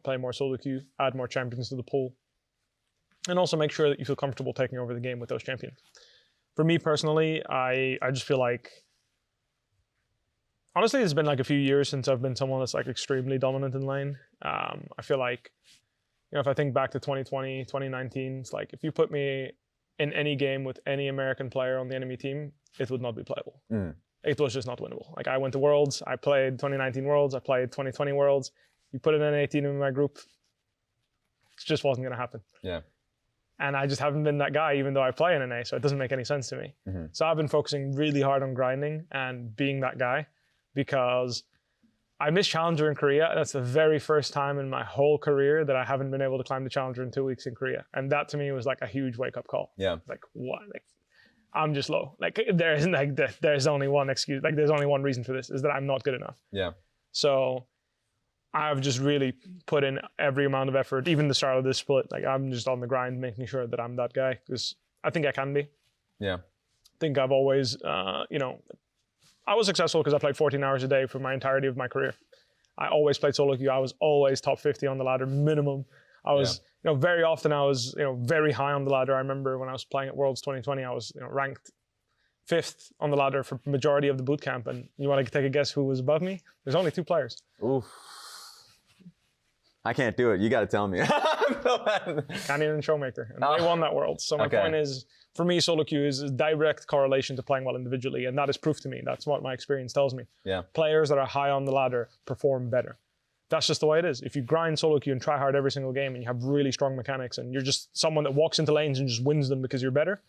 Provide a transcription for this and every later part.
play more solo queue, add more champions to the pool, and also make sure that you feel comfortable taking over the game with those champions. For me personally, I just feel like, honestly, it's been like a few years since I've been someone that's like extremely dominant in lane. I feel like, if I think back to 2020, 2019, it's like if you put me in any game with any American player on the enemy team, it would not be playable. It was just not winnable. Like I went to Worlds, I played 2019 Worlds, I played 2020 Worlds. You put an NA team in my group, it just wasn't going to happen. Yeah. And I just haven't been that guy, even though I play in NA, so it doesn't make any sense to me. So I've been focusing really hard on grinding and being that guy, because I missed Challenger in Korea. That's the very first time in my whole career that I haven't been able to climb the Challenger in 2 weeks in Korea. And that to me was like a huge wake-up call. Yeah. Like, what? Like, I'm just low. Like, there's only one excuse. Like, there's only one reason for this, is that I'm not good enough. Yeah. So I've just really put in every amount of effort, even the start of this split. Like, I'm just on the grind, making sure that I'm that guy, because I think I can be. Yeah. I think I've always, I was successful because I played 14 hours a day for my entirety of my career. I always played solo queue. I was always top 50 on the ladder, minimum. I was, very often I was, very high on the ladder. I remember when I was playing at Worlds 2020, I was, ranked 5th on the ladder for majority of the boot camp. And you want to take a guess who was above me? There's only 2 players. Oof. I can't do it. You got to tell me. Canids and Showmaker. And they won that World. So my point is, for me, solo queue is a direct correlation to playing well individually. And that is proof to me. That's what my experience tells me. Yeah. Players that are high on the ladder perform better. That's just the way it is. If you grind solo queue and try hard every single game and you have really strong mechanics and you're just someone that walks into lanes and just wins them because you're better,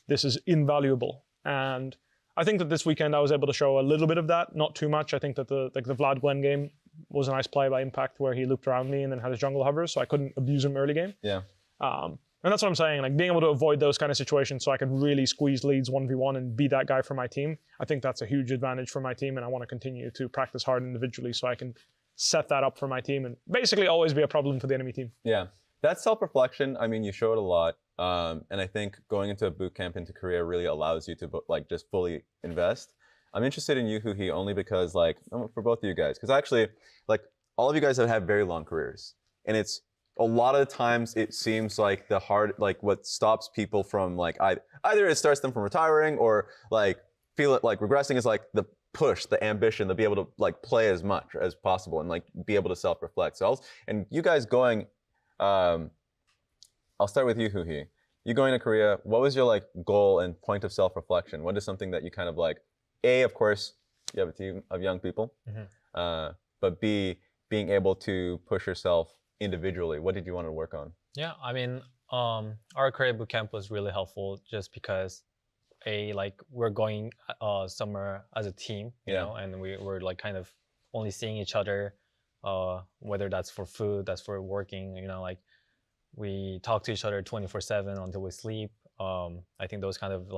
this is invaluable. And I think that this weekend I was able to show a little bit of that, not too much. I think that the Vlad Gwen game was a nice play by Impact where he looped around me and then had his jungle hovers, so I couldn't abuse him early game. Yeah. And that's what I'm saying, like being able to avoid those kind of situations so I can really squeeze leads 1v1 and be that guy for my team. I think that's a huge advantage for my team, and I want to continue to practice hard individually so I can set that up for my team and basically always be a problem for the enemy team. Yeah. That self-reflection, I mean, you show it a lot. And I think going into a boot camp into Korea really allows you to just fully invest. I'm interested in you, Huhi, only because for both of you guys, because actually all of you guys have had very long careers, and it's a lot of the times it seems like what stops people from either it starts them from retiring or feel it regressing is the push, the ambition to be able to play as much as possible and be able to self-reflect. So and you guys going, I'll start with you, Huhi. You going to Korea, what was your goal and point of self-reflection? What is something that you kind of A, of course, you have a team of young people, but B, being able to push yourself individually. What did you want to work on? Yeah, I mean, our Korea bootcamp was really helpful just because we're going somewhere as a team, you know, and we're kind of only seeing each other, whether that's for food, that's for working, we talk to each other 24/7 until we sleep. I think those kind of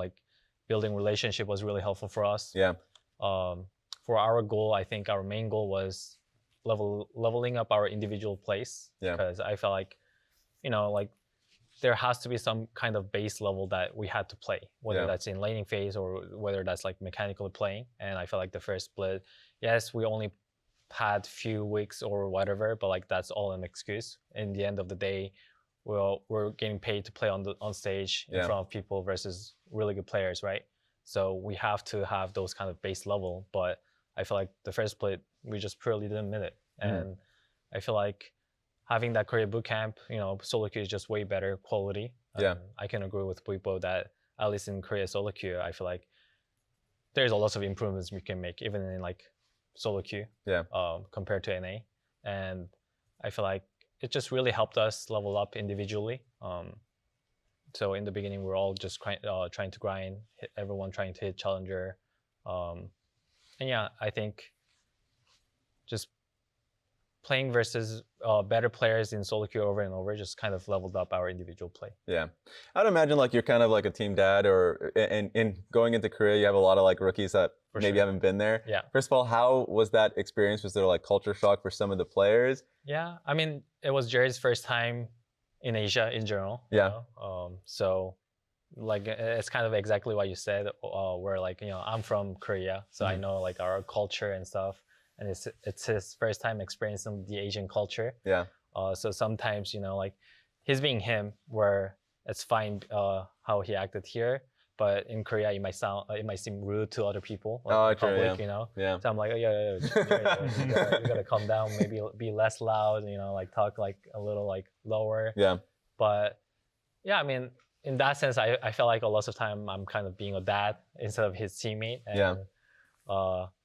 building relationship was really helpful for us. Yeah. For our goal, I think our main goal was leveling up our individual plays. Yeah. Because I felt there has to be some kind of base level that we had to play, whether that's in laning phase or whether that's mechanically playing. And I felt like the first split, yes, we only had few weeks or whatever, but that's all an excuse. In the end of the day, we're getting paid to play on stage in front of people versus really good players, right? So we have to have those kind of base level. But I feel like the first split, we just purely didn't meet it. And I feel like having that Korea bootcamp, solo queue is just way better quality. I can agree with Buipo that at least in Korea solo queue, I feel like there's a lot of improvements we can make, even in solo queue compared to NA. And I feel like it just really helped us level up individually. So in the beginning, we're all just trying to grind, everyone trying to hit challenger. And yeah, I think just playing versus better players in solo queue over and over just kind of leveled up our individual play. Yeah. I'd imagine you're kind of a team dad, and going into Korea, you have a lot of rookies that maybe haven't been there. Yeah. First of all, how was that experience? Was there culture shock for some of the players? Yeah. I mean, it was Jerry's first time in Asia in general. Yeah. So it's kind of exactly what you said, where I'm from Korea, so I know our culture and stuff. And it's his first time experiencing the Asian culture. Yeah. So sometimes, you know, like he's being him, where it's fine how he acted here, but in Korea it might seem rude to other people, like in public, you know. Yeah. So I'm like, oh, yeah, you gotta calm down, maybe be less loud, you know, like talk like a little like lower. Yeah. But yeah, I mean, in that sense, I feel like a lot of time I'm kind of being a dad instead of his teammate. And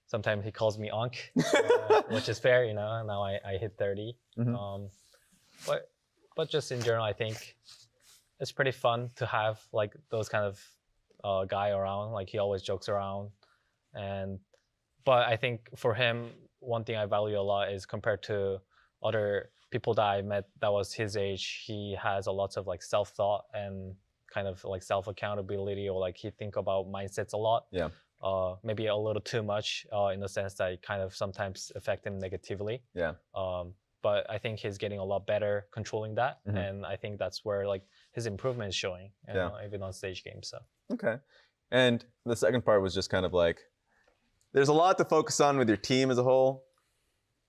sometimes he calls me Unc, which is fair, you know. Now I hit 30. But just in general, I think it's pretty fun to have like those kind of guy around. Like he always jokes around, but I think for him, one thing I value a lot is compared to other people that I met that was his age, he has a lot of like self-thought and kind of like self-accountability, or like he think about mindsets a lot. Yeah. Maybe a little too much in the sense that it kind of sometimes affect him negatively. Yeah. But I think he's getting a lot better controlling that, and I think that's where like his improvement is showing, you know, even on stage games. So. Okay. And the second part was just kind of like, there's a lot to focus on with your team as a whole.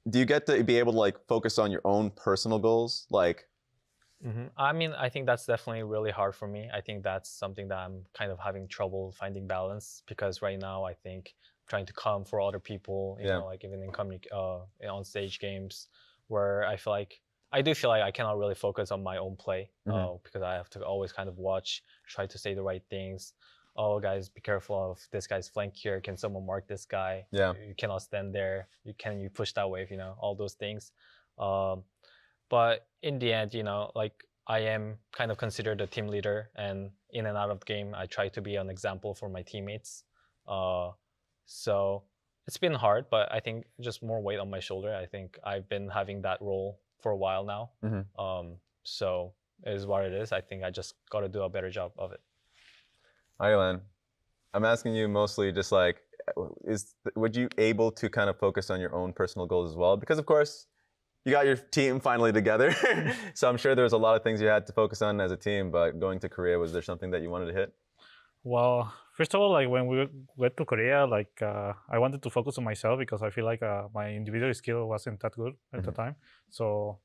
Do you get to be able to like focus on your own personal goals? Like, I mean, I think that's definitely really hard for me. I think that's something that I'm kind of having trouble finding balance, because right now I think I'm trying to come for other people, you know, like even in on stage games, where I do feel like I cannot really focus on my own play, because I have to always kind of watch, try to say the right things. Oh, guys, be careful of this guy's flank here. Can someone mark this guy? Yeah. You cannot stand there. You push that wave, you know, all those things. But in the end, you know, like I am kind of considered a team leader, and in and out of the game, I try to be an example for my teammates. So it's been hard, but I think just more weight on my shoulder. I think I've been having that role for a while now. So it is what it is. I think I just got to do a better job of it. Ilan, I'm asking you mostly just like, would you able to kind of focus on your own personal goals as well? Because of course, you got your team finally together. So I'm sure there was a lot of things you had to focus on as a team, but going to Korea, was there something that you wanted to hit? Well, first of all, like when we went to Korea, like I wanted to focus on myself, because I feel like my individual skill wasn't that good at the time. So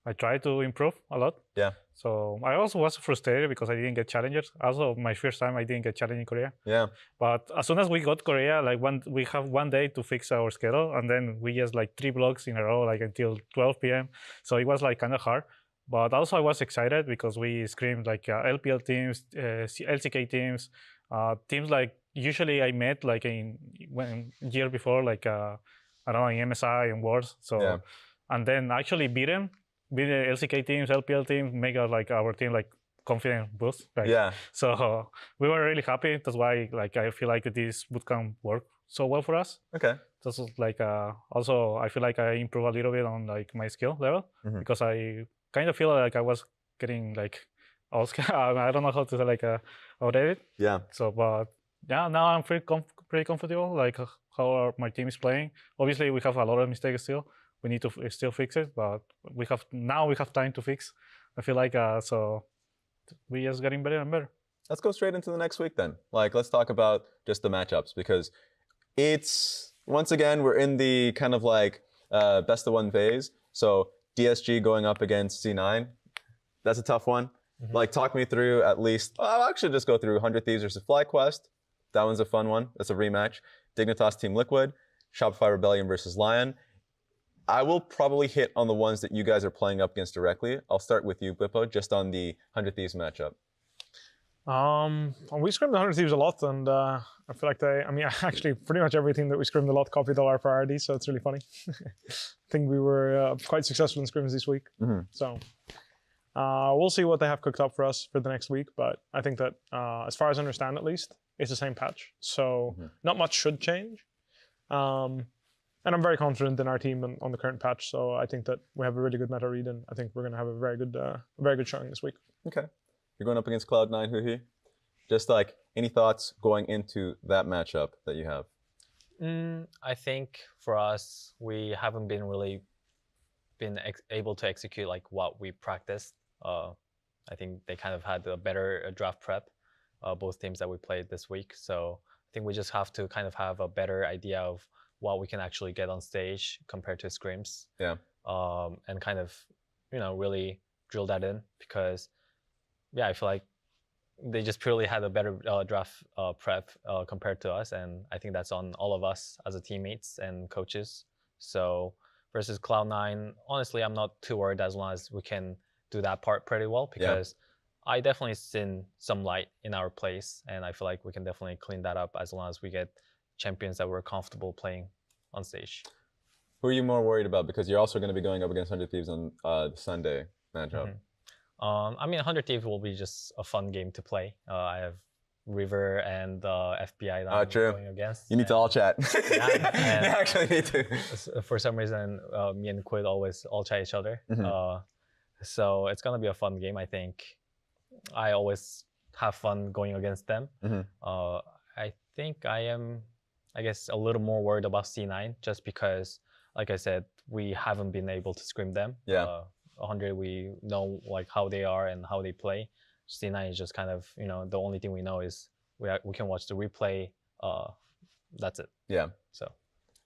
I tried to improve a lot. Yeah. So I also was frustrated because I didn't get challengers. Also, my first time I didn't get challenged in Korea. Yeah. But as soon as we got Korea, like we have 1 day to fix our schedule, and then we just like 3 blocks in a row, like until 12 p.m. So it was like kind of hard. But also I was excited because we screamed like LPL teams, LCK teams, teams like usually I met like year before, like I don't know, in MSI and Worlds. So and then actually beat the LCK teams, LPL teams, make our team like confident boost. Right? Yeah. So we were really happy. That's why like I feel like this bootcamp worked so well for us. Okay. This is like also I feel like I improved a little bit on like my skill level, because I kind of feel like I was getting like I don't know how to say like outdated. Yeah. So but yeah, now I'm pretty comfortable like how my team is playing. Obviously we have a lot of mistakes still. We need to still fix it, but we have time to fix. I feel like so we just getting better and better. Let's go straight into the next week then. Like, let's talk about just the matchups, because it's, once again, we're in the kind of like best of one phase. So DSG going up against C9, that's a tough one. Like, talk me through at least, I'll actually just go through 100 Thieves versus FlyQuest. That one's a fun one. That's a rematch. Dignitas Team Liquid, Shopify Rebellion versus Lyon. I will probably hit on the ones that you guys are playing up against directly. I'll start with you, Bippo, just on the 100 Thieves matchup. We scrimmed the 100 Thieves a lot, and I feel like actually pretty much everything that we scrimmed a lot copied all our priorities, so it's really funny. I think we were quite successful in scrims this week. So we'll see what they have cooked up for us for the next week, but I think that as far as I understand at least, it's the same patch. So not much should change. And I'm very confident in our team on the current patch, so I think that we have a really good meta read, and I think we're going to have a very good showing this week. Okay. You're going up against Cloud9, Huhi. Just like, any thoughts going into that matchup that you have? I think for us, we haven't been able to execute like what we practiced. I think they kind of had a better draft prep, both teams that we played this week. So I think we just have to kind of have a better idea of what we can actually get on stage compared to scrims. Yeah. And kind of really drill that in because, I feel like they just purely had a better draft prep compared to us, and I think that's on all of us as a teammates and coaches. So versus Cloud9, honestly, I'm not too worried as long as we can do that part pretty well because I definitely seen some light in our place, and I feel like we can definitely clean that up as long as we get champions that we're comfortable playing on stage. Who are you more worried about? Because you're also going to be going up against 100 Thieves on the Sunday matchup. I mean, 100 Thieves will be just a fun game to play. I have River and FBI that I'm going against. You need to all chat. Yeah, you actually need to. For some reason, me and Quid always all chat each other. So it's going to be a fun game, I think. I always have fun going against them. I think I am, I guess, a little more worried about C9 just because, like I said, we haven't been able to scrim them. 100, we know like how they are and how they play. C9 is just kind of, the only thing we know is we can watch the replay. That's it. Yeah. So.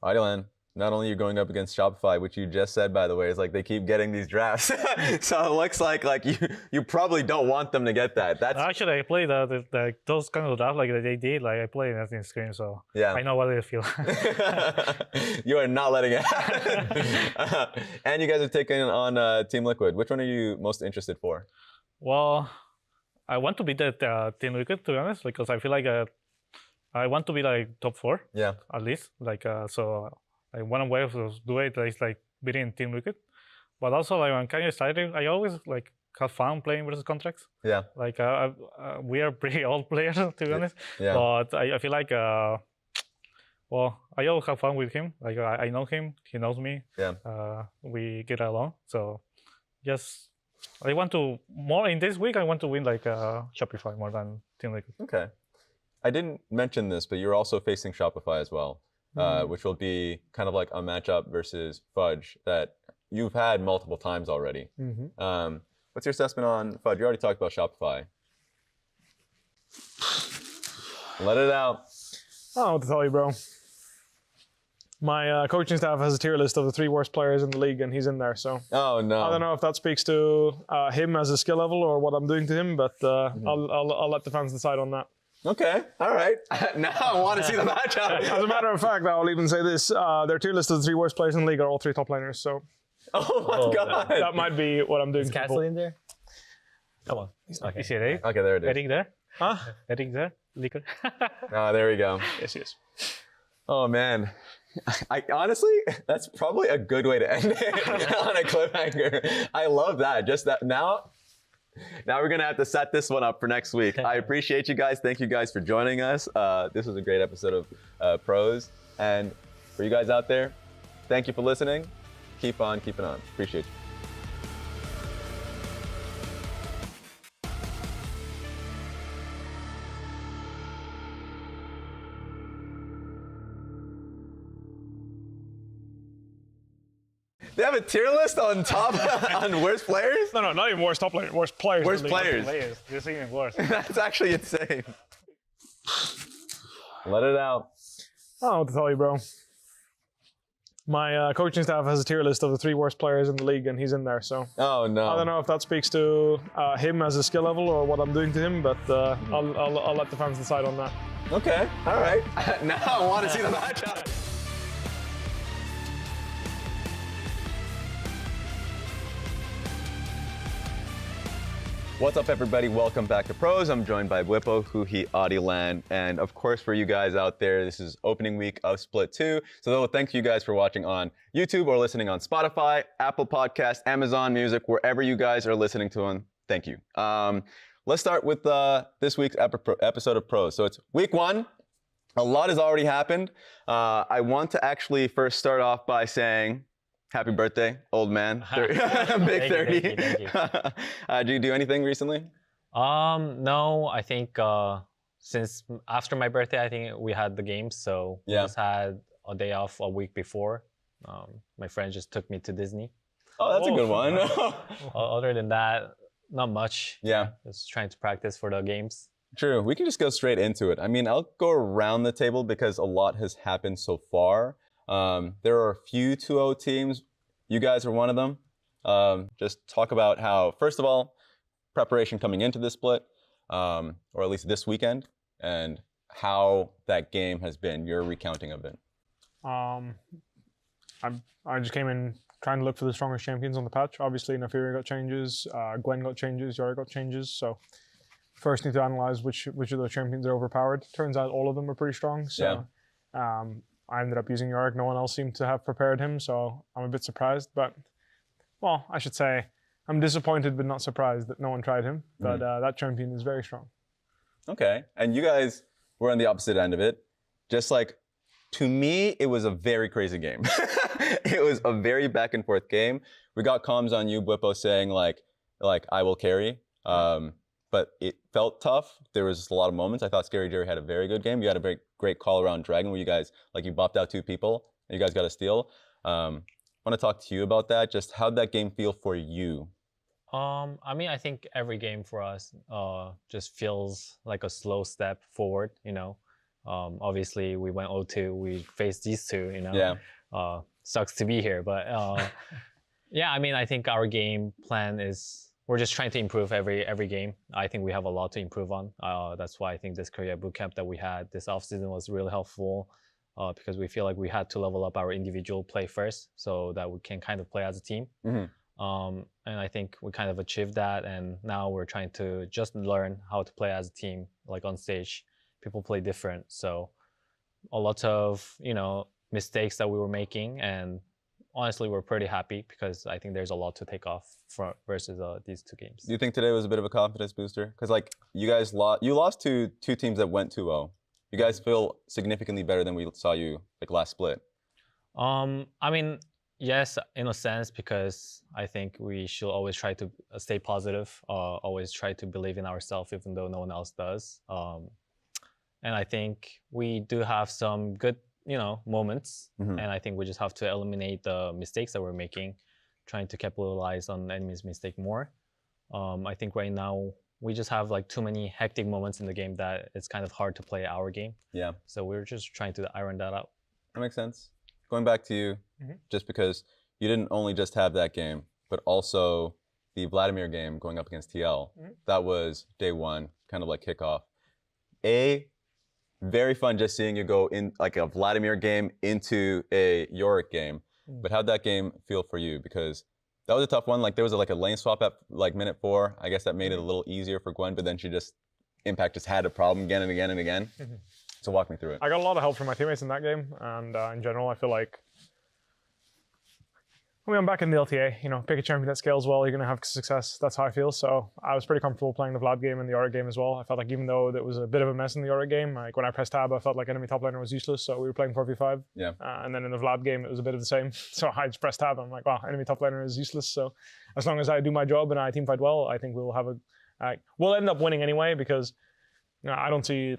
Adilan, not only are you going up against Shopify, which you just said, by the way, is like they keep getting these drafts. So it looks like you probably don't want them to get that. That's actually, I played those kind of drafts like they did. Like I played in screen, so I know what they feel. You are not letting it happen. And you guys have taken on Team Liquid. Which one are you most interested for? Well, I want to be the Team Liquid, to be honest, because I feel like I want to be like top 4. Yeah. At least, so. One way to do it is like beating Team Liquid, but also like I'm kind of excited. I always like have fun playing versus Contracts. Yeah. Like we are pretty old players, to be honest. Yeah. But I feel like well, I always have fun with him. Like I know him, he knows me. Yeah. We get along. So just I want to more in this week. I want to win like Shopify more than Team Liquid. Okay. I didn't mention this, but you're also facing Shopify as well. Which will be kind of like a matchup versus Fudge that you've had multiple times already. What's your assessment on Fudge? You already talked about Shopify. Let it out. I don't know what to tell you, bro. My coaching staff has a tier list of the 3 worst players in the league, and he's in there. So I don't know if that speaks to him as a skill level or what I'm doing to him, but I'll let the fans decide on that. Okay, all right. Now I want to see the matchup. As a matter of fact, I'll even say this. Their tier list of the 3 worst players in the league are all 3 top laners, so... Oh my god! That might be what I'm doing. Is Castle in there? Come on. Okay. Is he ready? Okay, there it is. Heading there? Huh? Heading there? Liquor? There we go. Yes. Oh man. I honestly, that's probably a good way to end it on a cliffhanger. I love that. Just that now we're going to have to set this one up for next week. I appreciate you guys. Thank you guys for joining us. This was a great episode of Pros. And for you guys out there, thank you for listening. Keep on keeping on. Appreciate you. They have a tier list on top on worst players? No, not even worst top players. Worst players. Worst players. This is even worse. That's actually insane. Let it out. I don't know what to tell you, bro. My coaching staff has a tier list of the 3 worst players in the league, and he's in there. So I don't know if that speaks to him as a skill level or what I'm doing to him, but I'll let the fans decide on that. Okay, all right. Now I want to see the matchup. What's up, everybody? Welcome back to Pros. I'm joined by Whippo, Huhi, Adilan, and of course, for you guys out there, this is opening week of Split 2. So thank you guys for watching on YouTube or listening on Spotify, Apple Podcasts, Amazon Music, wherever you guys are listening to them. Thank you. Let's start with this week's episode of Pros. So it's week 1. A lot has already happened. I want to actually first start off by saying, happy birthday, old man. Big 30. Thank you. Did you do anything recently? No, I think since after my birthday, I think we had the games. So we just had a day off a week before. My friend just took me to Disney. Oh, that's a good one. Other than that, not much. Yeah. Just trying to practice for the games. True. We can just go straight into it. I mean, I'll go around the table because a lot has happened so far. There are a few 2-0 teams. You guys are one of them. just talk about how, first of all, preparation coming into this split, or at least this weekend, and how that game has been, your recounting of it. I just came in trying to look for the strongest champions on the patch. Obviously, Furia got changes, Gwen got changes, Yorick got changes. So first need to analyze which of those champions are overpowered. Turns out all of them are pretty strong. So I ended up using Yorick. No one else seemed to have prepared him, so I'm a bit surprised. But, well, I should say I'm disappointed but not surprised that no one tried him. But that champion is very strong. Okay, and you guys were on the opposite end of it. Just like, to me, it was a very crazy game. It was a very back and forth game. We got comms on you, Bwipo, saying like I will carry. But it felt tough. There was just a lot of moments. I thought Scary Jerry had a very good game. You had a very great call around Dragon where you guys, you bopped out 2 people and you guys got a steal. I want to talk to you about that. Just how'd that game feel for you? I mean, I think every game for us just feels like a slow step forward, Obviously, we went 0-2. We faced these two, Yeah. Sucks to be here. But yeah, I mean, I think our game plan is we're just trying to improve every game. I think we have a lot to improve on. That's why I think this Korea bootcamp that we had this offseason was really helpful because we feel like we had to level up our individual play first so that we can kind of play as a team. And I think we kind of achieved that. And now we're trying to just learn how to play as a team, like on stage. People play different. So a lot of, mistakes that we were making. And honestly, we're pretty happy because I think there's a lot to take off versus these 2 games. Do you think today was a bit of a confidence booster? Because you guys lost to 2 teams that went 2-0. You guys feel significantly better than we saw you last split. I mean, yes, in a sense, because I think we should always try to stay positive, always try to believe in ourselves even though no one else does. And I think we do have some good moments. And I think we just have to eliminate the mistakes that we're making, trying to capitalize on the enemy's mistake more. I think right now we just have too many hectic moments in the game that it's kind of hard to play our game. Yeah. So we're just trying to iron that out. That makes sense. Going back to you, just because you didn't only just have that game, but also the Vladimir game going up against TL. That was day 1, kind of like kickoff. Very fun just seeing you go in a Vladimir game into a Yorick game. But how'd that game feel for you? Because that was a tough one. There was a lane swap at minute 4. I guess that made it a little easier for Gwen, but then Impact just had a problem again and again and again. So walk me through it. I got a lot of help from my teammates in that game. And in general, I feel like I'm back in the LTA, pick a champion that scales well, you're going to have success. That's how I feel. So I was pretty comfortable playing the Vlad game and the Yorick game as well. I felt like even though there was a bit of a mess in the Yorick game, when I pressed tab, I felt like enemy top laner was useless. So we were playing 4v5. Yeah. And then in the Vlad game, it was a bit of the same. So I just pressed tab. I'm like, wow, enemy top laner is useless. So as long as I do my job and I team fight well, I think we'll have we'll end up winning anyway because I don't see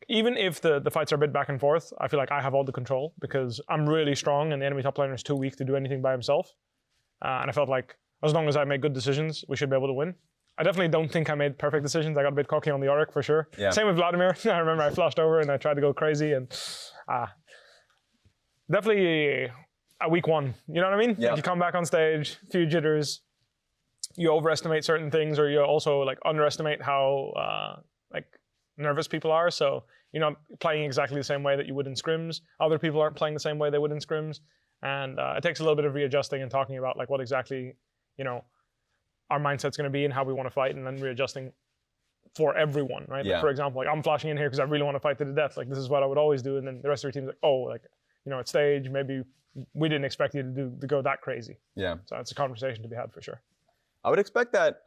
even if the fights are a bit back and forth, I feel like I have all the control because I'm really strong and the enemy top laner is too weak to do anything by himself. And I felt like as long as I make good decisions, we should be able to win. I definitely don't think I made perfect decisions. I got a bit cocky on the Yorick for sure. Yeah. Same with Vladimir. I remember I flashed over and I tried to go crazy and definitely a week 1. You know what I mean? Yeah. You come back on stage, few jitters, you overestimate certain things or you also underestimate how nervous people are. So you're not playing exactly the same way that you would in scrims. Other people aren't playing the same way they would in scrims. And it takes a little bit of readjusting and talking about what exactly, our mindset's going to be and how we want to fight and then readjusting for everyone, right? Yeah. For example, I'm flashing in here because I really want to fight to the death. This is what I would always do. And then the rest of your team's at stage, maybe we didn't expect you to go that crazy. Yeah. So it's a conversation to be had for sure. I would expect that,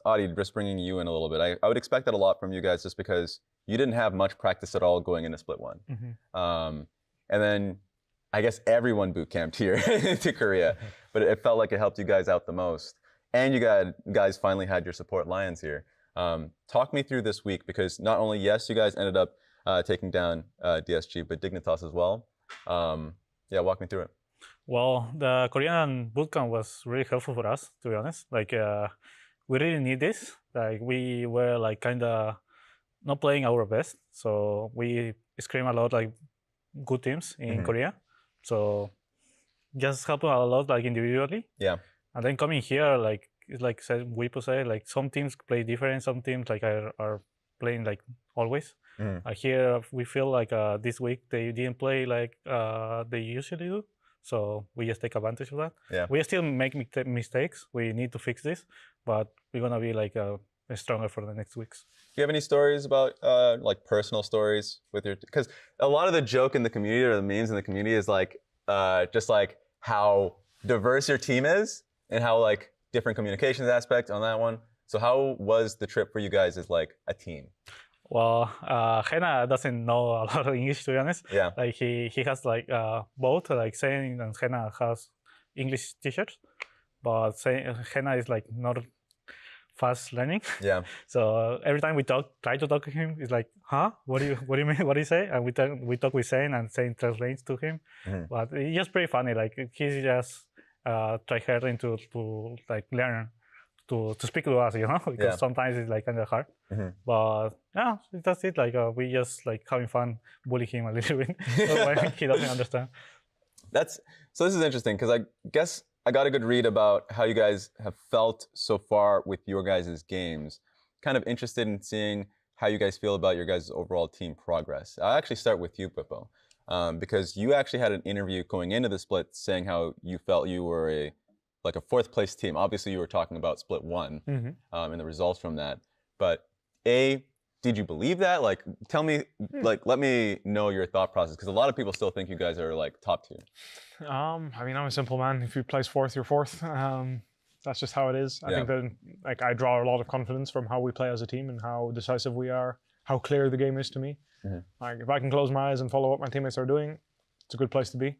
Adi, just bringing you in a little bit, I would expect that a lot from you guys just because you didn't have much practice at all going into split 1. And then I guess everyone boot camped here to Korea, but it felt like it helped you guys out the most. And you guys finally had your support Lions here. Talk me through this week because not only, yes, you guys ended up taking down DSG, but Dignitas as well. Walk me through it. Well, the Korean bootcamp was really helpful for us, to be honest. We really need this. We were kind of not playing our best, so we scream a lot good teams in Korea. So just helping a lot individually. Yeah. And then coming here, like it's like Wipo said, like some teams play different. Some teams like are playing like always. Here we feel like this week they didn't play like they usually do. So we just take advantage of that. Yeah. We still make mistakes. We need to fix this, but we're gonna be like stronger for the next weeks. Do you have any stories about like personal stories with your? Because a lot of the joke in the community or the memes in the community is like just like how diverse your team is and how like different communications aspects on that one. So how was the trip for you guys as like a team? Well, Hena doesn't know a lot of English, to be honest. Yeah. Like he has like both, like Zayn and Hena has English teachers, but Hena is like not fast learning. Yeah. So every time we try to talk to him, he's like, "Huh? What do you mean? What do you say?" And we talk with Zayn, and Zayn translates to him. But it's just pretty funny. Like he's just try hard to like learn to speak to us, you know, because sometimes it's like kind of hard. But yeah, that's it. Like we just like having fun, bully him a little bit when he doesn't understand. So this is interesting because I guess I got a good read about how you guys have felt so far with your guys' games. Kind of interested in seeing how you guys feel about your guys' overall team progress. I'll actually start with you, Pippo, because you actually had an interview going into the split saying how you felt you were a fourth place team. Obviously, you were talking about split one and the results from that. But did you believe that? Like, tell me, like, let me know your thought process, because a lot of people still think you guys are like top tier. I mean, I'm a simple man. If you place fourth, you're fourth. That's just how it is. I think that like I draw a lot of confidence from how we play as a team and how decisive we are, how clear the game is to me. Like if I can close my eyes and follow what my teammates are doing, it's a good place to be.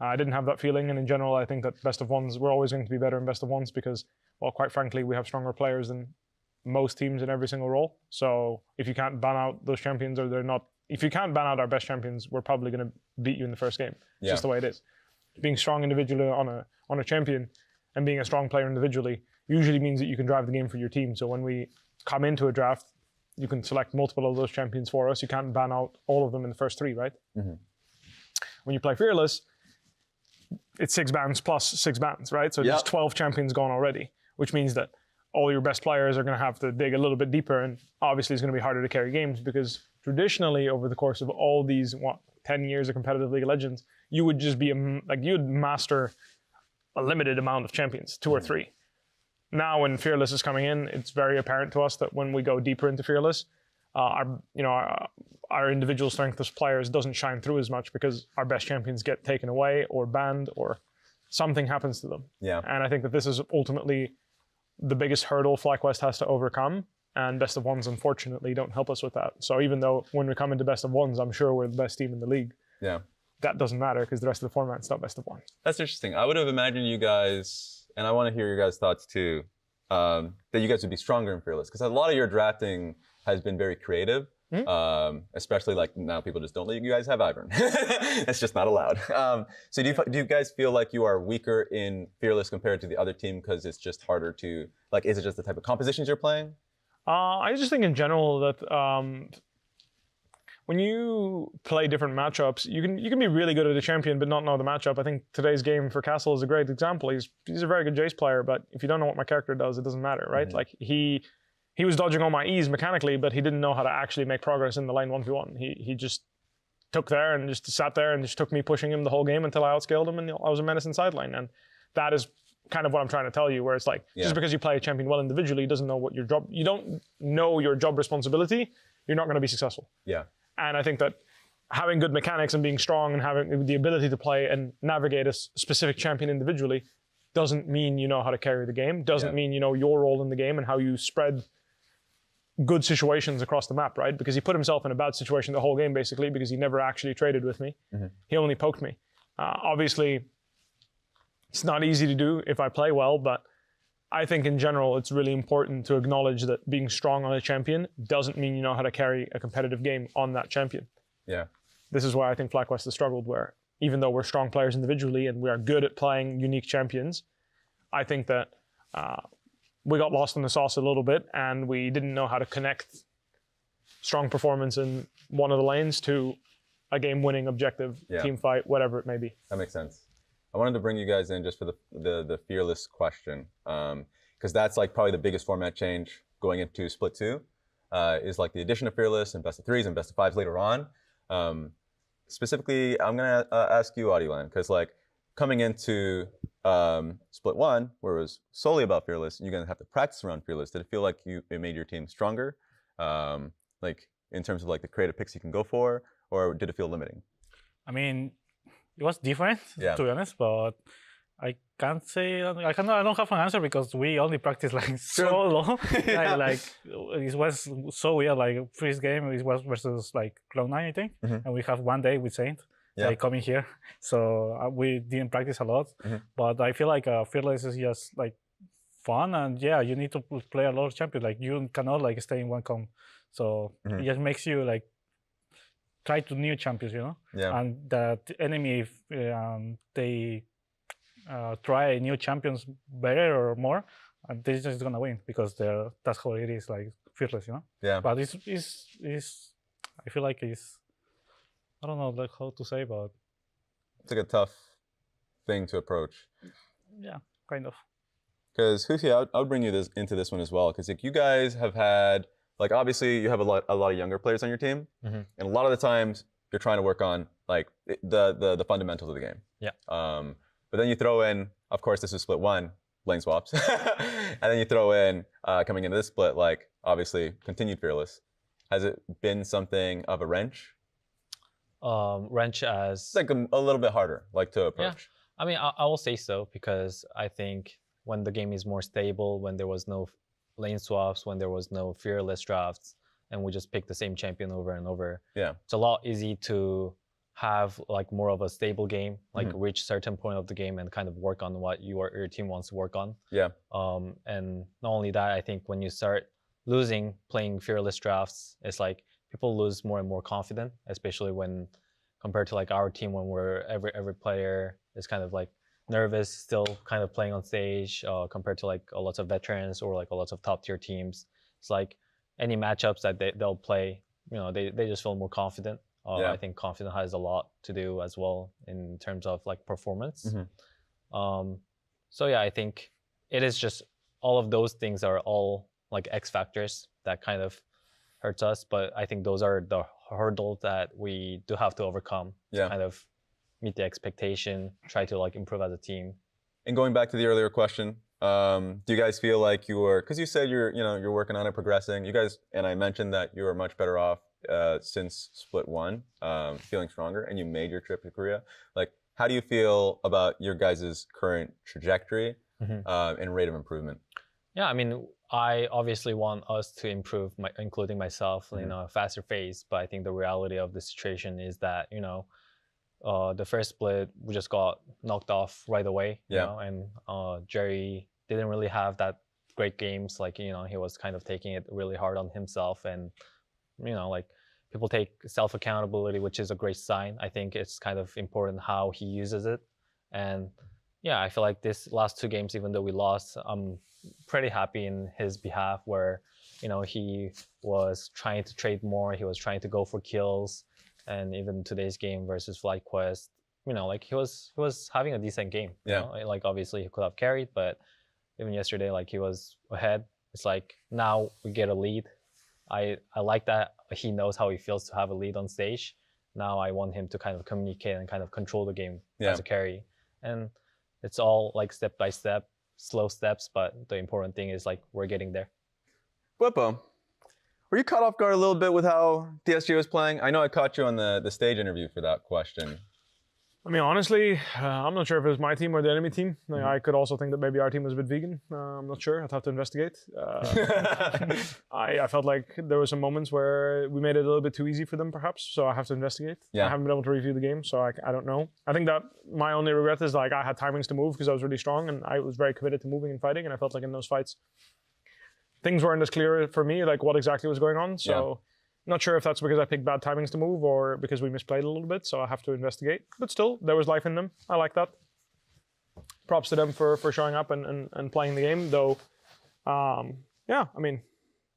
I didn't have that feeling, and in general, I think that best of ones, we're always going to be better in best of ones because, well, quite frankly, we have stronger players than most teams in every single role. So if you can't ban out those champions, or if you can't ban out our best champions, we're probably going to beat you in the first game. It's just the way it is. Being strong individually on a champion and being a strong player individually usually means that you can drive the game for your team. So when we come into a draft, you can select multiple of those champions for us. You can't ban out all of them in the first three, right? When you play Fearless, it's 6 bans plus 6 bans, right? So there's 12 champions gone already, which means that all your best players are going to have to dig a little bit deeper, and obviously it's going to be harder to carry games because traditionally over the course of all these 10 years of competitive League of Legends, you would just be you'd master a limited amount of champions, 2 or 3. Now when Fearless is coming in, it's very apparent to us that when we go deeper into Fearless, our individual strength as players doesn't shine through as much because our best champions get taken away or banned or something happens to them. And I think that this is ultimately the biggest hurdle FlyQuest has to overcome, and best of ones unfortunately don't help us with that. So even though when we come into best of ones, I'm sure we're the best team in the league. That doesn't matter because the rest of the format's not best of one. That's interesting. I would have imagined you guys, and I want to hear your guys' thoughts too, that you guys would be stronger in Fearless because a lot of your drafting has been very creative. Especially like now people just don't let you guys have Ivern. It's just not allowed. So do you guys feel like you are weaker in Fearless compared to the other team because it's just harder to, like, is it just the type of compositions you're playing? I just think in general that when you play different matchups, you can be really good at a champion but not know the matchup. I think today's game for Castle is a great example. He's a very good Jace player, but if you don't know what my character does, it doesn't matter, right? Like he was dodging all my E's mechanically, but he didn't know how to actually make progress in the lane 1v1. He just took there and just sat there and just took me pushing him the whole game until I outscaled him and I was a menace in sideline. And that is kind of what I'm trying to tell you, where it's like, just because you play a champion well individually doesn't know what your job, you don't know your job responsibility, you're not going to be successful. And I think that having good mechanics and being strong and having the ability to play and navigate a specific champion individually doesn't mean you know how to carry the game, doesn't mean you know your role in the game and how you spread good situations across the map, right? Because he put himself in a bad situation the whole game, basically, because he never actually traded with me. He only poked me. Obviously, it's not easy to do if I play well, but I think in general, it's really important to acknowledge that being strong on a champion doesn't mean you know how to carry a competitive game on that champion. This is why I think FlyQuest has struggled, where even though we're strong players individually and we are good at playing unique champions, I think that we got lost in the sauce a little bit and we didn't know how to connect strong performance in one of the lanes to a game-winning objective, team fight, whatever it may be. That makes sense. I wanted to bring you guys in just for the Fearless question, because that's like probably the biggest format change going into Split 2, is like the addition of Fearless and best of 3s and best of 5s later on. Specifically, I'm gonna ask you, Adilan, because like coming into Split 1, where it was solely about Fearless, and you're gonna have to practice around Fearless. Did it feel like it made your team stronger, like in terms of like the creative picks you can go for, or did it feel limiting? I mean, it was different, to be honest, but I can't say, I don't have an answer because we only practiced like so long. like it was so weird, like first game it was versus like Cloud9, I think, and we have one day with Saint, like coming here. So we didn't practice a lot, but I feel like Fearless is just like fun, and you need to play a lot of champions. Like you cannot like stay in one comp. So it just makes you like try to new champions, and that enemy, if they try new champions better or more, and they're just gonna win because that's how it is, like Fearless, Yeah. But it's I feel like I don't know like how to say, but it's like a tough thing to approach. Yeah, kind of. Because Hufi, I would bring you into this one as well, because like you guys have had, like obviously you have a lot of younger players on your team, and a lot of the times you're trying to work on like the fundamentals of the game. Yeah. But then you throw in, of course, this is Split 1, lane swaps, and then you throw in coming into this split, like obviously continued Fearless. Has it been something of a wrench? Wrench as It's like a little bit harder, like to approach. Yeah. I mean, I will say so, because I think when the game is more stable, when there was no lane swaps, when there was no Fearless drafts, and we just pick the same champion over and over. Yeah. It's a lot easy to have like more of a stable game, like reach certain point of the game and kind of work on what your team wants to work on. Yeah. And not only that, I think when you start losing playing Fearless drafts, it's like people lose more and more confident, especially when compared to like our team, when we're every player is kind of like nervous, still kind of playing on stage, compared to like a lot of veterans or like a lot of top tier teams. It's like any matchups that they'll play, they just feel more confident. I think confidence has a lot to do as well in terms of like performance. So yeah, I think it is just all of those things are all like X factors that kind of hurts us. But I think those are the hurdles that we do have to overcome to kind of meet the expectation, try to like improve as a team. And going back to the earlier question, do you guys feel like because you said you're working on it, progressing. You guys, and I mentioned that you are much better off since Split 1, feeling stronger, and you made your trip to Korea. Like, how do you feel about your guys' current trajectory and rate of improvement? Yeah, I mean, I obviously want us to improve, including myself, in a faster phase. But I think the reality of the situation is that, the first split, we just got knocked off right away. And Jerry didn't really have that great games. Like, he was kind of taking it really hard on himself. And, like people take self-accountability, which is a great sign. I think it's kind of important how he uses it. And yeah, I feel like this last 2 games, even though we lost, I'm pretty happy in his behalf where, he was trying to trade more. He was trying to go for kills. And even today's game versus FlyQuest, like he was having a decent game. Like obviously he could have carried, but even yesterday, like he was ahead. It's like now we get a lead. I like that he knows how he feels to have a lead on stage. Now I want him to kind of communicate and kind of control the game as a carry. And it's all like step by step, slow steps, but the important thing is like we're getting there. Bwipo, were you caught off guard a little bit with how DSG was playing? I know I caught you on the stage interview for that question. I mean, honestly, I'm not sure if it was my team or the enemy team. Like, I could also think that maybe our team was a bit vegan. I'm not sure. I'd have to investigate. I felt like there were some moments where we made it a little bit too easy for them, perhaps. So I have to investigate. I haven't been able to review the game, so I don't know. I think that my only regret is like I had timings to move because I was really strong and I was very committed to moving and fighting. And I felt like in those fights, things weren't as clear for me, like what exactly was going on. So. Not sure if that's because I picked bad timings to move or because we misplayed a little bit, so I have to investigate. But still, there was life in them. I like that. Props to them for showing up and playing the game, though. Yeah, I mean,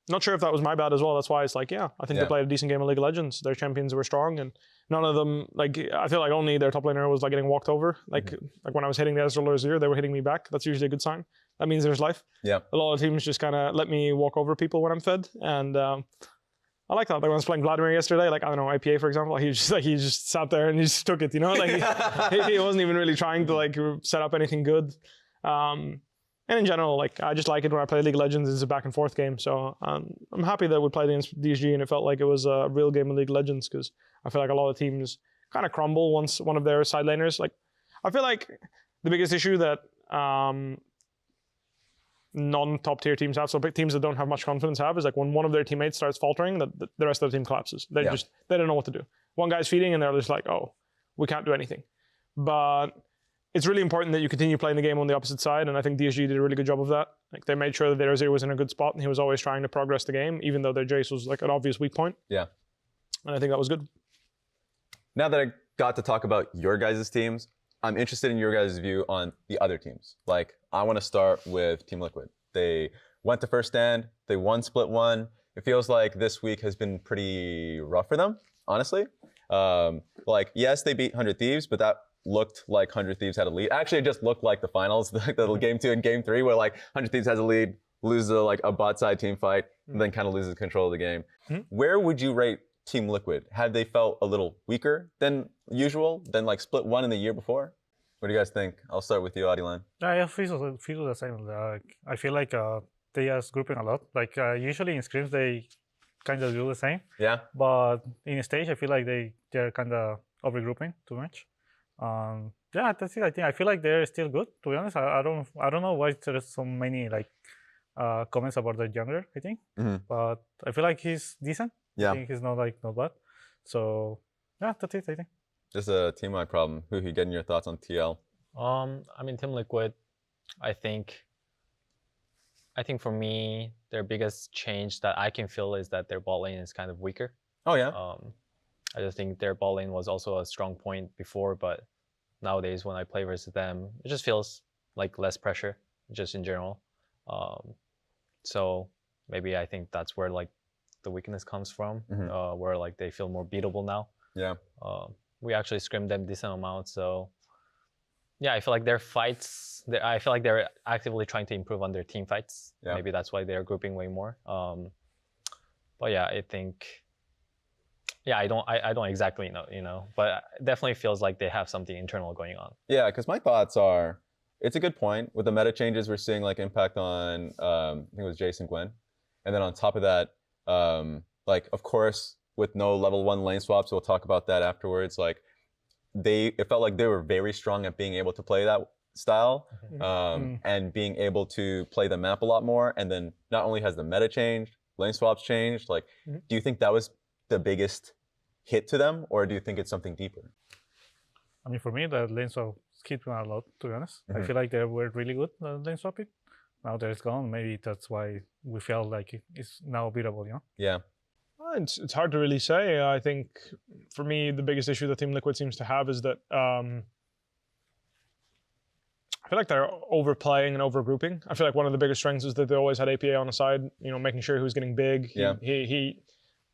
not sure if that was my bad as well. That's why it's like, yeah, I think they played a decent game of League of Legends. Their champions were strong, and none of them, like, I feel like only their top laner was like getting walked over. Like when I was hitting the Estral or Azir, they were hitting me back. That's usually a good sign. That means there's life. Yeah. A lot of teams just kind of let me walk over people when I'm fed, and I like that. Like when I was playing Vladimir yesterday, like, I don't know, IPA for example, he just sat there and he just took it, you know? Like he wasn't even really trying to like set up anything good. And in general, like, I just like it when I play League of Legends. It's a back and forth game. So I'm happy that we played against DSG and it felt like it was a real game of League of Legends, because I feel like a lot of teams kind of crumble once one of their side laners. Like, I feel like the biggest issue that non-top tier teams have, so big teams that don't have much confidence have, is like when one of their teammates starts faltering, that the rest of the team collapses. They don't know what to do. One guy's feeding and they're just like, oh, we can't do anything. But it's really important that you continue playing the game on the opposite side, and I think DSG did a really good job of that. Like, they made sure that their Azir was in a good spot, and he was always trying to progress the game, even though their Jace was like an obvious weak point. Yeah. And I think that was good. Now that I got to talk about your guys' teams, I'm interested in your guys' view on the other teams. Like, I want to start with Team Liquid. They went to first stand, they won split one. It feels like this week has been pretty rough for them, honestly. Like, yes, they beat 100 Thieves, but that looked like 100 Thieves had a lead. Actually, it just looked like the finals, the game 2 and game 3, where like 100 Thieves has a lead, loses a bot side team fight, and then kind of loses control of the game. Where would you rate Team Liquid? Have they felt a little weaker than usual, than like split one in the year before? What do you guys think? I'll start with you, Adilan. I feel the same. I feel like they are grouping a lot. Like usually in scrims they kind of do the same. Yeah. But in stage I feel like they're kind of overgrouping too much. Yeah, that's it. I feel like they're still good. To be honest, I don't know why there's so many like comments about the younger. I think, but I feel like he's decent. Yeah. I think he's not bad. So yeah, that's it. I think. Just a team-wide problem. Who getting your thoughts on TL? I mean, Team Liquid, I think for me, their biggest change that I can feel is that their bot lane is kind of weaker. Oh yeah. I just think their bot lane was also a strong point before, but nowadays when I play versus them, it just feels like less pressure, just in general. So maybe I think that's where like the weakness comes from, where like they feel more beatable now. Yeah. We actually scrimmed them decent amount, so yeah, I feel like their fights, I feel like they're actively trying to improve on their team fights. Yeah. Maybe that's why they're grouping way more. But yeah, I think, yeah, I don't exactly know, but it definitely feels like they have something internal going on. Yeah, because my thoughts are, it's a good point. With the meta changes, we're seeing like impact on, I think it was Jace and Gwen. And then on top of that, like, of course, with no level 1 lane swaps, we'll talk about that afterwards. Like, it felt like they were very strong at being able to play that style, and being able to play the map a lot more. And then not only has the meta changed, lane swaps changed. Like, do you think that was the biggest hit to them, or do you think it's something deeper? I mean, for me, the lane swap hit me a lot, to be honest. I feel like they were really good at lane swapping. Now that it's gone, maybe that's why we felt like it's now beatable, you know? Yeah. It's hard to really say. I think for me, the biggest issue that Team Liquid seems to have is that I feel like they're overplaying and overgrouping. I feel like one of the biggest strengths is that they always had APA on the side, making sure he was getting big.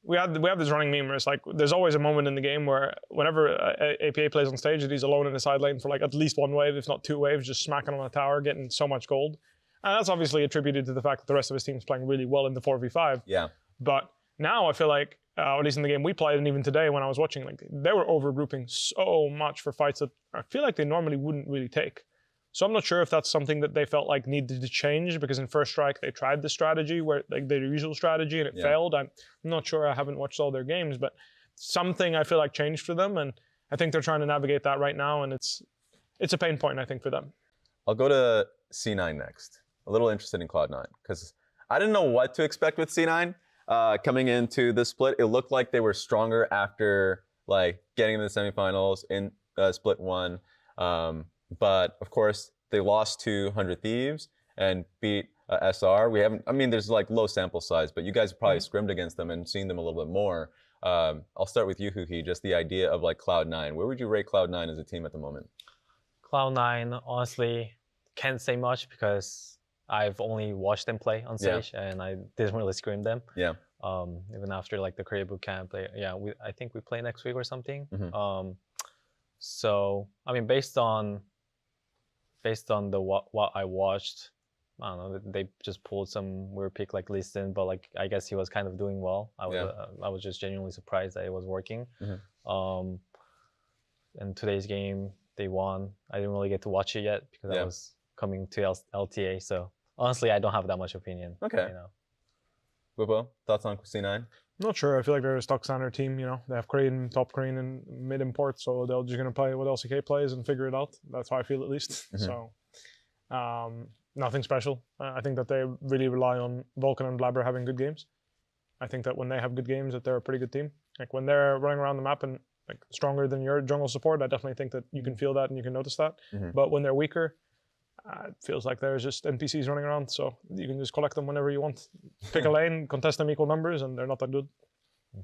We have this running meme where it's like there's always a moment in the game where whenever APA plays on stage, he's alone in the side lane for like at least one wave, if not 2 waves, just smacking on a tower, getting so much gold. And that's obviously attributed to the fact that the rest of his team's playing really well in the 4v5. Yeah. But now I feel like, at least in the game we played, and even today when I was watching, like they were overgrouping so much for fights that I feel like they normally wouldn't really take. So I'm not sure if that's something that they felt like needed to change, because in First Strike they tried the strategy, where like their usual strategy, and it failed. I'm not sure, I haven't watched all their games, but something I feel like changed for them, and I think they're trying to navigate that right now, and it's a pain point, I think, for them. I'll go to C9 next. A little interested in Cloud9, because I didn't know what to expect with C9. Coming into the split, it looked like they were stronger after like getting into the semifinals in split 1. But of course, they lost to 100 Thieves and beat SR. There's like low sample size, but you guys have probably scrimmed against them and seen them a little bit more. I'll start with you, Huhi, just the idea of like Cloud9. Where would you rate Cloud9 as a team at the moment? Cloud9, honestly, can't say much because I've only watched them play on stage, and I didn't really scream them. Yeah. Even after like the Korea boot camp, I think we play next week or something. So I mean, based on the what I watched, I don't know. They just pulled some weird pick like Lee Sin, but like I guess he was kind of doing well. I was just genuinely surprised that it was working. In today's game, they won. I didn't really get to watch it yet because I was coming to LTA. So honestly, I don't have that much opinion. Okay. Right now. Wibo, thoughts on C9? Not sure. I feel like they're a stock standard team. You know, they have Korean, top Korean, and mid import, so they're just gonna play what LCK plays and figure it out. That's how I feel, at least. So, nothing special. I think that they really rely on Vulcan and Blabber having good games. I think that when they have good games, that they're a pretty good team. Like when they're running around the map and like stronger than your jungle support, I definitely think that you can feel that and you can notice that. But when they're weaker, it feels like there's just NPCs running around, so you can just collect them whenever you want. Pick a lane, contest them equal numbers, and they're not that good.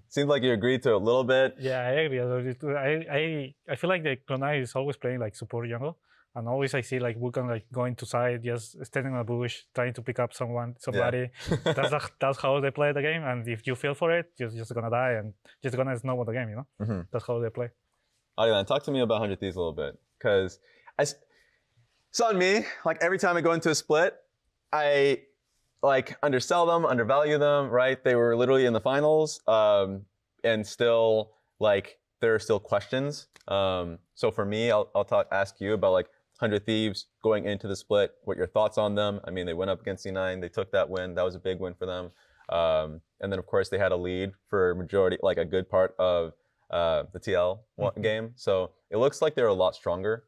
Seems like you agreed to a little bit. Yeah, I agree. I feel like the Clonai is always playing like support jungle, and always I see like Vulcan like going to side, just standing on a bush, trying to pick up somebody. That's how they play the game, and if you feel for it, you're just gonna die and just gonna snowball the game. You know, that's how they play. Alright, talk to me about 100 Thieves a little bit, because it's on me. Like every time I go into a split, I like undersell them, undervalue them, right? They were literally in the finals, and still like there are still questions. So for me, I'll ask you about like 100 Thieves going into the split, what your thoughts on them. I mean, they went up against C9, they took that win, that was a big win for them. And then of course they had a lead for majority, like a good part of the TL game. So it looks like they're a lot stronger.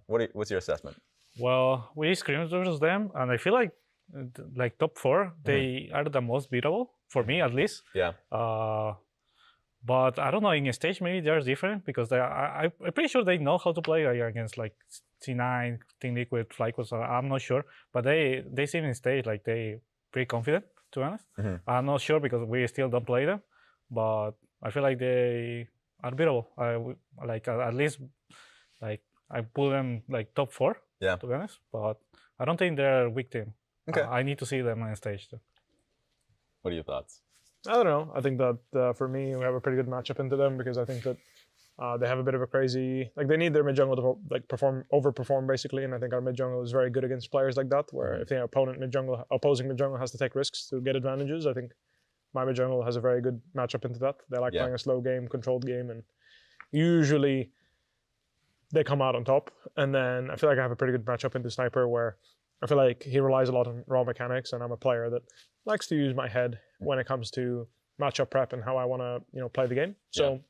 What's your assessment? Well, we scrimmaged versus them, and I feel like top 4, they are the most beatable for me, at least. Yeah. But I don't know, in a stage maybe they're different because I'm pretty sure they know how to play against like C9, Team Liquid, FlyQuest. I'm not sure, but they seem in stage like they pretty confident, to be honest. I'm not sure because we still don't play them, but I feel like they are beatable. At least like I put them like top 4. Yeah. To be honest, but I don't think they're a weak team. Okay. I need to see them on stage too. What are your thoughts? I don't know. I think that for me, we have a pretty good matchup into them because I think that they have a bit of a crazy, like they need their mid jungle to like overperform basically, and I think our mid jungle is very good against players like that. Where if the opposing mid jungle has to take risks to get advantages, I think my mid jungle has a very good matchup into that. They like playing a slow game, controlled game, and usually they come out on top. And then I feel like I have a pretty good matchup into Sniper where I feel like he relies a lot on raw mechanics, and I'm a player that likes to use my head when it comes to matchup prep and how I want to, play the game. So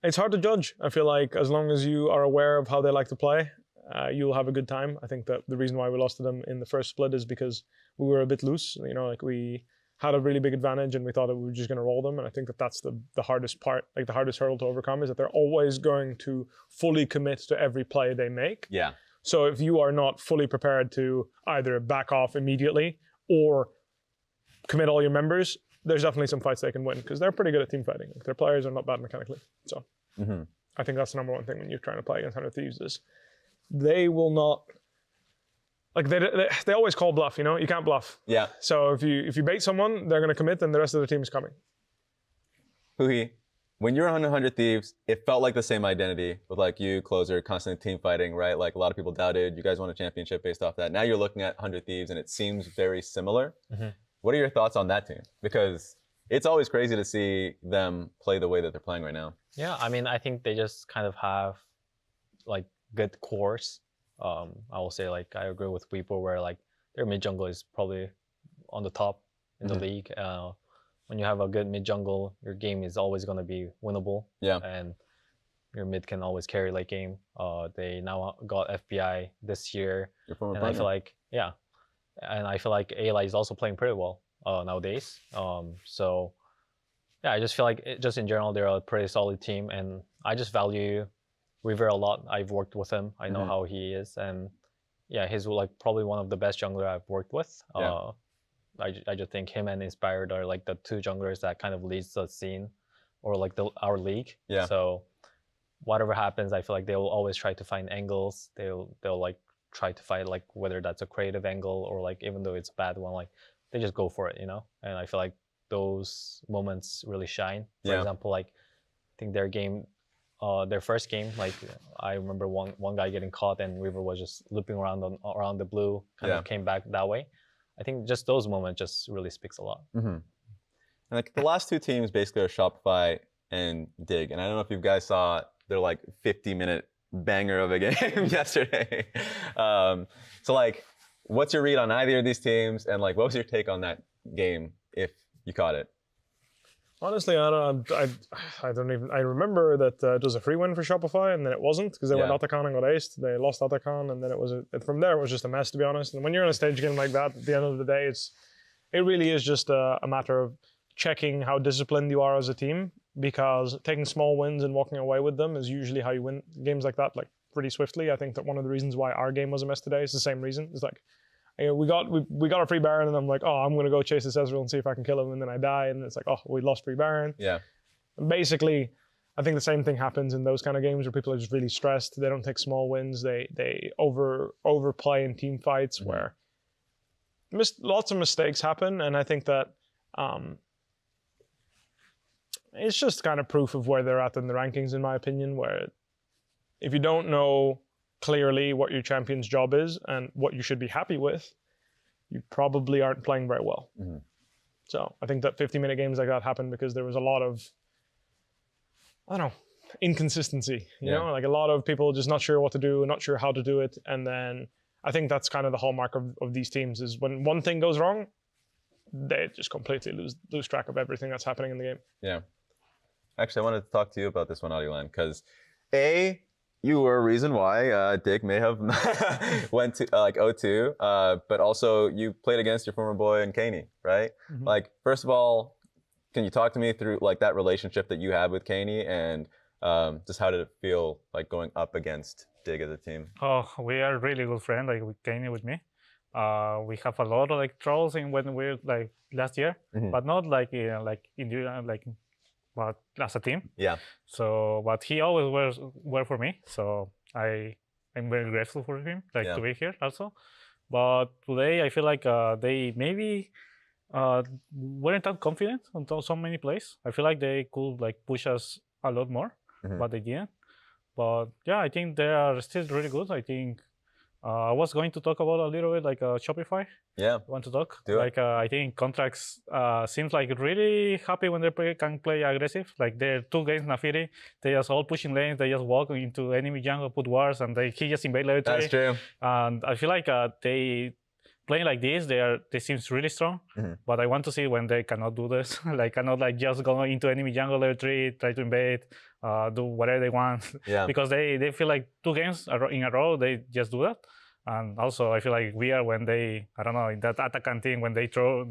it's hard to judge. I feel like as long as you are aware of how they like to play, you'll have a good time. I think that the reason why we lost to them in the first split is because we were a bit loose. Like we had a really big advantage and we thought that we were just going to roll them. And I think that that's the hardest part, like the hardest hurdle to overcome is that they're always going to fully commit to every play they make. Yeah. So if you are not fully prepared to either back off immediately or commit all your members, there's definitely some fights they can win because they're pretty good at team fighting. Like, their players are not bad mechanically. So I think that's the number one thing when you're trying to play against 100 Thieves is they will not, like they always call bluff, you can't bluff. Yeah. So if you bait someone, they're going to commit and the rest of the team is coming. Huhi, when you're on 100 Thieves, it felt like the same identity with like you, Closer, constantly team fighting, right? Like a lot of people doubted you guys won a championship based off that. Now you're looking at 100 Thieves and it seems very similar. What are your thoughts on that team? Because it's always crazy to see them play the way that they're playing right now. Yeah, I mean, I think they just kind of have like good cores. I will say like I agree with Weepo where like their mid jungle is probably on the top in the league. When you have a good mid jungle, your game is always going to be winnable. Yeah. And your mid can always carry late game. They now got FBI this year. Your former partner. I feel like, and I feel like Eli is also playing pretty well nowadays. So yeah, I just feel like just in general, they're a pretty solid team. And I just value River a lot. I've worked with him. I know how he is. And yeah, he's like probably one of the best jungler I've worked with. I just think him and Inspired are like the two junglers that kind of leads the scene or like our league. Yeah. So whatever happens, I feel like they will always try to find angles. They'll like try to fight, like whether that's a creative angle or like even though it's a bad one, like they just go for it, you know. And I feel like those moments really shine. For example, like I think their first game, like I remember one guy getting caught and River was just looping around the blue, kind of came back that way. I think just those moments just really speaks a lot. And like the last two teams basically are Shopify and Dig, and I don't know if you guys saw their like 50-minute banger of a game yesterday. So like, what's your read on either of these teams, and like, what was your take on that game if you caught it? Honestly, I don't even. I remember that it was a free win for Shopify, and then it wasn't because they went Otacon and got aced. They lost Otacon, and then from there it was just a mess, to be honest. And when you're in a stage game like that, at the end of the day, it really is just a matter of checking how disciplined you are as a team, because taking small wins and walking away with them is usually how you win games like that, like pretty swiftly. I think that one of the reasons why our game was a mess today is the same reason. It's like, we got a free Baron, and I'm like, oh, I'm gonna go chase this Estral and see if I can kill him, and then I die, and it's like, oh, we lost free Baron. Yeah. And basically, I think the same thing happens in those kind of games where people are just really stressed. They don't take small wins. They overplay in team fights where lots of mistakes happen, and I think that it's just kind of proof of where they're at in the rankings, in my opinion, where if you don't know clearly what your champion's job is and what you should be happy with, you probably aren't playing very well. So I think that 50-minute games like that happen because there was a lot of, I don't know, inconsistency, you know, like a lot of people just not sure what to do, not sure how to do it. And then I think that's kind of the hallmark of these teams, is when one thing goes wrong, they just completely lose track of everything that's happening in the game. Yeah. Actually, I wanted to talk to you about this one, Audioland, because you were a reason why Dick may have went to like 0-2, but also you played against your former boy in Caney, right? Like, first of all, can you talk to me through like that relationship that you had with Caney, and just how did it feel like going up against Dig as a team? Oh, we are really good friends, like with Caney, with me. We have a lot of like troubles when we're like last year, but not like but as a team. Yeah. So, but he always were for me. So I'm very grateful for him, like to be here also. But today I feel like they maybe weren't that confident on so many plays. I feel like they could like push us a lot more, but they didn't. But yeah, I think they are still really good. I think I was going to talk about a little bit like Shopify. Yeah. Want to talk? Do like I think Contracts seems like really happy when they can play aggressive. Like they're 2 games Nafiri, they just all pushing lanes. They just walk into enemy jungle, put wards, and he just invade level 3. That's true. And I feel like they playing like this, they seems really strong. But I want to see when they cannot do this. Like cannot like just go into enemy jungle level 3, try to invade, do whatever they want. Yeah. Because they feel like 2 games in a row they just do that. And also I feel like we are when they, I don't know, in that Atacan team when they threw,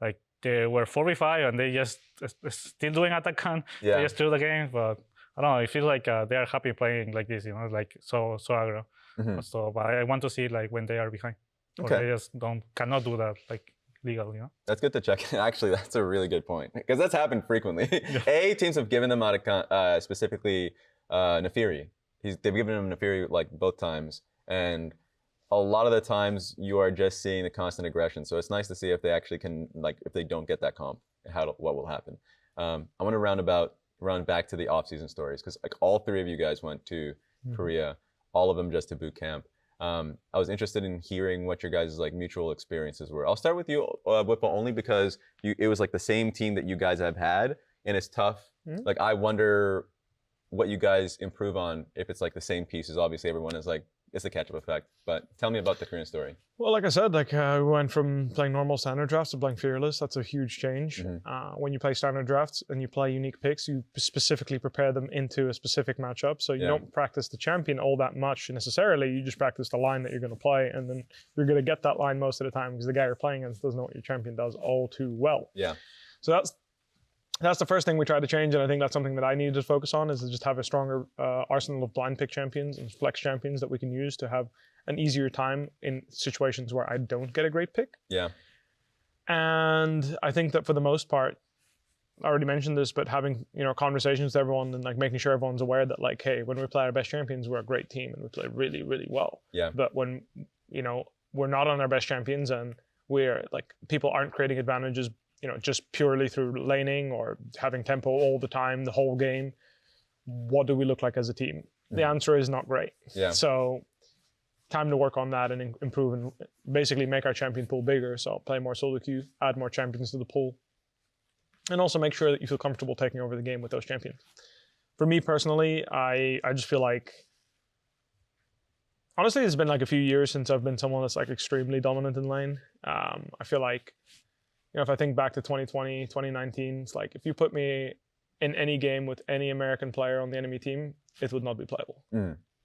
like they were 4v5 and they just still doing Atacan. They just threw the game, but I don't know, it feels like they are happy playing like this, you know, like so aggro. So, but I want to see like when they are behind. Or they just cannot do that like legal, you know? That's good to check. Actually, that's a really good point, because that's happened frequently. Teams have given them Atacan, specifically Nafiri. They've given him Nafiri like both times. And a lot of the times you are just seeing the constant aggression. So it's nice to see if they actually can, like, if they don't get that comp, what will happen. I want to round back to the off-season stories, because like all 3 of you guys went to Korea, all of them just to boot camp. I was interested in hearing what your guys' like mutual experiences were. I'll start with you, Whippo, only because it was like the same team that you guys have had, and it's tough. Like I wonder what you guys improve on if it's like the same pieces. Obviously, everyone is like, it's the catch-up effect. But tell me about the Korean story. Well, like I said, like we went from playing normal standard drafts to playing fearless. That's a huge change. When you play standard drafts and you play unique picks, you specifically prepare them into a specific matchup. So you don't practice the champion all that much necessarily. You just practice the line that you're going to play, and then you're going to get that line most of the time because the guy you're playing against doesn't know what your champion does all too well. Yeah. So that's the first thing we tried to change, and I think that's something that I needed to focus on, is to just have a stronger arsenal of blind pick champions and flex champions that we can use to have an easier time in situations where I don't get a great pick. Yeah. And I think that for the most part, I already mentioned this, but having conversations with everyone and like making sure everyone's aware that like, hey, when we play our best champions, we're a great team and we play really, really well. Yeah. But when we're not on our best champions and we're like people aren't creating advantages, just purely through laning or having tempo all the time, the whole game, what do we look like as a team? The answer is not great. Yeah. So time to work on that and improve and basically make our champion pool bigger. So play more solo queue, add more champions to the pool, and also make sure that you feel comfortable taking over the game with those champions. For me personally, I just feel like, honestly, it's been like a few years since I've been someone that's like extremely dominant in lane. I feel like, if I think back to 2020, 2019, it's like if you put me in any game with any American player on the enemy team, it would not be playable.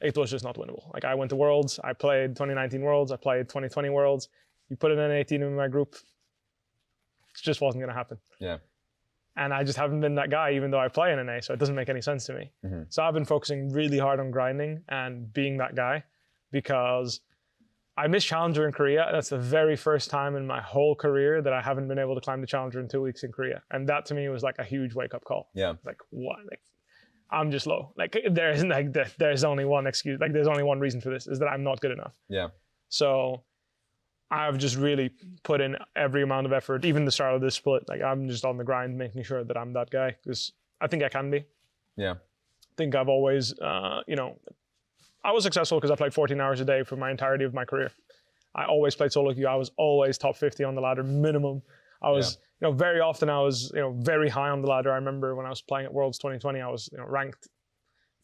It was just not winnable. Like I went to Worlds, I played 2019 Worlds, I played 2020 Worlds. You put an NA team in my group, it just wasn't gonna happen. Yeah. And I just haven't been that guy, even though I play in NA, so it doesn't make any sense to me. So I've been focusing really hard on grinding and being that guy, because I missed Challenger in Korea. That's the very first time in my whole career that I haven't been able to climb the Challenger in 2 weeks in Korea. And that to me was like a huge wake-up call. Yeah. Like, what? Like, I'm just low. Like, there's only one excuse. Like, there's only one reason for this, is that I'm not good enough. Yeah. So I've just really put in every amount of effort, even the start of this split. Like, I'm just on the grind, making sure that I'm that guy, because I think I can be. Yeah. I think I've always, I was successful because I played 14 hours a day for my entirety of my career. I always played solo queue. I was always top 50 on the ladder, minimum. I was, very often I was, very high on the ladder. I remember when I was playing at Worlds 2020, I was, ranked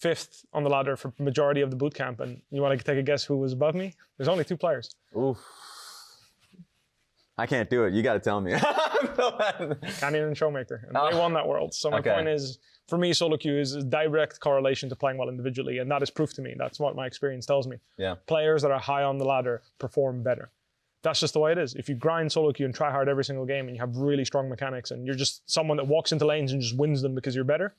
5th on the ladder for majority of the boot camp. And you want to take a guess who was above me? There's only 2 players. Oof. I can't do it. You got to tell me. Canids and Showmaker. And they won that world. So my point is, for me, solo queue is a direct correlation to playing well individually. And that is proof to me. That's what my experience tells me. Yeah. Players that are high on the ladder perform better. That's just the way it is. If you grind solo queue and try hard every single game and you have really strong mechanics and you're just someone that walks into lanes and just wins them because you're better,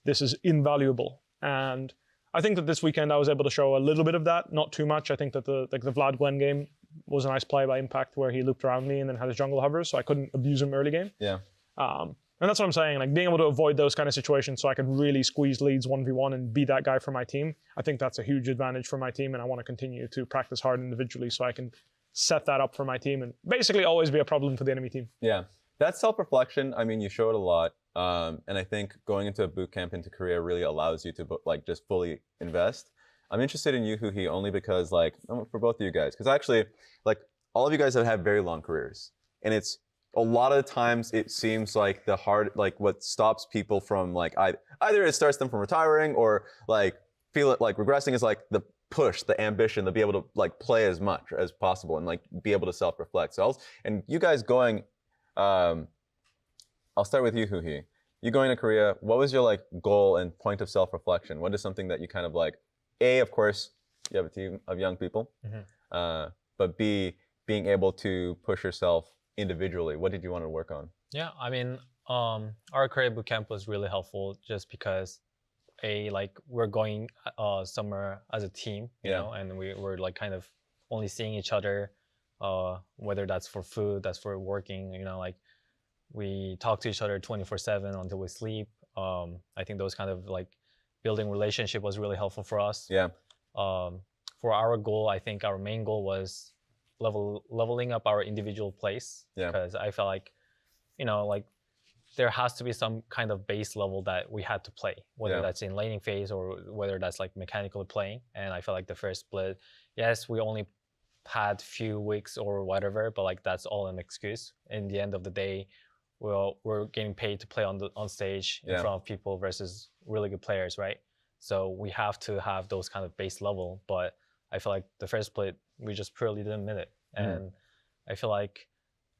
this is invaluable. And I think that this weekend I was able to show a little bit of that, not too much. I think that the Vlad Gwen game was a nice play by Impact where he looped around me and then had his jungle hovers, so I couldn't abuse him early game. Yeah. And that's what I'm saying, like being able to avoid those kind of situations so I can really squeeze leads 1v1 and be that guy for my team. I think that's a huge advantage for my team, and I want to continue to practice hard individually so I can set that up for my team and basically always be a problem for the enemy team. Yeah. That self-reflection, I mean, you show it a lot. And I think going into a boot camp into Korea really allows you to like just fully invest. I'm interested in Yuhuhi only because like, for both of you guys, because actually like all of you guys have had very long careers, and it's a lot of the times it seems like what stops people from like either it starts them from retiring or like feel it like regressing is like the push, the ambition to be able to like play as much as possible and like be able to self-reflect. So and you guys going, I'll start with you, Yuhuhi. You going to Korea, what was your like goal and point of self-reflection? What is something that you kind of like, A, of course, you have a team of young people, but B, being able to push yourself individually. What did you want to work on? Yeah, I mean, our Korea bootcamp was really helpful just because like we're going somewhere as a team, you know, and we're like kind of only seeing each other, whether that's for food, that's for working, you know, like we talk to each other 24/7 until we sleep. I think those kind of like building relationship was really helpful for us. Yeah. For our goal, I think our main goal was leveling up our individual plays. Yeah. Because I felt like, you know, like there has to be some kind of base level that we had to play, whether that's in laning phase or whether that's like mechanically playing. And I felt like the first split, yes, we only had few weeks or whatever, but like that's all an excuse. In the end of the day, we're getting paid to play on stage in front of people versus really good players, right? So we have to have those kind of base level. But I feel like the first split, we just purely didn't meet it. And I feel like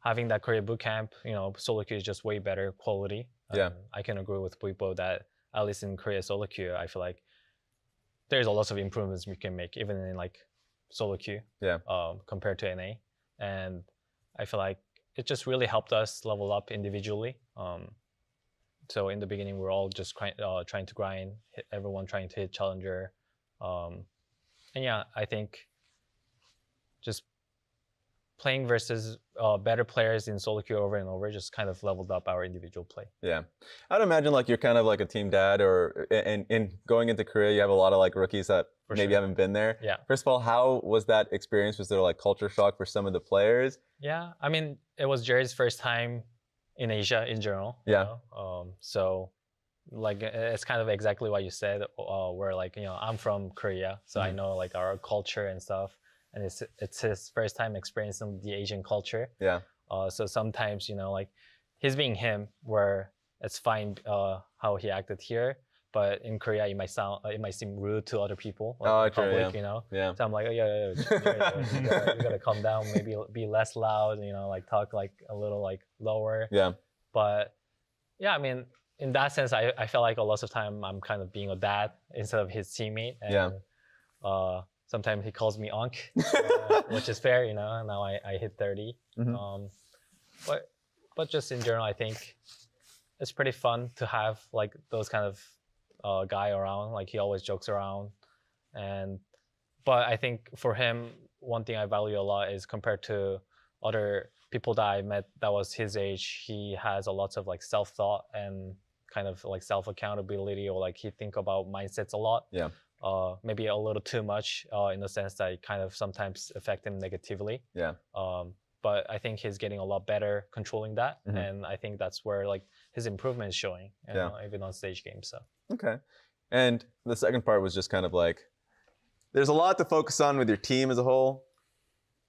having that Korea bootcamp, you know, solo queue is just way better quality. I can agree with Vivo that at least in Korea solo queue, I feel like there's a lot of improvements we can make even in like solo queue compared to NA. And I feel like it just really helped us level up individually. So in the beginning, we're all just trying to grind, everyone trying to hit challenger. And yeah, I think just playing versus better players in solo queue over and over just kind of leveled up our individual play. Yeah, I'd imagine like you're kind of like a team dad, or in going into Korea, you have a lot of like rookies that maybe haven't been there. Yeah. First of all, how was that experience? Was there like culture shock for some of the players? Yeah, I mean, it was Jerry's first time in Asia in general. Yeah. So like it's kind of exactly what you said. Where like I'm from Korea, so I know like our culture and stuff. And it's his first time experiencing the Asian culture. Yeah. So sometimes like he's being him, where it's fine how he acted here, but in Korea it might seem rude to other people, like true, public, Yeah. So I'm like, yeah, you gotta calm down, maybe be less loud, like talk like a little like lower. Yeah. But yeah, I mean, in that sense, I felt like a lot of time I'm kind of being a dad instead of his teammate. And, sometimes he calls me Onk, which is fair, Now I hit 30. But just in general, I think it's pretty fun to have like those kind of guy around. Like he always jokes around, but I think for him, one thing I value a lot is compared to other people that I met that was his age, he has a lot of like self-thought and kind of like self-accountability, or like he think about mindsets a lot. Yeah. Maybe a little too much in the sense that it kind of sometimes affect him negatively. Yeah. But I think he's getting a lot better controlling that, and I think that's where like his improvement is showing, even on stage games. So. Okay. And the second part was just kind of like, there's a lot to focus on with your team as a whole.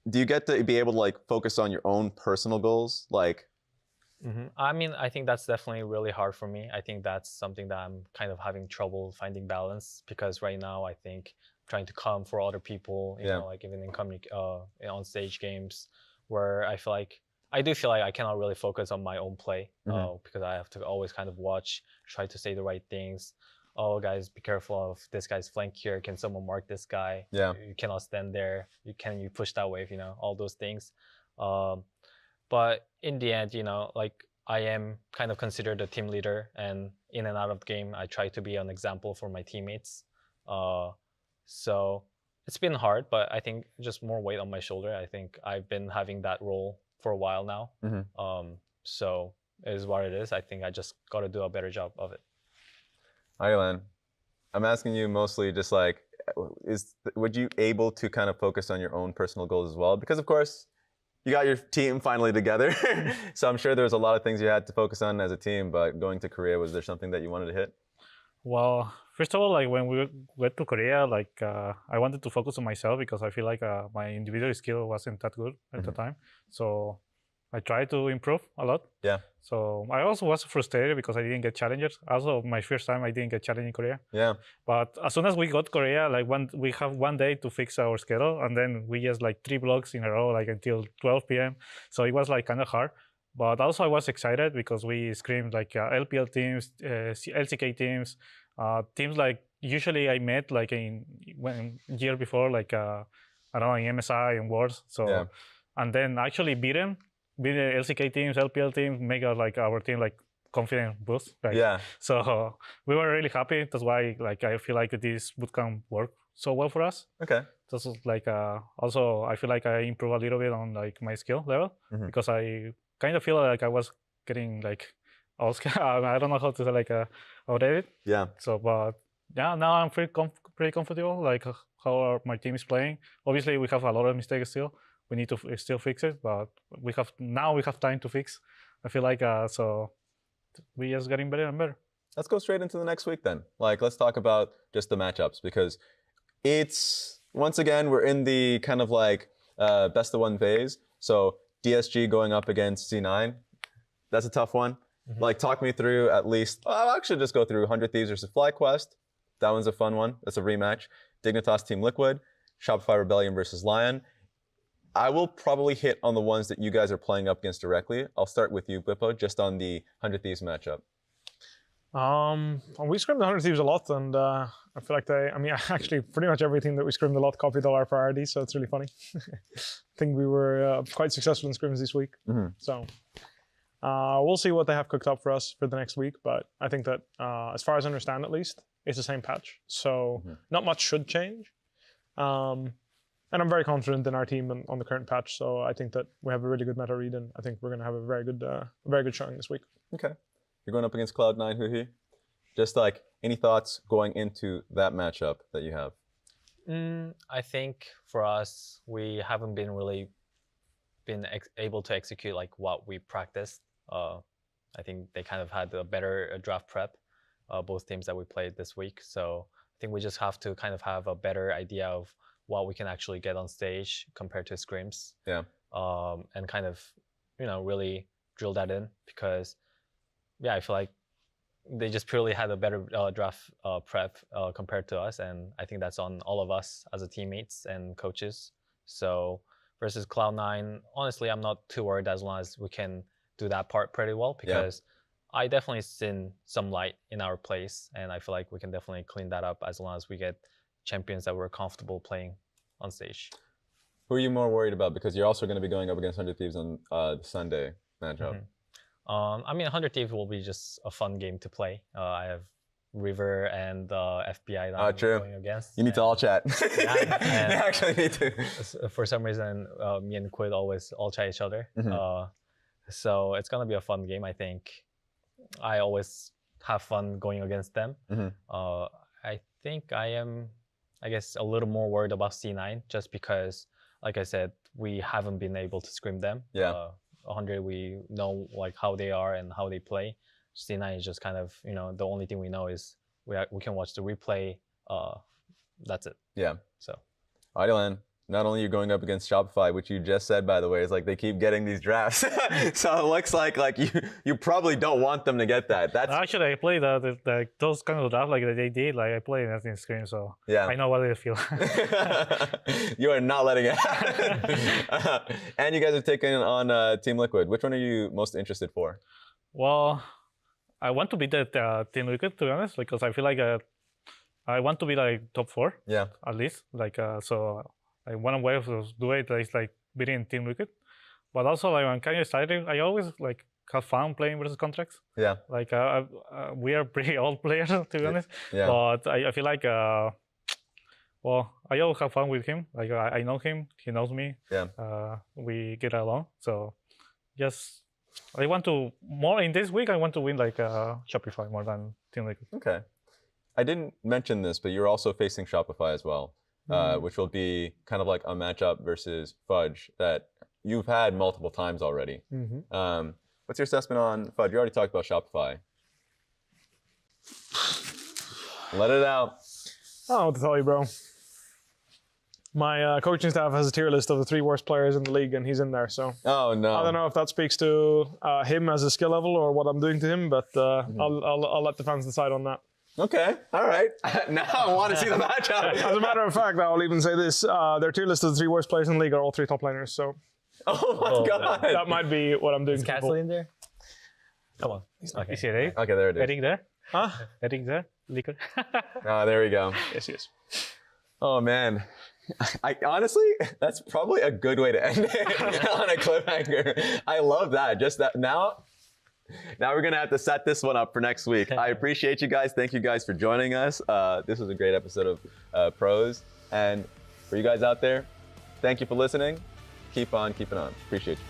Do you get to be able to like focus on your own personal goals, like? I mean, I think that's definitely really hard for me. I think that's something that I'm kind of having trouble finding balance, because right now I think I'm trying to come for other people, you know, like even in on stage games, where I do feel like I cannot really focus on my own play, because I have to always kind of watch, try to say the right things. Oh, guys, be careful of this guy's flank here. Can someone mark this guy? Yeah. You cannot stand there. You push that wave, all those things. But in the end, like I am kind of considered a team leader, and in and out of the game, I try to be an example for my teammates. So it's been hard, but I think just more weight on my shoulder. I think I've been having that role for a while now. So it is what it is. I think I just got to do a better job of it. Ilan, I'm asking you mostly just like, would you able to kind of focus on your own personal goals as well? Because of course, you got your team finally together. So I'm sure there's a lot of things you had to focus on as a team, but going to Korea, was there something that you wanted to hit? Well, first of all, like when we went to Korea, like I wanted to focus on myself, because I feel like my individual skill wasn't that good at the time. So I tried to improve a lot. Yeah. So I also was frustrated because I didn't get challengers. Also, my first time I didn't get challenged in Korea. Yeah. But as soon as we got Korea, like we have one day to fix our schedule, and then we just like 3 blocks in a row, like until 12 p.m. So it was like kind of hard. But also I was excited because we screamed like LPL teams, LCK teams, teams like usually I met like in year before, like I don't know, in MSI and Worlds. So and then actually beat the LCK teams, LPL teams, make our team like confident boost. Right? Yeah. So we were really happy. That's why like I feel like this bootcamp worked so well for us. Okay. That's like also I feel like I improved a little bit on like my skill level, because I kind of feel like I was getting like I don't know how to say like outdated. Yeah. So but yeah, now I'm pretty comfortable like how my team is playing. Obviously we have a lot of mistakes still. We need to still fix it, but we have time to fix. I feel like so we just getting better and better. Let's go straight into the next week then. Like let's talk about just the matchups, because it's once again we're in the kind of like best of one phase. So DSG going up against C9. That's a tough one. Like talk me through at least. I'll actually just go through 100 Thieves versus FlyQuest. That one's a fun one. That's a rematch. Dignitas Team Liquid, Shopify Rebellion versus Lyon. I will probably hit on the ones that you guys are playing up against directly. I'll start with you, Bippo, just on the 100 Thieves matchup. We scrimmed the 100 Thieves a lot, and I feel like actually pretty much everything that we scrimmed a lot copied all our priorities, so it's really funny. I think we were quite successful in scrims this week. So we'll see what they have cooked up for us for the next week, but I think that as far as I understand at least, it's the same patch. So not much should change. And I'm very confident in our team on the current patch. So I think that we have a really good meta read, and I think we're going to have a very good showing this week. Okay. You're going up against Cloud9, Huhi. Just like any thoughts going into that matchup that you have? I think for us, we haven't been really able to execute like what we practiced. I think they kind of had a better draft prep, both teams that we played this week. So I think we just have to kind of have a better idea of what we can actually get on stage compared to scrims. Yeah. And kind of, really drill that in, because I feel like they just purely had a better draft prep compared to us, and I think that's on all of us as a teammates and coaches. So versus Cloud9, honestly, I'm not too worried as long as we can do that part pretty well, because I definitely seen some light in our place, and I feel like we can definitely clean that up as long as we get champions that we're comfortable playing on stage. Who are you more worried about? Because you're also going to be going up against 100 Thieves on the Sunday matchup. I mean, 100 Thieves will be just a fun game to play. I have River and FBI that I'm going against. You need to all chat. Yeah, they actually need to. For some reason, me and Quid always all chat each other. So it's going to be a fun game, I think. I always have fun going against them. I think I am, I guess, a little more worried about C9, just because, like I said, we haven't been able to scrim them. 100, we know like how they are and how they play. C9 is just kind of, the only thing we know is we can watch the replay. That's it. Yeah. So. Adilan, not only are you going up against Shopify, which you just said, by the way, is like they keep getting these drafts. So it looks like you probably don't want them to get that. That's actually, I played those kind of drafts like they did. Like I played that in screen, so I know what they feel. You are not letting it happen. And you guys are taking on Team Liquid. Which one are you most interested for? Well, I want to be the Team Liquid, to be honest, because I feel like I want to be like top 4. Yeah. At least, so. One way to do it is like beating Team Liquid, but also like when kind of excited, I always like have fun playing versus Contracts. Yeah. Like we are pretty old players, to be honest. Yeah. But I feel like well, I always have fun with him. Like I know him, he knows me. Yeah. We get along. So just I want to more in this week. I want to win like Shopify more than Team Liquid. Okay. I didn't mention this, but you're also facing Shopify as well. Which will be kind of like a matchup versus Fudge that you've had multiple times already. What's your assessment on Fudge? You already talked about Shopify. Let it out. I don't know what to tell you, bro. My coaching staff has a tier list of the 3 worst players in the league, and he's in there. So oh no, I don't know if that speaks to him as a skill level or what I'm doing to him, but I'll let the fans decide on that. Okay, all right. Now I want to see the matchup. As a matter of fact, I'll even say this. Their tier list of the 3 worst players in the league are all 3 top laners, so... Oh my god! That might be what I'm doing. Is Castle in there? Come on. Okay. Is he Eric? Okay, there it is. Eric there? Huh? Eric there? Liquor? There we go. Yes. Oh man. I honestly, that's probably a good way to end it on a cliffhanger. I love that. Just that now we're going to have to set this one up for next week. I appreciate you guys. Thank you guys for joining us. This was a great episode of Pros. And for you guys out there, thank you for listening. Keep on keeping on. Appreciate you.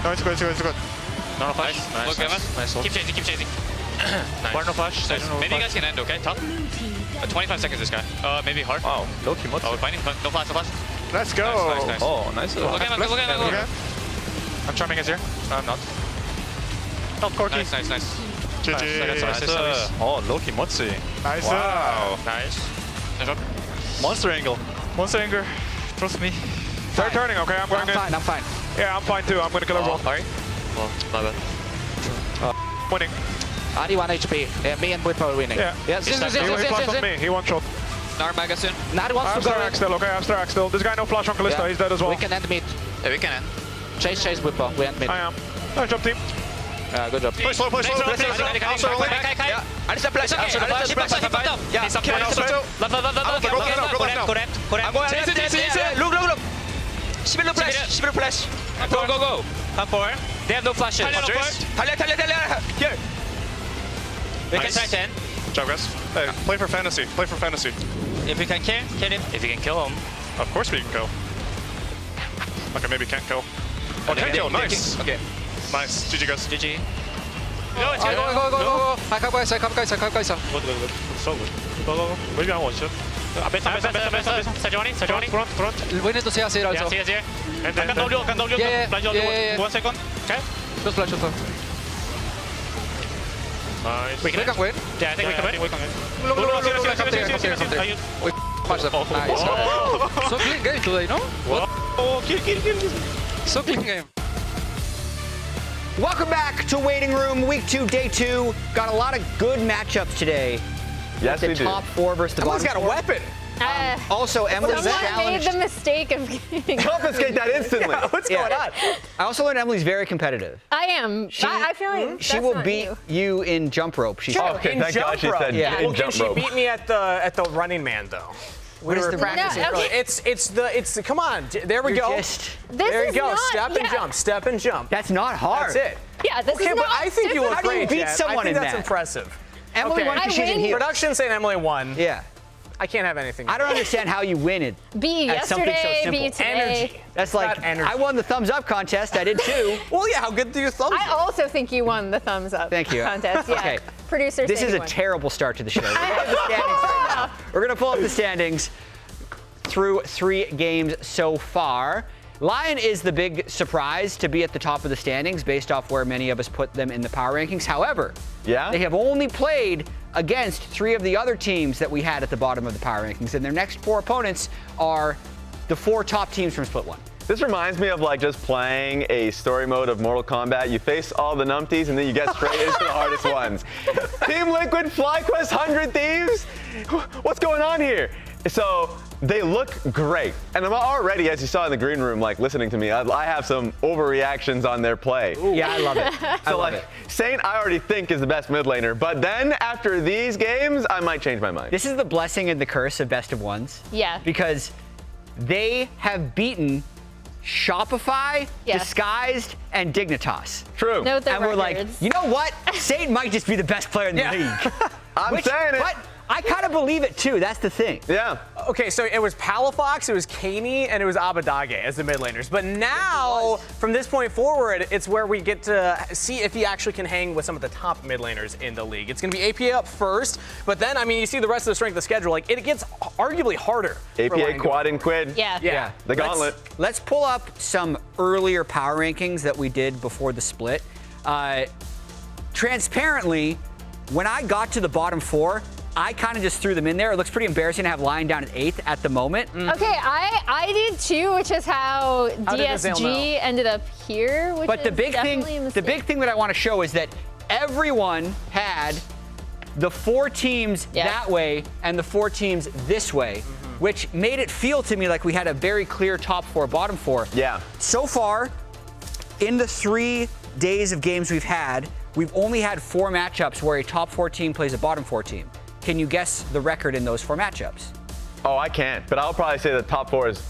No, it's good. No flash. Nice. Look, Nice. Keep chasing. Nice. Bar no flash. Nice. Maybe you guys can end, okay? Top. 25 seconds, this guy. Maybe hard. Wow, low-key Oh, we're finding. No flash. Let's go. Nice. Oh, nice. Look at him. Okay. I'm charming us here. I'm not. Help Corky. Nice. GG. Nice. Oh, low-key Motsi. Nice. Wow. Nice job. Monster angle. Monster anger. Trust me. They're turning, okay? I'm going in. I'm fine. Yeah, I'm fine too. I'm gonna kill everyone. Sorry. Well, my bad. Winning. Only 1 HP. Me and Whippo are winning. Yeah. Yes. He flashed on me. He one shot. Nar magazine. Nari wants I have to go Star in. Axe still, okay? I have Star Axe still. This guy no flash on Kalista. Yeah. He's dead as well. We can end mid. Yeah, we can end. Chase Whippo. We end mid. I am. Nice job, team. Good job. Play slow. I need to flash. Yeah, can I also too? Go left. Look. 11 flash. Go. Come forward. They have no flashes. Talia. Here. We can try 10. Good job, guys. Hey, play for fantasy. If we can kill him. If we can kill him. Of course we can kill. Okay, maybe can't kill. Oh, can kill. Nice. Okay. Nice. GG, guys. GG. No, it's good. Go. I come guys. So good. Go. Maybe I watch it. Sejuani. We need to see us here also. Yes. And then, Yeah. 1 second. Okay. Just flash also. nice. We We can win. Yeah, I think we can win. We punch them. Nice. So clean game today, no? Oh, kill. So clean game. Welcome back to Waiting Room, Week 2, Day 2. Got a lot of good matchups today. Yes, the we do. top 4 versus the bottom 4. weapon. Also, Emily's Someone made challenged. the mistake of getting. Confiscate that instantly. What's going on? I also learned Emily's very competitive. I am. I feel like She that's will not beat you in jump rope. She said. Okay, In thank God she jump said rope. Yeah. in Well, can jump she rope. beat me at the Running Man though? What is the practicing. No, okay. It's come on. There we You're go. just- This There you is go. not- Step and yeah. jump. Step and jump. That's not hard. That's it. Yeah, this Okay, is but not I think you stupid. look How do you great, beat Jet. someone I think in that's that? impressive. Emily Okay. won because I she's in win. heels. Production saying Emily won. Yeah. I can't have anything. I don't understand how you win it. B at something so yesterday, simple. B today. Energy. That's like, Got energy. I won the thumbs up contest. I did too. Well, yeah. How good do your thumbs? I also think you won the thumbs up Thank you. contest. Yeah. Okay. Producer This saying is you a won. terrible start to the show. We're gonna have the standings right now. We're going to pull up the standings through 3 games so far. Lyon is the big surprise to be at the top of the standings based off where many of us put them in the power rankings. However, Yeah? they have only played against 3 of the other teams that we had at the bottom of the power rankings, and their next 4 opponents are the 4 top teams from Split 1. This reminds me of like just playing a story mode of Mortal Kombat. You face all the numpties and then you get straight into the hardest ones. Team Liquid, FlyQuest, 100 Thieves? What's going on here? So they look great. And I'm already, as you saw in the green room, like listening to me, I have some overreactions on their play. Yeah, I love it. I love it. Saint, I already think is the best mid laner, but then after these games, I might change my mind. This is the blessing and the curse of best of ones. Yeah. Because they have beaten Shopify, Yes. Disguised, and Dignitas. True. Note their And we're like, records. you know what? Saint might just be the best player in the league. I'm saying it. But I kind of believe it too. That's the thing. Yeah. Okay, so it was Palafox, it was Kani, and it was Abadage as the mid laners. But now, from this point forward, it's where we get to see if he actually can hang with some of the top mid laners in the league. It's going to be APA up first, but then, I mean, you see the rest of the strength of the schedule. Like, it gets arguably harder. for APA, Lyon quad, going and quid. Yeah. Yeah. The gauntlet. Let's pull up some earlier power rankings that we did before the split. Transparently, when I got to the bottom 4, I kind of just threw them in there. It looks pretty embarrassing to have Lyon down at 8th at the moment. Okay, I did too, which is how did Azale know? DSG ended up here. Which But the is big thing, definitely a the mistake. big thing that I want to show is that everyone had the 4 teams Yeah. that way and the 4 teams this way, which made it feel to me like we had a very clear top 4, bottom 4. Yeah. So far, in the 3 days of games we've had, we've only had 4 matchups where a top 4 team plays a bottom 4 team. Can you guess the record in those 4 matchups? Oh, I can't, but I'll probably say the top 4 is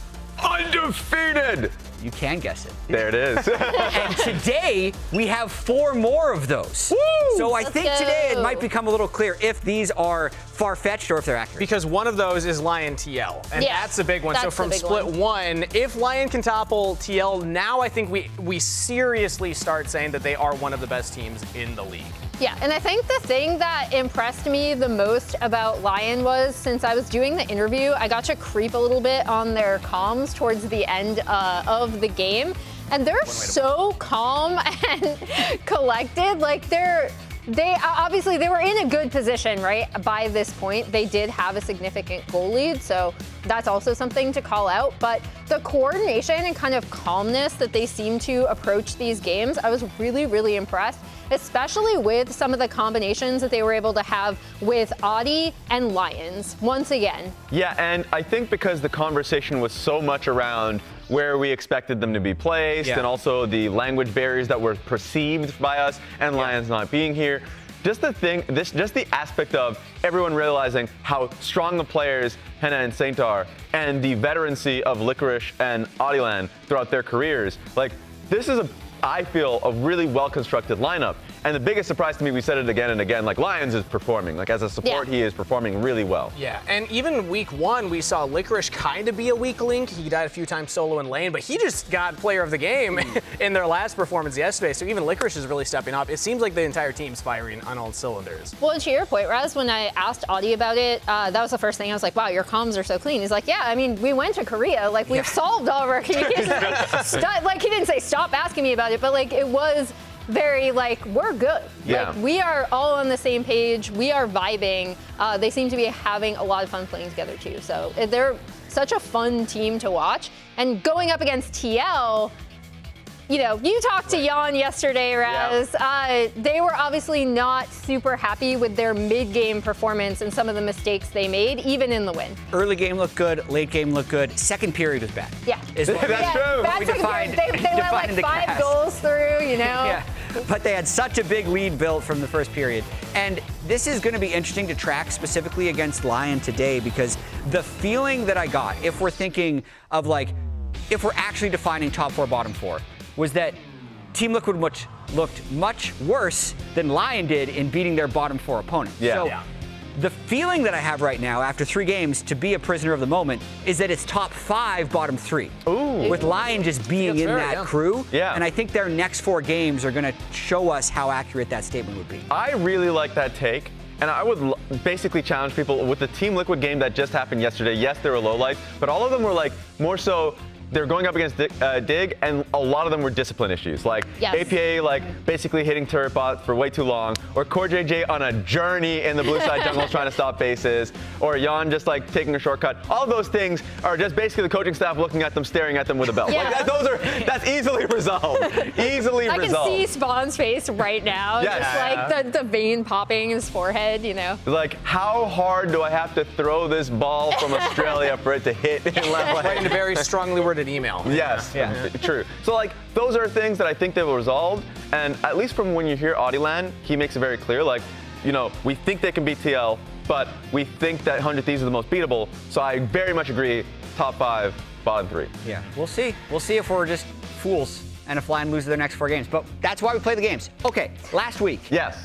undefeated. You can guess it. There it is. And today, we have 4 more of those. Woo! So I think today it might become a little clear if these are far-fetched or if they're accurate. Because one of those is Lyon TL, and that's a big one. So from split 1, if Lyon can topple TL, now I think we seriously start saying that they are one of the best teams in the league. Yeah, and I think the thing that impressed me the most about Lyon was, since I was doing the interview, I got to creep a little bit on their comms towards the end of the game, and they're so calm and collected. Like they obviously they were in a good position, right? By this point, they did have a significant goal lead, so that's also something to call out. But the coordination and kind of calmness that they seem to approach these games, I was really, really impressed, especially with some of the combinations that they were able to have with Audi and Lions once again. Yeah, and I think because the conversation was so much around where we expected them to be placed, and also the language barriers that were perceived by us, and Lions not being here. Just the aspect of everyone realizing how strong the players Henna and Saint are, and the veterancy of Licorice and Audiland throughout their careers. Like, this is I feel a really well-constructed lineup. And the biggest surprise to me, we said it again and again, like Lions is performing. Like as a support, he is performing really well. Yeah, and even week 1, we saw Licorice kind of be a weak link. He died a few times solo in lane, but he just got player of the game in their last performance yesterday. So even Licorice is really stepping up. It seems like the entire team's firing on all cylinders. Well, to your point, Raz, when I asked Audi about it, that was the first thing. I was like, wow, your comms are so clean. He's like, yeah, I mean, we went to Korea. Like, we've solved all of our communications. Like, he didn't say stop asking me about it, but like, it was very like, we're good. Yeah. Like, we are all on the same page. We are vibing. They seem to be having a lot of fun playing together too. So they're such a fun team to watch. And going up against TL, you know, you talked to Jan yesterday, Raz. Yeah. They were obviously not super happy with their mid-game performance and some of the mistakes they made, even in the win. Early game looked good, late game looked good. Second period was bad. Yeah. That's true. Bad second period. They let like 5 goals through, you know? Yeah. But they had such a big lead built from the first period. And this is going to be interesting to track specifically against Lyon today, because the feeling that I got, if we're thinking of like, if we're actually defining top 4, bottom 4, was that Team Liquid looked much worse than Lyon did in beating their bottom 4 opponent. So the feeling that I have right now after 3 games to be a prisoner of the moment is that it's top 5, bottom 3. Ooh. With Lyon just being in that crew. Yeah. And I think their next 4 games are going to show us how accurate that statement would be. I really like that take. And I would basically challenge people with the Team Liquid game that just happened yesterday. Yes, there were lowlights, but all of them were like more so they're going up against Dig, and a lot of them were discipline issues. Like APA, like basically hitting turret bot for way too long, or Core JJ on a journey in the blue side jungles trying to stop bases, or Jan just like taking a shortcut. All of those things are just basically the coaching staff looking at them, staring at them with a belt. Yeah. Like that's easily resolved. Easily resolved. I can see Spawn's face right now. Yes. Just like the vein popping in his forehead, you know. Like, how hard do I have to throw this ball from Australia for it to hit in left lane? Right into very strongly worded email. Yes, true. So like, those are things that I think they will resolve, and at least from when you hear Audiland, he makes it very clear, like, you know, we think they can beat TL, but we think that 100 Thieves are the most beatable, so I very much agree, top 5, bottom 3. Yeah, we'll see. We'll see if we're just fools and if Lyon loses their next 4 games, but that's why we play the games. Okay, last week. Yes.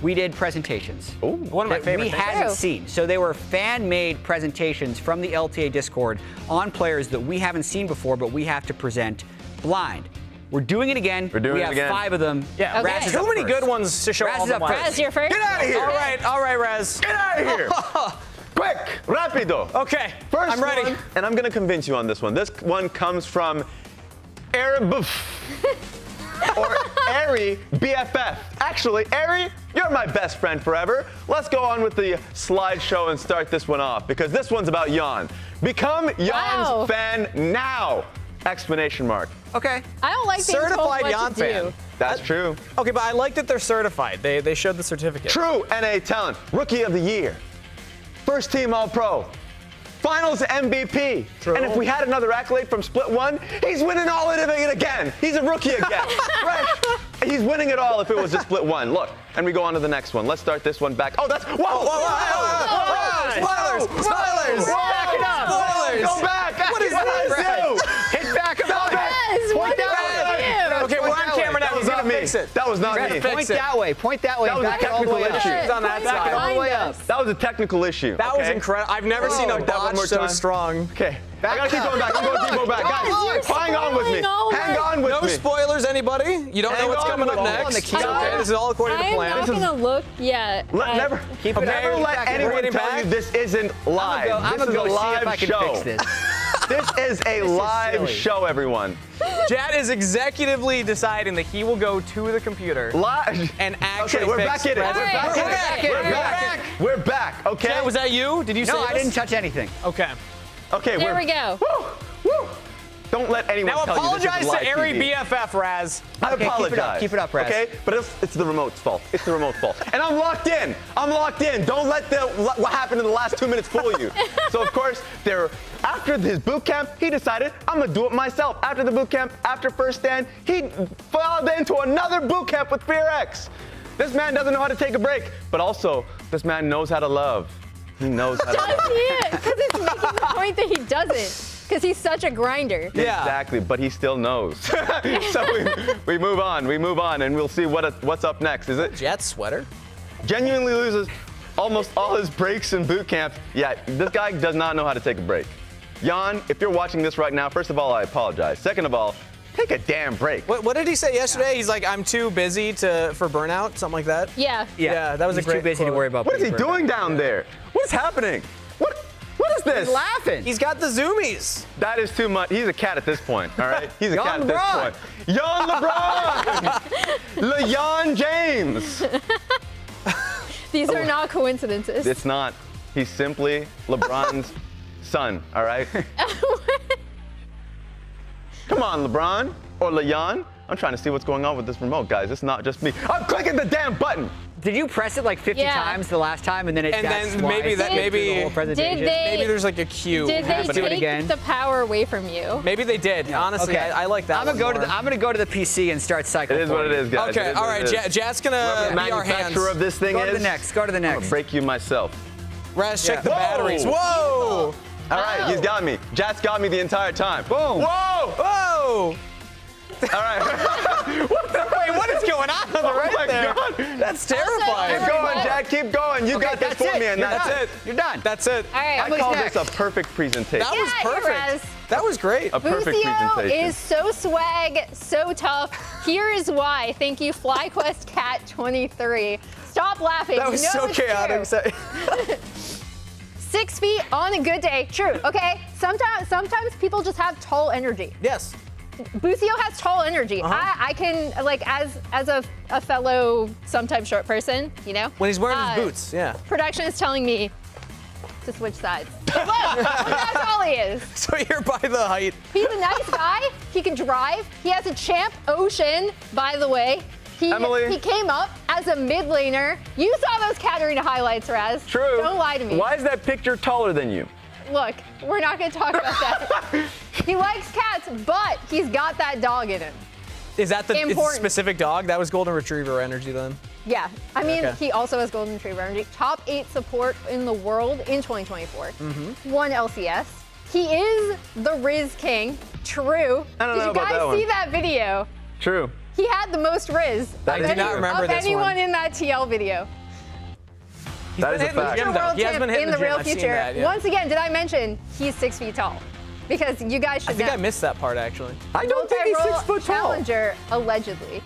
We did presentations. Ooh, one of my favorite things. We hadn't seen. So they were fan-made presentations from the LTA Discord on players that we haven't seen before, but we have to present blind. We're doing it again. We have 5 of them. Yeah, okay. Too many good ones to show all the Raz, you're first. Get out of here! All right, Raz. Get out of here! Quick, rapido. Okay, First I'm ready. One, and I'm gonna convince you on this one. This one comes from Arab. Or Ari BFF. Actually, Ari, you're my best friend forever. Let's go on with the slideshow and start this one off, because this one's about Jan. Become Jan's fan now! Exclamation mark. Okay. I don't like being Certified told what Jan to do. fan. That's true. Okay, but I like that they're certified. They showed the certificate. True NA talent. Rookie of the year. First team All-Pro. Finals MVP. True. And if we had another accolade from Split 1, he's winning all of it again. He's a rookie again. Right? He's winning it all if it was just Split 1. Look, and we go on to the next one. Let's start this one back. Oh, that's... Whoa! Spoilers! Back it up! Spoilers! Go back! What is this? Hit back about it! fix it. That was not me. Point that way. Point that way. That was a Back it all the technical way up. issue. on that Back it side. all the way up. That was a technical issue. That was incredible. I've never seen a Like that one botch more so time. strong. Okay. I gotta keep going back. I'm going Devo back. Guys, hang on with me. Hang on with No me. spoilers, anybody. You don't know Hang what's on coming with up all next. the It's okay. This is all according to I'm plan. not gonna look yet. Never let anyone tell you this isn't live. I'm This gonna is go a see if I live can show. fix this. This is a live silly. show, everyone. Jad is executively deciding that he will go to the computer Live. and actually Okay, we're fix back in it. Fred's- We're back in it. We're back. We're back. Okay. Jad, was that you? Did you say No, I this? didn't touch anything. Okay. Okay. There we go. Woo. Don't let anyone Now tell apologize you this is to live Airy TV. BFF, Raz. I Okay, apologize. keep it up, Raz. Okay, but it's the remote's fault. It's the remote's fault. And I'm locked in. Don't let what happened in the last 2 minutes fool you. So of course, after his boot camp, he decided I'm gonna do it myself. After the boot camp, after first stand, he fell into another boot camp with Fear X. This man doesn't know how to take a break, but also this man knows how to love. He knows how to love. Does he? Because it's making the point that he doesn't. Because he's such a grinder. Yeah. Exactly, but he still knows. So we move on, and we'll see what's up next. Is it Jet sweater? genuinely loses almost all his breaks in boot camp? Yeah, this guy does not know how to take a break. Jan, if you're watching this right now, first of all, I apologize. Second of all, take a damn break. What did he say yesterday? He's like, I'm too busy for burnout, something like that. Yeah. Yeah, that was He's a great too busy quote. to worry about. What is he being burned doing down there? What is happening? What is this? out. Laughing. He's got the zoomies. That is too much. He's a cat at this point, all right? He's a cat at LeBron. this point. Young LeBron! Lyon James! These are not coincidences. It's not. He's simply LeBron's son, all right? Come on, LeBron or Lyon. I'm trying to see what's going on with this remote, guys. It's not just me. I'm clicking the damn button. Did you press it like 50 times the last time and then it And then maybe the whole presentation? Did they- Maybe there's like a cue. Did they happening. do it again? take the power away from you? Maybe they did. Honestly, Okay. I like that. I'm gonna go to the PC and start cycling. It is what it is, guys. Okay, all right. Jad's gonna Whoever the be our hands. manufacturer of this thing Go is, to the next. Go to the I'm next. gonna break you myself. Raz, check the Whoa. batteries. Whoa! All right, he's got me. Jat's got me the entire time. Boom. Whoa! Whoa! All right. Wait, what is going on Oh my there? God. That's terrifying. Keep going, Jat. Keep going. You got this that's for it. me, and You're that's done. it. You're done. That's it. All right. I call this a perfect presentation. That was Yeah, you're perfect. Raz. That was great. A perfect Busio presentation. is so swag, so tough. Here is why. Thank you, FlyQuest Cat 23. Stop laughing. That was You know so it's chaotic. true. 6 feet on a good day. True. Okay. Sometimes people just have tall energy. Yes. Busio has tall energy. I can, like, as a fellow sometimes short person, you know. When he's wearing his boots, yeah. Production is telling me to switch sides. Look, that's all he is. So you're by the height. He's a nice guy. He can drive. He has a champ Ocean, by the way. Emily. He came up as a mid laner. You saw those Katarina highlights, Raz. True. Don't lie to me. Why is that picture taller than you? Look, we're not going to talk about that. He likes cats, but he's got that dog in him. Is that the Important. specific dog? That was Golden Retriever energy then. Yeah, I mean, Okay. he also has Golden Retriever energy. Top 8 support in the world in 2024. Mm-hmm. 1 LCS. He is the Riz King. True. I don't Did know you about guys that one. see that video? True. He had the most Riz That of is I do not true. remember of this anyone one. in that TL video. That is a hitting the fact. gym, Future though. world He has champ been hitting in the the gym. real I've seen future. that, yeah. Once again, did I mention he's 6 feet tall? Because you guys should I think know. I missed that part actually. I don't think he's 6 Multi-role foot tall. Challenger, allegedly.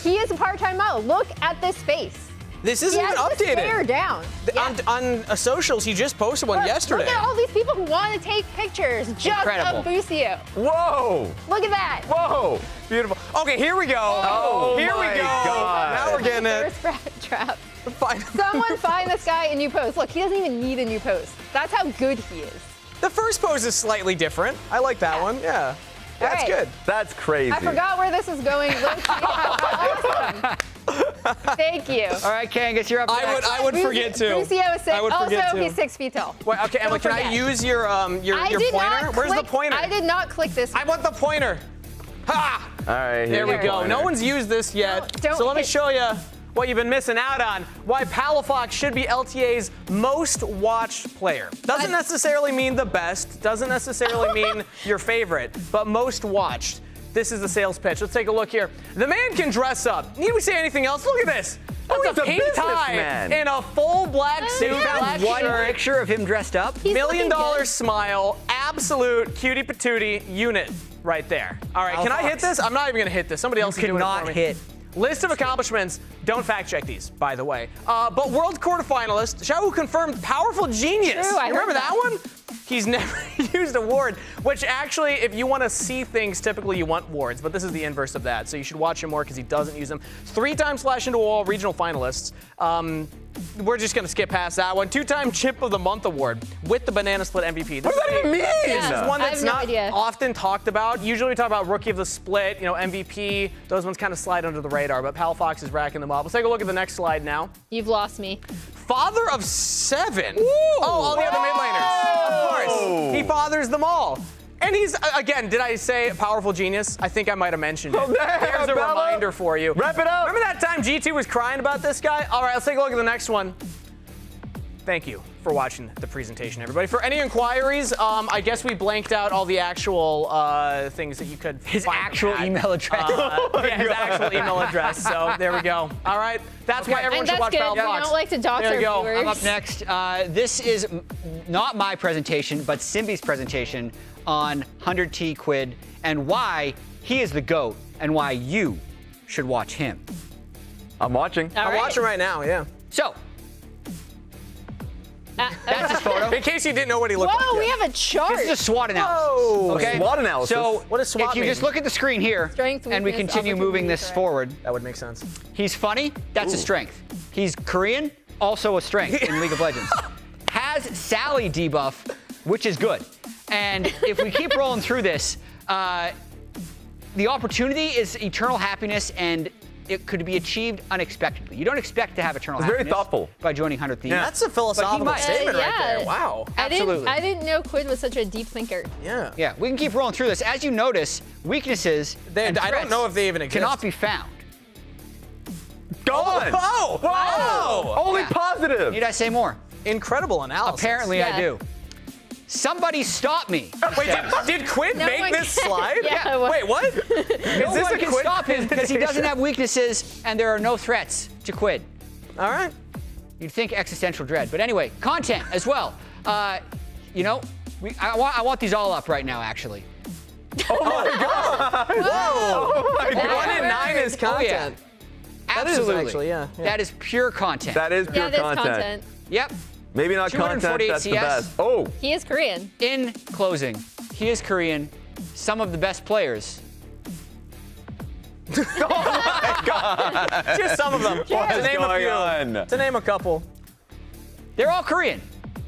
He is a part-time model. Look at this face. This He isn't even has the stare updated. down. Yeah. On socials, he just posted one yesterday. Look at all these people who want to take pictures just Incredible. of Busio. Whoa! Look at that. Whoa! Beautiful. Okay, here we go. Oh here my we go. God. Now we're getting it. Thirst rat trap. Fine. Someone find this guy a new post. Look, he doesn't even need a new post. That's how good he is. The first pose is slightly different. I like that one. Yeah. That's right. good. That's crazy. I forgot where this is going. Let's see how awesome. Thank you. All right, Kangas, you're up next. I would forget too. Busio is 6. I would forget Also, too. he's 6 feet tall. Wait, okay, Emily, Don't can I forget. use your I your did pointer? not Where's the click- pointer? I did not click this. I want the pointer. Ha! All right, There we here's go. the No pointer. one's used this yet. Don't So let me hit. show you what you've been missing out on. Why Palafox should be LTA's most watched player. Doesn't necessarily mean the best, doesn't necessarily mean your favorite, but most watched. This is the sales pitch. Let's take a look here. The man can dress up. Need we say anything else? Look at this. That's a pink tie and a full black suit. Black One shirt. picture of him dressed up. He's $1 million looking good. smile. Absolute cutie patootie unit right there. All right, can I hit this? I'm not even going to hit this. Somebody else is doing it for Cannot me. hit. List of accomplishments. Don't fact check these, by the way. But world quarterfinalist, Xiao confirmed powerful genius. True, I You remember heard that one? He's never used a ward, which actually, if you want to see things, typically you want wards, but this is the inverse of that. So you should watch him more because he doesn't use them. 3-time slash into wall regional finalists. We're just going to skip past that one. 2-time Chip of the Month award with the Banana Split MVP. What does that even mean? This is one I that's have no not idea. often talked about. Usually we talk about Rookie of the Split, MVP. Those ones kind of slide under the radar, but Palafox is racking them up. Let's take a look at the next slide now. You've lost me. Father of 7. Oh, all the other mid laners. Of course. He fathers them all. And he's, again, did I say powerful genius? I think I might have mentioned it. There's a reminder for you. Wrap it up. Remember that time G2 was crying about this guy? All right, let's take a look at the next one. Thank you for watching the presentation, everybody. For any inquiries, I guess we blanked out all the actual things that you could His find actual at. email address. Yeah, his actual email address. So there we go. All right, that's why everyone And should that's watch good. Battle We Fox. don't like to dox There our you go. viewers. I'm up next. This is not my presentation, but Simbi's presentation on 100T Quid and why he is the GOAT and why you should watch him. I'm watching. All I'm right. watching right now, yeah. So, that's his photo. In case you didn't know what he looked Whoa, like. we have a chart. This is a SWOT analysis. Whoa. Okay. SWOT analysis. So, What does SWOT if you mean? just look at the screen here Strength, and we weakness, continue moving opportunity, this threat. forward, That would make sense. he's funny. That's a strength. He's Korean, also a strength in League of Legends. Has Sally debuff, which is good. And if we keep rolling through this, the opportunity is eternal happiness, and it could be achieved unexpectedly. You don't expect to have eternal It's very happiness thoughtful. by joining 100 Thieves. That's a philosophical might. statement right Yeah. there. Wow. Absolutely. I didn't know Quid was such a deep thinker. Yeah. Yeah, we can keep rolling through this. As you notice, weaknesses and I don't threats know if they even exist. cannot be found. Gone. Oh! Wow! Only Yeah. positive. Need I say more? Incredible analysis. Apparently I Yeah. do. Somebody stop me. Wait, did Quid No make one this can- slide? Yeah, well- Wait, what? No Is this one a can Quid stop him because he doesn't have weaknesses and there are no threats to Quid. All right. You'd think existential dread. But anyway, content as well. You know, I want these all up right now, actually. Whoa! 1 in 9 is content. That is Absolutely. actually, yeah. That is pure content. That is pure Yeah, that's content. content. Yep. Maybe not content. 248 That's the CS. best. Oh. He is Korean. In closing, he is Korean. Some of the best players. Just some of them. What to is name a going few. on? To name a couple. They're all Korean.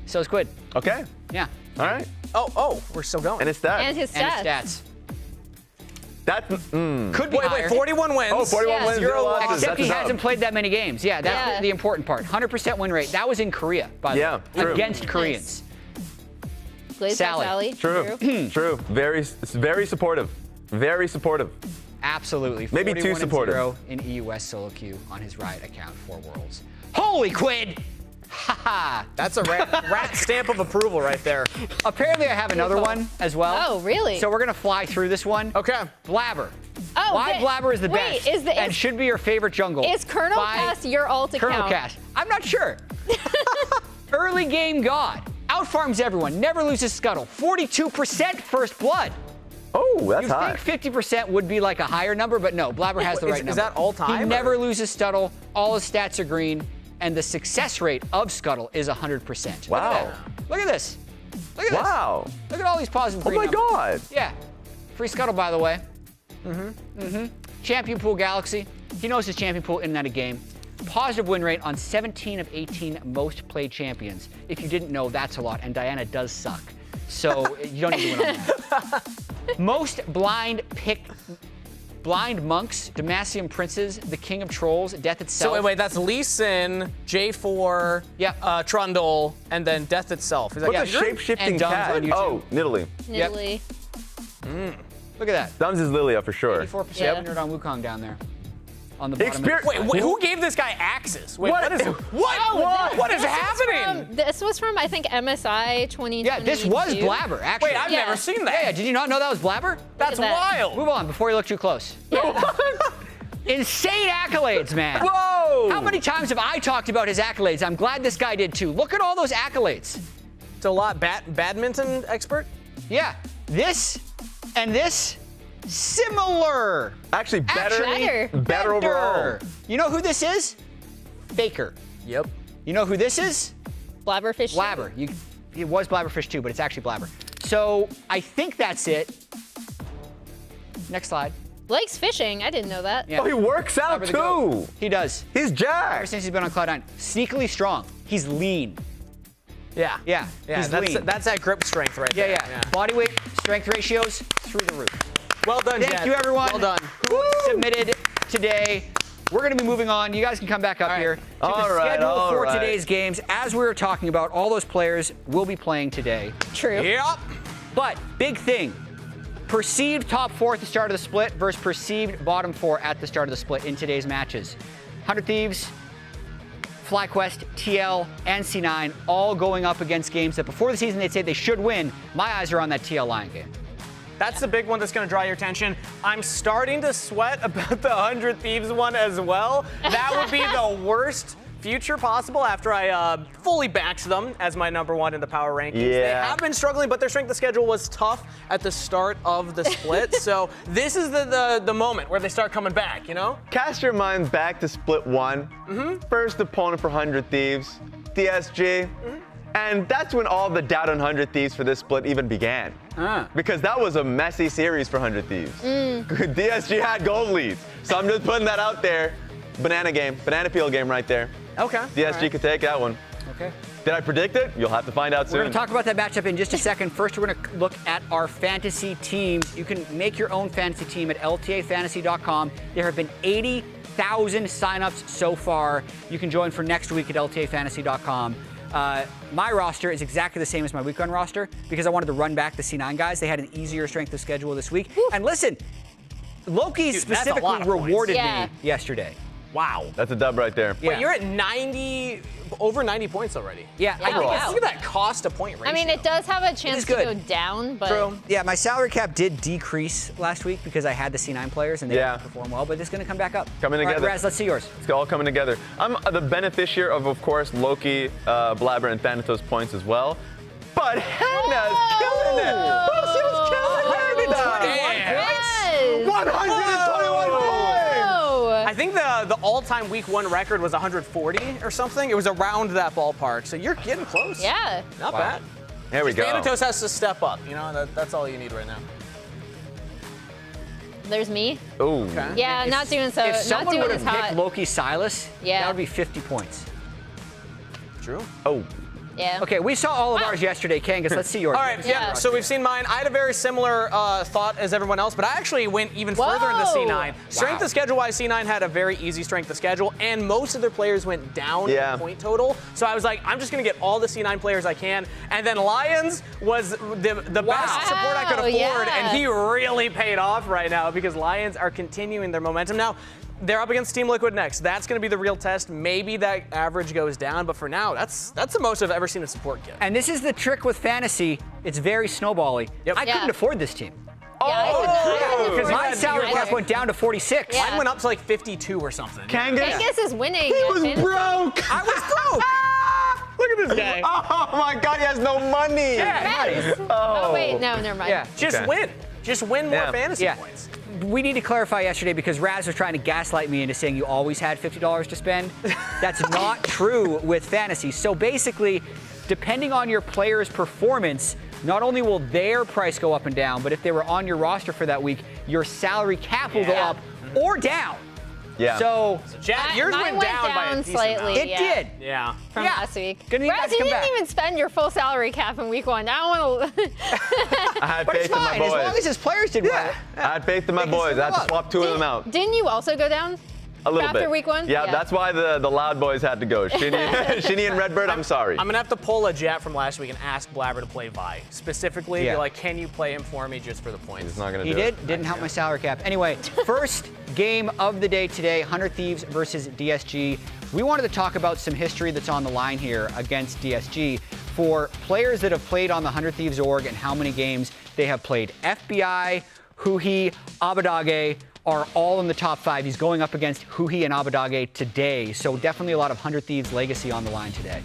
So is Quid. Okay. Yeah. All right. Oh, we're still going. And it's that. And his stats. And his stats. That's. Could be higher. Wait, 41 wins. Oh, 41 Yeah. wins, 0 0 losses. losses. Except That's he a dub. hasn't played that many games. Yeah, that's Yeah. the important part. 100% win rate. That was in Korea, by the Yeah, way. true. Against Koreans. Blaze Sally. True. True. Very supportive. Very supportive. Absolutely. Maybe too 41-0 in EUS solo queue on his Riot account for Worlds. Holy Quid! Haha. That's a rat stamp of approval right there. Apparently I have another one as well. Oh, really? So we're going to fly through this one. Okay. Blabber. Oh, Why Blabber is the wait, best and should be your favorite jungle. Is Colonel by Cast your alt account? Colonel Cast. I'm not sure. Early game god. Outfarms everyone. Never loses scuttle. 42% first blood. Oh, that's You high. think 50% would be like a higher number, but no, Blabber has the right number. Is that all time? He or- never loses Scuttle. All his stats are green, and the success rate of Scuttle is 100%. Wow. Look at that. Look at this. Look at Wow. this. Look at all these positive Oh green my numbers. God. Yeah. Free Scuttle, by the way. Champion Pool Galaxy. He knows his champion pool in and out of game. Positive win rate on 17 of 18 most played champions. If you didn't know, that's a lot, and Diana does suck. So you don't need to win on that. Most blind monks, Demacian princes, the king of trolls, death itself. So wait, that's Lee Sin, J4, Yep. Trundle, and then Death itself. Is that What's a shape-shifting And Dumb's cat? on YouTube. Oh, Nidalee. Yep. Nidalee. Look at that. Dumb's is Lilia for sure. 84% Yeah. win rate on Wukong down there. on the bottom. Wait, who gave this guy axes? Wait, what is happening? This was from, I think, MSI 2022. Yeah, this was Blabber, actually. Wait, I've never seen that. Yeah, did you not know that was Blabber? That's wild. Move on before you look too close. Insane accolades, man. Whoa! How many times have I talked about his accolades? I'm glad this guy did too. Look at all those accolades. It's a lot. Badminton expert? Yeah. This and this, similar. Actually, better overall. You know who this is? Faker. Yep. You know who this is? Blabberfish. Blabber. It was Blabberfish too, but it's actually Blabber. So I think that's it. Next slide. Likes fishing. I didn't know that. Yeah. Oh, he works out too. He does. He's jacked. Ever since he's been on Cloud9. Sneakily strong. He's lean. Yeah. Yeah. He's lean. That's that grip strength right there. Yeah. Body weight, strength ratios, through the roof. Well done, Thank you, everyone. Well done. Who submitted today. We're going to be moving on. You guys can come back up here to the schedule for today's games. As we were talking about, all those players will be playing today. True. Yep. But big thing. Perceived top 4 at the start of the split versus perceived bottom 4 at the start of the split in today's matches. 100 Thieves, FlyQuest, TL, and C9 all going up against games that before the season they'd say they should win. My eyes are on that TL Lion game. That's the big one that's going to draw your attention. I'm starting to sweat about the 100 Thieves one as well. That would be the worst future possible after I fully backed them as my #1 in the power rankings. Yeah. They have been struggling, but their strength of schedule was tough at the start of the split. So this is the moment where they start coming back, you know? Cast your mind back to split 1. First opponent for 100 Thieves, DSG. And that's when all the doubt on 100 Thieves for this split even began. Because that was a messy series for 100 Thieves. DSG had gold leads. So I'm just putting that out there. Banana peel game right there. Okay. DSG could take that one. Okay. Did I predict it? You'll have to find out soon. We're going to talk about that matchup in just a second. First, we're going to look at our fantasy teams. You can make your own fantasy team at LTAfantasy.com. There have been 80,000 signups so far. You can join for next week at LTAfantasy.com. My roster is exactly the same as my week 1 roster because I wanted to run back the C9 guys. They had an easier strength of schedule this week. And listen, Loki specifically rewarded me yesterday. Wow. That's a dub right there. Wait, you're at over 90 points already. Yeah. Look at that cost to point ratio. I mean, it does have a chance to go down, but... True. Yeah, my salary cap did decrease last week because I had the C9 players and they didn't perform well, but it's going to come back up. Coming together. All right, Raz, let's see yours. It's all coming together. I'm the beneficiary of course, Loki, Blabber, and Thanatos points as well. But Henna's killing it! She was killing it! 121 points! I think the all-time week 1 record was 140 or something. It was around that ballpark. So you're getting close. Yeah. Not bad. Here we go. Thanatos has to step up. You know, that's all you need right now. There's me. Oh. Okay. Yeah, not doing so. If Not someone doing would as have hot. picked Loki Silas, that would be 50 points. True. Oh. Yeah. Okay, we saw all of ours yesterday, Kangas. Let's see yours. All right, yeah. So we've seen mine. I had a very similar thought as everyone else, but I actually went even further into C9. Strength of schedule-wise, C9 had a very easy strength of schedule, and most of their players went down in point total. So I was like, I'm just going to get all the C9 players I can. And then Lions was the best support I could afford, and he really paid off right now because Lions are continuing their momentum. Now, they're up against Team Liquid next. That's going to be the real test. Maybe that average goes down, but for now, that's the most I've ever seen a support get. And this is the trick with fantasy. It's very snowbally. I couldn't afford this team. Because my salary cap went down to 46. Mine went up to like 52 or something. Kangas is winning. He was broke. I was broke. Look at this guy. Oh my God, he has no money. Oh, wait, no, never mind. Yeah. Just win. Just win more fantasy points. We need to clarify yesterday because Raz was trying to gaslight me into saying you always had $50 to spend. That's not true with fantasy. So basically, depending on your player's performance, not only will their price go up and down, but if they were on your roster for that week, your salary cap will go up or down. Yeah. So Chad, yours went down by a decent slightly. amount. It did. Yeah. From last week. Gonna need Raz, that to you come didn't back. even spend your full salary cap in week 1. I don't want to. I had But it's faith in my fine, as long boys. as his players did well. I had faith in my boys. I had to swap 2 of them out. Didn't you also go down? A little After bit. week 1? Yeah, that's why the Loud Boys had to go. Shinny and Redbird, I'm sorry. I'm going to have to pull a Jet from last week and ask Blabber to play Vi. Specifically, be like, can you play him for me just for the points? He's not going to He do it. didn't help my salary cap. Anyway, first game of the day today, 100 Thieves versus DSG. We wanted to talk about some history that's on the line here against DSG for players that have played on the 100 Thieves org and how many games they have played. FBI, Huhi, Abadage are all in the top 5. He's going up against Huhi and Abadage today, so definitely a lot of 100 Thieves legacy on the line today.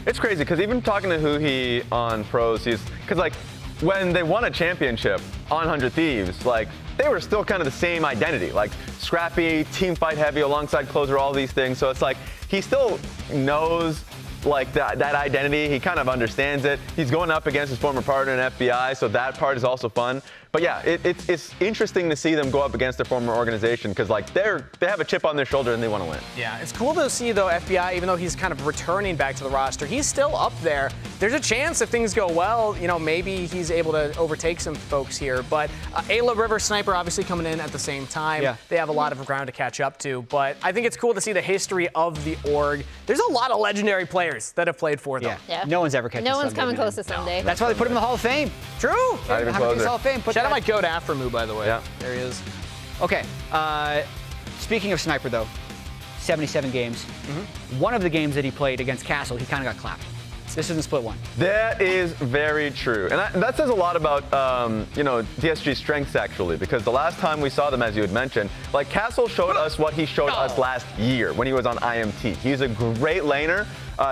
It's crazy because even talking to Huhi on pros, because like when they won a championship on 100 Thieves, like they were still kind of the same identity, like scrappy, team fight heavy, alongside closer, all these things. So it's like he still knows like that identity. He kind of understands it. He's going up against his former partner in FBI, so that part is also fun. But yeah, it's interesting to see them go up against their former organization because like they have a chip on their shoulder and they want to win. Yeah, it's cool to see though FBI, even though he's kind of returning back to the roster, he's still up there. There's a chance if things go well, you know, maybe he's able to overtake some folks here. But Ayla River Sniper obviously coming in at the same time. Yeah. They have a lot of ground to catch up to. But I think it's cool to see the history of the org. There's a lot of legendary players that have played for them. Yeah. No one's ever catching No one's Sunday, coming man. close to Sunday. That's why they put him in the Hall of Fame. True. Not even 100 Thieves closer. Hall of Fame. Shout out my goat Aframu, by the way. Yeah. There he is. Okay, speaking of Sniper though, 77 games. One of the games that he played against Castle, he kind of got clapped. This is in split 1. That is very true. And that says a lot about, DSG's strengths, actually, because the last time we saw them, as you had mentioned, like Castle showed us what he showed us last year when he was on IMT. He's a great laner.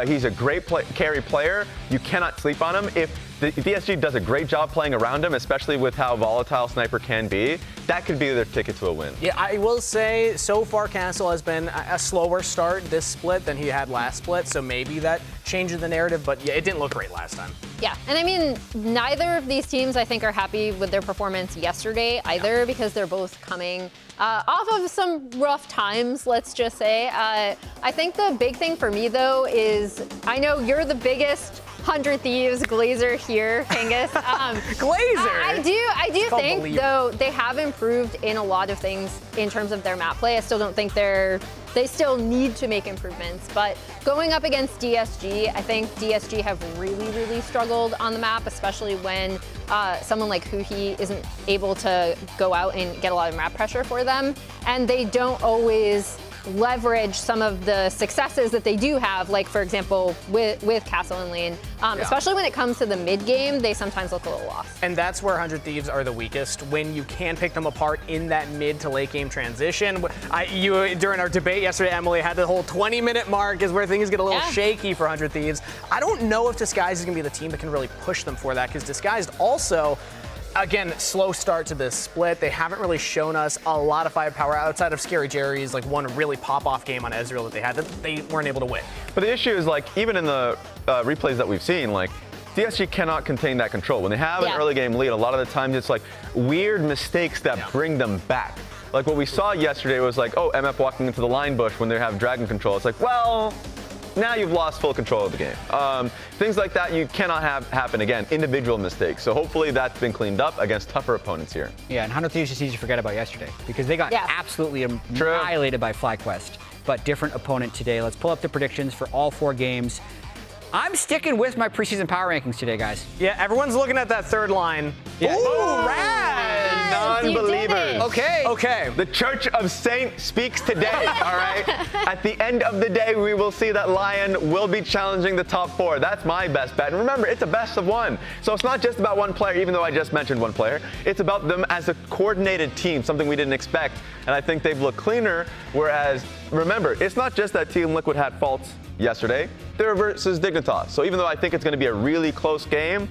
He's a great carry player. You cannot sleep on him. If the DSG does a great job playing around him, especially with how volatile Sniper can be, that could be their ticket to a win. Yeah, I will say so far Castle has been a slower start this split than he had last split, so maybe that changes the narrative, but yeah, it didn't look great last time. Yeah, and I mean, neither of these teams I think are happy with their performance yesterday either because they're both coming off of some rough times, let's just say. I think the big thing for me though is, I know you're the biggest 100 Thieves Glazer here, Kangas. Glazer? I do think, though, they have improved in a lot of things in terms of their map play. I still don't think they still need to make improvements. But going up against DSG, I think DSG have really, really struggled on the map, especially when someone like Huhi isn't able to go out and get a lot of map pressure for them. And they don't always leverage some of the successes that they do have, like for example with Castle and Lane, especially when it comes to the mid game, they sometimes look a little lost. And that's where 100 Thieves are the weakest, when you can pick them apart in that mid to late game transition. During our debate yesterday, Emily, had the whole 20-minute mark is where things get a little shaky for 100 Thieves. I don't know if Disguised is going to be the team that can really push them for that, because Disguised also, again, slow start to this split. They haven't really shown us a lot of firepower outside of Scary Jerry's like one really pop-off game on Ezreal that they had that they weren't able to win. But the issue is, like, even in the replays that we've seen, like, DSG cannot contain that control. When they have an early game lead, a lot of the times it's like weird mistakes that bring them back. Like what we saw yesterday was like, oh, MF walking into the line bush when they have dragon control. It's like, well, now you've lost full control of the game. Things like that you cannot have happen again, individual mistakes. So hopefully that's been cleaned up against tougher opponents here. Yeah, and 100 Thieves just easy to forget about yesterday because they got absolutely annihilated by FlyQuest, but different opponent today. Let's pull up the predictions for all 4 games. I'm sticking with my preseason power rankings today, guys. Yeah, everyone's looking at that third line. Yeah. Ooh, rad! Non-believers. Okay. The Church of Saint speaks today, all right? At the end of the day, we will see that Lyon will be challenging the top 4. That's my best bet. And remember, it's a best of 1. So it's not just about one player, even though I just mentioned one player. It's about them as a coordinated team, something we didn't expect. And I think they've looked cleaner, whereas, remember, it's not just that Team Liquid had faults yesterday. They're versus Dignitas. So even though I think it's going to be a really close game,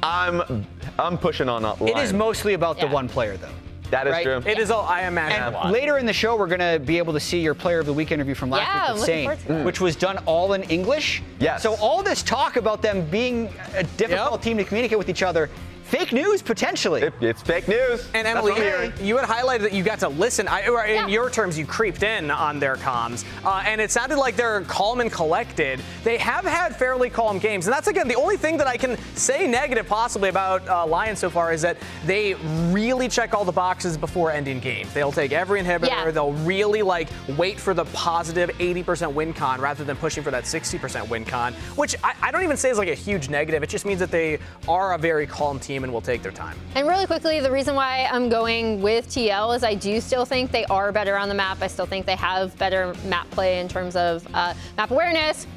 I'm pushing on Lyon. It is mostly about the one player, though. That is true. It is all, I imagine, and a lot. Later in the show, we're going to be able to see your Player of the Week interview from last week with Saint, which was done all in English. Yes. So all this talk about them being a difficult team to communicate with each other fake news, potentially. It's fake news. And Emily, you had highlighted that you got to listen, or in your terms, you creeped in on their comms, and it sounded like they're calm and collected. They have had fairly calm games, and that's, again, the only thing that I can say negative possibly about Lyon so far is that they really check all the boxes before ending games. They'll take every inhibitor, they'll really wait for the positive 80% win con rather than pushing for that 60% win con, which I don't even say is a huge negative. It just means that they are a very calm team and will take their time. And really quickly, the reason why I'm going with TL is I do still think they are better on the map. I still think they have better map play in terms of map awareness,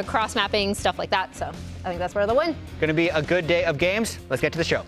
cross mapping, stuff like that. So I think that's where they'll win. Going to be a good day of games. Let's get to the show.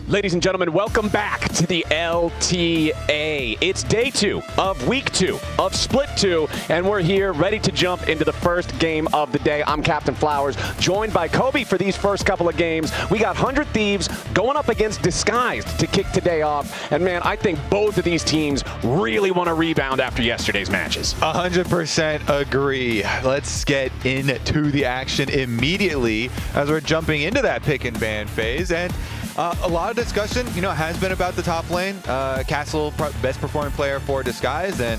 Ladies and gentlemen, welcome back to the LTA. It's day 2 of week 2 of split 2, and we're here ready to jump into the first game of the day. I'm Captain Flowers, joined by Kobe for these first couple of games. We got 100 Thieves going up against Disguised to kick today off. And man, I think both of these teams really want to rebound after yesterday's matches. 100% agree. Let's get into the action immediately as we're jumping into that pick and ban phase. And a lot of discussion, has been about the top lane. Castle, best performing player for Disguise, and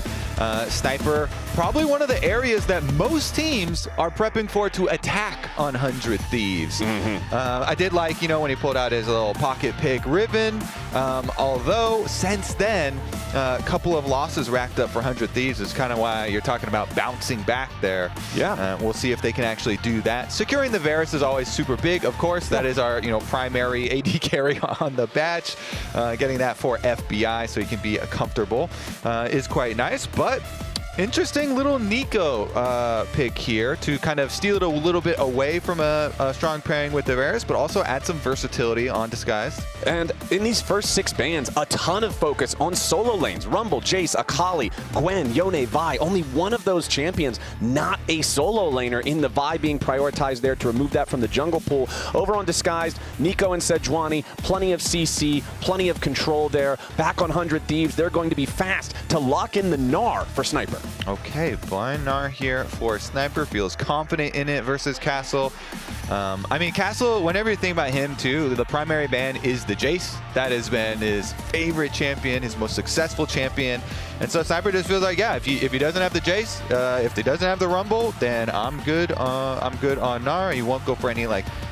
Sniper, probably one of the areas that most teams are prepping for to attack on 100 Thieves. I did like, when he pulled out his little pocket pick Riven, although since then, a couple of losses racked up for 100 Thieves is kind of why you're talking about bouncing back there. Yeah. We'll see if they can actually do that. Securing the Varus is always super big, of course. That is our, primary AD carry on the batch. Getting that for FBI so he can be comfortable is quite nice. But interesting little Nico pick here to kind of steal it a little bit away from a strong pairing with the Varus, but also add some versatility on Disguised. And in these first 6 bans, a ton of focus on solo lanes. Rumble, Jace, Akali, Gwen, Yone, Vi. Only one of those champions not a solo laner, in the Vi being prioritized there to remove that from the jungle pool. Over on Disguised, Nico and Sejuani, plenty of CC, plenty of control there. Back on 100 Thieves, they're going to be fast to lock in the Gnar for Sniper. Okay, blind Gnar here for Sniper. Feels confident in it versus Castle. Castle, whenever you think about him too, the primary ban is the Jace. That has been his favorite champion, his most successful champion. And so Sniper just feels like, if he doesn't have the Jace, if he doesn't have the Rumble, then I'm good on Gnar. He won't go for any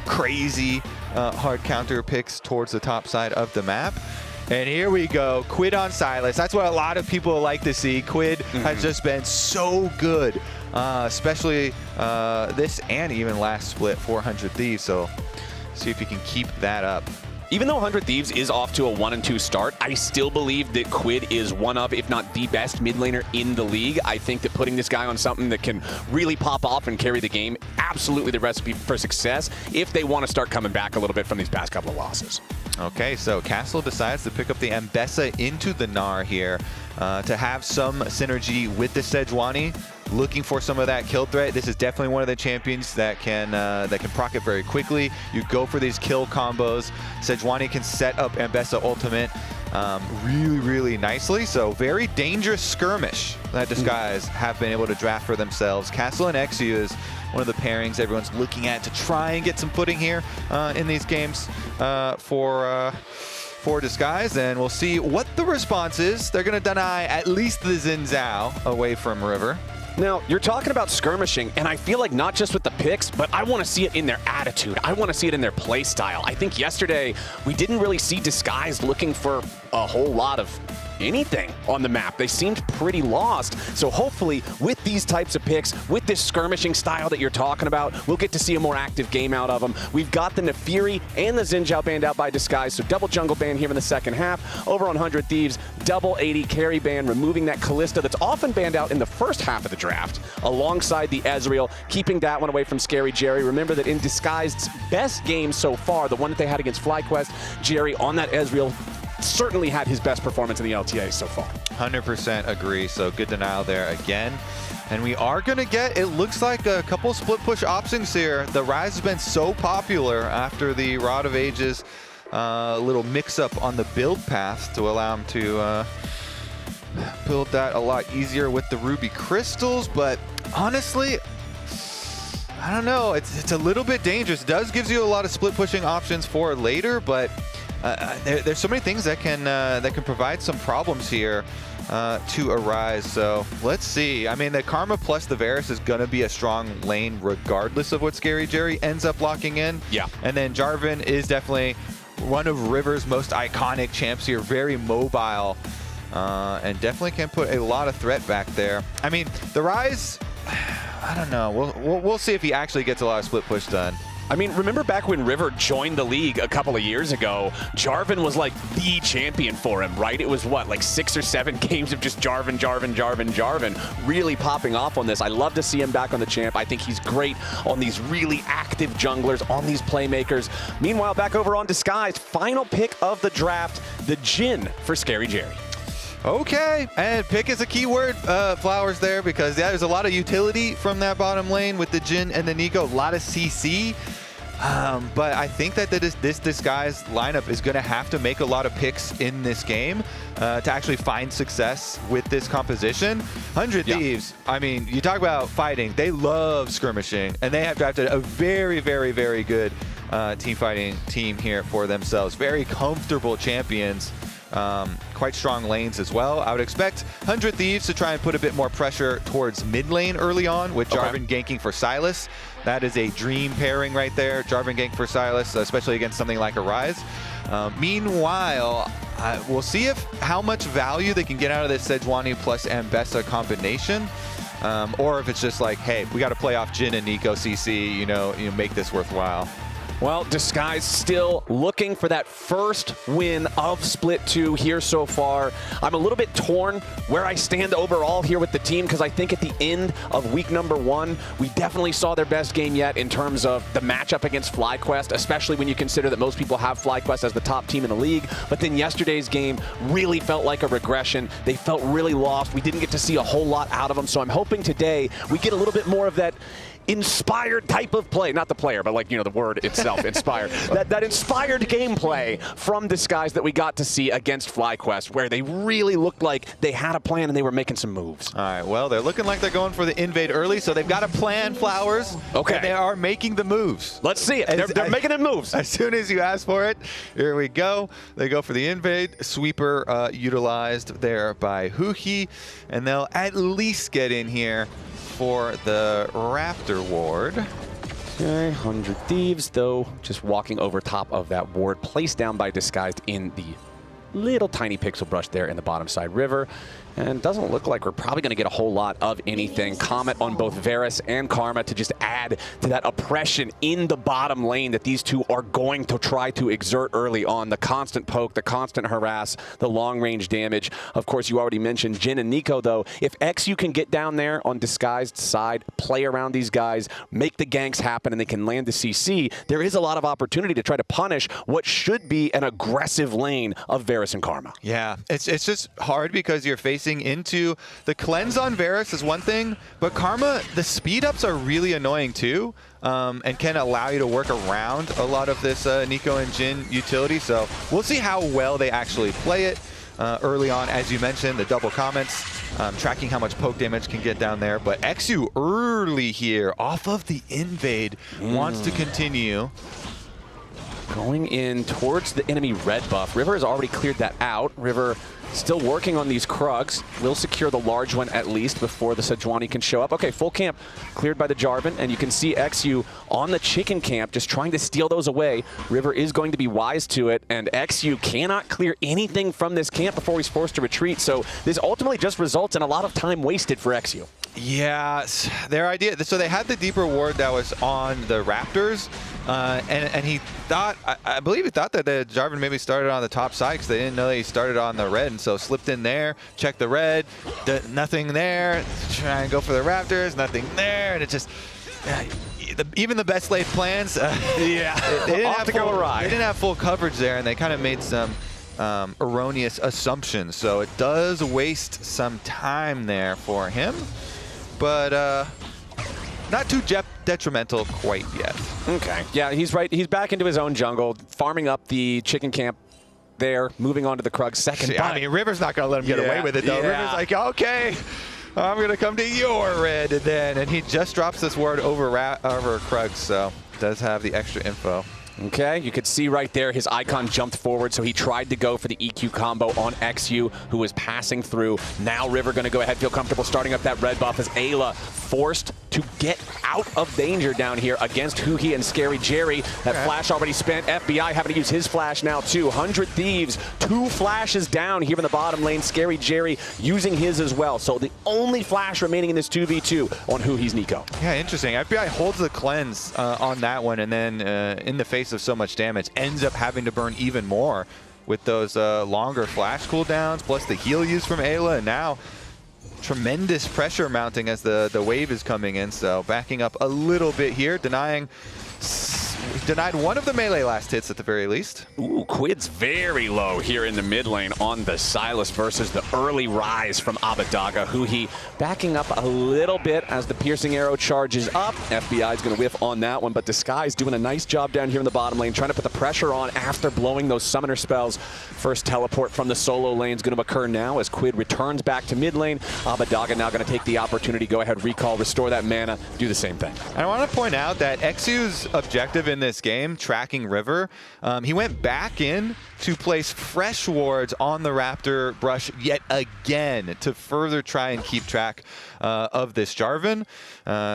crazy hard counter picks towards the top side of the map. And here we go, Quid on Sylas. That's what a lot of people like to see. Quid has just been so good, especially this and even last split, 400 Thieves. So see if he can keep that up. Even though 100 Thieves is off to a 1-2 start, I still believe that Quid is one of, if not the best mid laner in the league. I think that putting this guy on something that can really pop off and carry the game, absolutely the recipe for success if they want to start coming back a little bit from these past couple of losses. Okay, so Castle decides to pick up the Ambessa into the Gnar here to have some synergy with the Sejuani. Looking for some of that kill threat. This is definitely one of the champions that can proc it very quickly. You go for these kill combos. Sejuani can set up Ambessa ultimate really, really nicely. So very dangerous skirmish that Disguise have been able to draft for themselves. Castle and Exu is one of the pairings everyone's looking at to try and get some footing here in these games for Disguise, and we'll see what the response is. They're going to deny at least the Xin Zhao away from River. Now, you're talking about skirmishing, and I feel like not just with the picks, but I want to see it in their attitude. I want to see it in their play style. I think yesterday we didn't really see Disguise looking for a whole lot of anything on the map. They seemed pretty lost. So hopefully with these types of picks, with this skirmishing style that you're talking about, we'll get to see a more active game out of them. We've got the Nefiri and the Xin Zhao banned out by Disguise, so double jungle ban here in the second half. Over on 100 Thieves, double 80 carry ban, removing that Kalista that's often banned out in the first half of the draft, alongside the Ezreal, keeping that one away from Scary Jerry. Remember that in Disguised's best game so far, the one that they had against FlyQuest, Jerry on that Ezreal certainly had his best performance in the LTA so far. 100% agree, so good denial there again. And we are going to get, it looks like, a couple split push options here. The Ryze has been so popular after the Rod of Ages little mix-up on the build path to allow him to build that a lot easier with the Ruby Crystals. But honestly, I don't know. It's a little bit dangerous. It does gives you a lot of split pushing options for later, but there's so many things that can provide some problems here to Arise. So let's see. I mean, the Karma plus the Varus is going to be a strong lane regardless of what Scary Jerry ends up locking in. Yeah. And then Jarvan is definitely one of River's most iconic champs here. Very mobile and definitely can put a lot of threat back there. I mean, the Rise, I don't know. We'll see if he actually gets a lot of split push done. I mean, remember back when River joined the league a couple of years ago, Jarvan was like the champion for him, right? It was what, like 6 or 7 games of just Jarvan really popping off on this. I love to see him back on the champ. I think he's great on these really active junglers, on these playmakers. Meanwhile, back over on Disguised, final pick of the draft, the Jhin for Scary Jerry. Okay, and pick is a key word, Flowers, there, because there's a lot of utility from that bottom lane with the Jhin and the Nico, a lot of CC. But I think that this Disguise lineup is going to have to make a lot of picks in this game to actually find success with this composition. 100 Thieves, I mean, you talk about fighting, they love skirmishing, and they have drafted a very, very, very good team fighting team here for themselves. Very comfortable champions. Quite strong lanes as well. I would expect 100 Thieves to try and put a bit more pressure towards mid lane early on with Jarvan ganking for Sylas. That is a dream pairing right there. Jarvan gank for Sylas, especially against something like Arise. Meanwhile, we'll see how much value they can get out of this Sejuani plus Ambessa combination. Or if it's just like, hey, we got to play off Jhin and Nico CC, you know, make this worthwhile. Well, Disguise still looking for that first win of Split 2 here so far. I'm a little bit torn where I stand overall here with the team, because I think at the end of week number 1, we definitely saw their best game yet in terms of the matchup against FlyQuest, especially when you consider that most people have FlyQuest as the top team in the league. But then yesterday's game really felt like a regression. They felt really lost. We didn't get to see a whole lot out of them. So I'm hoping today we get a little bit more of that inspired type of play, not the player, but like, you know, the word itself, inspired. that inspired gameplay from Disguise that we got to see against FlyQuest, where they really looked like they had a plan and they were making some moves. All right, well, they're looking like they're going for the invade early, so they've got a plan, Flowers. Okay. And they are making the moves. Let's see it. They're making the moves. As soon as you ask for it, here we go. They go for the invade. Sweeper utilized there by Huhi, and they'll at least get in here for the Raptor ward. Okay, 100 Thieves, though, just walking over top of that ward, placed down by Disguised in the little tiny pixel brush there in the bottom side river. And doesn't look like we're probably going to get a whole lot of anything. Comet on both Varus and Karma to just add to that oppression in the bottom lane that these two are going to try to exert early on. The constant poke, the constant harass, the long-range damage. Of course, you already mentioned Jhin and Nico, though. If XU can get down there on Disguised side, play around these guys, make the ganks happen, and they can land the CC, there is a lot of opportunity to try to punish what should be an aggressive lane of Varus and Karma. Yeah, it's just hard because you're facing into the cleanse on Varus is one thing, but Karma, the speed ups are really annoying too, and can allow you to work around a lot of this Nico and Jhin utility. So we'll see how well they actually play it early on. As you mentioned, the double comments, tracking how much poke damage can get down there. But XU early here off of the invade wants to continue. Going in towards the enemy red buff. River has already cleared that out. River still working on these Krugs. Will secure the large one at least before the Sejuani can show up. Okay, full camp cleared by the Jarvan, and you can see XU on the chicken camp just trying to steal those away. River is going to be wise to it, and XU cannot clear anything from this camp before he's forced to retreat. So this ultimately just results in a lot of time wasted for XU. Yeah, their idea. So they had the deeper ward that was on the Raptors, and he thought, I believe he thought that the Jarvan maybe started on the top side because they didn't know that he started on the red, and so slipped in there, checked the red, nothing there, try and go for the Raptors, nothing there, and it just, even the best laid plans, they didn't have full coverage there, and they kind of made some erroneous assumptions. So it does waste some time there for him, but not too detrimental quite yet. Okay. Yeah, he's right. He's back into his own jungle, farming up the chicken camp there, moving on to the Krug second. See, I mean, River's not going to let him get away with it, though. Yeah. River's like, okay, I'm going to come to your red, and he just drops this ward over Krug, so does have the extra info. Okay, you could see right there his icon jumped forward, so he tried to go for the EQ combo on XU, who was passing through. Now River going to go ahead, feel comfortable starting up that red buff as Ayla forced to get out of danger down here against Huhi and Scary Jerry. That flash already spent. FBI having to use his flash now too. 100 Thieves, 2 flashes down here in the bottom lane. Scary Jerry using his as well. So the only flash remaining in this 2v2 on Huhi's Nico. Yeah, interesting. FBI holds the cleanse on that one, and then in the face of so much damage, ends up having to burn even more with those longer flash cooldowns, plus the heal use from Ayla, and now tremendous pressure mounting as the wave is coming in. So backing up a little bit here, denied one of the melee last hits at the very least. Ooh, Quid's very low here in the mid lane on the Sylas versus the early rise from Abadaga, who he backing up a little bit as the piercing arrow charges up. FBI is going to whiff on that one, but Disguise doing a nice job down here in the bottom lane, trying to put the pressure on after blowing those summoner spells. First teleport from the solo lane is going to occur now as Quid returns back to mid lane. Abadaga now going to take the opportunity, go ahead, recall, restore that mana, do the same thing. And I want to point out that XU's objective in this game, tracking River, he went back in to place fresh wards on the Raptor brush yet again to further try and keep track of this Jarvan.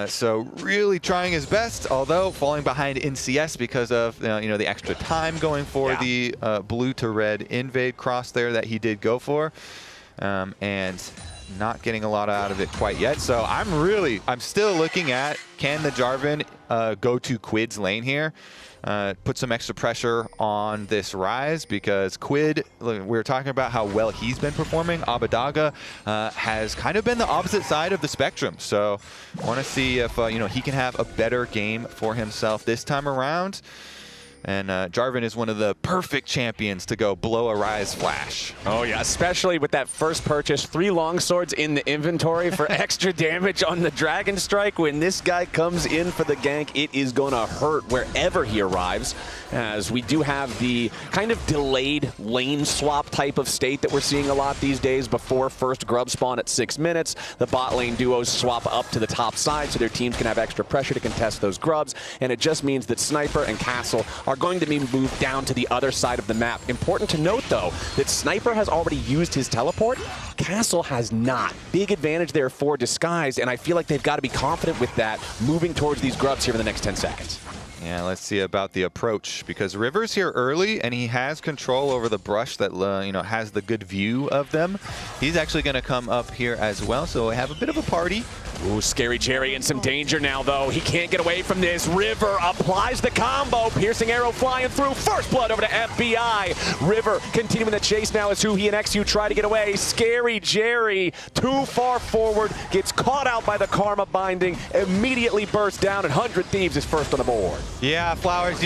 So really trying his best, although falling behind in CS because of the extra time going for the blue to red invade cross there that he did go for, and not getting a lot out of it quite yet. So I'm still looking at, can the Jarvan go to Quid's lane here? Put some extra pressure on this rise, because Quid, we were talking about how well he's been performing. Abadaga has kind of been the opposite side of the spectrum. So I want to see if he can have a better game for himself this time around. And Jarvan is one of the perfect champions to go blow a Rise flash. Oh yeah, especially with that first purchase, 3 longswords in the inventory for extra damage on the Dragon Strike. When this guy comes in for the gank, it is going to hurt wherever he arrives, as we do have the kind of delayed lane swap type of state that we're seeing a lot these days. Before first grub spawn at 6 minutes, the bot lane duos swap up to the top side so their teams can have extra pressure to contest those grubs, and it just means that Sniper and Castle are going to be moved down to the other side of the map. Important to note, though, that Sniper has already used his teleport. Castle has not. Big advantage there for Disguise, and I feel like they've got to be confident with that moving towards these grubs here in the next 10 seconds. Yeah, let's see about the approach, because River's here early and he has control over the brush that has the good view of them. He's actually going to come up here as well, so we have a bit of a party. Ooh, Scary Jerry in some danger now, though. He can't get away from this. River applies the combo. Piercing arrow flying through. First blood over to FBI. River continuing the chase now as Huhi and XU try to get away. Scary Jerry, too far forward, gets caught out by the Karma binding, immediately bursts down, and 100 Thieves is first on the board. Yeah, Flowers,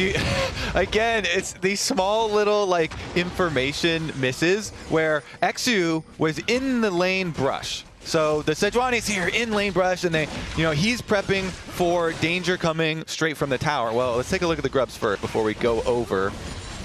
again, it's these small little information misses where XU was in the lane brush. So the Sejuani's here in lane brush, and he's prepping for danger coming straight from the tower. Well, let's take a look at the grubs first before we go over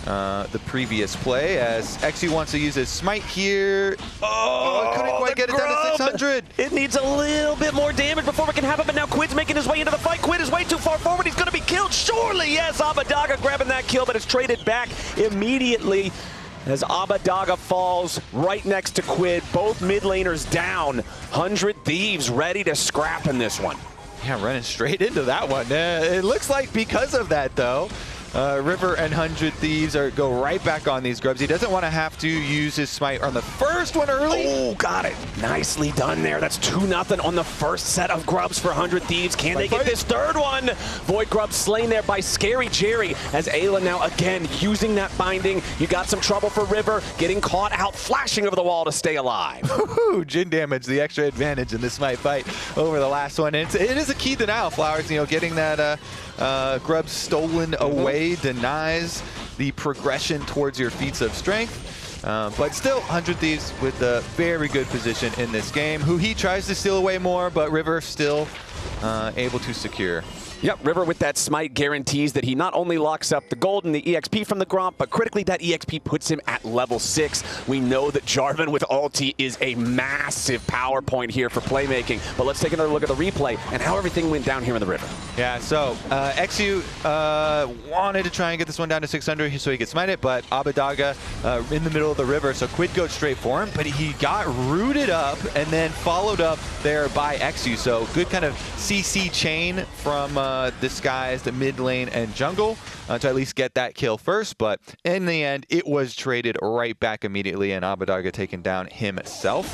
the previous play, as XU wants to use his smite here. Oh, couldn't quite get it down to 600. It needs a little bit more damage before it can happen, but now Quid's making his way into the fight. Quid is way too far forward. He's going to be killed. Surely, yes, Abadaga grabbing that kill, but it's traded back immediately. as Abadaga falls right next to Quid. Both mid laners down. 100 Thieves ready to scrap in this one. Yeah, running straight into that one. It looks like because of that, though, River and 100 Thieves go right back on these grubs. He doesn't want to have to use his smite on the first one early. Oh, got it. Nicely done there. That's 2-0 on the first set of grubs for 100 Thieves. Can they get this third one? Void Grub slain there by Scary Jerry, as Ayla now again using that binding. You got some trouble for River, getting caught out, flashing over the wall to stay alive. Jin damage, the extra advantage in this smite fight over the last one. It is a key denial, Flowers. You know, getting that grub stolen away denies the progression towards your feats of strength. But still, 100 Thieves with a very good position in this game. He tries to steal away more, but River still able to secure. Yep, River with that smite guarantees that he not only locks up the gold and the EXP from the Gromp, but critically that EXP puts him at level 6. We know that Jarvan with ulti is a massive power point here for playmaking, but let's take another look at the replay and how everything went down here in the River. Yeah, so XU wanted to try and get this one down to 600 so he could smite it, but Abadaga in the middle of the river, so Quid goes straight for him, but he got rooted up and then followed up there by XU, so good kind of CC chain from Disguised mid lane and jungle to at least get that kill first, but in the end it was traded right back immediately and Abadaga taken down himself.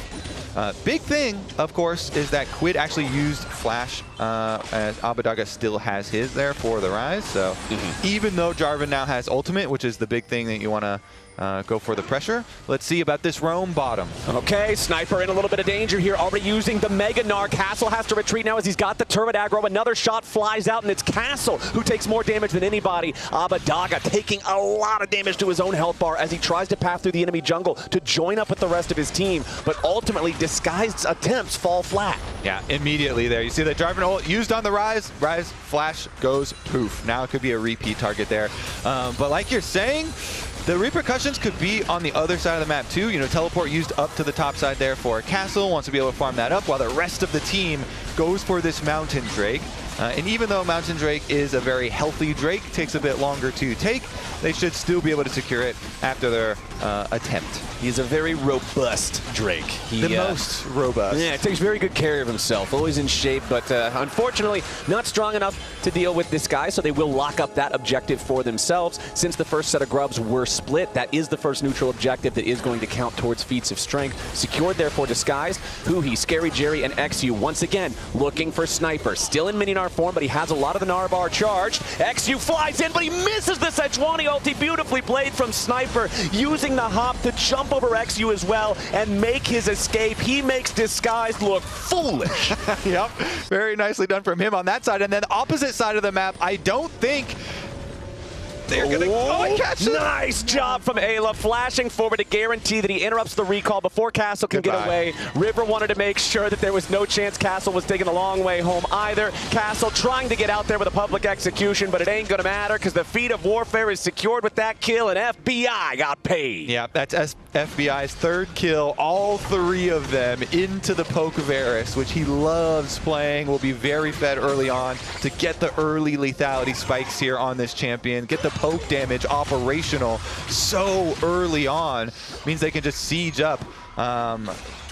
Big thing, of course, is that Quid actually used Flash as Abadaga still has his there for the Rise, so even though Jarvan now has ultimate, which is the big thing that you want to go for the pressure. Let's see about this roam bottom. Okay, Sniper in a little bit of danger here, already using the Mega Gnar. Castle has to retreat now as he's got the turret aggro. Another shot flies out, and it's Castle who takes more damage than anybody. Abadaga taking a lot of damage to his own health bar as he tries to pass through the enemy jungle to join up with the rest of his team, but ultimately Disguised attempts fall flat. Yeah, immediately there. You see that Jarvan ult used on the Rise. Rise, flash, goes poof. Now it could be a repeat target there. But like you're saying, the repercussions could be on the other side of the map too. You know, teleport used up to the top side there for Castle, wants to be able to farm that up while the rest of the team goes for this Mountain Drake. And even though Mountain Drake is a very healthy Drake, takes a bit longer to take, they should still be able to secure it after their attempt. He's a very robust Drake. The most robust. Yeah, takes very good care of himself. Always in shape, but unfortunately not strong enough to deal with this guy, so they will lock up that objective for themselves. Since the first set of grubs were split, that is the first neutral objective that is going to count towards feats of strength. Secured there for Disguised. Huhi, Scary Jerry, and XU once again looking for Sniper. Still in mini-Gnar form, but he has a lot of the Gnar bar charged. XU flies in, but he misses the Sejuani ulti. Beautifully played from Sniper, using the hop to jump over XU as well and make his escape. He makes Disguised look foolish. Yep, very nicely done from him on that side. And then the opposite side of the map, I don't think they're gonna catch it. Nice job from Ayla, flashing forward to guarantee that he interrupts the recall before Castle can get away. River wanted to make sure that there was no chance Castle was taking the long way home either. Castle trying to get out there with a public execution, but it ain't gonna matter because the feat of warfare is secured with that kill, and FBI got paid. Yeah, that's FBI's third kill, all three of them into the Poke of Varus, which he loves playing, will be very fed early on to get the early lethality spikes here on this champion, get the poke damage operational so early on, means they can just siege up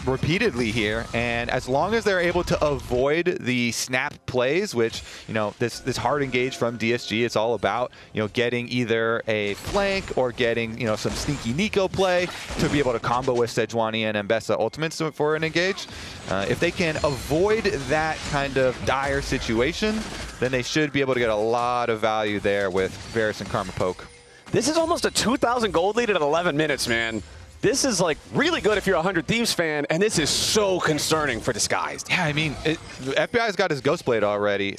repeatedly here, and as long as they're able to avoid the snap plays, which, you know, this hard engage from DSG, it's all about, you know, getting either a flank or getting, you know, some sneaky Nico play to be able to combo with Sejuani and Mbessa ultimates for an engage. If they can avoid that kind of dire situation, then they should be able to get a lot of value there with Varus and Karma Poke. This is almost a 2,000 gold lead at 11 minutes, man. This is like really good if you're a 100 Thieves fan, and this is so concerning for Disguised. Yeah, I mean, FBI's got his Ghost Blade already.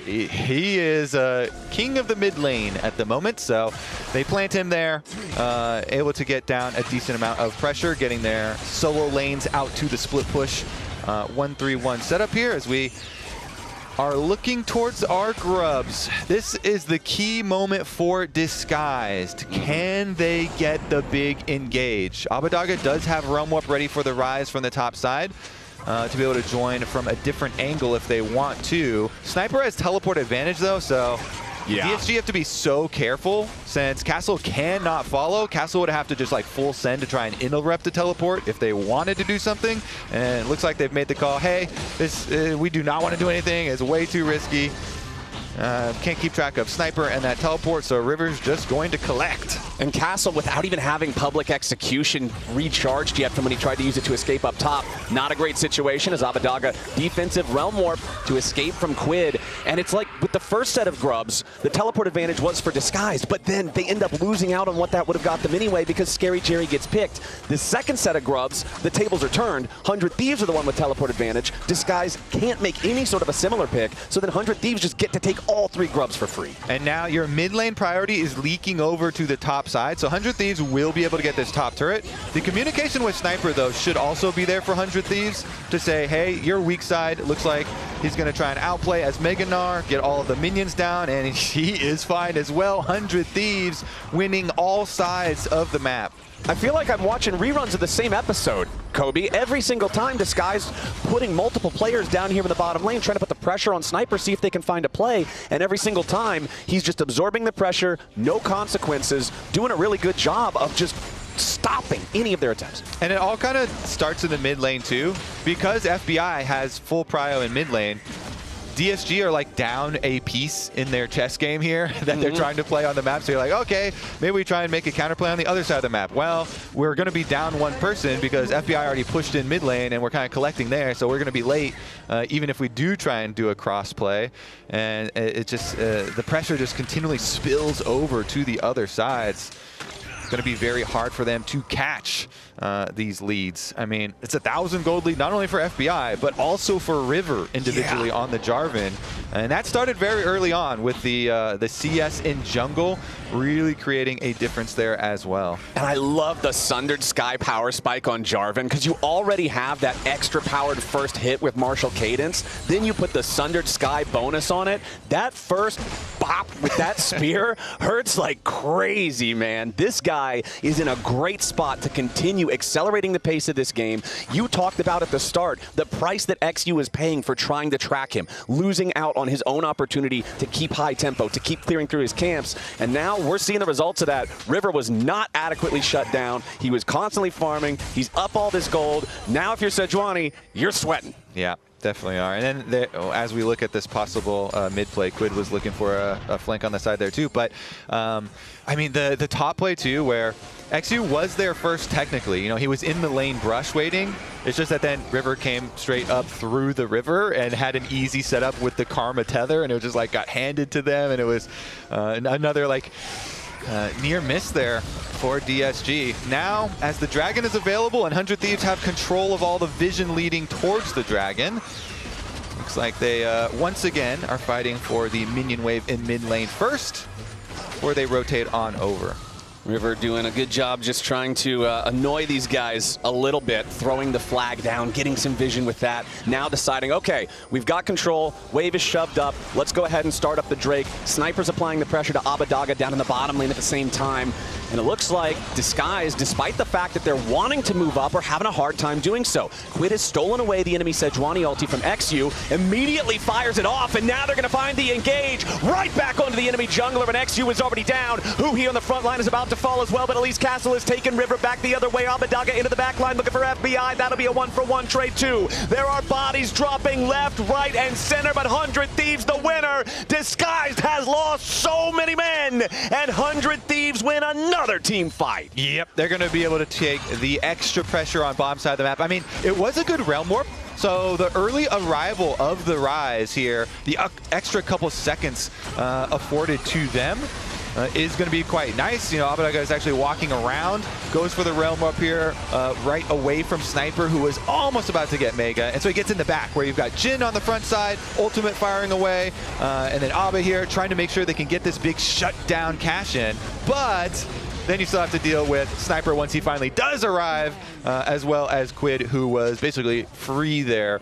He is king of the mid lane at the moment, so they plant him there, able to get down a decent amount of pressure, getting their solo lanes out to the split push. 1-3-1 setup here as we are looking towards our grubs. This is the key moment for Disguised. Can they get the big engage? Abadaga does have Realm Warp ready for the Rise from the top side to be able to join from a different angle if they want to. Sniper has teleport advantage though, so Yeah. DSG have to be so careful since Castle cannot follow. Castle would have to just like full send to try and interrupt the teleport if they wanted to do something. And it looks like they've made the call, hey, this we do not want to do anything. It's way too risky. Can't keep track of Sniper and that teleport, so River's just going to collect. And Castle, without even having public execution recharged yet from when he tried to use it to escape up top, not a great situation as Abadaga defensive Realm Warp to escape from Quid. And it's like with the first set of grubs, the teleport advantage was for Disguised, but then they end up losing out on what that would have got them anyway because Scary Jerry gets picked. The second set of grubs, the tables are turned. 100 Thieves are the one with teleport advantage. Disguised can't make any sort of a similar pick, so then 100 Thieves just get to take all 3 grubs for free. And now your mid lane priority is leaking over to the top side, so 100 Thieves will be able to get this top turret. The communication with Sniper, though, should also be there for 100 Thieves to say, hey, your weak side looks like he's going to try and outplay as Meganar, get all of the minions down, and he is fine as well. 100 Thieves winning all sides of the map. I feel like I'm watching reruns of the same episode, Kobe. Every single time, Disguised putting multiple players down here in the bottom lane, trying to put the pressure on Sniper, see if they can find a play. And every single time, he's just absorbing the pressure, no consequences, doing a really good job of just stopping any of their attempts. And it all kind of starts in the mid lane, too. Because FBI has full prio in mid lane, DSG are like down a piece in their chess game here that they're trying to play on the map. So you're like, okay, maybe we try and make a counterplay on the other side of the map. Well, we're going to be down one person because FBI already pushed in mid lane and we're kind of collecting there. So we're going to be late, even if we do try and do a cross play. And it just, the pressure just continually spills over to the other sides. It's going to be very hard for them to catch these leads. I mean, it's 1,000 gold lead, not only for FBI, but also for River individually on the Jarvan. And that started very early on with the CS in jungle, really creating a difference there as well. And I love the Sundered Sky power spike on Jarvan because you already have that extra powered first hit with Martial Cadence. Then you put the Sundered Sky bonus on it. That first bop with that spear hurts like crazy, man. This guy is in a great spot to continue accelerating the pace of this game. You talked about at the start the price that XU is paying for trying to track him, losing out on his own opportunity to keep high tempo, to keep clearing through his camps. And now we're seeing the results of that. River was not adequately shut down. He was constantly farming. He's up all this gold. Now if you're Sejuani, you're sweating. Yeah. Definitely are. And then as we look at this possible mid play, Quid was looking for a flank on the side there too. But I mean, the top play too, where XU was there first technically. You know, he was in the lane brush waiting. It's just that then River came straight up through the river and had an easy setup with the Karma tether, and it was just like got handed to them, and it was another like near miss there for DSG. Now, as the Dragon is available and 100 Thieves have control of all the vision leading towards the Dragon, looks like they once again are fighting for the minion wave in mid lane first, before they rotate on over. River doing a good job just trying to annoy these guys a little bit, throwing the flag down, getting some vision with that. Now deciding, okay, we've got control, wave is shoved up, let's go ahead and start up the Drake. Sniper's applying the pressure to Abadaga down in the bottom lane at the same time. And it looks like Disguised, despite the fact that they're wanting to move up, are having a hard time doing so. Quid has stolen away the enemy Sejuani ulti from XU, immediately fires it off, and now they're going to find the engage right back onto the enemy jungler, and XU is already down. Who here on the front line is about to fall as well, but at least Castle has taken River back the other way. Abadaga into the back line looking for FBI. That'll be a 1-for-1 trade too. There are bodies dropping left, right, and center, but 100 Thieves the winner. Disguised has lost so many men, and 100 Thieves win another team fight. Yep, they're going to be able to take the extra pressure on bottom side of the map. I mean, it was a good Realm Warp. So the early arrival of the Rise here, the extra couple seconds afforded to them, is going to be quite nice. You know, Abadaga is actually walking around, goes for the Realm up here, right away from Sniper, who was almost about to get Mega. And so he gets in the back, where you've got Jin on the front side, Ultimate firing away, and then Abba here trying to make sure they can get this big shutdown cash in. But then you still have to deal with Sniper once he finally does arrive, as well as Quid, who was basically free there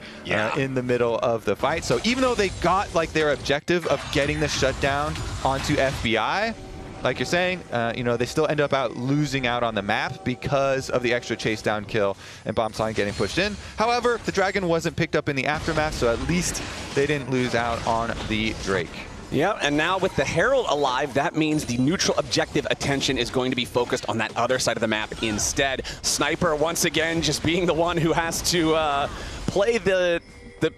in the middle of the fight. So even though they got like their objective of getting the shutdown onto FBI, like you're saying, you know, they still end up losing out on the map because of the extra chase down kill and bomb sign getting pushed in. However, the Dragon wasn't picked up in the aftermath, so at least they didn't lose out on the Drake. Yeah, and now with the Herald alive, that means the neutral objective attention is going to be focused on that other side of the map instead. Sniper, once again, just being the one who has to play the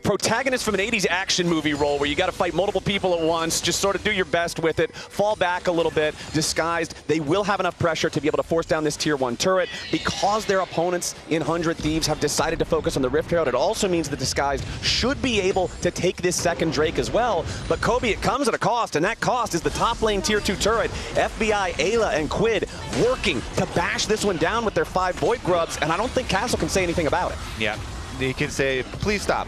protagonist from an 80s action movie role where you got to fight multiple people at once, just sort of do your best with it, fall back a little bit, disguised. They will have enough pressure to be able to force down this tier 1 turret. Because their opponents in 100 Thieves have decided to focus on the Rift Herald, it also means the disguised should be able to take this second Drake as well. But Kobe, it comes at a cost, and that cost is the top lane tier 2 turret. FBI, Ayla, and Quid working to bash this one down with their 5 Void Grubs, and I don't think Castle can say anything about it. Yeah. They can say, please stop.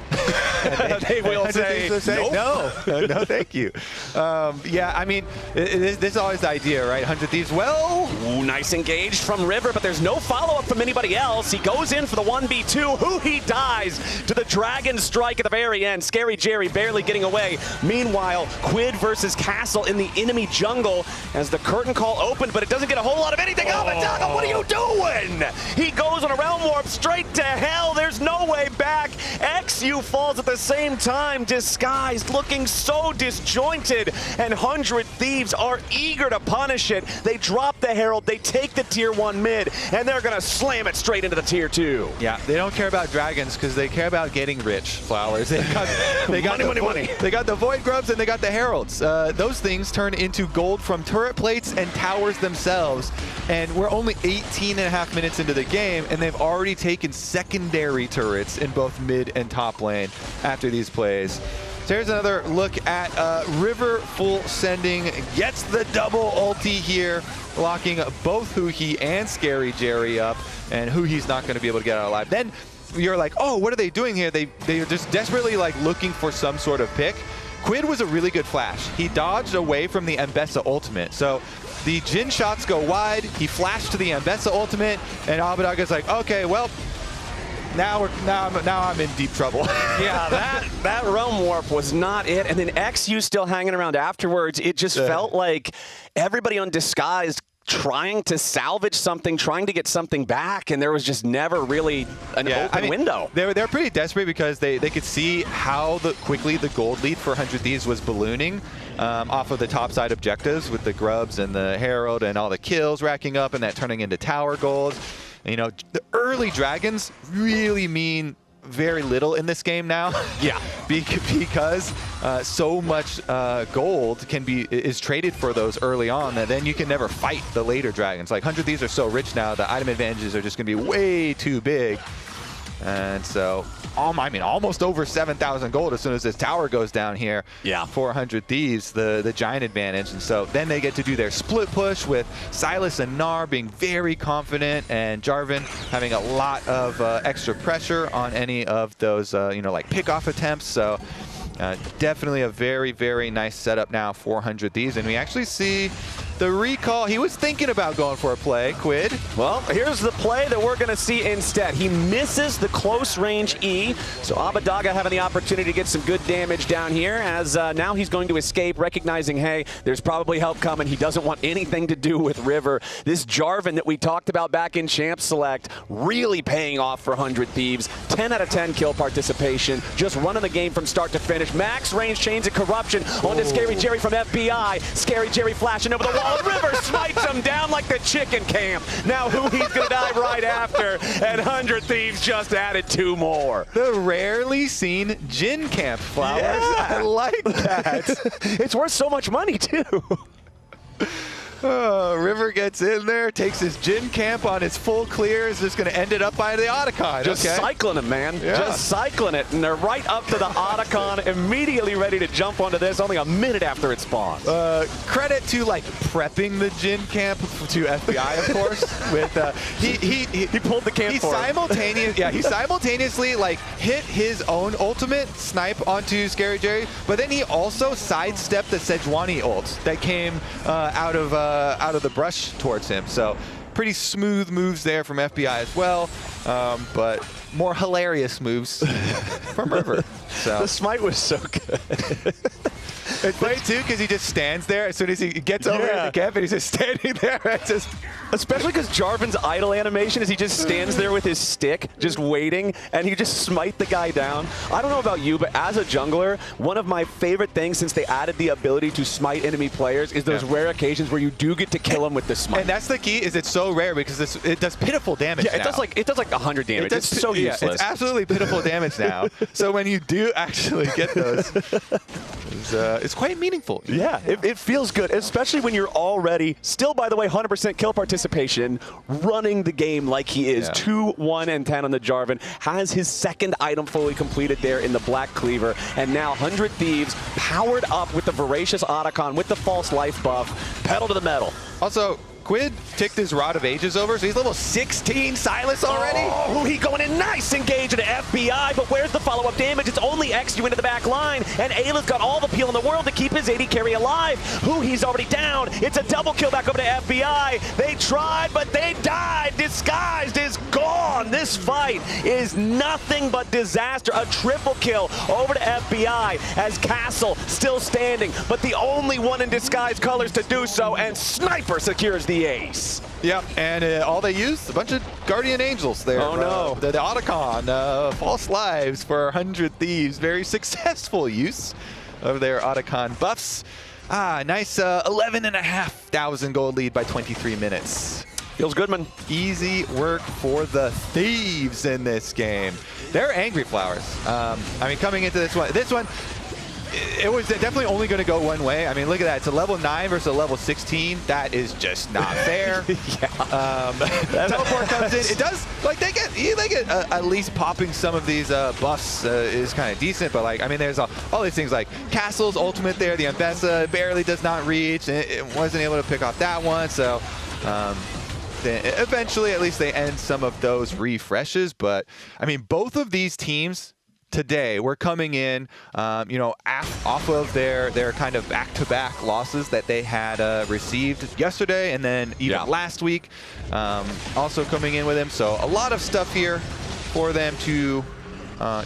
They will say, nope. No, thank you. Yeah, I mean, this is always the idea, right? 100 Thieves, well... Ooh, nice engaged from River, but there's no follow-up from anybody else. He goes in for the 1v2. Who he dies to the Dragon Strike at the very end. Scary Jerry barely getting away. Meanwhile, Quid versus Castle in the enemy jungle as the curtain call opened, but it doesn't get a whole lot of anything. Abadaga, what are you doing? He goes on a realm warp straight to hell. There's no way back. XU falls at the same time, disguised, looking so disjointed, and 100 Thieves are eager to punish it. They drop the Herald, they take the tier 1 mid, and they're gonna slam it straight into the tier 2. Yeah, they don't care about dragons because they care about getting rich, Flowers. They got money. They got the Void Grubs and they got the Heralds. Those things turn into gold from turret plates and towers themselves, and we're only 18.5 minutes into the game, and they've already taken secondary turrets in both mid and top lane after these plays. So here's another look at River full sending, gets the double ulti here, locking both Huhi and Scary Jerry up, and Huhi's not going to be able to get out alive. Then you're like, oh, what are they doing here? They're just desperately like looking for some sort of pick. Quid was a really good flash. He dodged away from the Mbessa ultimate. So the Jhin shots go wide, he flashed to the Mbessa ultimate, and Abadaga's like, okay, well, now I'm in deep trouble. Yeah, that realm warp was not it. And then XU still hanging around afterwards. It just felt like everybody on Disguised trying to salvage something, trying to get something back, and there was just never really an open window. They're pretty desperate because they could see how quickly the gold lead for 100 Thieves was ballooning off of the top side objectives with the Grubs and the Herald and all the kills racking up and that turning into tower gold. You know, the early dragons really mean very little in this game now. Yeah, because so much gold is traded for those early on that then you can never fight the later dragons. Like 100 Thieves are so rich now, the item advantages are just going to be way too big. And so, almost over 7,000 gold as soon as this tower goes down here. Yeah. 400 Thieves, the giant advantage. And so then they get to do their split push with Silas and Gnar being very confident and Jarvan having a lot of extra pressure on any of those, like pick-off attempts. So definitely a very, very nice setup now for 400 Thieves. And we actually see the recall. He was thinking about going for a play, Quid. Well, here's the play that we're going to see instead. He misses the close range E, so Abadaga having the opportunity to get some good damage down here as now he's going to escape, recognizing, hey, there's probably help coming. He doesn't want anything to do with River. This Jarvan that we talked about back in Champ Select really paying off for 100 Thieves. 10 out of 10 kill participation, just running the game from start to finish. Max range chains of corruption onto Scary Jerry from FBI. Scary Jerry flashing over the wall. River smites him down like the chicken camp. Now he's going to die right after, and 100 Thieves just added 2 more. The rarely seen Jhin camp, Flowers. Yeah. I like that. It's worth so much money, too. River gets in there, takes his Jhin camp on his full clear, is just going to end it up by the Otacon. Just cycling him, man. Yeah. Just cycling it. And they're right up to the Otacon, immediately ready to jump onto this, only a minute after it spawns. Credit to, like, prepping the Jhin camp to FBI, of course. With he pulled the camp for him. He simultaneously, like, hit his own ultimate snipe onto Scary Jerry, but then he also sidestepped the Sejuani ult that came out of the brush towards him. So pretty smooth moves there from FBI as well, but more hilarious moves from River. So the smite was so good. It's funny too because he just stands there as soon as he gets over in the camp, and he's just standing there. Especially because Jarvan's idle animation is he just stands there with his stick, just waiting, and he just smite the guy down. I don't know about you, but as a jungler, one of my favorite things since they added the ability to smite enemy players is those rare occasions where you do get to kill them with the smite. And that's the key. Is it's so rare because it does pitiful damage. Yeah, it does like 100 damage. It's so useless. It's absolutely pitiful damage now. So when you do actually get those, it's quite meaningful. Yeah, it feels good, especially when you're already still, by the way, 100% kill participation, running the game like he is. 2-1-10 on the Jarvan, has his second item fully completed there in the Black Cleaver, and now 100 Thieves powered up with the Voracious Otacon with the false life buff, pedal to the metal. Also, Quid ticked his Rod of Ages over, so he's level 16 Silas already. Oh, he going in nice engage into FBI, but where's the follow-up damage? It's only XU into the back line, and Ayla's got all the peel in the world to keep his AD carry alive. He's already down. It's a double kill back over to FBI. They tried, but they died. Disguised is gone. This fight is nothing but disaster. A triple kill over to FBI as Castle still standing, but the only one in Disguised colors to do so, and Sniper secures the ace. Yep, and all they used, a bunch of Guardian Angels there. Oh no. The Otacon, False Lives for 100 Thieves. Very successful use of their Otacon buffs. Nice 11,500 gold lead by 23 minutes. Feels good, man. Easy work for the Thieves in this game. They're angry flowers. I mean, coming into this one, it was definitely only going to go one way. I mean, look at that. It's a level 9 versus a level 16. That is just not fair. Teleport comes in. It does, like, they get at least popping some of these buffs is kind of decent. But, like, I mean, there's all these things like Castle's ultimate there. The Ambessa barely does not reach. It wasn't able to pick off that one. So, eventually, at least they end some of those refreshes. But, I mean, both of these teams today we're coming in, off of their kind of back-to-back losses that they had received yesterday and then even last week, also coming in with them. So a lot of stuff here for them to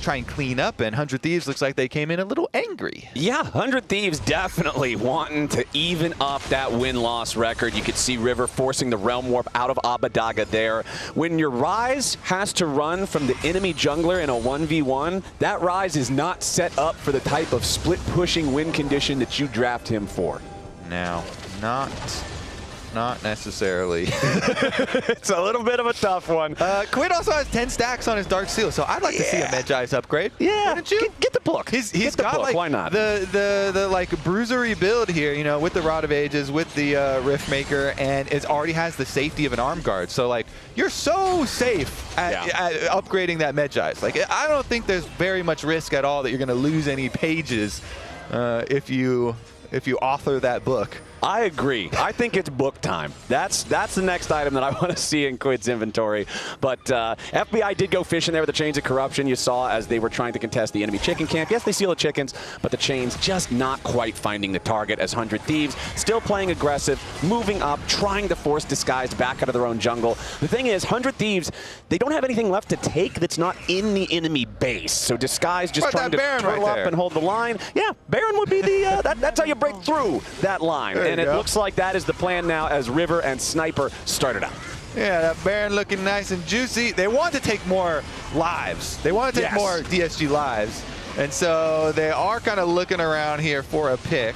try and clean up, and 100 Thieves looks like they came in a little angry. Yeah, 100 Thieves definitely wanting to even up that win-loss record. You could see River forcing the Realm Warp out of Abadaga there. When your Ryze has to run from the enemy jungler in a 1v1, that Ryze is not set up for the type of split-pushing win condition that you draft him for. Now, not necessarily. It's a little bit of a tough one. Quid also has 10 stacks on his Dark Seal, so I'd like to see a Medjai's upgrade. Yeah, wouldn't you? Get the book. He's got book. like Why not? the like bruisery build here, with the Rod of Ages, with the Rift Maker, and it already has the safety of an Arm Guard. So like you're so safe at upgrading that Medjai's. Like I don't think there's very much risk at all that you're going to lose any pages if you author that book. I agree. I think it's book time. That's the next item that I want to see in Quid's inventory. But FBI did go fishing there with the Chains of Corruption. You saw as they were trying to contest the enemy chicken camp. Yes, they steal the chickens, but the chains just not quite finding the target as 100 Thieves still playing aggressive, moving up, trying to force Disguised back out of their own jungle. The thing is, 100 Thieves, they don't have anything left to take that's not in the enemy base. So Disguised just trying to turtle up and hold the line. Yeah, Baron would be the, that's how you break through that line. And it looks like that is the plan now as River and Sniper started up. Yeah, that Baron looking nice and juicy. They want to take more lives. They want to take more DSG lives. And so they are kind of looking around here for a pick.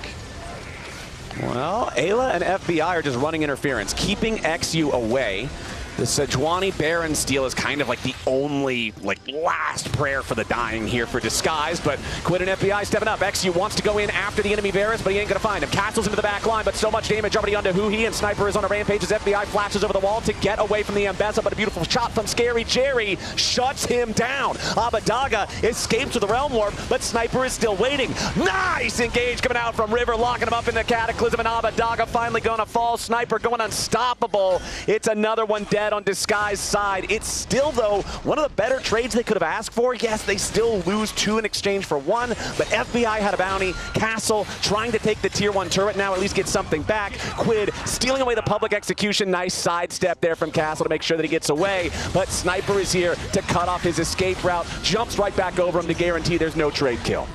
Well, Ayla and FBI are just running interference, keeping XU away. The Sejuani Baron steal is kind of like the only last prayer for the dying here for Disguise, but Quid and FBI stepping up. XU wants to go in after the enemy Varus, but he ain't gonna find him. Castles into the back line, but so much damage already onto Huhi, and Sniper is on a rampage as FBI flashes over the wall to get away from the Ambessa, but a beautiful shot from Scary Jerry shuts him down. Abadaga escapes with the Realm Warp, but Sniper is still waiting. Nice engage coming out from River, locking him up in the Cataclysm, and Abadaga finally gonna fall. Sniper going unstoppable. It's another one dead on Disguise side. It's still, though, one of the better trades they could have asked for. Yes, they still lose 2 in exchange for 1, but FBI had a bounty. Castle trying to take the tier 1 turret now, at least get something back. Quid stealing away the public execution. Nice sidestep there from Castle to make sure that he gets away, but Sniper is here to cut off his escape route, jumps right back over him to guarantee there's no trade kill.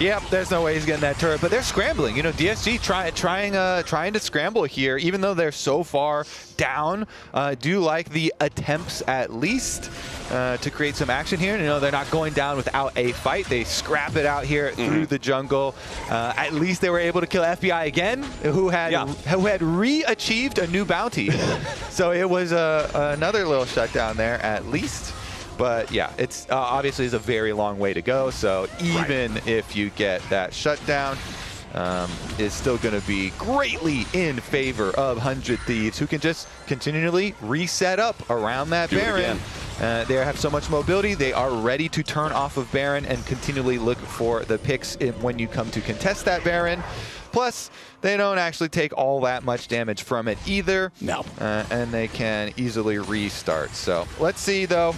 Yep, there's no way he's getting that turret, but they're scrambling. You know, DSG trying to scramble here, even though they're so far down. Do like the attempts at least to create some action here. You know, they're not going down without a fight. They scrap it out here through the jungle. At least they were able to kill FBI again, who had re-achieved a new bounty. So it was another little shutdown there at least. But yeah, it's obviously is a very long way to go. So even if you get that shutdown, is still going to be greatly in favor of 100 Thieves, who can just continually reset up around that Baron. They have so much mobility. They are ready to turn off of Baron and continually look for the picks when you come to contest that Baron. Plus, they don't actually take all that much damage from it either. No. And they can easily restart. So let's see, though.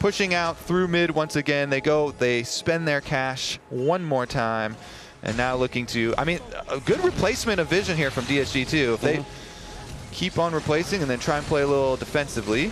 Pushing out through mid once again. They spend their cash one more time. And now looking to, I mean, a good replacement of vision here from DSG too. If they keep on replacing and then try and play a little defensively.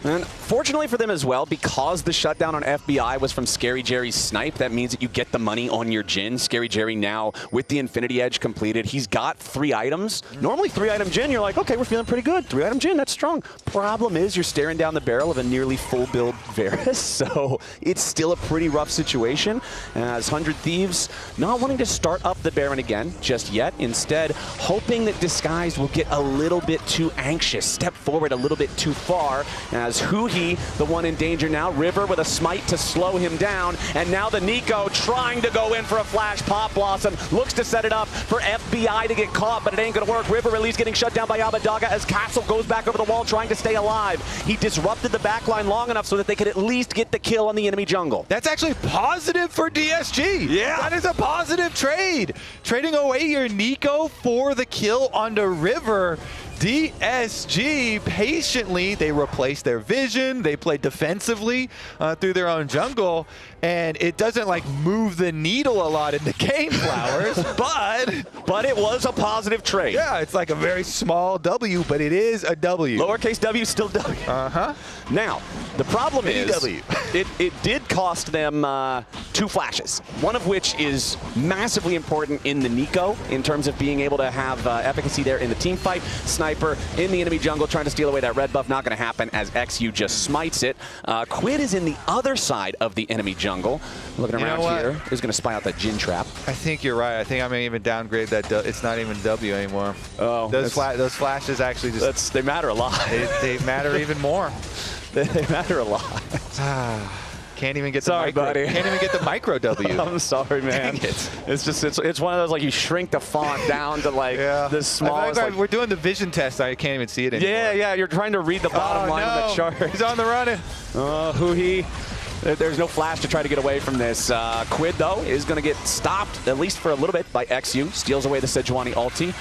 And fortunately for them as well, because the shutdown on FBI was from Scary Jerry's snipe, that means that you get the money on your Jhin. Scary Jerry now, with the Infinity Edge completed, he's got 3 items. Normally 3-item Jhin, you're like, okay, we're feeling pretty good. 3-item Jhin, that's strong. Problem is, you're staring down the barrel of a nearly full build Varus, so it's still a pretty rough situation. As 100 Thieves not wanting to start up the Baron again just yet, instead hoping that Disguised will get a little bit too anxious, step forward a little bit too far, as Huhi, the one in danger now. River with a smite to slow him down. And now the Nico trying to go in for a flash pop blossom. Looks to set it up for FBI to get caught, but it ain't going to work. River at least getting shut down by Abadaga as Castle goes back over the wall trying to stay alive. He disrupted the backline long enough so that they could at least get the kill on the enemy jungle. That's actually positive for DSG. Yeah. That is a positive trade. Trading away your Nico for the kill onto River. DSG patiently, they replaced their vision, they played defensively through their own jungle, and it doesn't like move the needle a lot in the game, Flowers, but it was a positive trade. Yeah, it's like a very small W, but it is a W. Lowercase w, still W. Now, the problem is it did cost them 2 flashes, one of which is massively important in the Nico in terms of being able to have efficacy there in the team fight. Sniper in the enemy jungle trying to steal away that red buff, not going to happen as XU just smites it. Quid is in the other side of the enemy jungle. Looking around here, is going to spy out that Jhin trap. I think you're right. I think I may even downgrade that. It's not even W anymore. Oh, those flashes actually just they matter a lot. They matter even more. They matter a lot. Can't even get the micro. Can't even get the micro W. I'm sorry, man. It's just it's one of those like you shrink the font down to like the smallest. Like, we're doing the vision test. I can't even see it anymore. Yeah. You're trying to read the bottom line of the chart. He's on the run. Huhi. There's no flash to try to get away from this. Quid, though, is going to get stopped, at least for a little bit, by XU. Steals away the Sejuani ulti.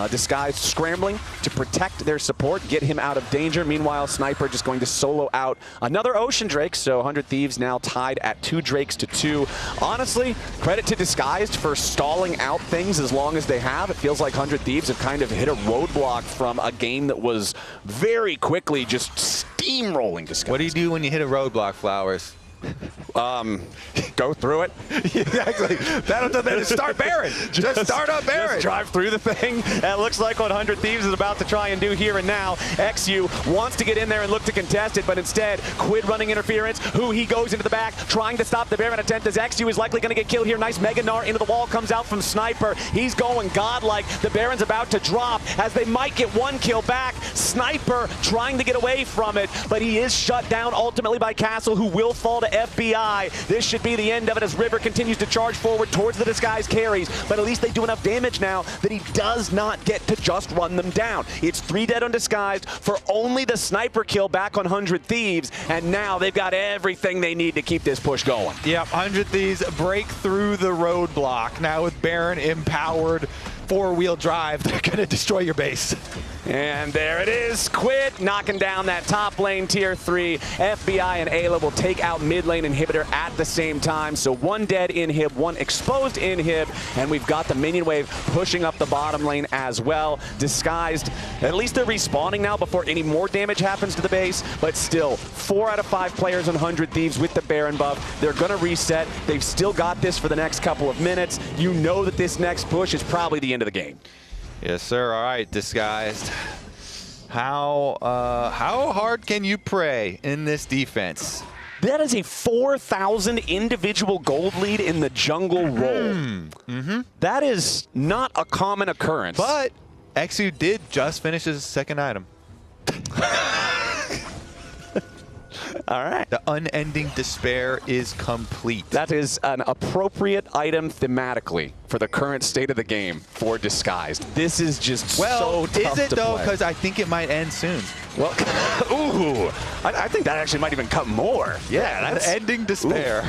Disguised scrambling to protect their support, get him out of danger. Meanwhile, Sniper just going to solo out another Ocean Drake. So 100 Thieves now tied at 2 Drakes to 2. Honestly, credit to Disguised for stalling out things as long as they have. It feels like 100 Thieves have kind of hit a roadblock from a game that was very quickly just steamrolling Disguised. What do you do when you hit a roadblock, Flowers? Go through it. Exactly. That'll start Baron. Just start up Baron. Just drive through the thing. That looks like what 100 Thieves is about to try and do here and now. XU wants to get in there and look to contest it, but instead, Quid running interference. He goes into the back, trying to stop the Baron attempt as XU is likely going to get killed here. Nice Mega Gnar into the wall, comes out from Sniper. He's going godlike. The Baron's about to drop as they might get 1 kill back. Sniper trying to get away from it, but he is shut down ultimately by Castle, who will fall to FBI. This should be the end of it as River continues to charge forward towards the Disguised carries, but at least they do enough damage now that he does not get to just run them down. It's 3 dead on Disguised for only the Sniper kill back on 100 Thieves, and now they've got everything they need to keep this push going. Yep, 100 Thieves break through the roadblock. Now with Baron empowered 4-wheel drive, they're going to destroy your base. And there it is. Quid knocking down that top lane tier 3. FBI and Ayla will take out mid lane inhibitor at the same time. So one dead inhib, one exposed inhib, and we've got the minion wave pushing up the bottom lane as well. Disguised, at least they're respawning now before any more damage happens to the base, but still 4 out of 5 players on 100 Thieves with the Baron buff. They're gonna reset. They've still got this for the next couple of minutes. You know that this next push is probably the end of the game. Yes, sir. All right, Disguised. How hard can you pray in this defense? That is a 4,000 individual gold lead in the jungle role. That is not a common occurrence. But Exu did just finish his second item. All right. The unending despair is complete. That is an appropriate item thematically for the current state of the game for Disguised. This is just so tough is it to though? play. Because I think it might end soon. Well, ooh, I think that actually might even cut more. Yeah, that's ending despair.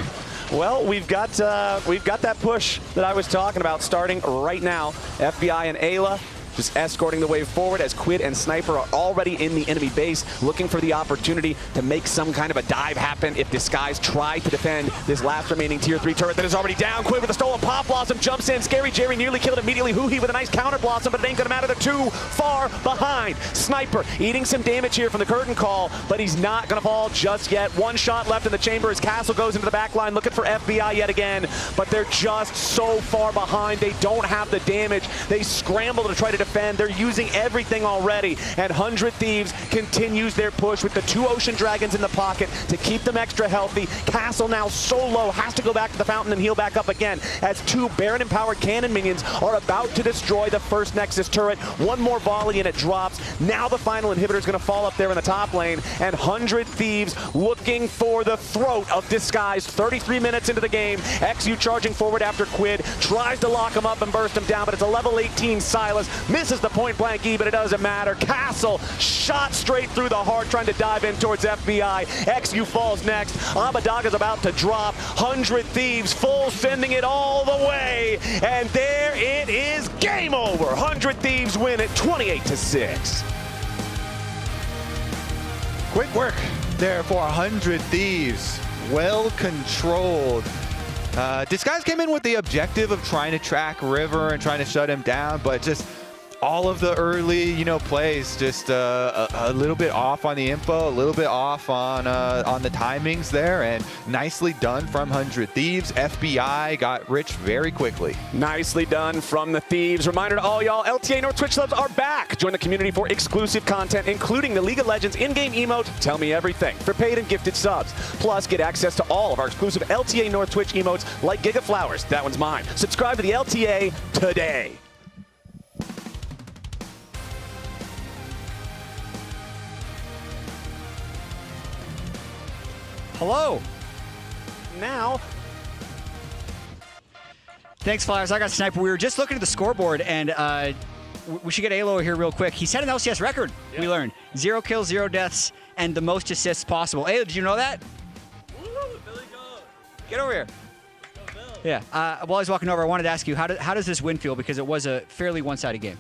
Ooh. Well, we've got that push that I was talking about starting right now. FBI and Ayla just escorting the wave forward as Quid and Sniper are already in the enemy base, looking for the opportunity to make some kind of a dive happen if Disguise try to defend this last remaining tier 3 turret that is already down. Quid with a stolen Pop Blossom jumps in. Scary Jerry nearly killed immediately. Huhi with a nice counter Blossom, but it ain't gonna matter. They're too far behind. Sniper eating some damage here from the curtain call, but he's not gonna fall just yet. One shot left in the chamber as Castle goes into the back line looking for FBI yet again, but they're just so far behind. They don't have the damage. They scramble to try to defend. They're using everything already, and 100 Thieves continues their push with the 2 Ocean Dragons in the pocket to keep them extra healthy. Castle now so low, has to go back to the fountain and heal back up again as 2 Baron-empowered cannon minions are about to destroy the first Nexus turret. One more volley and it drops. Now the final inhibitor is going to fall up there in the top lane, and 100 Thieves looking for the throat of Disguise. 33 minutes into the game, XU charging forward after Quid, tries to lock him up and burst him down, but it's a level 18 Silas, misses the point blank E, but it doesn't matter. Castle shot straight through the heart, trying to dive in towards FBI. XU falls next. Abadaga's about to drop. 100 Thieves full sending it all the way, and there it is. Game over. 100 Thieves win it 28-6. Quick work there for 100 Thieves. Well controlled. Disguise came in with the objective of trying to track River and trying to shut him down, but just all of the early, plays just a little bit off on the info, a little bit off on the timings there, and nicely done from 100 Thieves. FBI got rich very quickly. Nicely done from the Thieves. Reminder to all y'all, LTA North Twitch subs are back. Join the community for exclusive content, including the League of Legends in-game emote, Tell Me Everything, for paid and gifted subs. Plus, get access to all of our exclusive LTA North Twitch emotes like Giga Flowers. That one's mine. Subscribe to the LTA today. Hello. Now. Thanks, Flowers. I got Sniper. We were just looking at the scoreboard, and we should get Alo here real quick. He set an LCS record, we learned. 0 kills, 0 deaths, and the most assists possible. Alo, did you know that? Get over here. Yeah. While I was walking over, I wanted to ask you, how does this win feel? Because it was a fairly one-sided game.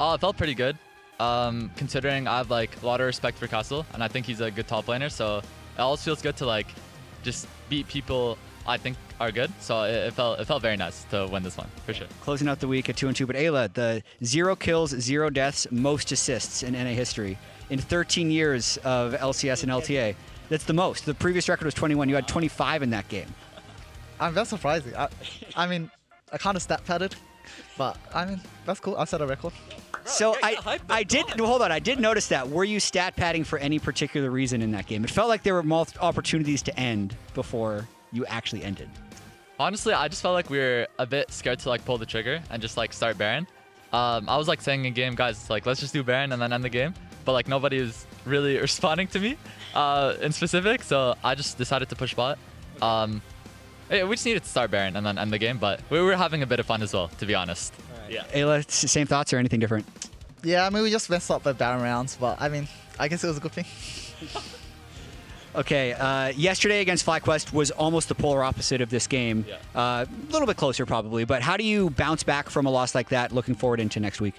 It felt pretty good, considering I have a lot of respect for Castle, and I think he's a good top laner, so it always feels good to just beat people I think are good. So it felt very nice to win this one, for sure. Closing out the week at 2-2, but Ayla, the 0 kills, 0 deaths, most assists in NA history in 13 years of LCS and LTA. That's the most. The previous record was 21. You had 25 in that game. That's surprising. I mean, I kind of stat padded, but I mean, that's cool. I set a record. So I did notice that. Were you stat padding for any particular reason in that game? It felt like there were multiple opportunities to end before you actually ended. Honestly, I just felt like we were a bit scared to pull the trigger and just start Baron. I was saying in game, guys, let's just do Baron and then end the game. But nobody is really responding to me in specific, so I just decided to push bot. We just needed to start Baron and then end the game, but we were having a bit of fun as well, to be honest. Yeah. Ayla, same thoughts or anything different? Yeah, I mean, we just messed up the Baron rounds, but I mean, I guess it was a good thing. Okay, yesterday against FlyQuest was almost the polar opposite of this game. A little bit closer probably, but how do you bounce back from a loss like that looking forward into next week?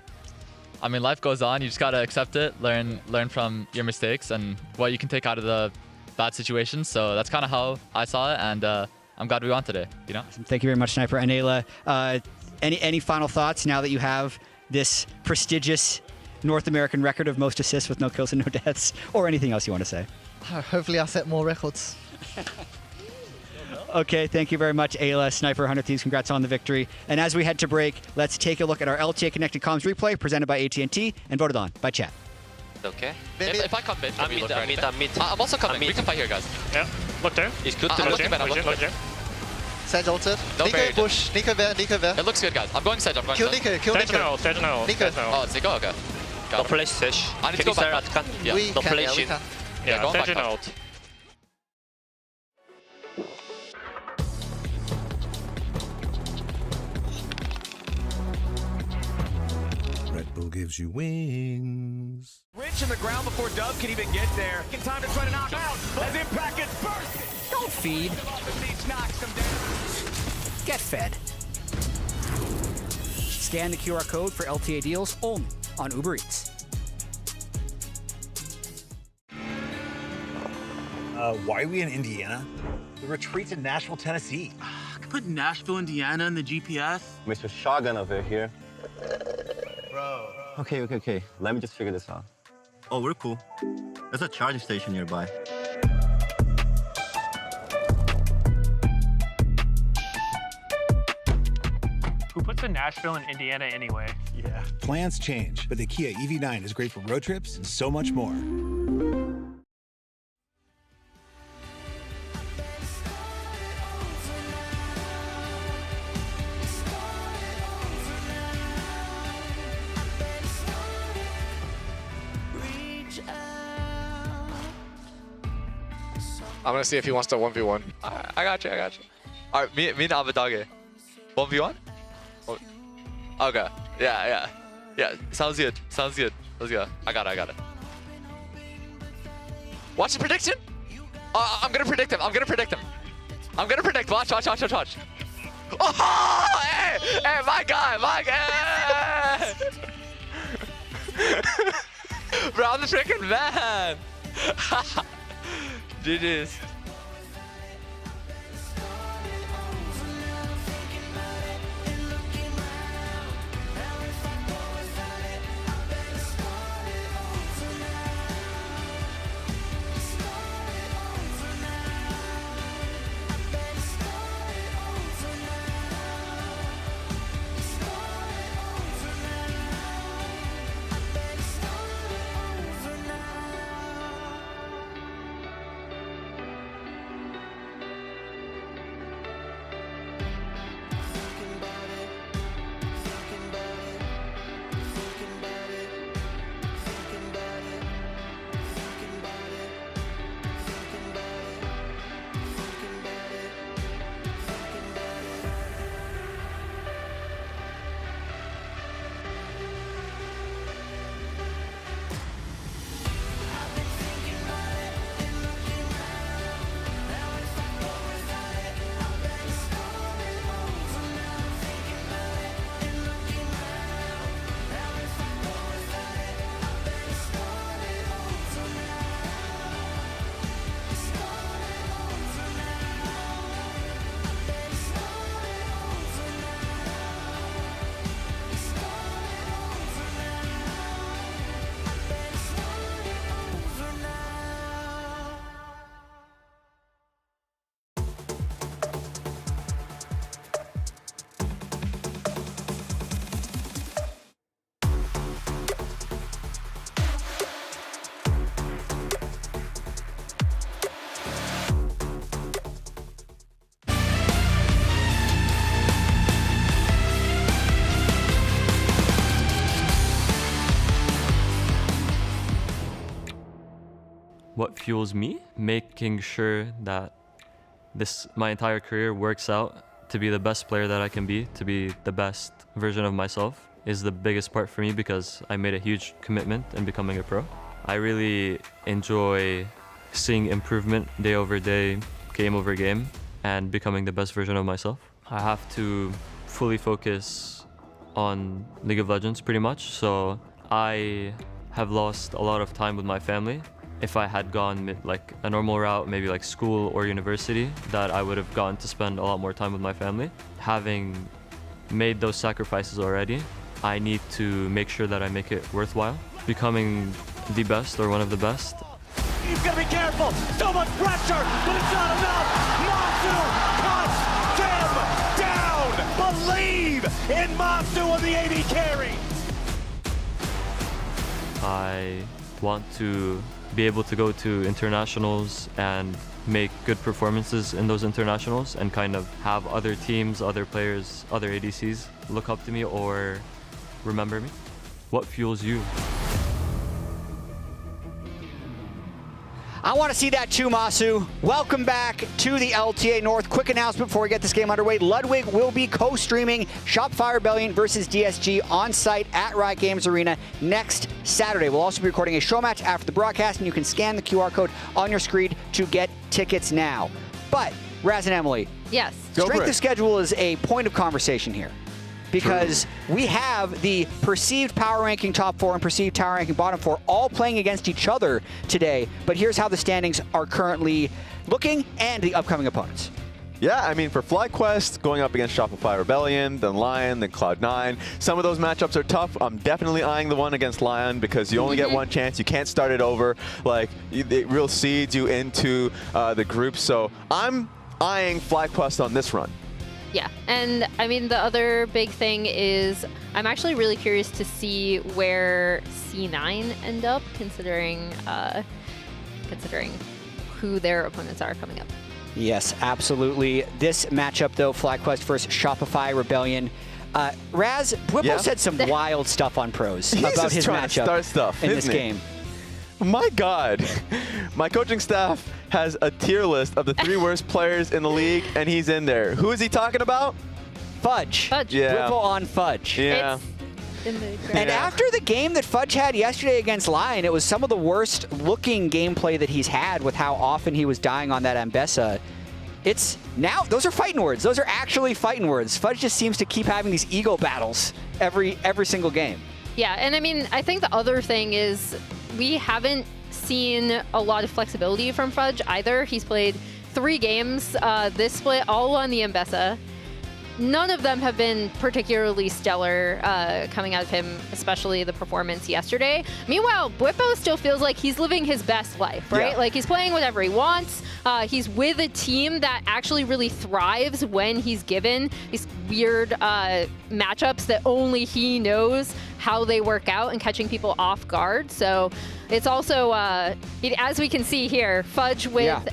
I mean, life goes on. You just gotta accept it, learn from your mistakes and what you can take out of the bad situations. So that's kind of how I saw it, and I'm glad we won today. You know. Thank you very much, Sniper. And Ayla, any final thoughts now that you have this prestigious North American record of most assists with no kills and no deaths, or anything else you want to say? Hopefully, I set more records. Okay, thank you very much, Ayla, Sniper, 100 Thieves. Congrats on the victory. And as we head to break, let's take a look at our LTA Connected Comms replay presented by AT&T and voted on by chat. Okay. If I come mid, I'm mid. I'm also coming. We can fight here, guys. Yeah, look there. It's good I'm looking better. Sage ulted. No Nico buried. push. Nico there. It looks good, guys. I'm going Sage. Kill Nico. Kill Nico. Sage no. Nico. Oh, it's Nico? Okay. No place Sage. I need to go back. Yeah. We No can. place We in. can. Yeah, go Sage back up. out. Red Bull gives you wings. Rich in the ground before Dove can even get there. In time to try to knock out as Impact gets bursted. Don't feed. Get fed. Scan the QR code for LTA deals only on Uber Eats. Why are we in Indiana? The retreat's in Nashville, Tennessee. Put Nashville, Indiana in the GPS. Mr. Shotgun over here. Bro. Okay. Let me just figure this out. Oh, we're cool. There's a charging station nearby. Who puts in Nashville and Indiana anyway? Yeah. Plans change, but the Kia EV9 is great for road trips and so much more. I'm gonna see if he wants to 1v1. I got you. All right, me and Abadage. 1v1? Oh. Okay. Yeah. Sounds good. Let's go. I got it. Watch the prediction. I'm gonna predict him. I'm gonna predict. Watch. Oh, hey, my guy. Bro, I'm the freaking man. GG's. What fuels me? Making sure that my entire career works out to be the best player that I can be, to be the best version of myself, is the biggest part for me because I made a huge commitment in becoming a pro. I really enjoy seeing improvement day over day, game over game, and becoming the best version of myself. I have to fully focus on League of Legends pretty much, so I have lost a lot of time with my family. If I had gone like a normal route, maybe like school or university, that I would have gotten to spend a lot more time with my family. Having made those sacrifices already, I need to make sure that I make it worthwhile. Becoming the best or one of the best. He's gonna be careful. So much pressure, but it's not enough. Masu cuts him down. Believe in Masu on the AD carry. I want to be able to go to internationals and make good performances in those internationals and kind of have other teams, other players, other ADCs look up to me or remember me. What fuels you? I want to see that too, Masu. Welcome back to the LTA North. Quick announcement before we get this game underway. Ludwig will be co-streaming Shopify Rebellion versus DSG on site at Riot Games Arena next Saturday. We'll also be recording a show match after the broadcast, and you can scan the QR code on your screen to get tickets now. But, Raz and Emily, yes, strength of schedule is a point of conversation here. Because we have the perceived power ranking top 4 and perceived power ranking bottom 4 all playing against each other today. But here's how the standings are currently looking and the upcoming opponents. Yeah, I mean, for FlyQuest, going up against Shopify Rebellion, then Lyon, then Cloud9, some of those matchups are tough. I'm definitely eyeing the one against Lyon because you only get one chance. You can't start it over. Like, it real seeds you into the group. So I'm eyeing FlyQuest on this run. Yeah, and I mean, the other big thing is I'm actually really curious to see where C9 end up, considering who their opponents are coming up. Yes, absolutely. This matchup, though, FlyQuest versus Shopify Rebellion. Raz, Bwipo said some wild stuff on pros about his matchup in this game. My God, my coaching staff has a tier list of the 3 worst players in the league, and he's in there. Who is he talking about? Fudge. Yeah. Bwipo on Fudge. Yeah. And after the game that Fudge had yesterday against Lyon, it was some of the worst looking gameplay that he's had with how often he was dying on that Ambessa. It's now, those are fighting words. Those are actually fighting words. Fudge just seems to keep having these ego battles every single game. Yeah, and I mean, I think the other thing is we haven't seen a lot of flexibility from Fudge either. He's played 3 games this split, all on the Ambessa. None of them have been particularly stellar coming out of him, especially the performance yesterday. Meanwhile, Bwipo still feels like he's living his best life, right? Yeah. Like, he's playing whatever he wants. He's with a team that actually really thrives when he's given these weird matchups that only he knows how they work out and catching people off guard. So it's also, as we can see here, Fudge with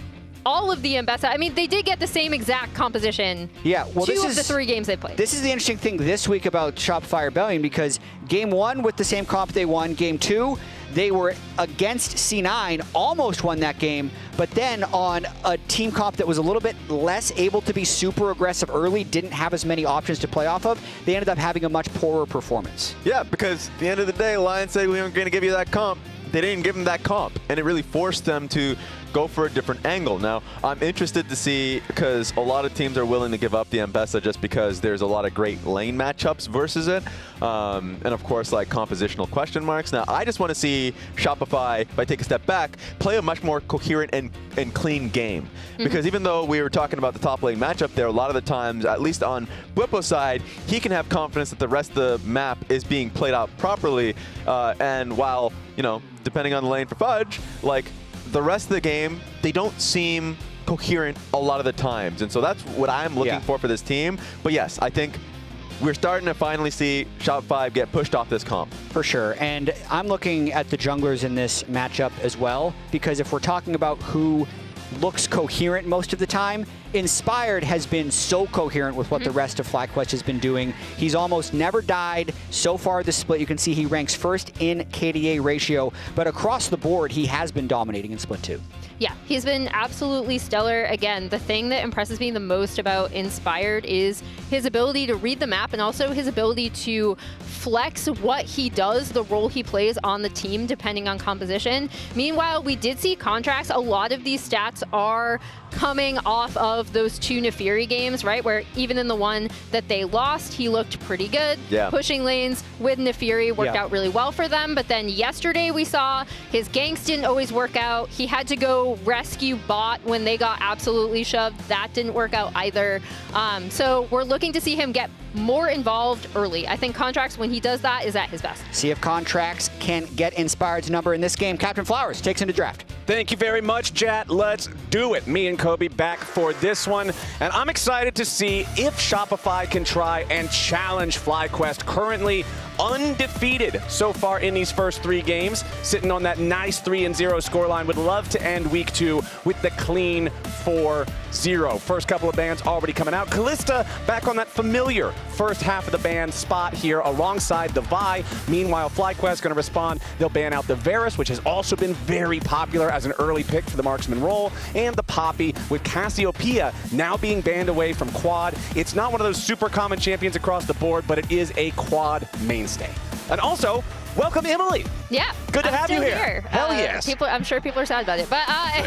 all of the Ambessa. I mean, they did get the same exact composition. Yeah, well, Two of the 3 games they played. This is the interesting thing this week about Shopify Rebellion, because game 1 with the same comp they won. Game 2, they were against C9, almost won that game, but then on a team comp that was a little bit less able to be super aggressive early, didn't have as many options to play off of, they ended up having a much poorer performance. Yeah, because at the end of the day, Lions said we weren't going to give you that comp. They didn't give them that comp, and it really forced them to go for a different angle. Now, I'm interested to see, because a lot of teams are willing to give up the Ambessa just because there's a lot of great lane matchups versus it, and of course, like, compositional question marks. Now, I just want to see Shopify, if I take a step back, play a much more coherent and clean game. Because even though we were talking about the top lane matchup there, a lot of the times, at least on Bwipo's side, he can have confidence that the rest of the map is being played out properly, and while, you know, depending on the lane for Fudge, like, the rest of the game, they don't seem coherent a lot of the times. And so that's what I'm looking for this team. But yes, I think we're starting to finally see Shopify get pushed off this comp. For sure. And I'm looking at the junglers in this matchup as well, because if we're talking about who looks coherent most of the time, Inspired has been so coherent with what the rest of FlyQuest has been doing. He's almost never died so far this split. You can see he ranks first in KDA ratio, but across the board, he has been dominating in split 2. Yeah, he's been absolutely stellar. Again, the thing that impresses me the most about Inspired is his ability to read the map and also his ability to flex what he does, the role he plays on the team, depending on composition. Meanwhile, we did see contracts. A lot of these stats are coming off of those 2 Nefiri games, right? Where even in the one that they lost, he looked pretty good. Yeah. Pushing lanes with Nefiri worked out really well for them. But then yesterday we saw his ganks didn't always work out. He had to go rescue bot when they got absolutely shoved. That didn't work out either. So we're looking to see him get more involved early. I think Contracts, when he does that, is at his best. See if Contracts can get Inspired's number in this game. Captain Flowers takes him to draft. Thank you very much, Jat. Let's do it. Me and Kobe back for this one. And I'm excited to see if Shopify can try and challenge FlyQuest, currently undefeated so far in these first 3 games, sitting on that nice 3-0 scoreline. Would love to end week 2 with the clean 4-0. First couple of bans already coming out. Callista back on that familiar first half of the ban spot here alongside the Vi. Meanwhile, FlyQuest going to respond. They'll ban out the Varus, which has also been very popular as an early pick for the marksman role, and the Poppy, with Cassiopeia now being banned away from quad. It's not one of those super common champions across the board, but it is a quad mainstay. And also, welcome Emily. Yeah. Good to have you here. Hell yes. I'm sure people are sad about it, but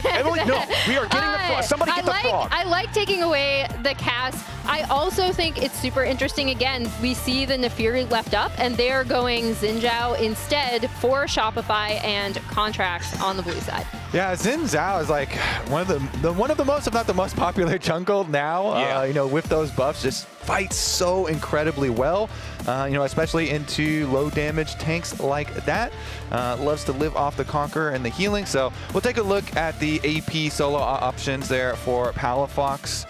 Emily, no, we are getting the frog. Somebody get the frog. I like taking away the cast. I also think it's super interesting. Again, we see the Nefiri left up, and they are going Xin Zhao instead for Shopify and Contracts on the blue side. Yeah, Xin Zhao is like one of the most, if not the most popular jungle now. Yeah. You know, with those buffs, just fights so incredibly well. You know, especially into low damage tanks like that. Loves to live off the Conqueror and the healing. So we'll take a look at the AP solo options there for Palafox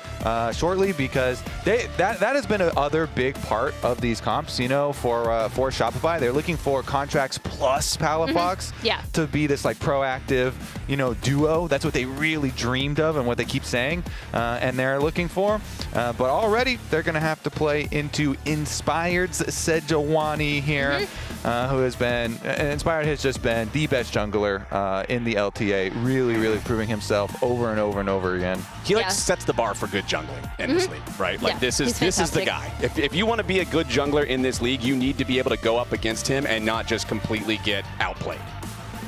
shortly, because that has been another big part of these comps. You know, for Shopify, they're looking for Contracts plus Palafox to be this like proactive, you know, duo. That's what they really dreamed of and what they keep saying, and they're looking for. But already they're going to have to play into Inspired's Sejuani here, who has been Inspired has just been the best jungler in the LTA, really proving himself over and over and over again. He like sets the bar for good jungling in this league, right? Like this is the guy. If you want to be a good jungler in this league, you need to be able to go up against him and not just completely get outplayed.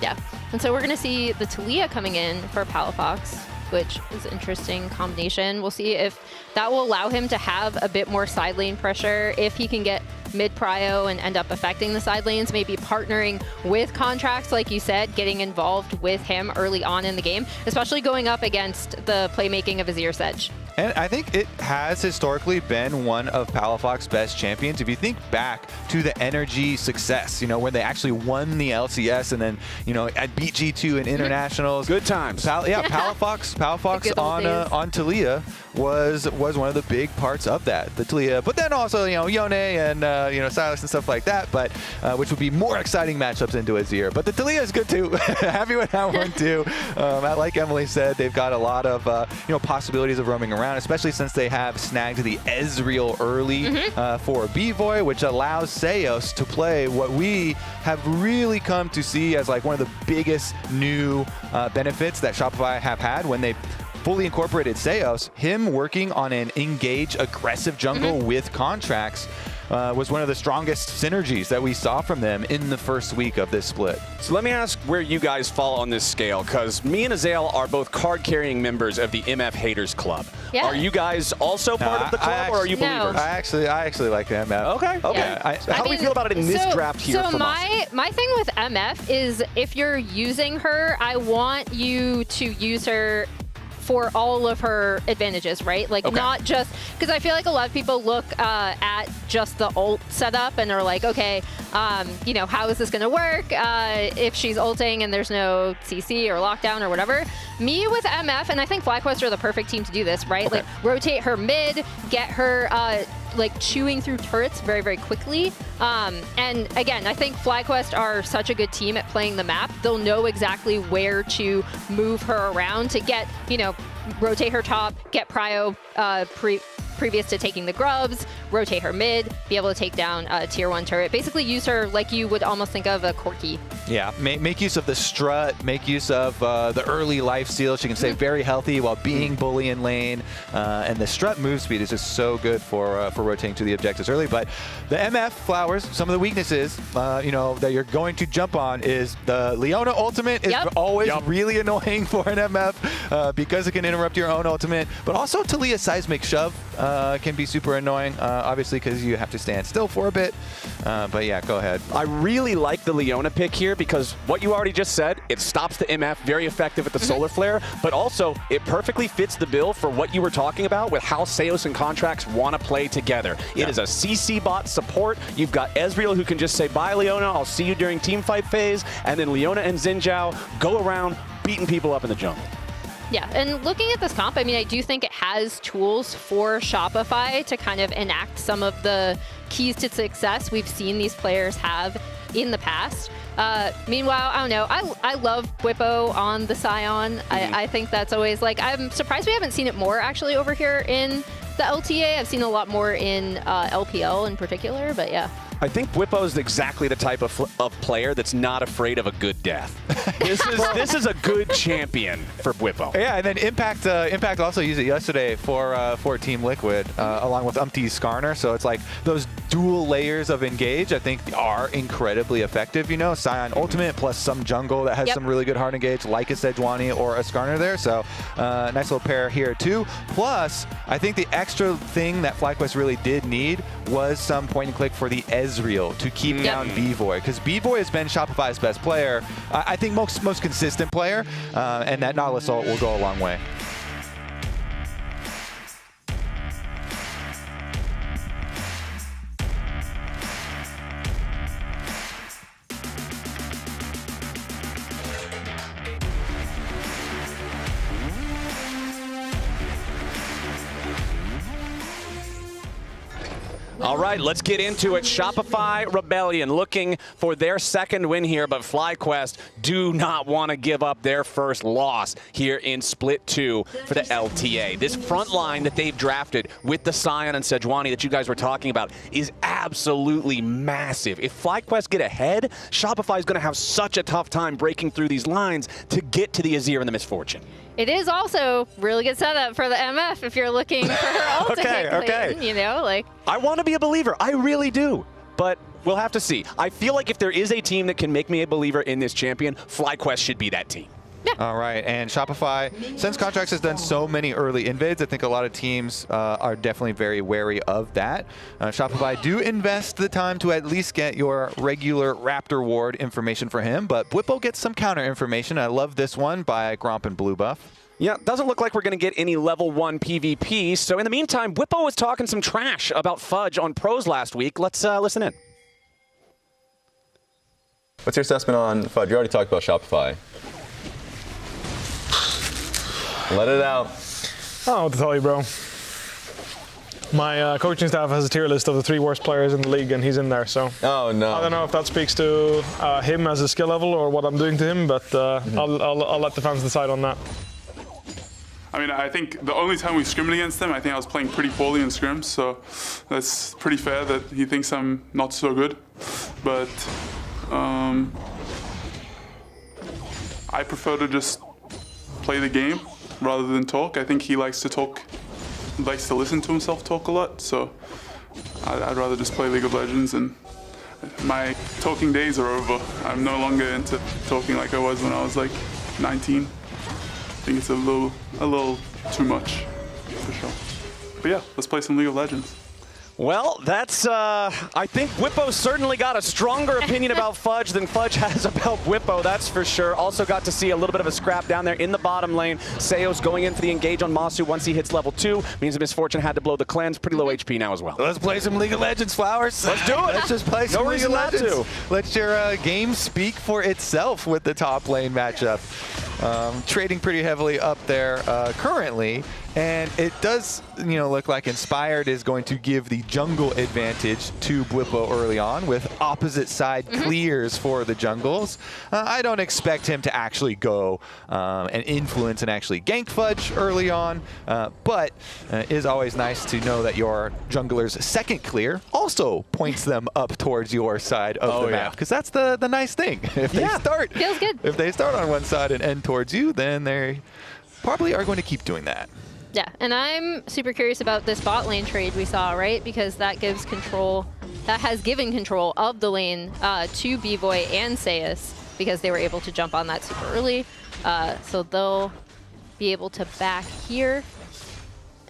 Yeah, and so we're going to see the Talia coming in for Palafox, which is an interesting combination. We'll see if that will allow him to have a bit more side lane pressure, if he can get mid-prio and end up affecting the side lanes, maybe partnering with Contracts, like you said, getting involved with him early on in the game, especially going up against the playmaking of Azir Sedge. And I think it has historically been one of Palafox's best champions. If you think back to the Energy success, you know, when they actually won the LCS and then, you know, at beat G2 in internationals. Good times. Palafox on Talia was one of the big parts of that, the Talia. But then also, you know, Yone and, you know, Silas and stuff like that, but which would be more exciting matchups into Azir. But the Talia is good too. Happy with that one too. Like Emily said, they've got a lot of, you know, possibilities of roaming around, especially since they have snagged the Ezreal early for B-Boy, which allows Seos to play what we have really come to see as like one of the biggest new benefits that Shopify have had when they fully incorporated Seos. Him working on an engage aggressive jungle with Contracts was one of the strongest synergies that we saw from them in the first week of this split. So let me ask where you guys fall on this scale, because me and Azael are both card-carrying members of the MF Haters Club. Yeah. Are you guys also part of the club, or are you believers? I actually like MF. Okay. Yeah. How do we feel about it in this draft here? So my thing with MF is, if you're using her, I want you to use her for all of her advantages, right? Like not just, because I feel like a lot of people look at just the ult setup and are like, okay, you know, how is this gonna work if she's ulting and there's no CC or lockdown or whatever? Me with MF, and I think FlyQuest are the perfect team to do this, right? Like rotate her mid, get her like chewing through turrets very quickly. And again, I think FlyQuest are such a good team at playing the map. They'll know exactly where to move her around to get, you know, rotate her top, get prio previous to taking the grubs, rotate her mid, be able to take down a tier 1 turret. Basically use her like you would almost think of a Corki. Yeah, make use of the strut, make use of the early life steal. She can stay very healthy while being bully in lane. And the strut move speed is just so good for rotating to the objectives early. But the MF Flowers, some of the weaknesses, that you're going to jump on is the Leona ultimate is always really annoying for an MF because it can interrupt your own ultimate. But also Talia's seismic shove can be super annoying, obviously because you have to stand still for a bit. But yeah, go ahead. I really like the Leona pick here because what you already just said, it stops the MF, very effective with the solar flare, but also it perfectly fits the bill for what you were talking about with how Seos and Contracts want to play together. It is a CC bot support. You've got Ezreal who can just say, bye Leona, I'll see you during team fight phase, and then Leona and Xin Zhao go around beating people up in the jungle. Yeah, and looking at this comp, I mean, I do think it has tools for Shopify to kind of enact some of the keys to success we've seen these players have in the past. Meanwhile, I don't know, I love Bwipo on the Scion. I think that's always, like, I'm surprised we haven't seen it more actually over here in the LTA. I've seen a lot more in LPL in particular, but yeah. I think Bwipo is exactly the type of player that's not afraid of a good death. This is a good champion for Bwipo. Yeah, and then Impact also used it yesterday for Team Liquid along with Umpty's Skarner. So it's like those dual layers of engage I think are incredibly effective. Scion ultimate plus some jungle that has some really good hard engage like a Sejuani or a Skarner there. So nice little pair here too. Plus, I think the extra thing that FlyQuest really did need was some point and click for the Ezreal to keep down B-Boy, because B-Boy has been Shopify's best player. I think most consistent player, and that Nautilus ult will go a long way. All right, let's get into it. Shopify Rebellion looking for their second win here, but FlyQuest do not want to give up their first loss here in Split 2 for the LTA. This front line that they've drafted with the Scion and Sejuani that you guys were talking about is absolutely massive. If FlyQuest get ahead, Shopify is going to have such a tough time breaking through these lines to get to the Azir and the Misfortune. It is also really good setup for the MF if you're looking for her ult to hit clean, I want to be a believer. I really do. But we'll have to see. I feel like if there is a team that can make me a believer in this champion, FlyQuest should be that team. Yeah. All right, and Shopify, since Contracts has done so many early invades, I think a lot of teams are definitely very wary of that. Shopify do invest the time to at least get your regular Raptor Ward information for him, but Bwipo gets some counter information. I love this one by Gromp and Blue Buff. Yeah, doesn't look like we're going to get any level 1 PvP. So in the meantime, Bwipo was talking some trash about Fudge on Pros last week. Let's listen in. What's your assessment on Fudge? You already talked about Shopify. Let it out. I don't know what to tell you, bro. My coaching staff has a tier list of the 3 worst players in the league, and he's in there. So oh no, I don't know if that speaks to him as a skill level or what I'm doing to him, but I'll let the fans decide on that. I mean, I think the only time we scrimmaged against him, I think I was playing pretty poorly in scrims, so that's pretty fair that he thinks I'm not so good. But I prefer to just play the game rather than talk. I think he likes to talk, likes to listen to himself talk a lot, so I'd rather just play League of Legends, and my talking days are over. I'm no longer into talking like I was when I was like 19. I think it's a little too much, for sure. But yeah, let's play some League of Legends. Well, that's, I think Bwipo certainly got a stronger opinion about Fudge than Fudge has about Bwipo, that's for sure. Also got to see a little bit of a scrap down there in the bottom lane. Seos going in for the engage on Masu once he hits level 2. Means the Misfortune had to blow the cleanse. Pretty low HP now as well. Let's play some League of Legends, Flowers. Let's do it. Let's just play some League of Legends. Let your game speak for itself with the top lane matchup. trading pretty heavily up there currently. And it does, look like Inspired is going to give the jungle advantage to Bwipo early on with opposite side clears for the jungles. I don't expect him to actually go and influence and actually gank Fudge early on, but it is always nice to know that your jungler's second clear also points them up towards your side of the map, because that's the nice thing. If they start, feels good. If they start on one side and end towards you, then they probably are going to keep doing that. Yeah, and I'm super curious about this bot lane trade we saw, right? Because that gives control, that has given control of the lane to B-Boy and Sayus, because they were able to jump on that super early. So they'll be able to back here.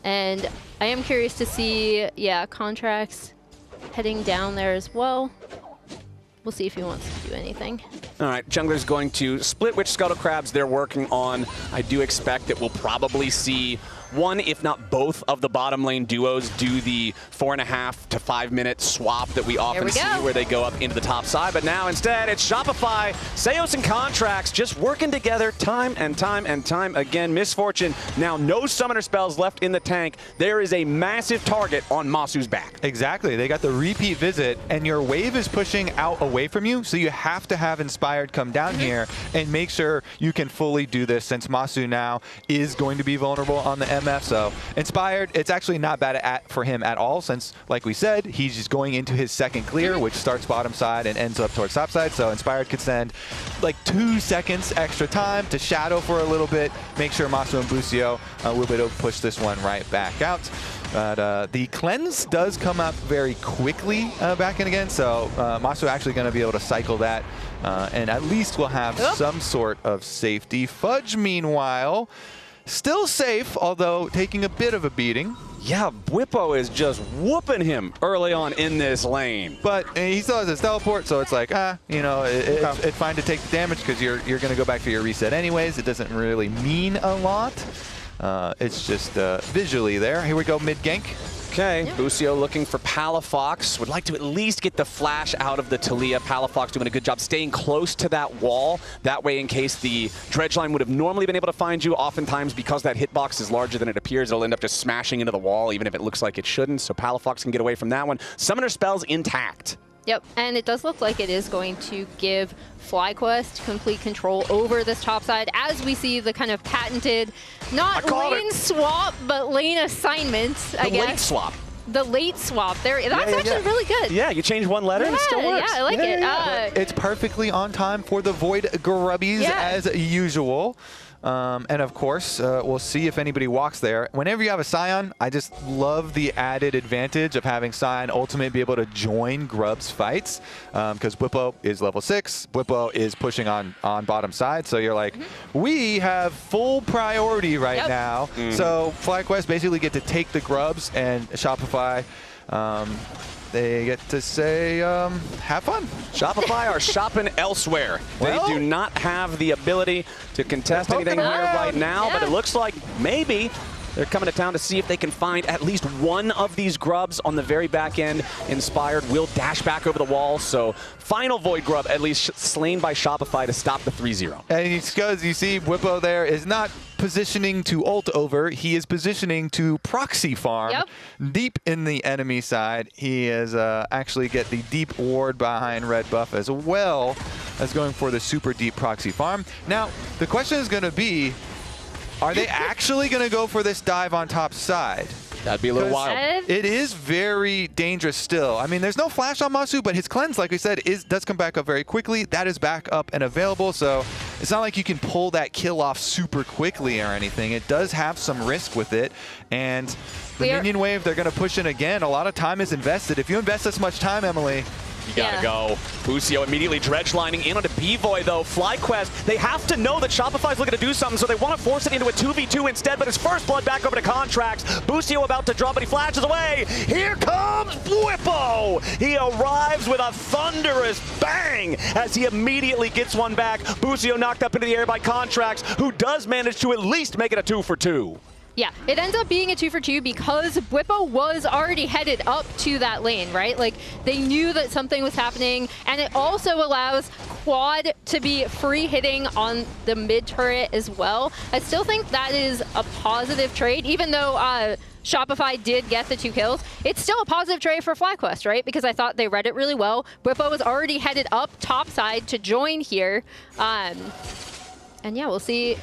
And I am curious to see, contracts heading down there as well. We'll see if he wants to do anything. All right, jungler's going to split which Scuttle Crabs they're working on. I do expect that we'll probably see one, if not both, of the bottom lane duos do the 4.5 to 5 minute swap that we often see where they go up into the top side. But now instead, it's Shopify, Sayos and Contracts just working together time and time and time again. Misfortune, now no summoner spells left in the tank. There is a massive target on Masu's back. Exactly. They got the repeat visit, and your wave is pushing out away from you, so you have to have Inspired come down here and make sure you can fully do this, since Masu now is going to be vulnerable on the MF. So Inspired, it's actually not bad for him at all, since, like we said, he's just going into his second clear, which starts bottom side and ends up towards top side. So Inspired could send like 2 seconds extra time to shadow for a little bit, make sure Masu and Busio will be able to push this one right back out. But the cleanse does come up very quickly back in again, so Masu actually going to be able to cycle that, and at least we'll have some sort of safety. Fudge, meanwhile, still safe, although taking a bit of a beating. Yeah, Bwipo is just whooping him early on in this lane. But he still has his teleport, so it's like, it's fine to take the damage because you're going to go back to your reset anyways. It doesn't really mean a lot. It's just visually there. Here we go, mid-gank. Okay, Busio looking for Palafox. Would like to at least get the flash out of the Taliyah. Palafox doing a good job staying close to that wall. That way, in case the dredge line would have normally been able to find you, oftentimes because that hitbox is larger than it appears, it'll end up just smashing into the wall, even if it looks like it shouldn't. So Palafox can get away from that one. Summoner spells intact. Yep, and it does look like it is going to give FlyQuest complete control over this top side, as we see the kind of patented, not lane swap, but lane assignment, I guess. The late swap. The late swap. That's actually really good. Yeah, you change one letter and it still works. Yeah, I like it. It's perfectly on time for the Void Grubbies as usual. And of course, we'll see if anybody walks there. Whenever you have a Scion, I just love the added advantage of having Scion Ultimate be able to join Grub's fights, because Bwipo is level 6. Bwipo is pushing on bottom side, so you're like, we have full priority right now. So FlyQuest basically get to take the Grubs, and Shopify, they get to say, have fun. Shopify are shopping elsewhere. They do not have the ability to contest anything here right now, but it looks like maybe they're coming to town to see if they can find at least one of these Grubs on the very back end. Inspired will dash back over the wall, so final Void Grub at least slain by Shopify to stop the 3-0. And because you see Bwipo there is not positioning to ult over, he is positioning to proxy farm deep in the enemy side. He is actually get the deep ward behind red buff, as well as going for the super deep proxy farm. Now, the question is going to be, are they actually going to go for this dive on top side? That'd be a little wild. It is very dangerous still. I mean, there's no flash on Masu, but his cleanse, like we said, does come back up very quickly. That is back up and available, so it's not like you can pull that kill off super quickly or anything. It does have some risk with it, and the minion wave, they're going to push in again. A lot of time is invested. If you invest this much time, Emily, you gotta go. Busio immediately dredge lining in onto B-Boy though. FlyQuest, they have to know that Shopify's looking to do something, so they want to force it into a 2v2 instead, but his first blood back over to Contracts. Busio about to drop, but he flashes away. Here comes Bwipo! He arrives with a thunderous bang as he immediately gets one back. Busio knocked up into the air by Contracts, who does manage to at least make it a 2-for-2. Yeah, it ends up being a 2-for-2 because Bwipo was already headed up to that lane, right? Like, they knew that something was happening, and it also allows Quad to be free hitting on the mid turret as well. I still think that is a positive trade, even though Shopify did get the 2 kills. It's still a positive trade for FlyQuest, right? Because I thought they read it really well. Bwipo was already headed up top side to join here. And yeah, we'll see.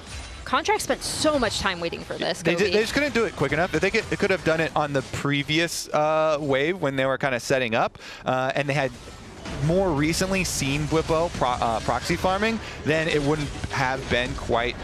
Contract spent so much time waiting for this. They just couldn't do it quick enough. They could have done it on the previous wave when they were kind of setting up, and they had more recently seen Bwipo proxy farming, then it wouldn't have been quite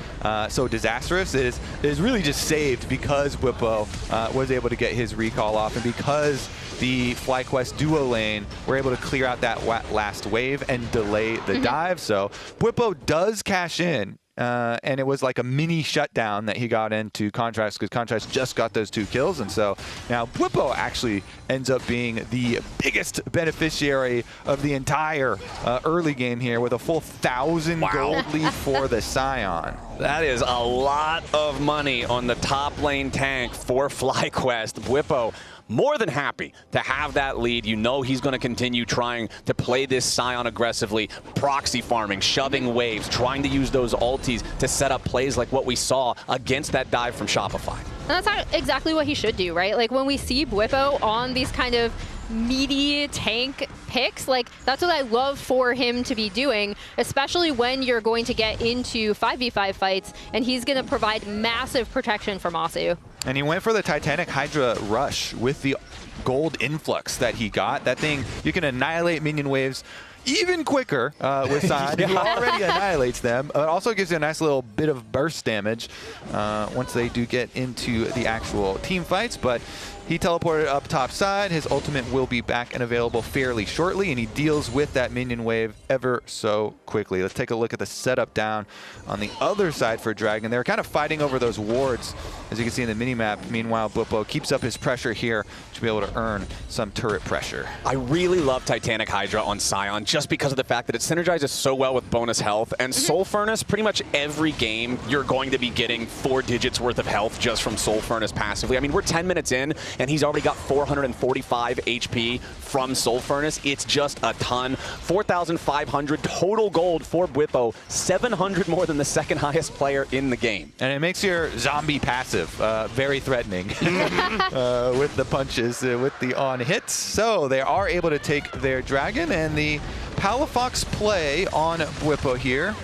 so disastrous. It is really just saved because Bwipo was able to get his recall off, and because the FlyQuest duo lane were able to clear out that last wave and delay the dive. So Bwipo does cash in. And it was like a mini shutdown that he got into Contracts because Contracts just got those 2 kills. And so now Bwipo actually ends up being the biggest beneficiary of the entire early game here with a full 1,000 gold lead for the Scion. That is a lot of money on the top lane tank for FlyQuest. Bwipo more than happy to have that lead. You know he's going to continue trying to play this Scion aggressively, proxy farming, shoving waves, trying to use those ultis to set up plays like what we saw against that dive from Shopify. And that's exactly what he should do, right? Like when we see Bwipo on these kind of meaty tank picks, like that's what I love for him to be doing, especially when you're going to get into 5v5 fights and he's going to provide massive protection for Masu. And he went for the Titanic Hydra rush with the gold influx that he got. That thing, you can annihilate minion waves even quicker with Scion. He already annihilates them. It also gives you a nice little bit of burst damage once they do get into the actual team fights. But he teleported up top side. His ultimate will be back and available fairly shortly, and he deals with that minion wave ever so quickly. Let's take a look at the setup down on the other side for Dragon. They're kind of fighting over those wards, as you can see in the minimap. Meanwhile, Bwipo keeps up his pressure here to be able to earn some turret pressure. I really love Titanic Hydra on Scion just because of the fact that it synergizes so well with bonus health. And Soul Furnace, pretty much every game, you're going to be getting 4 digits worth of health just from Soul Furnace passively. I mean, we're 10 minutes in, and he's already got 445 HP from Soul Furnace. It's just a ton. 4,500 total gold for Bwipo, 700 more than the second highest player in the game. And it makes your zombie passive very threatening with the punches, with the on hits. So they are able to take their Dragon, and the Palafox play on Bwipo here.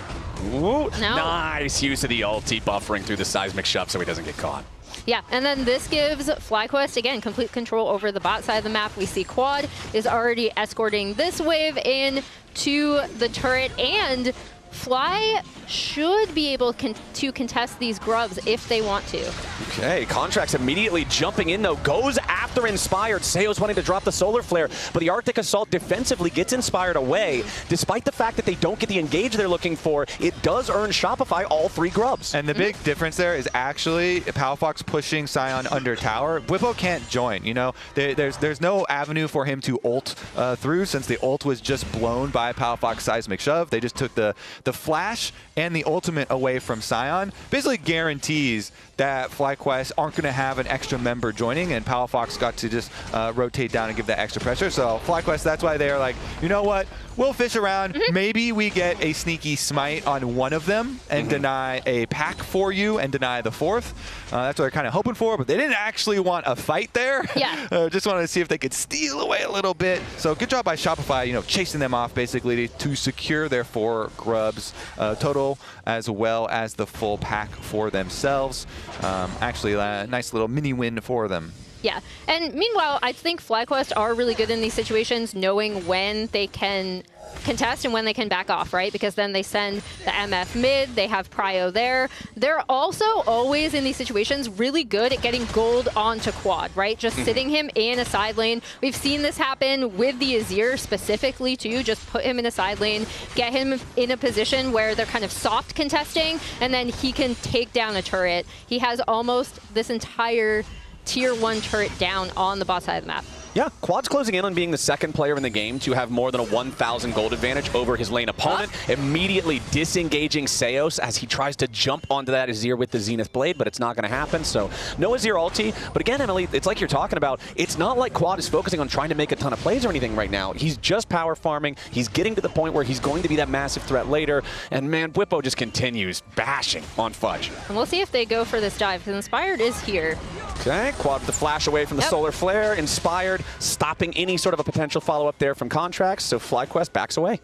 Ooh, nice use of the ulti, buffering through the seismic shove so he doesn't get caught. Yeah, and then this gives FlyQuest, again, complete control over the bot side of the map. We see Quad is already escorting this wave in to the turret, and Fly should be able to contest these grubs if they want to. Okay, Contracts immediately jumping in, though, goes after Inspired. Seo's wanting to drop the Solar Flare, but the Arctic Assault defensively gets Inspired away. Despite the fact that they don't get the engage they're looking for, it does earn Shopify all 3 grubs. And the big difference there is actually Palafox pushing Scion under tower. Bwipo can't join, you know? There's no avenue for him to ult through, since the ult was just blown by Palafox Seismic Shove. They just took the flash and the ultimate away from Scion. Basically guarantees that FlyQuest aren't going to have an extra member joining, and Palafox got to just rotate down and give that extra pressure. So FlyQuest, that's why they're like, you know what? We'll fish around. Maybe we get a sneaky smite on one of them and deny a pack for you and deny the 4th. That's what they're kind of hoping for, but they didn't actually want a fight there. Yeah. Just wanted to see if they could steal away a little bit. So good job by Shopify, you know, chasing them off basically to secure their 4 grubs total, as well as the full pack for themselves. Actually, a nice little mini win for them. Yeah, and meanwhile, I think FlyQuest are really good in these situations, knowing when they can contest and when they can back off, right? Because then they send the MF mid, they have Prio there. They're also always in these situations really good at getting gold onto Quad, right? Just sitting him in a side lane. We've seen this happen with the Azir specifically too. Just put him in a side lane, get him in a position where they're kind of soft contesting, and then he can take down a turret. He has almost this entire tier 1 turret down on the bot side of the map. Yeah, Quad's closing in on being the second player in the game to have more than a 1,000 gold advantage over his lane opponent, immediately disengaging Seos as he tries to jump onto that Azir with the Zenith Blade, but it's not going to happen, so no Azir ulti. But again, Emily, it's like you're talking about, it's not like Quad is focusing on trying to make a ton of plays or anything right now. He's just power farming. He's getting to the point where he's going to be that massive threat later, and man, Bwipo just continues bashing on Fudge. And we'll see if they go for this dive, because Inspired is here. Okay, Quad with the flash away from the Solar Flare, Inspired, stopping any sort of a potential follow-up there from Contracts, so FlyQuest backs away.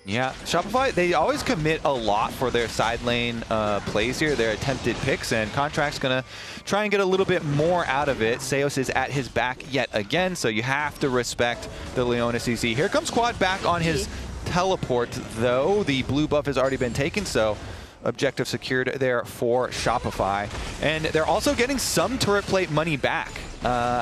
Yeah, Shopify, they always commit a lot for their side lane plays here, their attempted picks, and Contract's going to try and get a little bit more out of it. Seos is at his back yet again, so you have to respect the Leona CC. Here comes Quad back on his teleport, though. The blue buff has already been taken, so objective secured there for Shopify. And they're also getting some turret plate money back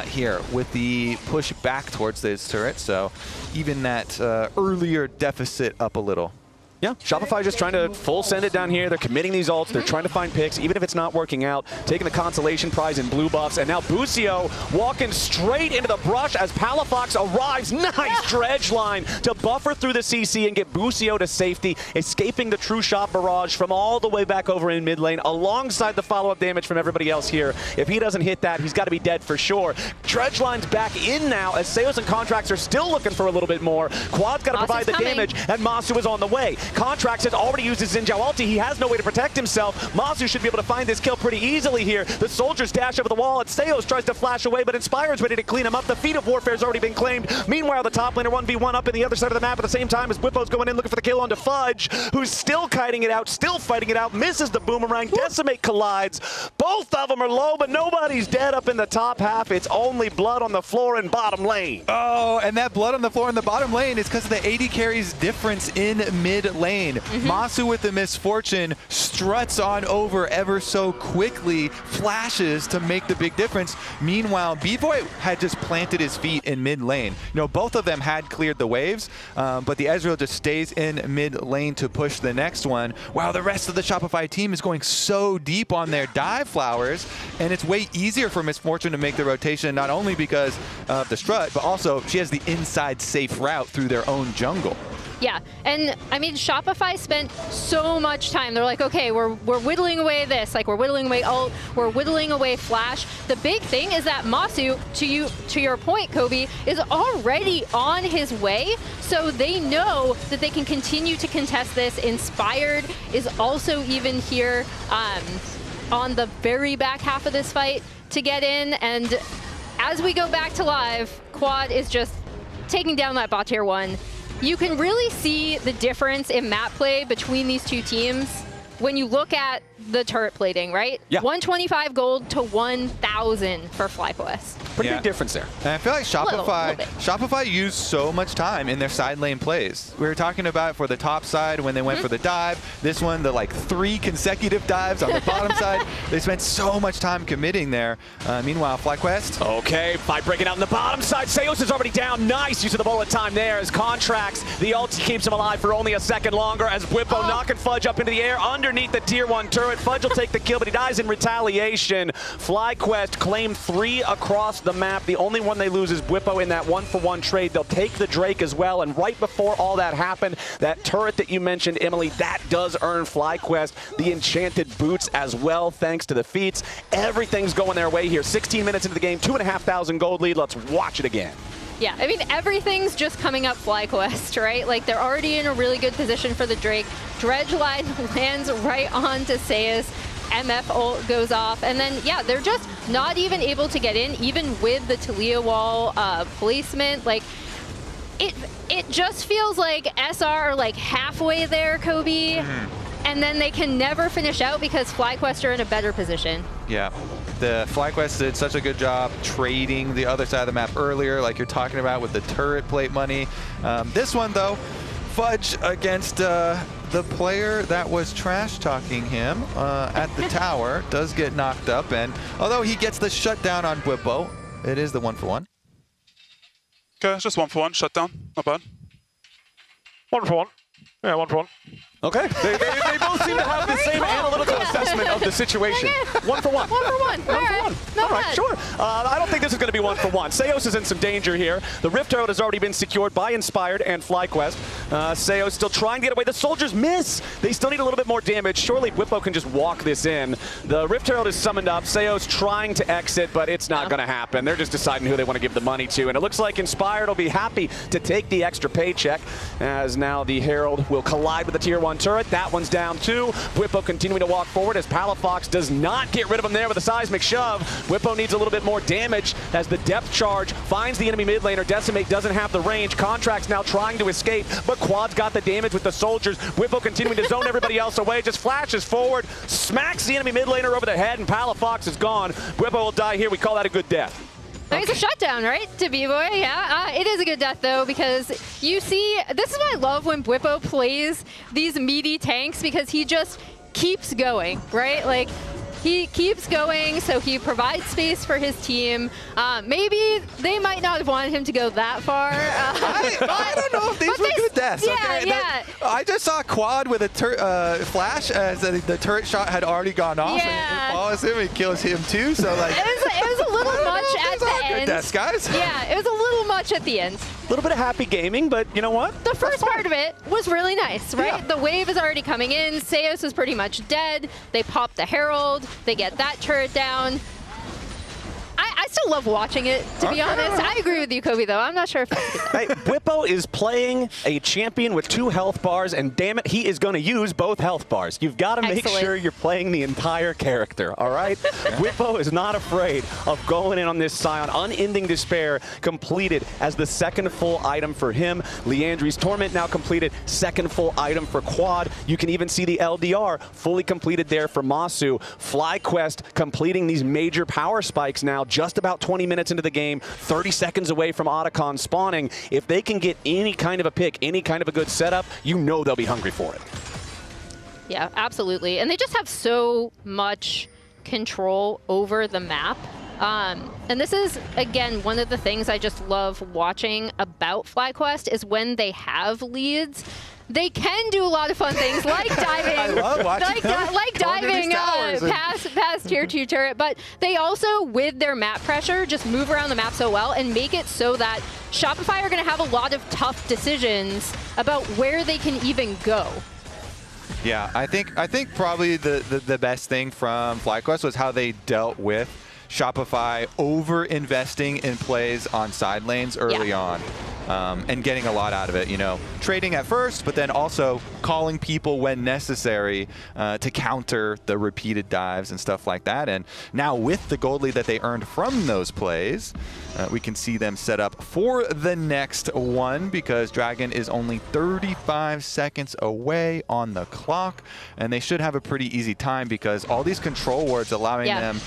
here with the push back towards this turret. So even that earlier deficit up a little. Yeah, Shopify just trying to full send it down here. They're committing these ults. They're trying to find picks, even if it's not working out. Taking the consolation prize in blue buffs. And now Busio walking straight into the brush as Palafox arrives. Nice dredge line to buffer through the CC and get Busio to safety, escaping the true shot barrage from all the way back over in mid lane, alongside the follow-up damage from everybody else here. If he doesn't hit that, he's got to be dead for sure. Dredge line's back in now as Seos and Contracts are still looking for a little bit more. Quad's got to provide the damage, and Masu is on the way. Contracts has already used his Xinjiao ulti. He has no way to protect himself. Masu should be able to find this kill pretty easily here. The soldiers dash over the wall, and Seos tries to flash away, but Inspired's ready to clean him up. The feat of warfare has already been claimed. Meanwhile, the top laner 1v1 up in the other side of the map at the same time as Bwipo's going in looking for the kill onto Fudge, who's still kiting it out, still fighting it out, misses the boomerang. Decimate collides. Both of them are low, but nobody's dead up in the top half. It's only blood on the floor in bottom lane. Oh, and that blood on the floor in the bottom lane is because of the AD carry's difference in mid lane. Masu with the misfortune struts on over ever so quickly, flashes to make the big difference. Meanwhile, B-Boy had just planted his feet in mid lane. You know, both of them had cleared the waves, but the Ezreal just stays in mid lane to push the next one, while the rest of the Shopify team is going so deep on their dive flowers, and it's way easier for Misfortune to make the rotation, not only because of the strut, but also she has the inside safe route through their own jungle. Yeah, and I mean, Shopify spent so much time. They're like, okay, we're whittling away this, like we're whittling away ult, we're whittling away flash. The big thing is that Masu, to your point, Kobe, is already on his way, so they know that they can continue to contest this. Inspired is also even here on the very back half of this fight to get in, and as we go back to live, Quad is just taking down that bot tier 1. You can really see the difference in map play between these two teams when you look at the turret plating, right? Yeah. 125 gold to 1,000 for FlyQuest. Pretty big difference there. And I feel like Little bit. Shopify used so much time in their side lane plays. We were talking about it for the top side when they went for the dive. This one, the like 3 consecutive dives on the bottom side. They spent so much time committing there. Meanwhile, FlyQuest. Okay, fight breaking out on the bottom side. Seos is already down. Nice use of the bullet time there as Contracts. The ult keeps him alive for only a second longer as Bwipo knocking Fudge up into the air underneath the tier 1 turret. Fudge will take the kill, but he dies in retaliation. FlyQuest claim 3 across the map. The only one they lose is Bwipo in that 1-for-1 trade. They'll take the Drake as well, and right before all that happened, that turret that you mentioned, Emily, that does earn FlyQuest the enchanted boots as well, thanks to the feats. Everything's going their way here. 16 minutes into the game, 2,500 gold lead. Let's watch it again. Yeah, I mean, everything's just coming up FlyQuest, right? Like, they're already in a really good position for the Drake. Dredge line lands right onto Seus. MF ult goes off, and then, yeah, they're just not even able to get in, even with the Talia wall placement. Like, it just feels like SR are, like, halfway there, Kobe, and then they can never finish out because FlyQuest are in a better position. Yeah, the FlyQuest did such a good job trading the other side of the map earlier, like you're talking about with the turret plate money. This one, though, Fudge against the player that was trash-talking him at the tower does get knocked up, and although he gets the shutdown on Bwipo, it is the 1-for-1. Okay, it's just 1-for-1 shutdown. Not bad. 1-for-1. Yeah, 1-for-1. Okay. They both seem to have the same analytical assessment of the situation. Okay. 1 for 1. 1 for 1. All right. All right, sure. I don't think this is going to be 1 for 1. Seos is in some danger here. The Rift Herald has already been secured by Inspired and FlyQuest. Seos still trying to get away. The soldiers miss. They still need a little bit more damage. Surely Whippo can just walk this in. The Rift Herald is summoned up. Seos trying to exit, but it's not going to happen. They're just deciding who they want to give the money to. And it looks like Inspired will be happy to take the extra paycheck, as now the Herald will collide with the Tier 1 turret. That one's down too. Whippo continuing to walk forward as Palafox does not get rid of him there with a seismic shove. Whippo needs a little bit more damage as the depth charge finds the enemy mid laner. Decimate doesn't have the range. Contract's now trying to escape, but Quad's got the damage with the soldiers. Whippo continuing to zone everybody else away, just flashes forward, smacks the enemy mid laner over the head, and Palafox is gone. Whippo will die here. We call that a good death. It's a shutdown, right, to B-Boy? Yeah, it is a good death, though, because you see, this is what I love when Whippo plays these meaty tanks, because he just keeps going, right? Like, he keeps going, so he provides space for his team. Maybe they might not have wanted him to go that far. I don't know if these were good deaths. Yeah, okay? yeah. I just saw Quad with a flash as the turret shot had already gone off, and it follows him and kills him too. So like, it was a little much at the end. Good deaths, guys. Yeah, it was a little much at the end. A little bit of happy gaming, but you know what? The first part of it was really nice, right? Yeah. The wave is already coming in. Seos is pretty much dead. They pop the Herald. They get that turret down. I still love watching it, to be honest. I agree with you, Kobe, though. I'm not sure if Hey, Whippo is playing a champion with 2 health bars, and damn it, he is going to use both health bars. You've got to make sure you're playing the entire character, all right? Whippo is not afraid of going in on this Scion. Unending Despair completed as the second full item for him. Leandri's Torment now completed, second full item for Quad. You can even see the LDR fully completed there for Masu. FlyQuest completing these major power spikes now, just about 20 minutes into the game, 30 seconds away from Otacon spawning. If they can get any kind of a pick, any kind of a good setup, you know they'll be hungry for it. Yeah, absolutely. And they just have so much control over the map. And this is, again, one of the things I just love watching about FlyQuest is when they have leads, they can do a lot of fun things like diving, I love watching like diving past tier 2 turret, but they also, with their map pressure, just move around the map so well and make it so that Shopify are going to have a lot of tough decisions about where they can even go. Yeah, I think probably the best thing from FlyQuest was how they dealt with Shopify over-investing in plays on side lanes early on. And getting a lot out of it, you know, trading at first, but then also calling people when necessary to counter the repeated dives and stuff like that. And now with the gold lead that they earned from those plays, we can see them set up for the next one, because Dragon is only 35 seconds away on the clock, and they should have a pretty easy time because all these control wards allowing them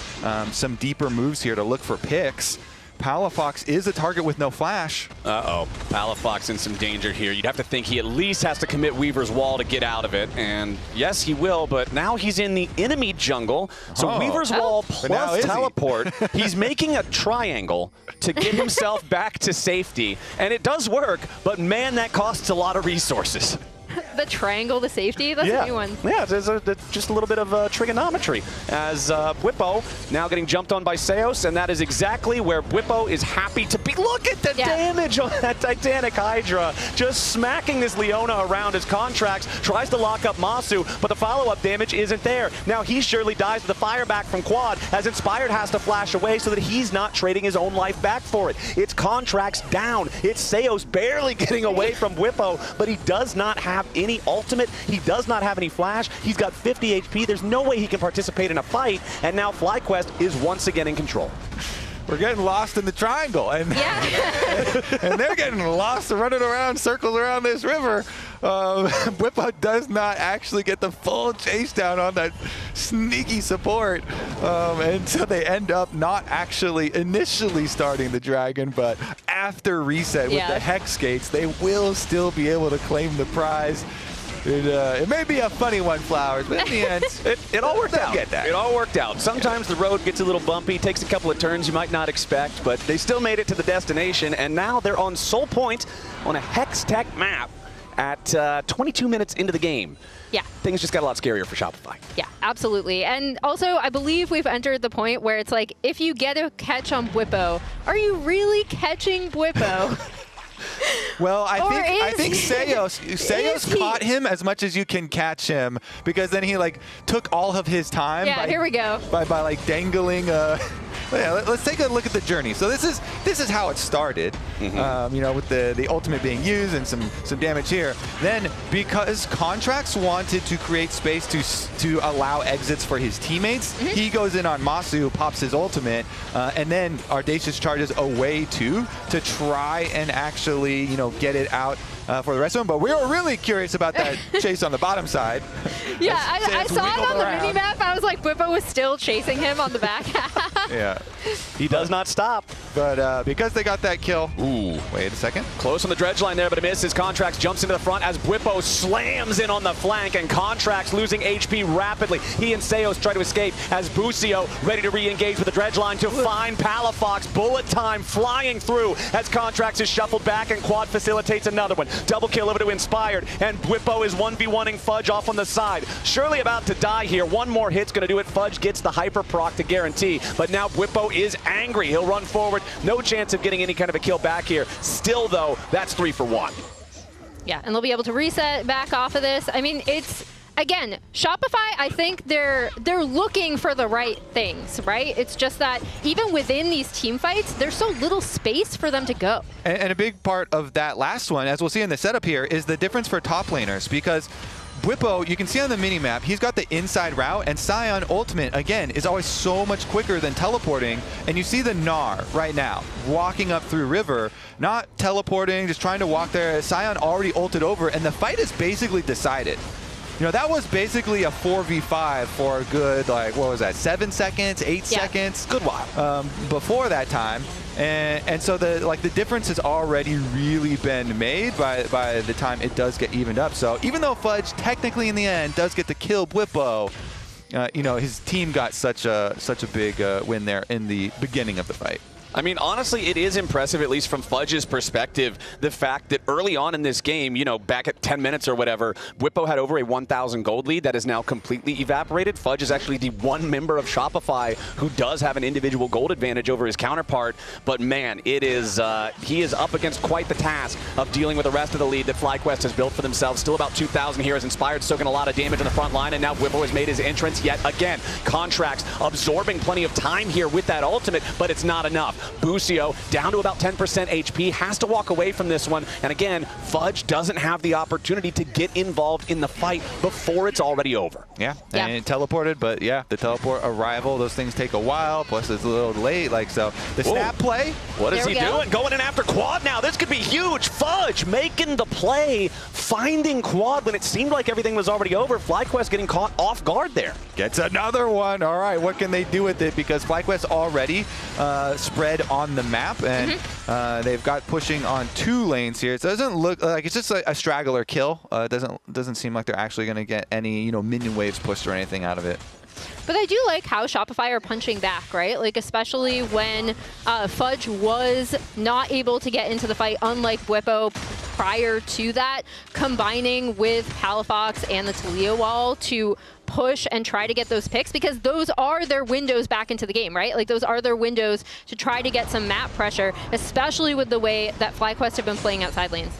some deeper moves here to look for picks. Palafox is a target with no flash. Uh-oh. Palafox in some danger here. You'd have to think he at least has to commit Weaver's Wall to get out of it. And yes, he will, but now he's in the enemy jungle. So Weaver's Wall plus teleport. He's making a triangle to get himself back to safety. And it does work, but man, that costs a lot of resources. The triangle to safety? That's a new one. Yeah, there's just a little bit of trigonometry. As Whippo now getting jumped on by Seos, and that is exactly where Whippo is happy to be. Look at the damage on that Titanic Hydra. Just smacking this Leona around his contracts. Tries to lock up Masu, but the follow-up damage isn't there. Now he surely dies to the fire back from Quad, as Inspired has to flash away so that he's not trading his own life back for it. It's contracts down. It's Seos barely getting away from Whippo, but he does not have any ultimate. He does not have any flash. He's got 50 HP. There's no way he can participate in a fight. And now FlyQuest is once again in control. We're getting lost in the triangle, and, and they're getting lost running around circles around this river. Whippo does not actually get the full chase down on that sneaky support, and so they end up not actually initially starting the Dragon, but after reset with the Hex Gates, they will still be able to claim the prize. It may be a funny one, Flowers, but in the end, it all worked out. It all worked out. Sometimes the road gets a little bumpy, takes a couple of turns you might not expect, but they still made it to the destination, and now they're on Soul Point on a Hex Tech map at 22 minutes into the game. Yeah. Things just got a lot scarier for Shopify. Yeah, absolutely. And also, I believe we've entered the point where it's like, if you get a catch on Bwipo, are you really catching Bwipo? Well, I think Seos caught him as much as you can catch him, because then he like took all of his time. Yeah, here we go. By like dangling. Yeah, let's take a look at the journey. So this is how it started. You know, with the ultimate being used and some damage here. Then because Contracts wanted to create space to allow exits for his teammates, he goes in on Masu, pops his ultimate, and then Audacious charges away to try and actually get it out for the rest of them. But we were really curious about that chase on the bottom side. Yeah, I saw it on the minimap. I was like, Bwipo was still chasing him on the back half. Yeah. He does not stop. But because they got that kill. Ooh, wait a second. Close on the dredge line there, but it misses. Contracts jumps into the front as Bwipo slams in on the flank, and Contracts losing HP rapidly. He and Seos try to escape as Busio ready to re-engage with the dredge line to find Palafox. Bullet time flying through as Contracts is shuffled back, and Quad facilitates another one. Double kill over to Inspired, and Bwipo is 1v1ing Fudge off on the side. Surely about to die here. One more hit's going to do it. Fudge gets the hyper proc to guarantee, but now Bwipo is angry. He'll run forward. No chance of getting any kind of a kill back here. Still, though, that's 3 for 1. Yeah, and they'll be able to reset back off of this. I mean, it's, again, Shopify, I think they're looking for the right things, right? It's just that even within these team fights, there's so little space for them to go. And a big part of that last one, as we'll see in the setup here, is the difference for top laners, because Bwipo, you can see on the minimap, he's got the inside route, and Sion ultimate, again, is always so much quicker than teleporting. And you see the Gnar right now, walking up through river, not teleporting, just trying to walk there. Sion already ulted over, and the fight is basically decided. That was basically a 4v5 for a good, like, what was that, 7 seconds, 8 seconds? Good while. Before that time. And so the difference has already really been made by the time it does get evened up. So even though Fudge technically in the end does get to kill Bwipo, his team got such a big win there in the beginning of the fight. I mean, honestly, it is impressive, at least from Fudge's perspective, the fact that early on in this game, back at 10 minutes or whatever, Bwipo had over a 1,000 gold lead that is now completely evaporated. Fudge is actually the one member of Shopify who does have an individual gold advantage over his counterpart. But man, it is he is up against quite the task of dealing with the rest of the lead that FlyQuest has built for themselves. Still about 2,000 here as Inspired soaking a lot of damage on the front line, and now Bwipo has made his entrance yet again. Contracts absorbing plenty of time here with that ultimate, but it's not enough. Busio down to about 10% HP, has to walk away from this one. And again, Fudge doesn't have the opportunity to get involved in the fight before it's already over. Yeah, and it teleported, but yeah, the teleport arrival, those things take a while, plus it's a little late, so the snap play. What is he doing? Going in after Quad now. This could be huge. Fudge making the play, finding Quad when it seemed like everything was already over. FlyQuest getting caught off guard there. Gets another one. All right, what can they do with it? Because FlyQuest already spread on the map, and they've got pushing on 2 lanes here. So it doesn't look like it's just a straggler kill. It doesn't seem like they're actually going to get any minion waves pushed or anything out of it. But I do like how Shopify are punching back, right? Like, especially when Fudge was not able to get into the fight, unlike Bwipo prior to that, combining with Palafox and the Taliyah wall to push and try to get those picks, because those are their windows back into the game, right? Like, those are their windows to try to get some map pressure, especially with the way that FlyQuest have been playing outside lanes.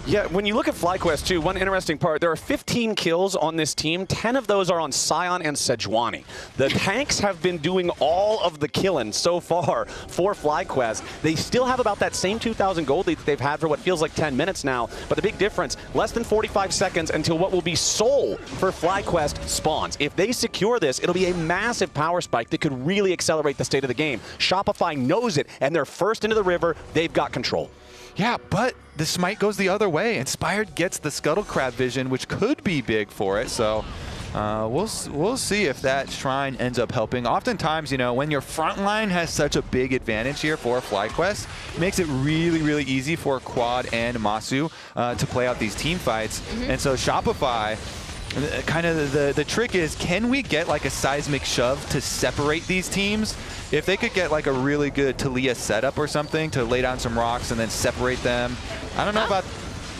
Yeah, when you look at FlyQuest too, one interesting part, there are 15 kills on this team. 10 of those are on Sion and Sejuani. The tanks have been doing all of the killing so far for FlyQuest. They still have about that same 2,000 gold lead that they've had for what feels like 10 minutes now. But the big difference, less than 45 seconds until what will be Soul for FlyQuest spawns. If they secure this, it'll be a massive power spike that could really accelerate the state of the game. Shopify knows it, and they're first into the river. They've got control. Yeah, but the smite goes the other way. Inspired gets the Scuttle Crab vision, which could be big for it. So we'll see if that shrine ends up helping. Oftentimes, when your front line has such a big advantage here for FlyQuest, it makes it really, really easy for Quad and Masu to play out these team fights. And so Shopify, kind of the trick is, can we get like a seismic shove to separate these teams? If they could get like a really good Taliyah setup or something to lay down some rocks and then separate them, I don't know about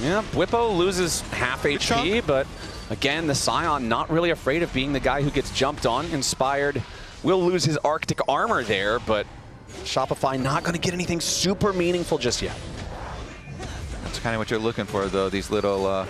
Yeah, Whippo loses half HP, but again, the Scion not really afraid of being the guy who gets jumped on. Inspired will lose his Arctic armor there, but Shopify not going to get anything super meaningful just yet. That's kind of what you're looking for, though. These little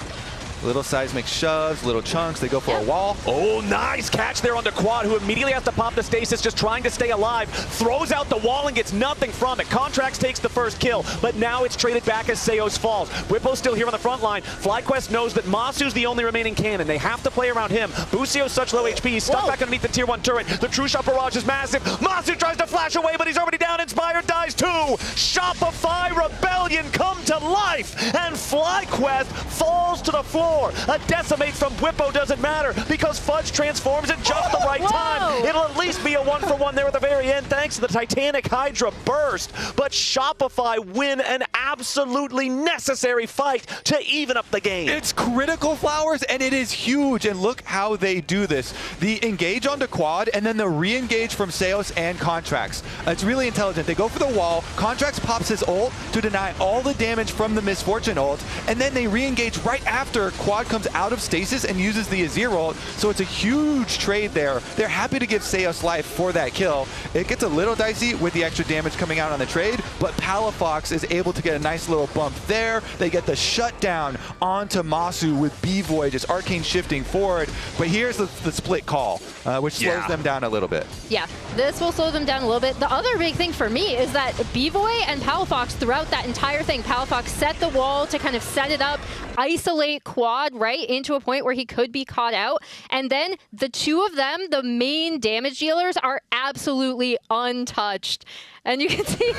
seismic shoves, little chunks. They go for a wall. Oh, nice catch there on the Quad, who immediately has to pop the stasis, just trying to stay alive. Throws out the wall and gets nothing from it. Contracts takes the first kill, but now it's traded back as Seos falls. Whippo's still here on the front line. FlyQuest knows that Masu's the only remaining cannon. They have to play around him. Busio's such low HP. He's stuck back underneath the tier 1 turret. The True Shot barrage is massive. Masu tries to flash away, but he's already down. Inspired dies too. Shopify Rebellion come to life, and FlyQuest falls to the floor. A decimate from Whippo doesn't matter because Fudge transforms at just the right time. It'll at least be a 1-for-1 there at the very end thanks to the Titanic Hydra burst. But Shopify win an absolutely necessary fight to even up the game. It's critical, Flowers, and it is huge. And look how they do this. The engage onto Quad and then the re-engage from Seos and Contracts. It's really intelligent. They go for the wall. Contracts pops his ult to deny all the damage from the Misfortune ult, and then they re-engage right after Quad comes out of stasis and uses the Azir ult, so it's a huge trade there. They're happy to give Seos life for that kill. It gets a little dicey with the extra damage coming out on the trade, but Palafox is able to get a nice little bump there. They get the shutdown onto Masu with B-Void just arcane shifting forward, but here's the split call, which slows them down a little bit. Yeah, this will slow them down a little bit. The other big thing for me is that B-Void and Palafox throughout that entire thing, Palafox set the wall to kind of set it up, isolate Quad right into a point where he could be caught out. And then the two of them, the main damage dealers, are absolutely untouched. And you can see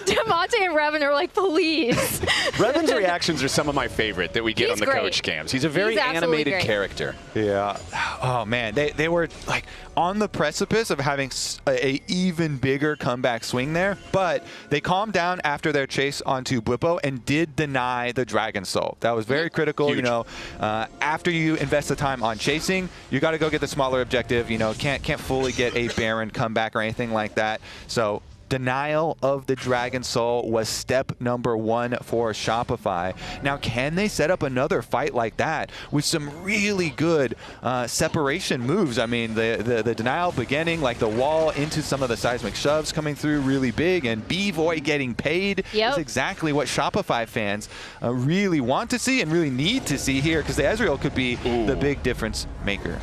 Demonte and Revan are like, please. Revan's reactions are some of my favorite that we get on the coach cams. He's a very animated character. Yeah. Oh, man. They were like on the precipice of having a even bigger comeback swing there, but they calmed down after their chase onto Whippo and did deny the Dragon Soul. That was very critical. Huge. You know, after you invest the time on chasing, you got to go get the smaller objective. You know, can't fully get a Baron comeback or anything like that. So denial of the Dragon Soul was step number 1 for Shopify. Now, can they set up another fight like that with some really good separation moves? I mean, the denial beginning, like the wall into some of the seismic shoves coming through really big, and B-Void getting paid is exactly what Shopify fans really want to see and really need to see here, because the Ezreal could be the big difference maker.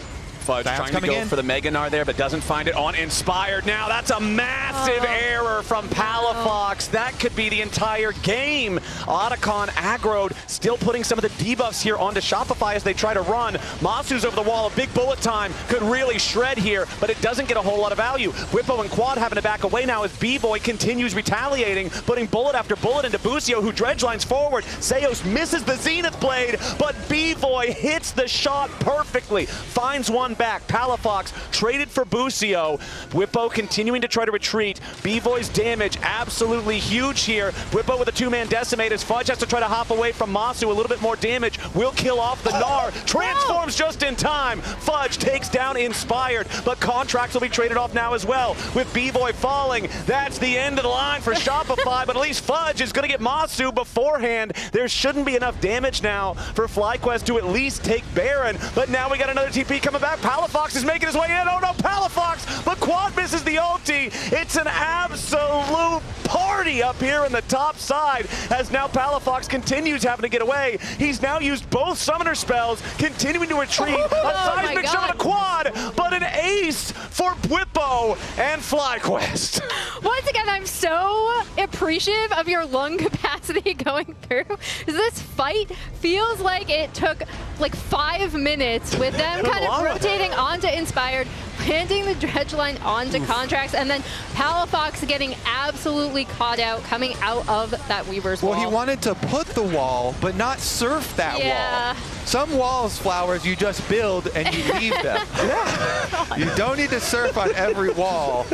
Fudge trying to go for the Mega Gnar there, but doesn't find it on Inspired. Now that's a massive error from Palafox. That could be the entire game. Otacon aggroed, still putting some of the debuffs here onto Shopify as they try to run. Masu's over the wall. A big bullet time could really shred here, but it doesn't get a whole lot of value. Whippo and Quad having to back away now as B-Boy continues retaliating, putting bullet after bullet into Busio, who dredge lines forward. Seos misses the Zenith Blade, but B-Boy hits the shot perfectly. Finds one back. Palafox traded for Busio. Whippo continuing to try to retreat. B-Void's damage absolutely huge here. Whippo with a 2-man decimate as Fudge has to try to hop away from Masu. A little bit more damage. Will kill off the Gnar. Transforms just in time. Fudge takes down Inspired, but Contracts will be traded off now as well. With B-Void falling, that's the end of the line for Shopify, but at least Fudge is going to get Masu beforehand. There shouldn't be enough damage now for FlyQuest to at least take Baron, but now we got another TP coming back. Palafox is making his way in. Oh no, Palafox, but Quad misses the ulti. It's an absolute party up here in the top side as now Palafox continues having to get away. He's now used both summoner spells, continuing to retreat. A seismic shot on a Quad, but an ace for Whippo and FlyQuest. Once again, I'm so appreciative of your lung capacity going through. This fight feels like it took like 5 minutes with them kind of rotating onto Inspired, landing the dredge line onto Contracts, and then Palafox getting absolutely caught out coming out of that Weaver's wall. Well, he wanted to put the wall, but not surf that wall. Some walls, Flowers, you just build and you leave them. You don't need to surf on every wall.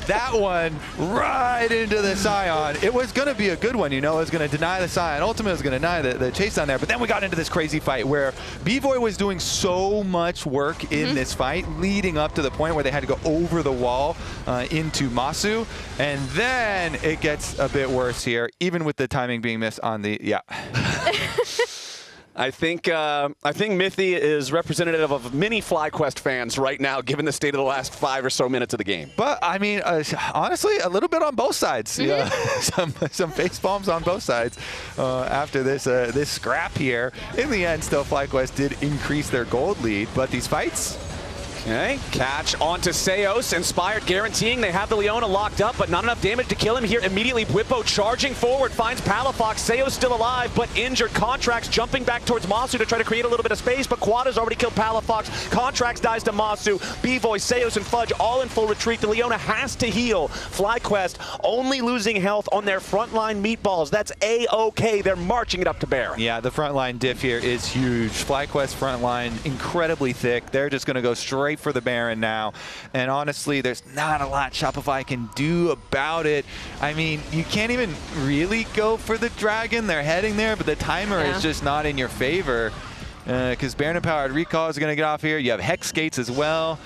That one right into the Scion. It was going to be a good one, you know. It was going to deny the Scion. Ultimately, it was going to deny the chase down there. But then we got into this crazy fight where B-Void was doing so much work in this fight, leading up to the point where they had to go over the wall into Masu. And then it gets a bit worse here, even with the timing being missed on the, I think Mithy is representative of many FlyQuest fans right now, given the state of the last 5 or so minutes of the game. But I mean, honestly, a little bit on both sides. Yeah, some face palms on both sides after this scrap here. In the end, still FlyQuest did increase their gold lead, but these fights. Okay, catch onto Seos. Inspired guaranteeing they have the Leona locked up, but not enough damage to kill him here. Immediately, Bwipo charging forward, finds Palafox. Seos still alive, but injured. Contracts jumping back towards Masu to try to create a little bit of space, but Quad has already killed Palafox. Contracts dies to Masu. B-Boy, Seos, and Fudge all in full retreat. The Leona has to heal. FlyQuest only losing health on their frontline meatballs. That's A-OK. They're marching it up to Baron. Yeah, the frontline diff here is huge. FlyQuest frontline incredibly thick. They're just going to go straight for the Baron now, and honestly there's not a lot Shopify can do about it. I mean, you can't even really go for the dragon. They're heading there, but the timer is just not in your favor because Baron empowered recall is going to get off here. You have Hex Gates as well.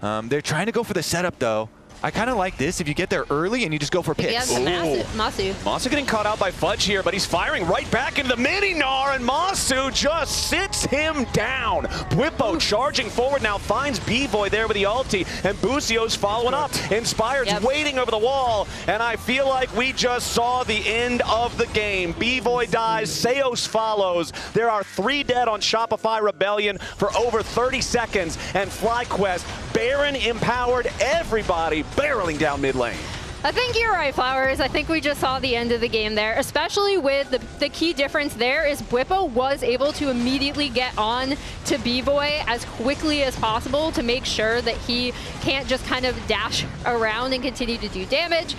They're trying to go for the setup though. I kind of like this if you get there early and you just go for picks. Yeah, Masu. Masu getting caught out by Fudge here, but he's firing right back into the mini Gnar, and Masu just sits him down. Bwipo charging forward now, finds B-Boy there with the ulti, and Busio's following up. Inspired's waiting over the wall, and I feel like we just saw the end of the game. B-Boy dies, Seos follows. There are 3 dead on Shopify Rebellion for over 30 seconds, and FlyQuest, Baron empowered, everybody barreling down mid lane. I think you're right, Flowers. I think we just saw the end of the game there, especially with the key difference there is Bwipo was able to immediately get on to B-Boy as quickly as possible to make sure that he can't just kind of dash around and continue to do damage.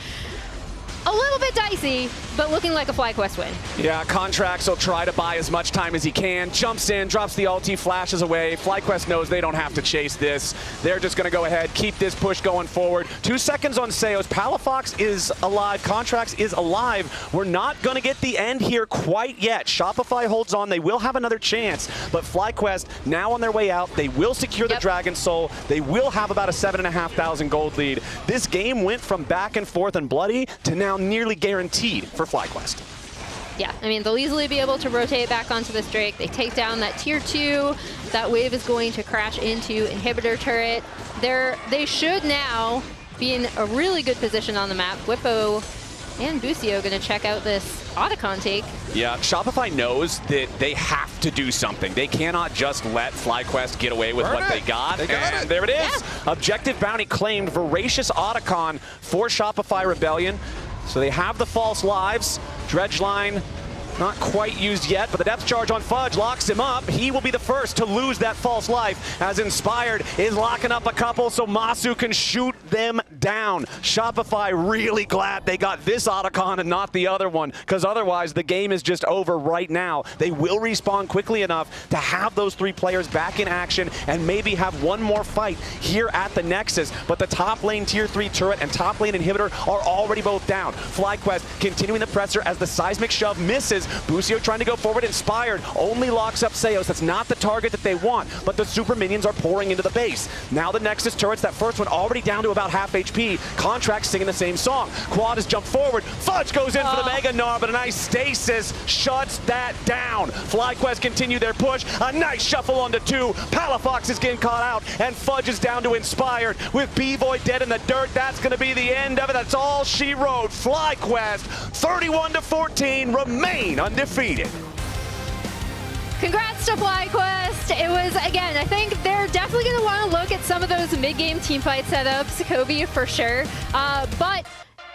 A little bit dicey, but looking like a FlyQuest win. Yeah, Contracts will try to buy as much time as he can. Jumps in, drops the ulti, flashes away. FlyQuest knows they don't have to chase this. They're just going to go ahead, keep this push going forward. 2 seconds on Seos. Palafox is alive. Contracts is alive. We're not going to get the end here quite yet. Shopify holds on. They will have another chance, but FlyQuest now on their way out. They will secure the Dragon Soul. They will have about a 7,500 gold lead. This game went from back and forth and bloody to now nearly guaranteed for FlyQuest. Yeah, I mean, they'll easily be able to rotate back onto this Drake. They take down that tier 2. That wave is going to crash into inhibitor turret. They should now be in a really good position on the map. Bwipo and Busio going to check out this Otacon take. Yeah, Shopify knows that they have to do something. They cannot just let FlyQuest get away with what they got. And there it is. Yeah. Objective bounty claimed. Voracious Otacon for Shopify Rebellion. So they have the false lives. Dredgeline not quite used yet, but the depth charge on Fudge locks him up. He will be the first to lose that false life as Inspired is locking up a couple so Masu can shoot them down. Shopify really glad they got this Otacon and not the other one, because otherwise the game is just over right now. They will respawn quickly enough to have those 3 players back in action and maybe have one more fight here at the Nexus, but the top lane tier 3 turret and top lane inhibitor are already both down. FlyQuest continuing the presser as the seismic shove misses. Busio trying to go forward. Inspired only locks up Seos. That's not the target that they want, but the super minions are pouring into the base. Now the Nexus turrets, that first one already down to about half HP. Contracts singing the same song. Quad has jumped forward. Fudge goes in for the Mega Gnar, but a nice stasis shuts that down. FlyQuest continue their push. A nice shuffle onto 2. Palafox is getting caught out, and Fudge is down to Inspired. With B-Boy dead in the dirt, that's going to be the end of it. That's all she wrote. FlyQuest, 31-14, remain undefeated. Congrats to FlyQuest. It was, again, I think they're definitely going to want to look at some of those mid-game teamfight setups, Kobe, for sure. But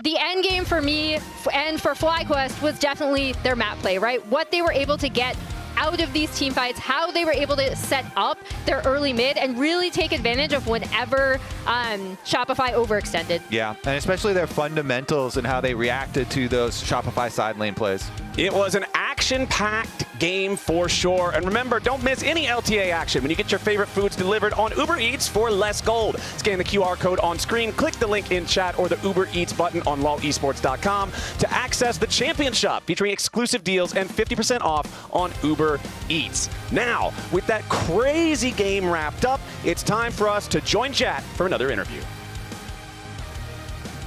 the end game for me and for FlyQuest was definitely their map play, right? What they were able to get out of these team fights, how they were able to set up their early mid and really take advantage of whenever Shopify overextended. Yeah, and especially their fundamentals and how they reacted to those Shopify side lane plays. It was an action-packed game for sure. And remember, don't miss any LTA action when you get your favorite foods delivered on Uber Eats for less gold. Scan the QR code on screen, click the link in chat or the Uber Eats button on LOLesports.com to access the Champion Shop featuring exclusive deals and 50% off on Uber Eats. Now, with that crazy game wrapped up, it's time for us to join chat for another interview.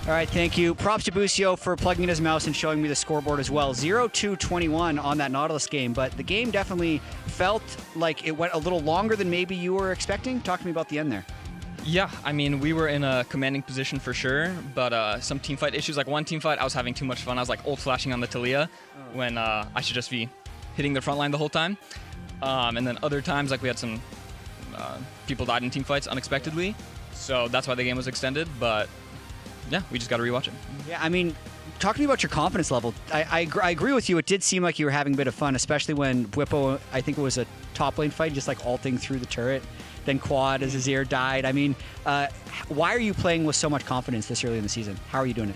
All right, thank you. Props to Busio for plugging in his mouse and showing me the scoreboard as well. 0-2-21 on that Nautilus game, but the game definitely felt like it went a little longer than maybe you were expecting. Talk to me about the end there. Yeah, I mean, we were in a commanding position for sure, but some teamfight issues, like one teamfight, I was having too much fun. I was like ult flashing on the Talia when I should just be hitting the front line the whole time. And then other times, like we had some people died in teamfights unexpectedly, so that's why the game was extended, but yeah, we just got to rewatch it. Yeah, I mean, talk to me about your confidence level. I agree with you. It did seem like you were having a bit of fun, especially when Bwipo, I think it was a top lane fight, just like ulting through the turret. Then quad as his ear died. I mean, why are you playing with so much confidence this early in the season? How are you doing it?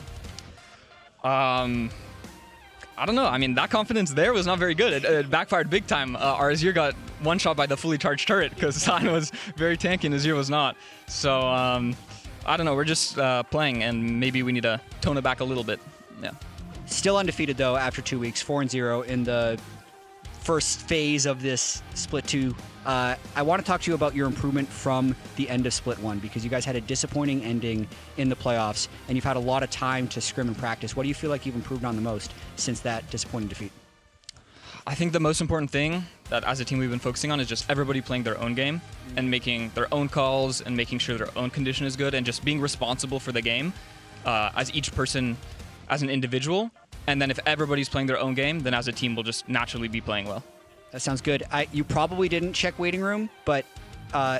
I don't know. I mean, that confidence there was not very good. It backfired big time. Our Azir got one shot by the fully charged turret because San was very tanky and Azir was not. So, I don't know. We're just playing, and maybe we need to tone it back a little bit. Yeah. Still undefeated, though, after 2 weeks, 4-0 in the first phase of this Split 2. I want to talk to you about your improvement from the end of Split 1, because you guys had a disappointing ending in the playoffs, and you've had a lot of time to scrim and practice. What do you feel like you've improved on the most since that disappointing defeat? I think the most important thing that as a team we've been focusing on is just everybody playing their own game and making their own calls and making sure their own condition is good and just being responsible for the game as each person, as an individual. And then if everybody's playing their own game, then as a team we'll just naturally be playing well. That sounds good. You probably didn't check waiting room, but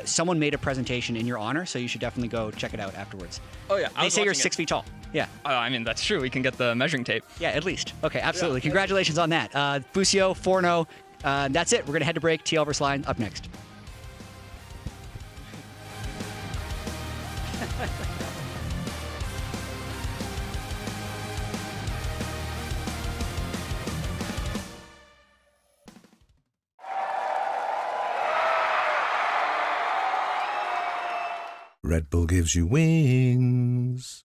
someone made a presentation in your honor, so you should definitely go check it out afterwards. Oh yeah, they say you're 6 feet tall. Yeah. I mean, that's true. We can get the measuring tape. Yeah, at least. Okay, absolutely. Yeah. Congratulations on that. Busio, 4-0. That's it. We're going to head to break. TL vs. Lyon up next. Red Bull gives you wings.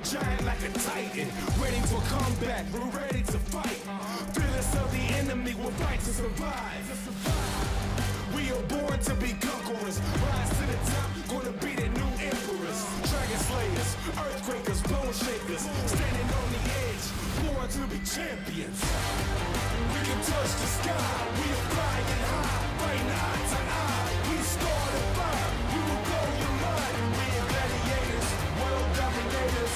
Giant like a titan, ready for comeback, we're ready to fight. Fearless of the enemy, we'll fight to survive. We are born to be conquerors, rise to the top, gonna be the new emperors. Dragon slayers, earthquakers, bone shakers, standing on the edge, born to be champions. We can touch the sky, we are flying high, fighting eye to eye. We start a fire, we will blow your mind. We are gladiators, world dominators.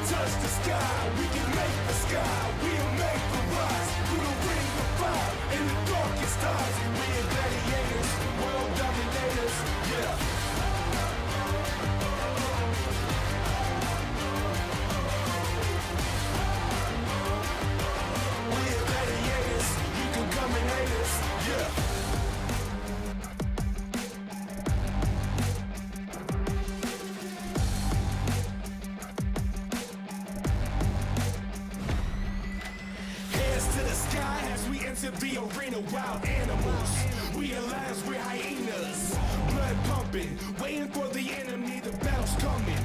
Touch the sky, we can make the sky, we'll make the rise, through the ring of fire, in the darkest times, we are gladiators, world dominators, yeah. We are gladiators, you can come and hate us, yeah. to the arena, wild animals. We alliance, we're hyenas. Blood pumping, waiting for the enemy, the battle's coming.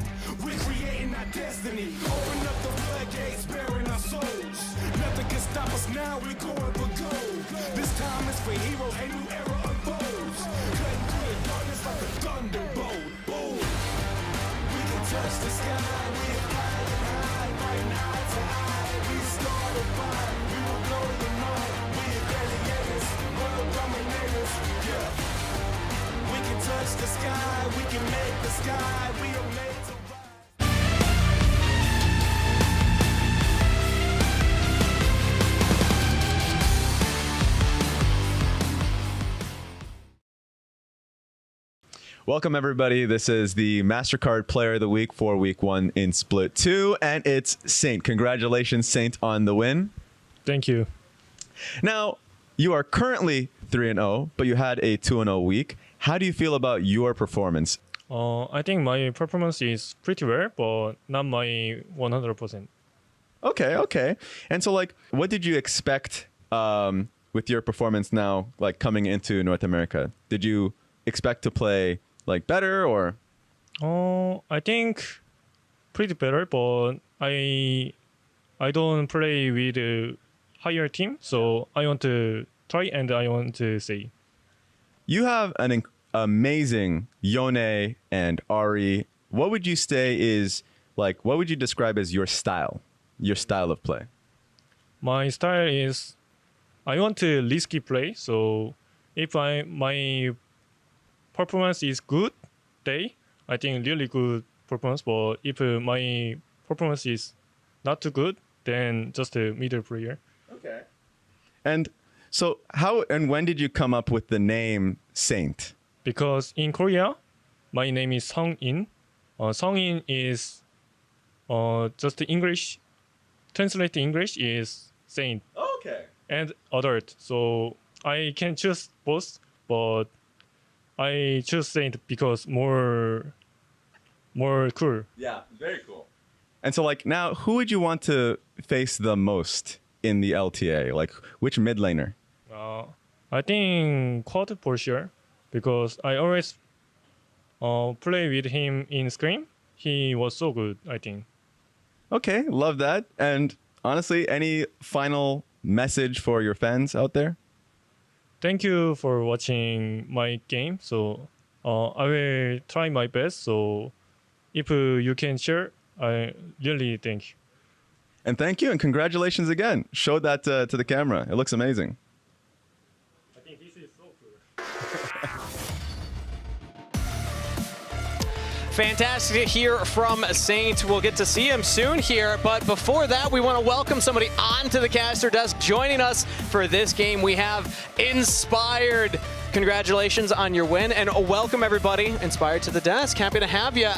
We're creating our destiny. Open up the floodgates, bearing our souls. Nothing can stop us now, we're going for gold. This time is for heroes, a new era unfolds. Cutting through the darkness like a thunderbolt. Boom. We can touch the sky, we're flying high, right now to eye. We start a fire, we will blow the mind. We're gladiators, world dominators, yeah. We can touch the sky, we can make the sky, we are made to Welcome everybody. This is the MasterCard Player of the Week for Week 1 in Split 2, and it's Saint. Congratulations, Saint, on the win. Thank you. Now, you are currently 3-0, but you had a 2-0 week. How do you feel about your performance? I think my performance is pretty well, but not my 100%. Okay. And so, like, what did you expect with your performance now, like, coming into North America? Did you expect to play like better or? I think pretty better, but I don't play with a higher team, so I want to try and I want to say. You have an amazing Yone and Ari. What would you say is like? What would you describe as your style of play? My style is I want to risky play, so if my performance is good day, I think really good performance. But if my performance is not too good, then just a middle player. Okay. And so how and when did you come up with the name Saint? Because in Korea, my name is Sung-in. Sung-in is just English. Translate English is Saint. Okay. And adult. So I can choose both, but I choose Saint because more cool. Yeah, very cool. And so, like, now, who would you want to face the most in the LTA? Like, which mid laner? I think Quad for sure, because I always play with him in Scream. He was so good, I think. Okay, love that. And honestly, any final message for your fans out there? Thank you for watching my game. So I will try my best. So if you can share, I really thank you. And thank you and congratulations again. Show that to the camera. It looks amazing. I think this is so cool. Fantastic to hear from Saint. We'll get to see him soon here, but before that, we want to welcome somebody onto the caster desk. Joining us for this game, we have Inspired. Congratulations on your win, and welcome everybody, Inspired, to the desk. Happy to have you.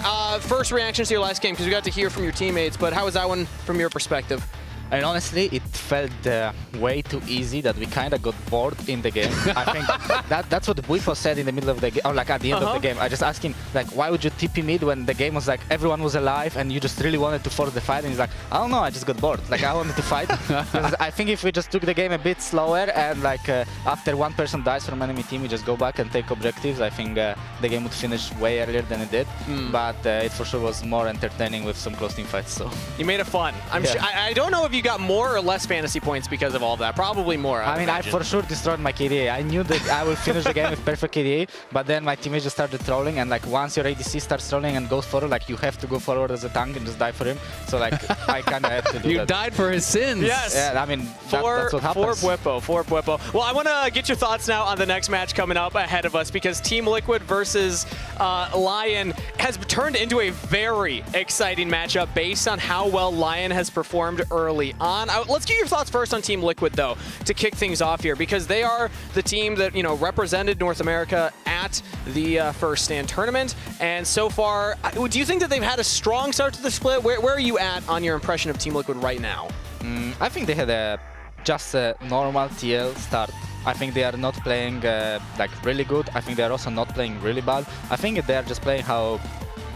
First reactions to your last game, because we got to hear from your teammates, but how was that one from your perspective? And honestly, it felt way too easy that we kind of got bored in the game. I think that's what Vivo said in the middle of the game, or like at the end of the game. I just asked him, like, why would you TP mid when the game was like everyone was alive and you just really wanted to force the fight? And he's like, I don't know, I just got bored. Like, I wanted to fight. I think if we just took the game a bit slower and like after one person dies from enemy team, we just go back and take objectives, I think the game would finish way earlier than it did. But it for sure was more entertaining with some close team fights. So you made it fun. I don't know if you got more or less fantasy points because of all that. Probably more. I mean, I for sure destroyed my KDA. I knew that I would finish the game with perfect KDA, but then my teammates just started trolling, and like once your ADC starts trolling and goes forward, like you have to go forward as a tank and just die for him. So like I kind of had to do that. You died for his sins. Yes. Yeah, I mean, that's what happens. For Bwipo. Well, I want to get your thoughts now on the next match coming up ahead of us, because Team Liquid versus Lyon has turned into a very exciting matchup based on how well Lyon has performed early on. Let's get your thoughts first on Team Liquid, though, to kick things off here, because they are the team that, you know, represented North America at the first stand tournament. And so far, do you think that they've had a strong start to the split? Where are you at on your impression of Team Liquid right now? I think they had just a normal TL start. I think they are not playing like really good. I think they are also not playing really bad. I think they are just playing how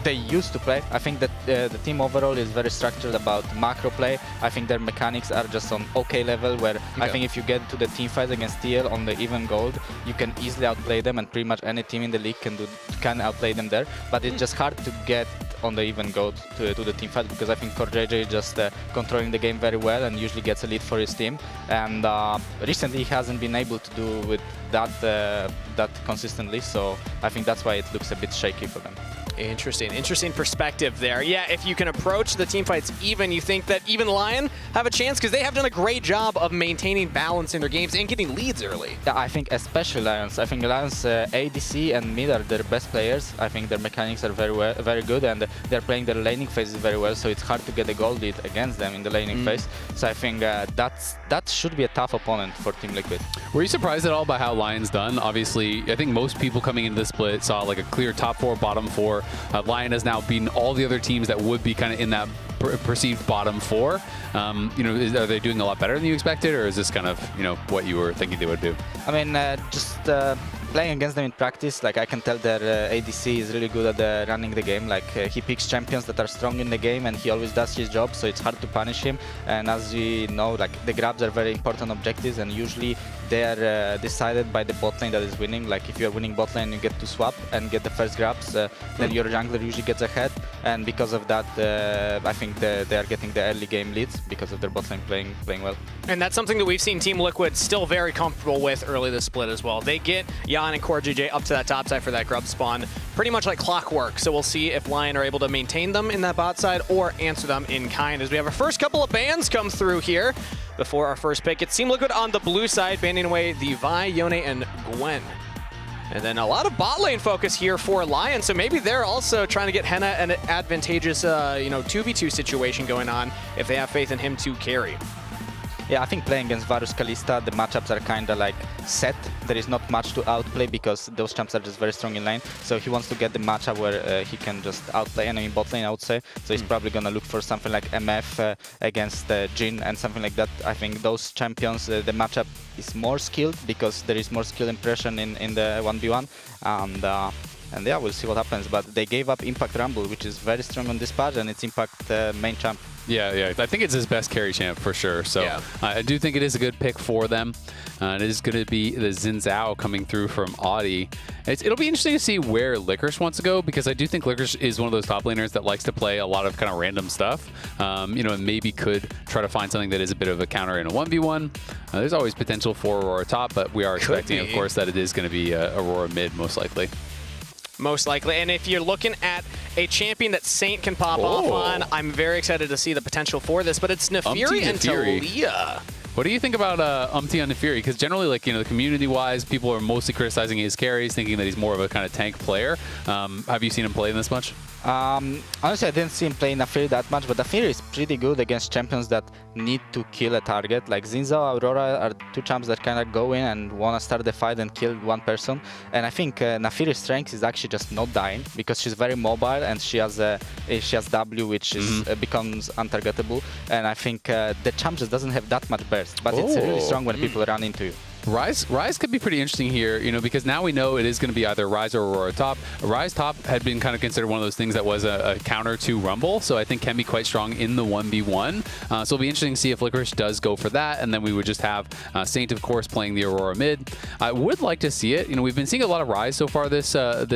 they used to play. I think that the team overall is very structured about macro play. I think their mechanics are just on okay level, where I think if you get to the team fight against TL on the even gold, you can easily outplay them, and pretty much any team in the league can outplay them there. But it's just hard to get on the even gold to the team fight, because I think Core JJ is just controlling the game very well and usually gets a lead for his team. And recently he hasn't been able to do with that consistently, so I think that's why it looks a bit shaky for them. Interesting perspective there. Yeah, if you can approach the team fights even, you think that even Lyon have a chance, because they have done a great job of maintaining balance in their games and getting leads early. Yeah, I think especially Lions. I think Lions ADC and mid are their best players. I think their mechanics are very good, and they're playing their laning phases very well, so it's hard to get a gold lead against them in the laning phase. So I think that should be a tough opponent for Team Liquid. Were you surprised at all by how Lion's done? Obviously, I think most people coming into the split saw like a clear top 4, bottom 4. Lyon has now beaten all the other teams that would be kind of in that perceived bottom 4. You know, are they doing a lot better than you expected, or is this kind of, you know, what you were thinking they would do? I mean, just playing against them in practice, like I can tell their ADC is really good at running the game. Like he picks champions that are strong in the game, and he always does his job, so it's hard to punish him. And as we know, like the grabs are very important objectives, and usually they are decided by the bot lane that is winning. Like if you are winning bot lane, you get to swap and get the first grabs, then your jungler usually gets ahead. And because of that, I think they are getting the early game leads because of their bot lane playing well. And that's something that we've seen Team Liquid still very comfortable with early this split as well. They get Jan and Core JJ up to that top side for that grub spawn pretty much like clockwork. So we'll see if Lyon are able to maintain them in that bot side or answer them in kind, as we have our first couple of bans come through here before our first pick. It's Team Liquid on the blue side, banning away the Vi, Yone, and Gwen. And then a lot of bot lane focus here for Lyon, so maybe they're also trying to get Henna an advantageous, you know, 2v2 situation going on if they have faith in him to carry. Yeah, I think playing against Varus Kalista, the matchups are kind of like set. There is not much to outplay because those champs are just very strong in lane. So he wants to get the matchup where he can just outplay enemy bot lane, I would say. So he's probably going to look for something like MF against Jhin and something like that. I think those champions, the matchup is more skilled because there is more skill impression in the 1v1. And yeah, we'll see what happens. But they gave up Impact Rumble, which is very strong on this patch, and it's Impact main champ. Yeah, I think it's his best carry champ for sure. So yeah. I do think it is a good pick for them. It is going to be the Xin Zhao coming through from Audi. It'll be interesting to see where Licorice wants to go, because I do think Licorice is one of those top laners that likes to play a lot of kind of random stuff. You know, and maybe could try to find something that is a bit of a counter in a 1v1. There's always potential for Aurora top, but we are expecting, of course, that it is going to be Aurora mid most likely. Most likely. And if you're looking at a champion that Saint can pop off on, I'm very excited to see the potential for this, but it's Nefiri and Talia. What do you think about Umti on Nefiri? Because generally, like, you know, community-wise, people are mostly criticizing his carries, thinking that he's more of a kind of tank player. Have you seen him play this much? Honestly, I didn't see him play Nefiri that much, but Nefiri is pretty good against champions that need to kill a target. Like Xin Zhao, Aurora are two champs that kind of go in and want to start the fight and kill one person. And I think Nefiri's strength is actually just not dying, because she's very mobile and she has W, which is becomes untargetable. And I think the champ just doesn't have that much burst, but it's really strong when people run into you. Ryze could be pretty interesting here, you know, because now we know it is going to be either Ryze or Aurora top. Ryze top had been kind of considered one of those things that was a counter to Rumble, so I think can be quite strong in the 1v1. So it'll be interesting to see if Licorice does go for that, and then we would just have Saint, of course, playing the Aurora mid. I would like to see it. You know, we've been seeing a lot of Ryze so far this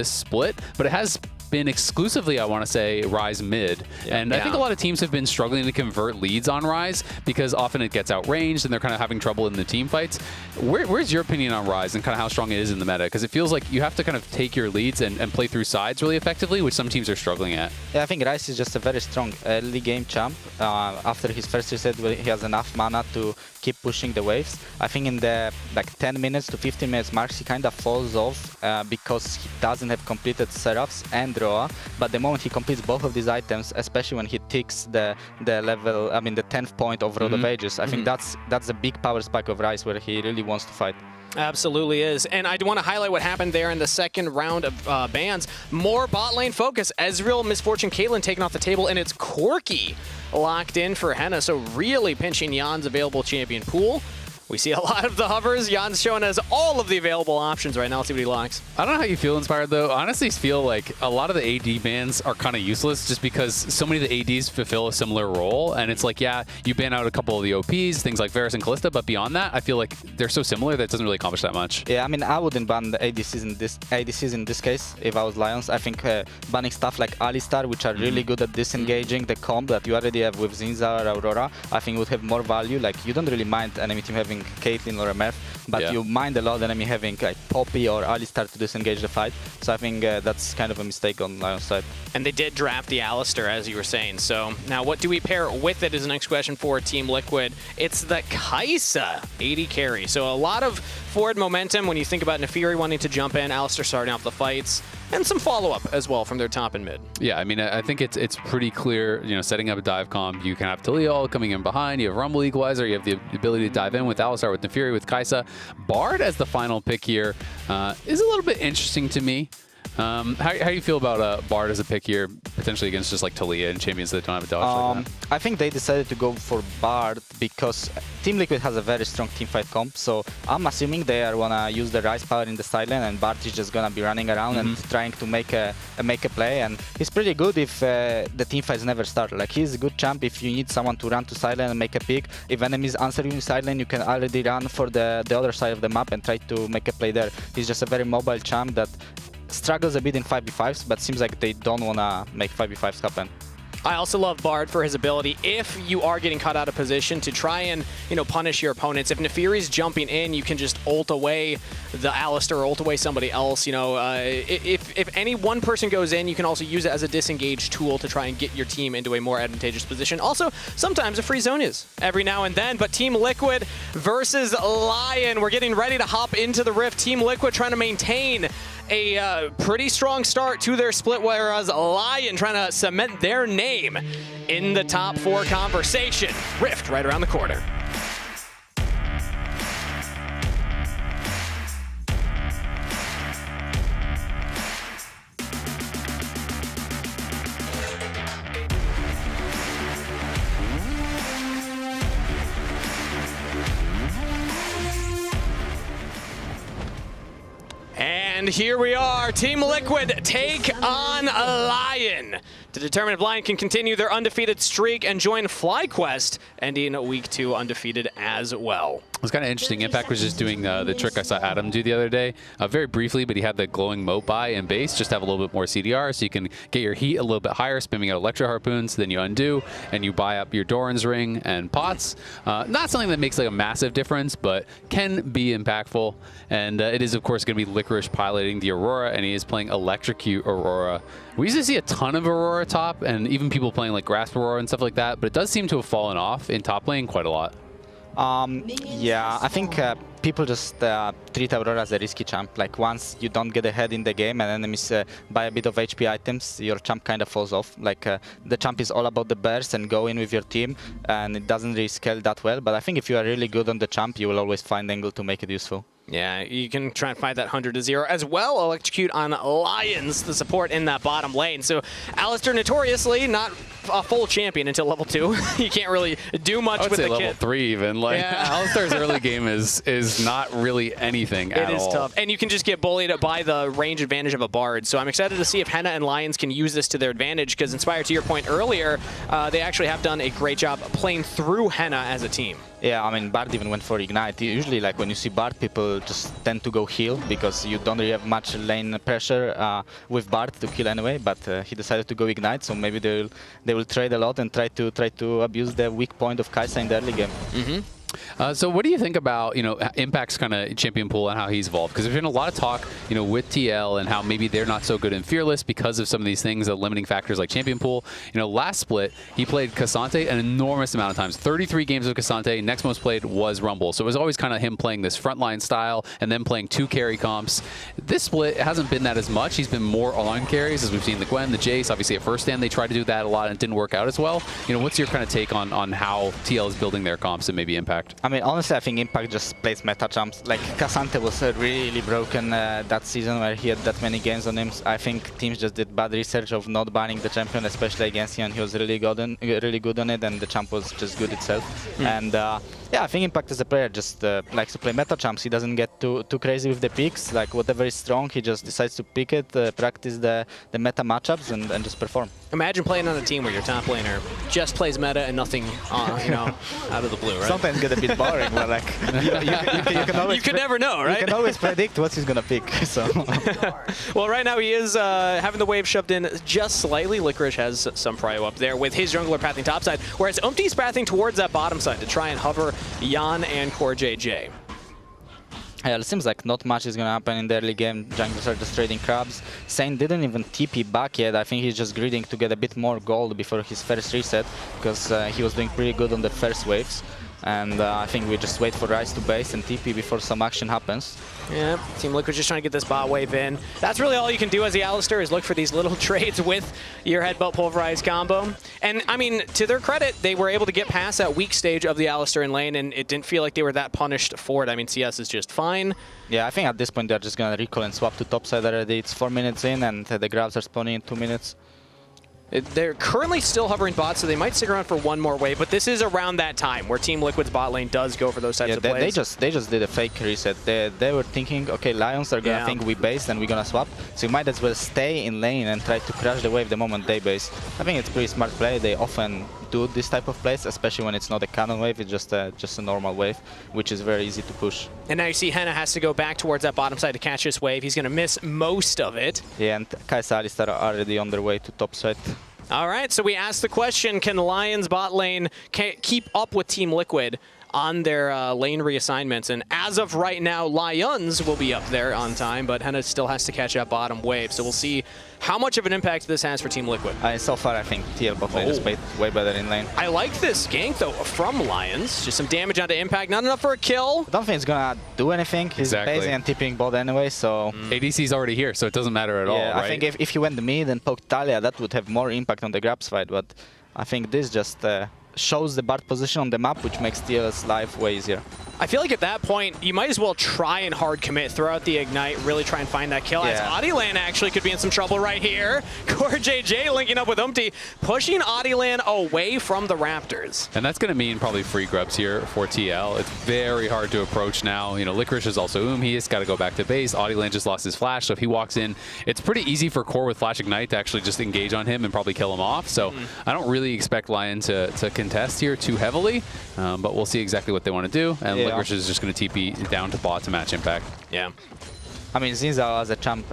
split, but it has been exclusively, I want to say, Ryze mid. And I think a lot of teams have been struggling to convert leads on Ryze because often it gets outranged and they're kind of having trouble in the team fights. Where's your opinion on Ryze and kind of how strong it is in the meta? Because it feels like you have to kind of take your leads and play through sides really effectively, which some teams are struggling at. Yeah, I think Ryze is just a very strong early game champ. After his first reset, he has enough mana to keep pushing the waves. I think in the like 10 minutes to 15 minutes marks, he kind of falls off because he doesn't have completed Seraphs and Roa. But the moment he completes both of these items, especially when he ticks the level, I mean the 10th point of Road of Ages, I think that's a big power spike of Ryze where he really wants to fight. Absolutely is. And I want to highlight what happened there in the second round of bans. More bot lane focus. Ezreal, Misfortune, Caitlyn taken off the table, and it's Corki locked in for Henna. So really pinching Jan's available champion pool. We see a lot of the hovers. Jan's showing us all of the available options right now. Let's see what he likes. I don't know how you feel, Inspired, though. I honestly feel like a lot of the AD bans are kind of useless just because so many of the ADs fulfill a similar role. And it's like, yeah, you ban out a couple of the OPs, things like Varus and Kalista, but beyond that, I feel like they're so similar that it doesn't really accomplish that much. Yeah, I mean, I wouldn't ban the ADCs in this case if I was Lions. I think banning stuff like Alistar, which are really good at disengaging the comp that you already have with Zinza or Aurora, I think would have more value. Like, you don't really mind enemy team having Caitlyn or a Merf, but you mind a lot enemy having like Poppy or Alistar to disengage the fight. So I think that's kind of a mistake on Lion's side. And they did draft the Alistar, as you were saying. So now what do we pair with it is the next question for Team Liquid. It's the Kai'Sa AD carry. So a lot of forward momentum when you think about Nefiri wanting to jump in, Alistar starting off the fights, and some follow-up as well from their top and mid. Yeah, I mean, I think it's pretty clear, you know, setting up a dive comp, you can have Talia coming in behind, you have Rumble Equalizer, you have the ability to dive in with Alistar, with Nefiri, with Kai'Sa. Bard as the final pick here is a little bit interesting to me. How do you feel about Bard as a pick here, potentially against just like Talia and champions that don't have a dodge like that? I think they decided to go for Bard because Team Liquid has a very strong teamfight comp, so I'm assuming they are gonna use the Rise power in the side lane, and Bard is just gonna be running around and trying to make a play, and he's pretty good if the teamfights never start. Like, he's a good champ if you need someone to run to side lane and make a pick. If enemies answer you in side lane, you can already run for the other side of the map and try to make a play there. He's just a very mobile champ that struggles a bit in 5v5s, but seems like they don't want to make 5v5s happen. I also love Bard for his ability, if you are getting caught out of position, to try and, you know, punish your opponents. If Nefiri's jumping in, you can just ult away the Alistar or ult away somebody else. You know, if any one person goes in, you can also use it as a disengage tool to try and get your team into a more advantageous position. Also, sometimes a free zone is every now and then, but Team Liquid versus Lyon. We're getting ready to hop into the Rift. Team Liquid trying to maintain a pretty strong start to their split, whereas Lyon trying to cement their name in the top 4 conversation. Rift right around the corner. And here we are, Team Liquid take on Lyon to determine if Lyon can continue their undefeated streak and join FlyQuest, ending week 2 undefeated as well. It was kind of interesting. Impact was just doing the trick I saw Adam do the other day, very briefly, but he had the glowing moat buy in base, just to have a little bit more CDR, so you can get your heat a little bit higher, spamming out Electro Harpoons, then you undo, and you buy up your Doran's Ring and pots. Not something that makes like a massive difference, but can be impactful, and it is, of course, going to be Licorice piloting the Aurora, and he is playing Electrocute Aurora. We used to see a ton of Aurora top, and even people playing like Grasp Aurora and stuff like that, but it does seem to have fallen off in top lane quite a lot. Yeah, I think people just treat Aurora as a risky champ. Like, once you don't get ahead in the game and enemies buy a bit of HP items, your champ kind of falls off. Like, the champ is all about the burst and go in with your team, and it doesn't really scale that well. But I think if you are really good on the champ, you will always find angle to make it useful. Yeah, you can try and find that 100-0 as well. Electrocute on Lions, the support in that bottom lane. So Alistar notoriously not a full champion until level 2. You can't really do much with the kit. level 3 even. Like, Alistar's early game is not really anything at all. It is tough. And you can just get bullied by the range advantage of a Bard. So I'm excited to see if Henna and Lions can use this to their advantage, because Inspired, to your point earlier, they actually have done a great job playing through Henna as a team. Yeah, I mean, Bard even went for Ignite. Usually, like, when you see Bard, people just tend to go heal because you don't really have much lane pressure with Bard to kill anyway, but he decided to go Ignite, so maybe they will trade a lot and try to abuse the weak point of Kai'Sa in the early game. So what do you think about, you know, Impact's kind of champion pool and how he's evolved? Because there's been a lot of talk, you know, with TL and how maybe they're not so good in Fearless because of some of these things, limiting factors like champion pool. You know, last split, he played Cassante an enormous amount of times. 33 games of Cassante, next most played was Rumble. So it was always kind of him playing this frontline style and then playing 2 carry comps. This split hasn't been that as much. He's been more on carries, as we've seen the Gwen, the Jace. Obviously at first stand, they tried to do that a lot and it didn't work out as well. You know, what's your kind of take on how TL is building their comps and maybe Impact? Impact? I mean, honestly, I think Impact just plays meta champs. Like, Cassante was really broken that season where he had that many games on him. I think teams just did bad research of not banning the champion, especially against him, and he was really good on it, and the champ was just good itself. And yeah, I think Impact as a player just likes to play meta champs. He doesn't get too crazy with the picks. Like, whatever is strong, he just decides to pick it, practice the meta matchups, and just perform. Imagine playing on a team where your top laner just plays meta and nothing, you know, out of the blue, right? Sometimes get a bit boring, but like you can always you could never know, right? You can always predict what he's gonna pick. So. Well, right now he is having the wave shoved in just slightly. Licorice has some prio up there with his jungler pathing topside, whereas Umti's pathing towards that bottom side to try and hover Jan and Core JJ. Yeah, it seems like not much is going to happen in the early game. Junglers are just trading crabs. Saint didn't even TP back yet. I think he's just greeding to get a bit more gold before his first reset, because he was doing pretty good on the first waves. And I think we just wait for Ryze to base and TP before some action happens. Yeah, Team Liquid just trying to get this bot wave in. That's really all you can do as the Alistar is look for these little trades with your Headbutt Pulverize combo. And I mean, to their credit, they were able to get past that weak stage of the Alistar in lane, and it didn't feel like they were that punished for it. I mean, CS is just fine. Yeah, I think at this point they're just going to recall and swap to topside already. It's 4 minutes in, and the grabs are spawning in 2 minutes. They're currently still hovering bot, so they might stick around for one more wave, but this is around that time where Team Liquid's bot lane does go for those types of plays. They just did a fake reset. They were thinking, okay, Lions are gonna think we base and we're gonna swap, so you might as well stay in lane and try to crash the wave the moment they base. I think it's pretty smart play. They often do this type of plays, especially when it's not a cannon wave, it's just a normal wave, which is very easy to push. And now you see Henna has to go back towards that bottom side to catch this wave. He's gonna miss most of it. Yeah, and Kai'Sa Alistar are already on their way to top side. All right, so we asked the question, can Lion's bot lane keep up with Team Liquid on their lane reassignments? And as of right now, Lions will be up there on time, but Henna still has to catch that bottom wave. So we'll see how much of an impact this has for Team Liquid. So far, I think TL bot lane is way better in lane. I like this gank, though, from Lions. Just some damage onto Impact, not enough for a kill. I don't think it's going to do anything. He's basing and tipping bot anyway, so... ADC's already here, so it doesn't matter at all, right? I think if he went mid and poked Talia, that would have more impact on the grabs fight, but I think this just shows the Bard position on the map, which makes TL's life way easier. I feel like at that point, you might as well try and hard commit, throw out the Ignite, really try and find that kill. As Adilan actually could be in some trouble right here. Core JJ linking up with Umti, pushing Adilan away from the Raptors. And that's going to mean probably free grubs here for TL. It's very hard to approach now. You know, Licorice is also He's got to go back to base. Adilan just lost his flash, so if he walks in, it's pretty easy for Core with Flash Ignite to actually just engage on him and probably kill him off. So I don't really expect Lion to contest here too heavily, but we'll see exactly what they want to do. And Licorice is just going to TP down to bot to match Impact. Yeah. I mean, Zinza as a champ,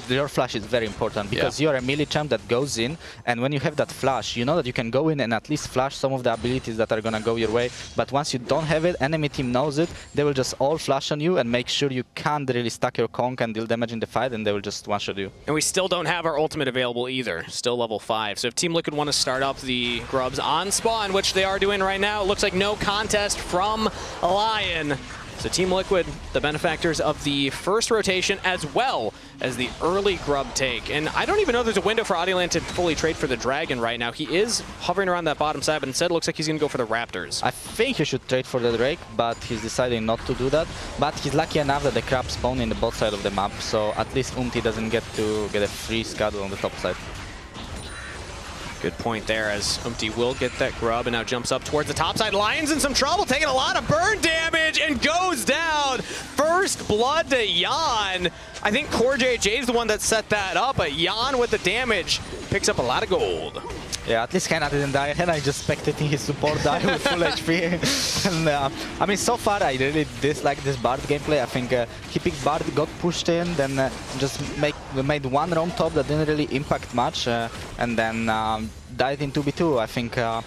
your flash is very important because you're a melee champ that goes in, and when you have that flash, you know that you can go in and at least flash some of the abilities that are gonna go your way. But once you don't have it, enemy team knows it, they will just all flash on you and make sure you can't really stack your conk and deal damage in the fight, and they will just one-shot you. And we still don't have our ultimate available either, still level 5. So if Team Liquid want to start up the grubs on spawn, which they are doing right now, it looks like no contest from Lion. So Team Liquid, the benefactors of the first rotation as well as the early grub take. And I don't even know there's a window for Adilan to fully trade for the Dragon right now. He is hovering around that bottom side, but instead it looks like he's going to go for the Raptors. I think he should trade for the Drake, but he's deciding not to do that. But he's lucky enough that the crab spawn in the bot side of the map, so at least Umti doesn't get to get a free scuttle on the top side. Good point there, as Umti will get that grub and now jumps up towards the top side. Lion's in some trouble, taking a lot of burn damage and goes down. First blood to Jan. I think Core JJ is the one that set that up, but Jan with the damage picks up a lot of gold. Yeah, at least Henna didn't die. Henna just spectating his support die with full HP. And I mean, so far I really dislike this Bard gameplay. I think he picked Bard, got pushed in, then just made one roam top that didn't really impact much, and then died in 2v2. I think you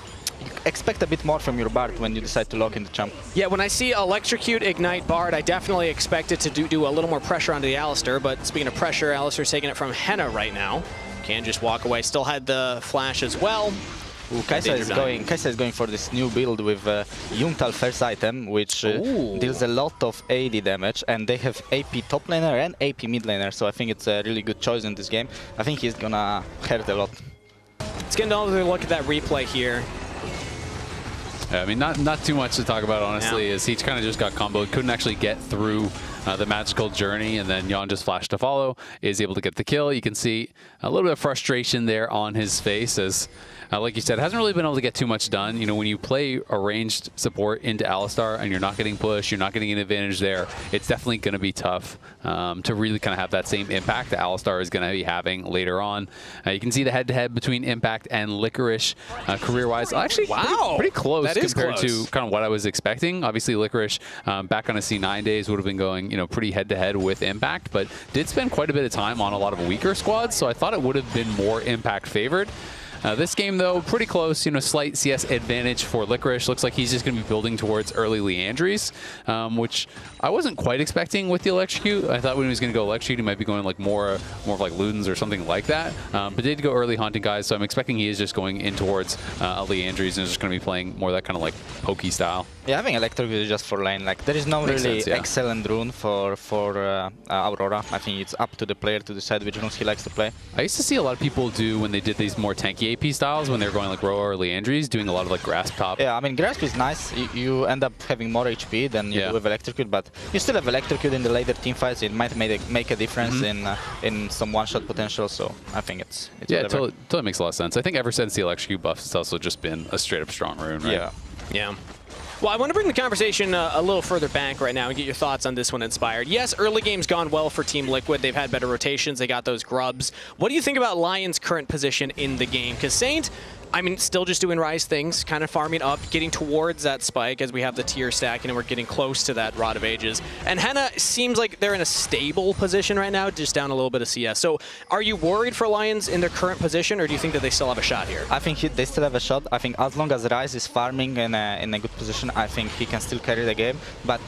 expect a bit more from your Bard when you decide to lock in the champ. Yeah, when I see Electrocute, Ignite, Bard, I definitely expect it to do a little more pressure onto the Alistar, but speaking of pressure, Alistar's taking it from Henna right now. Can just walk away, still had the flash as well. Ooh, Kai'Sa is going for this new build with Yungtal first item, which deals a lot of AD damage, and they have AP top laner and AP mid laner, so I think it's a really good choice in this game. I think he's gonna hurt a lot. Let's get another look at that replay here. Yeah, I mean, not too much to talk about, honestly, as he kind of just got comboed, couldn't actually get through the magical journey, and then Jan just flashed to follow, is able to get the kill. You can see a little bit of frustration there on his face as, like you said, hasn't really been able to get too much done. You know, when you play a ranged support into Alistar and you're not getting pushed, you're not getting an advantage there, it's definitely going to be tough to really kind of have that same impact that Alistar is going to be having later on. You can see the head-to-head between Impact and Licorice career-wise. Actually, pretty close compared to kind of what I was expecting. Obviously, Licorice back on his C9 days would have been going, you know, pretty head-to-head with Impact, but did spend quite a bit of time on a lot of weaker squads, so I thought it would have been more Impact favored. This game, though, pretty close. You know, slight CS advantage for Licorice. Looks like he's just going to be building towards early Leandries, which I wasn't quite expecting with the Electrocute. I thought when he was going to go Electrocute, he might be going like more of like Ludens or something like that. But did go early Haunting guys, so I'm expecting he is just going in towards a Leandries and is just going to be playing more that kind of like pokey style. Yeah, having Electrocute is just for lane. Like, there is no really excellent rune for Aurora. I think it's up to the player to decide which runes he likes to play. I used to see a lot of people do when they did these more tanky AP styles, when they're going like Roa or Leandries, doing a lot of like Grasp top. Yeah, I mean, Grasp is nice. You end up having more HP than you do with Electrocute, but you still have Electrocute in the later team fights. It might make a difference in some one-shot potential, so I think it's yeah, whatever. it totally makes a lot of sense. I think ever since the Electrocute buff, it's also just been a straight-up strong rune, right? Yeah. Well, I want to bring the conversation a little further back right now and get your thoughts on this one, Inspired. Yes, early game's gone well for Team Liquid. They've had better rotations. They got those grubs. What do you think about Lion's current position in the game? Because Saint, I mean, still just doing Rise things, kind of farming up, getting towards that spike as we have the tier stacking and we're getting close to that Rod of Ages. And Henna seems like they're in a stable position right now, just down a little bit of CS. So are you worried for Lions in their current position, or do you think that they still have a shot here? I think they still have a shot. I think as long as Rise is farming in a good position, I think he can still carry the game. But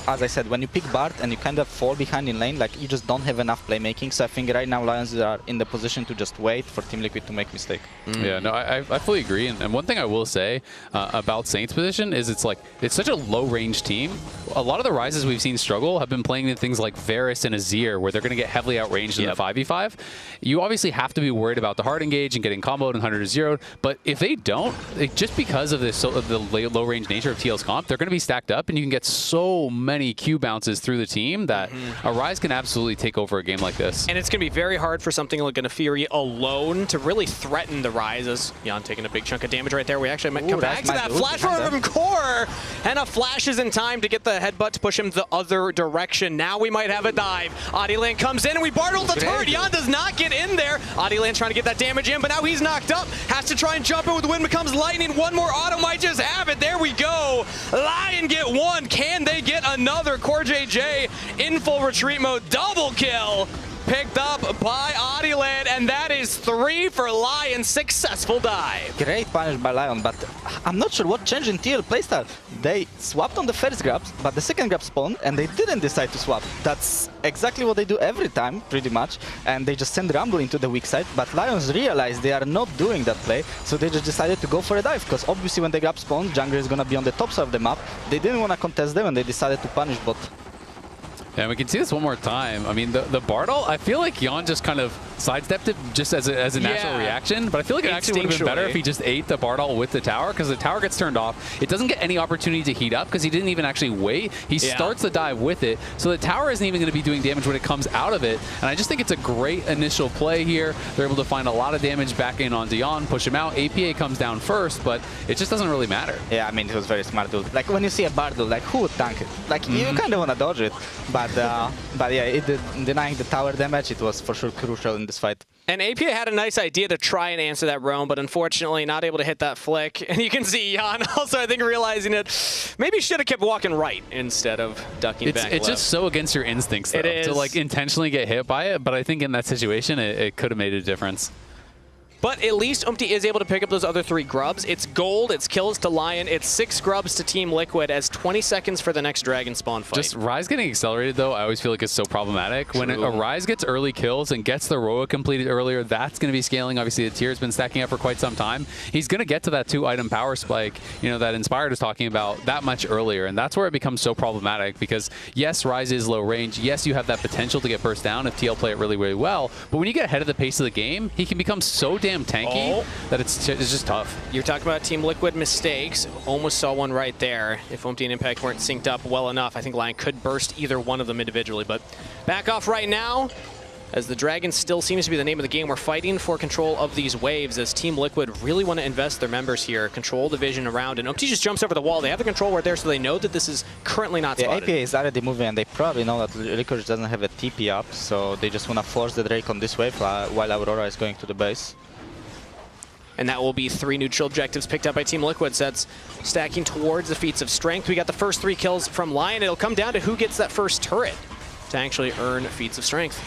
as I said, when you pick Bard and you kind of fall behind in lane, like, you just don't have enough playmaking. So I think right now Lions are in the position to just wait for Team Liquid to make mistake. Yeah, no, I fully agree. And one thing I will say about Saint's position is it's such a low-range team. A lot of the Rises we've seen struggle have been playing in things like Varus and Azir, where they're going to get heavily outranged in the 5v5. You obviously have to be worried about the hard engage and getting comboed and 100 to 0. But if they don't, just because of the low-range nature of TL's comp, they're going to be stacked up, and you can get so many Q bounces through the team that a Rise can absolutely take over a game like this. And it's going to be very hard for something like an Furia alone to really threaten the Rises. Jan taking a big chunk of damage right there. We actually might come back to that flash from Core. Henna flashes in time to get the headbutt to push him the other direction. Now we might have a dive. Adilan comes in and we bartled the turret. Jan does not get in there. Adilan trying to get that damage in, but now he's knocked up. Has to try and jump in with the wind becomes lightning. One more auto might just have it. There we go. Lion get one. Can they get another? Core JJ in full retreat mode. Double kill. Picked up by Adilan, and that is 3 for Lion. Successful dive. Great punish by Lion, but I'm not sure what changed in TL playstyle. They swapped on the first grabs, but the second grab spawned, and they didn't decide to swap. That's exactly what they do every time, pretty much, and they just send Rumble into the weak side, but Lions realized they are not doing that play, so they just decided to go for a dive, because obviously when the grab spawned, jungler is going to be on the top side of the map. They didn't want to contest them, and they decided to punish bot. Yeah, we can see this one more time. I mean, the Bartle, I feel like Jan just kind of sidestepped it just as a natural reaction, but I feel like it actually would have been better if he just ate the Bartle with the tower, because the tower gets turned off. It doesn't get any opportunity to heat up because he didn't even actually wait. He starts the dive with it, so the tower isn't even going to be doing damage when it comes out of it, and I just think it's a great initial play here. They're able to find a lot of damage back in on Dion, push him out. APA comes down first, but it just doesn't really matter. Yeah, I mean, it was very smart, dude. Like, when you see a Bartle, like, who would tank it? Like, you kind of want to dodge it, but yeah, denying the tower damage, it was for sure crucial in this fight. And APA had a nice idea to try and answer that roam, but unfortunately not able to hit that flick. And you can see Jan also, I think, realizing it. Maybe should have kept walking right instead of ducking back left. It's just so against your instincts, though, to like intentionally get hit by it. But I think in that situation, it could have made a difference. But at least Umti is able to pick up those other 3 grubs. It's gold, it's kills to Lion, it's 6 grubs to Team Liquid as 20 seconds for the next Dragon Spawn fight. Just Rise getting accelerated, though, I always feel like it's so problematic. True. When a Rise gets early kills and gets the Roa completed earlier, that's going to be scaling. Obviously, the tier has been stacking up for quite some time. He's going to get to that 2-item power spike, you know, that Inspired is talking about that much earlier, and that's where it becomes so problematic because, yes, Rise is low range. Yes, you have that potential to get burst down if TL play it really, really well, but when you get ahead of the pace of the game, he can become so damn damn tanky that it's just tough. You're talking about Team Liquid mistakes. Almost saw one right there. If Umpty and Impact weren't synced up well enough, I think Lyon could burst either one of them individually. But back off right now, as the Dragon still seems to be the name of the game. We're fighting for control of these waves as Team Liquid really want to invest their members here, control the vision around, and Umpty just jumps over the wall. They have the control right there, so they know that this is currently not spotted. The APA is already moving, and they probably know that Licorice doesn't have a TP up, so they just want to force the Drake on this wave while Aurora is going to the base. And that will be 3 neutral objectives picked up by Team Liquid. So that's stacking towards the feats of strength. We got the first 3 kills from Lyon. It'll come down to who gets that first turret to actually earn feats of strength.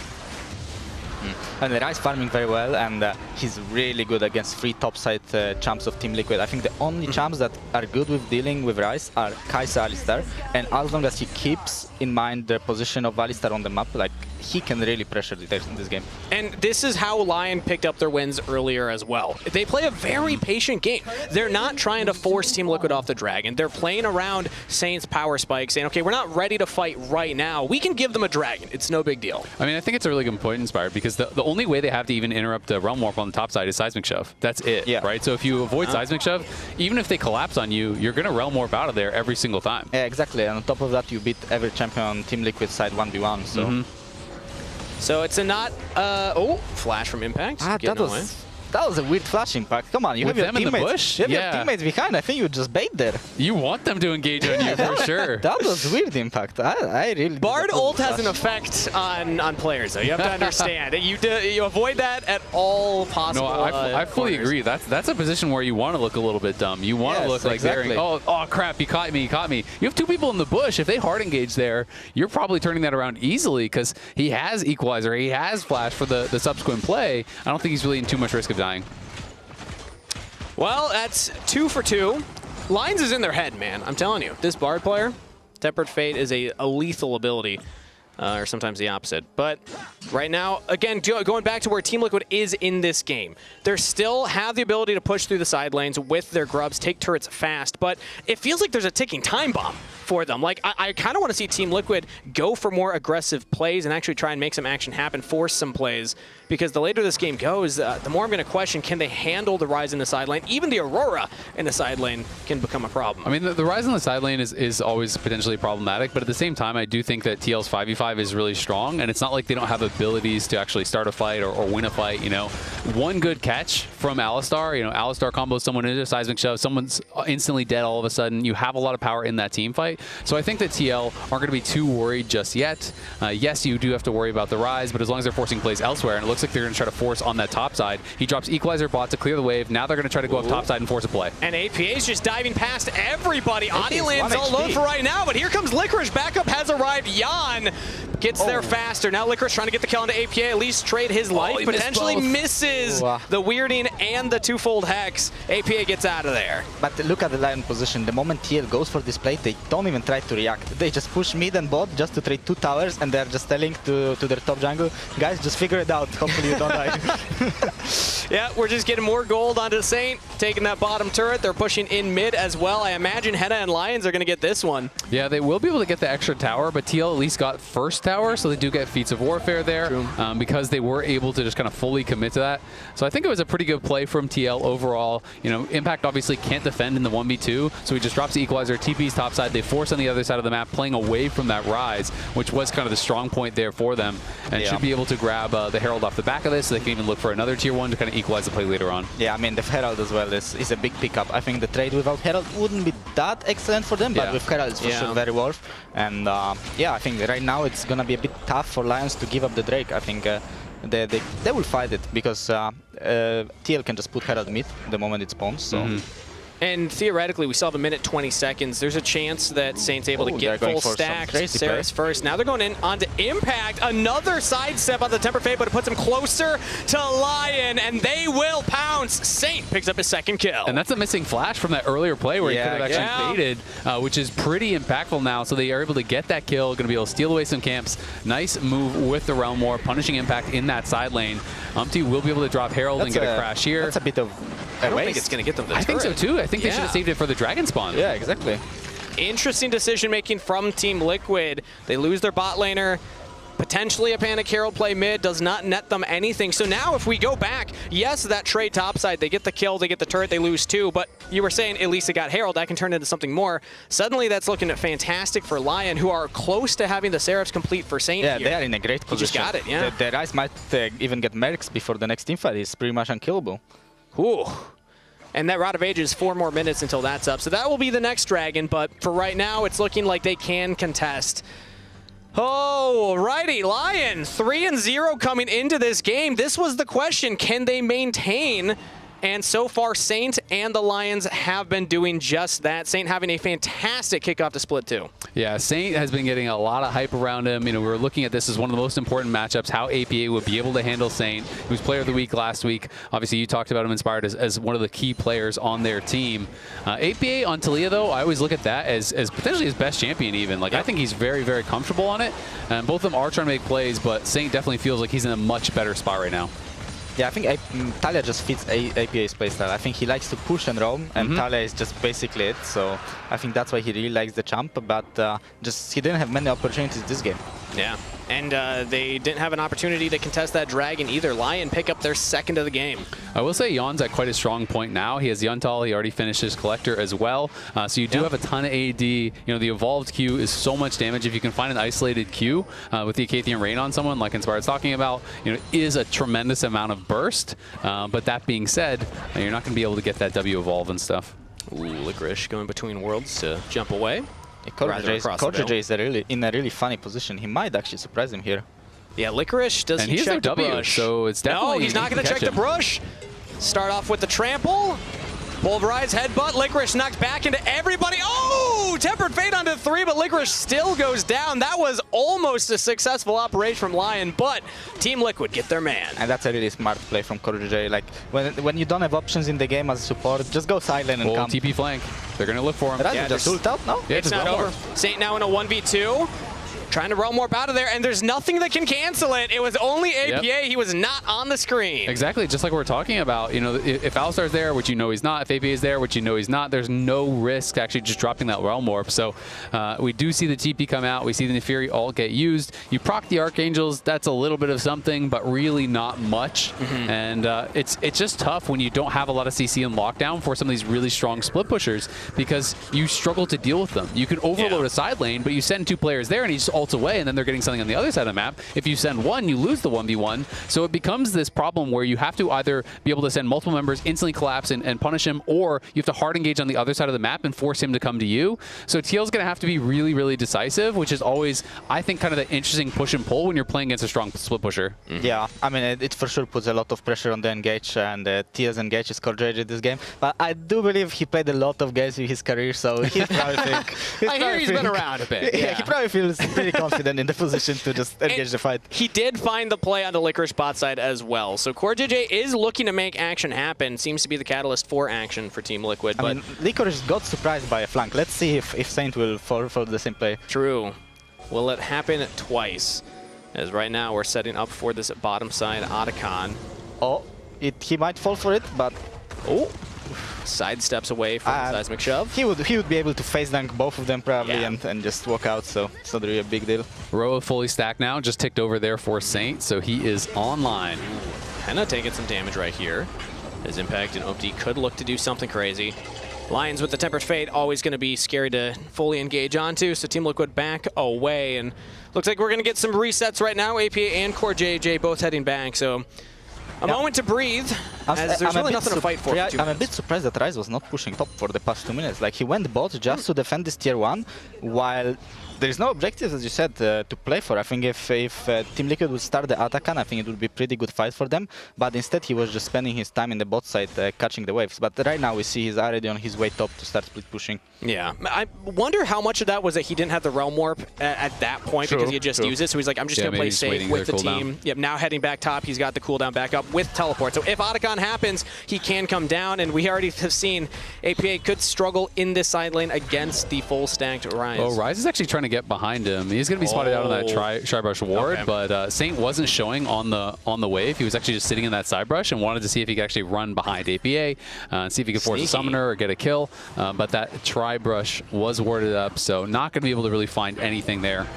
And the Ryze farming very well, and he's really good against 3 topside champs of Team Liquid. I think the only champs that are good with dealing with Ryze are Kai'Sa, Alistar, and as long as he keeps in mind the position of Alistar on the map, like, he can really pressure the teams in this game. And this is how Lyon picked up their wins earlier as well. They play a very patient game. They're not trying to force Team Liquid off the Dragon. They're playing around Saint's power spike, saying, okay, we're not ready to fight right now. We can give them a Dragon. It's no big deal. I mean, I think it's a really good point, Inspired, because the only way they have to even interrupt the Realm Warp on the top side is Seismic Shove. That's it, right? So if you avoid Seismic Shove, even if they collapse on you, you're going to Realm Warp out of there every single time. Yeah, exactly. And on top of that, you beat every champion on Team Liquid side 1v1, so... So it's a not, oh, flash from Impact. That was a weird flash impact. Come on, you have your them in the teammates. bush? You have your teammates behind. I think you just bait there. You want them to engage on you for sure. That was weird impact. I really. Bard ult has an effect on players, though. You have to understand. You avoid that at all possible. No, I fully agree. That's a position where you want to look a little bit dumb. You want to look like they're, oh crap, he caught me, he caught me. You have 2 people in the bush. If they hard engage there, you're probably turning that around easily because he has Equalizer, he has Flash for the subsequent play. I don't think he's really in too much risk of dying. Well, that's 2 for 2. Lines is in their head, man. I'm telling you. This Bard player, Tempered Fate is a lethal ability, or sometimes the opposite. But right now, again, going back to where Team Liquid is in this game, they still have the ability to push through the side lanes with their grubs, take turrets fast, but it feels like there's a ticking time bomb for them. Like, I kind of want to see Team Liquid go for more aggressive plays and actually try and make some action happen, force some plays, because the later this game goes, the more I'm going to question, can they handle the Ryze in the side lane? Even the Aurora in the side lane can become a problem. I mean, the Ryze in the side lane is always potentially problematic, but at the same time, I do think that TL's 5v5 is really strong, and it's not like they don't have abilities to actually start a fight or win a fight, you know. One good catch from Alistar, you know, Alistar combos someone into a Seismic Shove, someone's instantly dead all of a sudden. You have a lot of power in that team fight, so I think that TL aren't going to be too worried just yet. Yes, you do have to worry about the Ryze, but as long as they're forcing plays elsewhere, and it looks like they're going to try to force on that top side. He drops Equalizer bot to clear the wave. Now they're going to try to go up top side and force a play. And APA's just diving past everybody. Ani lands all low for right now, but here comes Licorice. Backup has arrived. Jan gets there faster. Now Licorice trying to get the kill into APA, at least trade his life. Potentially misses the weirding and the 2-fold hex. APA gets out of there. But look at the Lyon position. The moment TL goes for this play, they don't even try to react. They just push mid and bot just to trade 2 towers, and they're just telling to their top jungle, guys, just figure it out. Hopefully you don't die. Yeah, we're just getting more gold onto Saint, taking that bottom turret. They're pushing in mid as well. I imagine Hedda and Lions are going to get this one. Yeah, they will be able to get the extra tower, but TL at least got first tower, so they do get feats of warfare there because they were able to just kind of fully commit to that. So I think it was a pretty good play from TL overall. You know, Impact obviously can't defend in the 1v2, so he just drops the Equalizer, TP's topside. They force on the other side of the map, playing away from that Ryze, which was kind of the strong point there for them, and should be able to grab the Herald off the back of this, so they can even look for another tier 1 to kind of equalize the play later on. Yeah, I mean, the Herald as well is a big pickup. I think the trade without Herald wouldn't be that excellent for them, but with Herald it's for sure very worth. And yeah, I think right now it's going to be a bit tough for Lions to give up the Drake. I think they will fight it because TL can just put Herald mid the moment it spawns. So. And theoretically, we still have 1:20. There's a chance that Saint's able to get full stack. Sarah's first. Now they're going in onto Impact. Another sidestep on the Temper Fate, but it puts him closer to Lyon, and they will pounce. Saint picks up his second kill. And that's a missing flash from that earlier play where he could have actually baited, which is pretty impactful now. So they are able to get that kill, going to be able to steal away some camps. Nice move with the Realm War, punishing Impact in that side lane. Umpty will be able to drop Herald and get a crash here. That's a bit of I don't think it's going to get them the turret. I think so too. I think they should have saved it for the Dragon spawn. Yeah, exactly. Interesting decision making from Team Liquid. They lose their bot laner. Potentially a Panic Herald play mid does not net them anything. So now if we go back, yes, that trade topside, they get the kill, they get the turret, they lose 2, but you were saying at least it got Herald, that can turn into something more. Suddenly that's looking fantastic for Lyon, who are close to having the Seraphs complete for Saint Yeah, here. they are in a great position. He just got it, yeah. The Ryze might even get Mercs before the next teamfight. He's pretty much unkillable. Ooh. And that Rod of Ages, 4 more minutes until that's up. So that will be the next Dragon, but for right now, it's looking like they can contest. Oh, righty, Lyon, 3-0 coming into this game. This was the question, can they maintain? And so far, Saint and the Lions have been doing just that. Saint having a fantastic kickoff to Split 2. Yeah, Saint has been getting a lot of hype around him. You know, we were looking at this as one of the most important matchups, how APA would be able to handle Saint. He was Player of the Week last week. Obviously, you talked about him inspired as one of the key players on their team. APA on Talia, though, I always look at that as potentially his best champion even. Like, I think he's very, very comfortable on it. And both of them are trying to make plays, but Saint definitely feels like he's in a much better spot right now. Yeah, I think Talia just fits APA's playstyle. I think he likes to push and roam, and Talia is just basically it. So I think that's why he really likes the champ, but just he didn't have many opportunities this game. Yeah, and they didn't have an opportunity to contest that Dragon either. Lyon pick up their 2nd of the game. I will say Yon's at quite a strong point now. He has Yuntal, he already finished his Collector as well. So you do have a ton of AD. You know, the Evolved Q is so much damage. If you can find an isolated Q with the Acathian Rain on someone, like Inspired's talking about, you know, is a tremendous amount of burst. But that being said, you're not going to be able to get that W Evolve and stuff. Ooh, Licorice going between worlds to jump away. Kodja is in a really funny position. He might actually surprise him here. Yeah, Licorice, does he check the brush? So it's definitely no, he's not going to check the brush. Start off with the trample. Pulverize, headbutt, Licorice knocked back into everybody. Oh, Tempered Fate onto 3, but Licorice still goes down. That was almost a successful operation from Lyon, but Team Liquid get their man. And that's a really smart play from Kodja. Like, when you don't have options in the game as a support, just go silent and come. TP flank. They're going to look for him. Yeah, just ult out, no? Yeah, it's not over. Saint now in a 1v2. Trying to realm warp out of there, and there's nothing that can cancel it. It was only APA. Yep. He was not on the screen. Exactly, just like we're talking about. You know, if Alistar's there, which you know he's not, if APA is there, which you know he's not, there's no risk actually just dropping that realm warp. So we do see the TP come out. We see the Neferi ult get used. You proc the Archangels, that's a little bit of something, but really not much. And it's just tough when you don't have a lot of CC in lockdown for some of these really strong split pushers because you struggle to deal with them. You can overload a side lane, but you send 2 players there and he just ults away, and then they're getting something on the other side of the map. If you send 1, you lose the 1v1. So it becomes this problem where you have to either be able to send multiple members, instantly collapse and punish him, or you have to hard engage on the other side of the map and force him to come to you. So TL's going to have to be really, really decisive, which is always, I think, kind of the interesting push and pull when you're playing against a strong split pusher. Yeah, I mean, it for sure puts a lot of pressure on the engage, and TL's engage is Kodja this game. But I do believe he played a lot of games in his career, so he's probably I hear he's been around a bit. Yeah, he probably feels pretty confident in the position to just engage the fight. He did find the play on the Licorice bot side as well. So Kodja is looking to make action happen. Seems to be the catalyst for action for Team Liquid. I mean, Licorice got surprised by a flank. Let's see if Saint will fall for the same play. True. Will it happen twice? As right now we're setting up for this bottom side Otacon. Oh, he might fall for it, but side steps away from the seismic shove. He would be able to face dunk both of them probably and just walk out, so it's not really a big deal. Roa fully stacked now, just ticked over there for Saint, so he is online. Henna taking some damage right here. His impact and Opti could look to do something crazy. Lions with the Tempered Fate, always going to be scary to fully engage onto, so Team Liquid back away, and looks like we're going to get some resets right now. APA and Kodja both heading back, so a moment to breathe, as there's really nothing to fight for. I'm a bit surprised that Ryze was not pushing top for the past 2 minutes. Like, he went bot just to defend this tier 1, while there's no objectives, as you said, to play for. I think if Team Liquid would start the Otacon, I think it would be a pretty good fight for them. But instead, he was just spending his time in the bot side catching the waves. But right now, we see he's already on his way top to start split pushing. Yeah, I wonder how much of that was that he didn't have the Realm Warp at that point because he had just used it. So he's like, I'm just going to play safe with the team. Yep, now heading back top, he's got the cooldown back up with teleport. So if Otacon recon happens, he can come down, and we already have seen APA could struggle in this side lane against the full stacked Rise. Oh, Rise is actually trying to get behind him. He's going to be spotted out on that Tribrush ward, but Saint wasn't showing on the wave. He was actually just sitting in that side brush and wanted to see if he could actually run behind APA and see if he could force a summoner or get a kill. But that Tribrush was warded up, so not going to be able to really find anything there.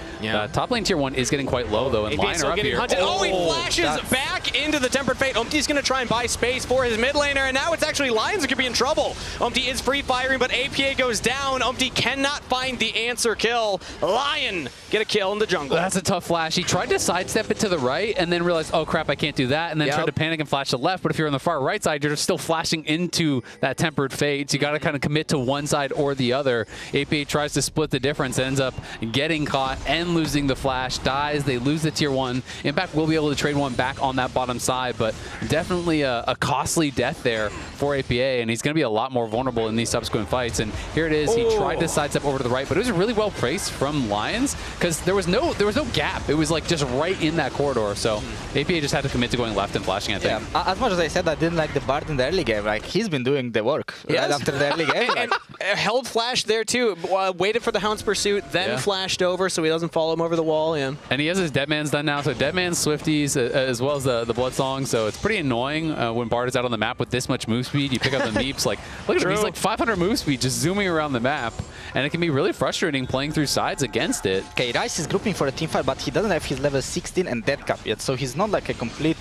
Top lane tier 1 is getting quite low, though, and Lyon are up here. Oh, he flashes back into the Tempered Fate. Umti's going to try and buy space for his mid laner, and now it's actually Lions that could be in trouble. Umti is free firing, but APA goes down. Umti cannot find the answer kill. Lion get a kill in the jungle. That's a tough flash. He tried to sidestep it to the right and then realized, oh crap, I can't do that, and then tried to panic and flash to the left. But if you're on the far right side, you're still flashing into that Tempered Fate. So you got to kind of commit to one side or the other. APA tries to split the difference, ends up getting caught and losing the flash, dies. They lose the tier 1. Impact will be able to trade one back on that bottom side, but definitely a costly death there for APA, and he's going to be a lot more vulnerable in these subsequent fights. And here it is. He tried to sidestep over to the right, but it was really well placed from Lions because there was no gap. It was like just right in that corridor. So APA just had to commit to going left and flashing, I think. Yeah. As much as I said I didn't like the Bard in the early game, like he's been doing the work right after the early game. And held flash there too. Waited for the Hound's Pursuit, then flashed over so he doesn't follow him over the wall. And he has his Deadman's done now, so Deadman's, Swifties, as well as the Blood Song. So it's pretty annoying when Bard is out on the map with this much move speed. You pick up the Meeps, like, look at him, he's like 500 move speed just zooming around the map. And it can be really frustrating playing through sides against it. Okay, Rice is grouping for a team fight, but he doesn't have his level 16 and dead cap yet, so he's not like a complete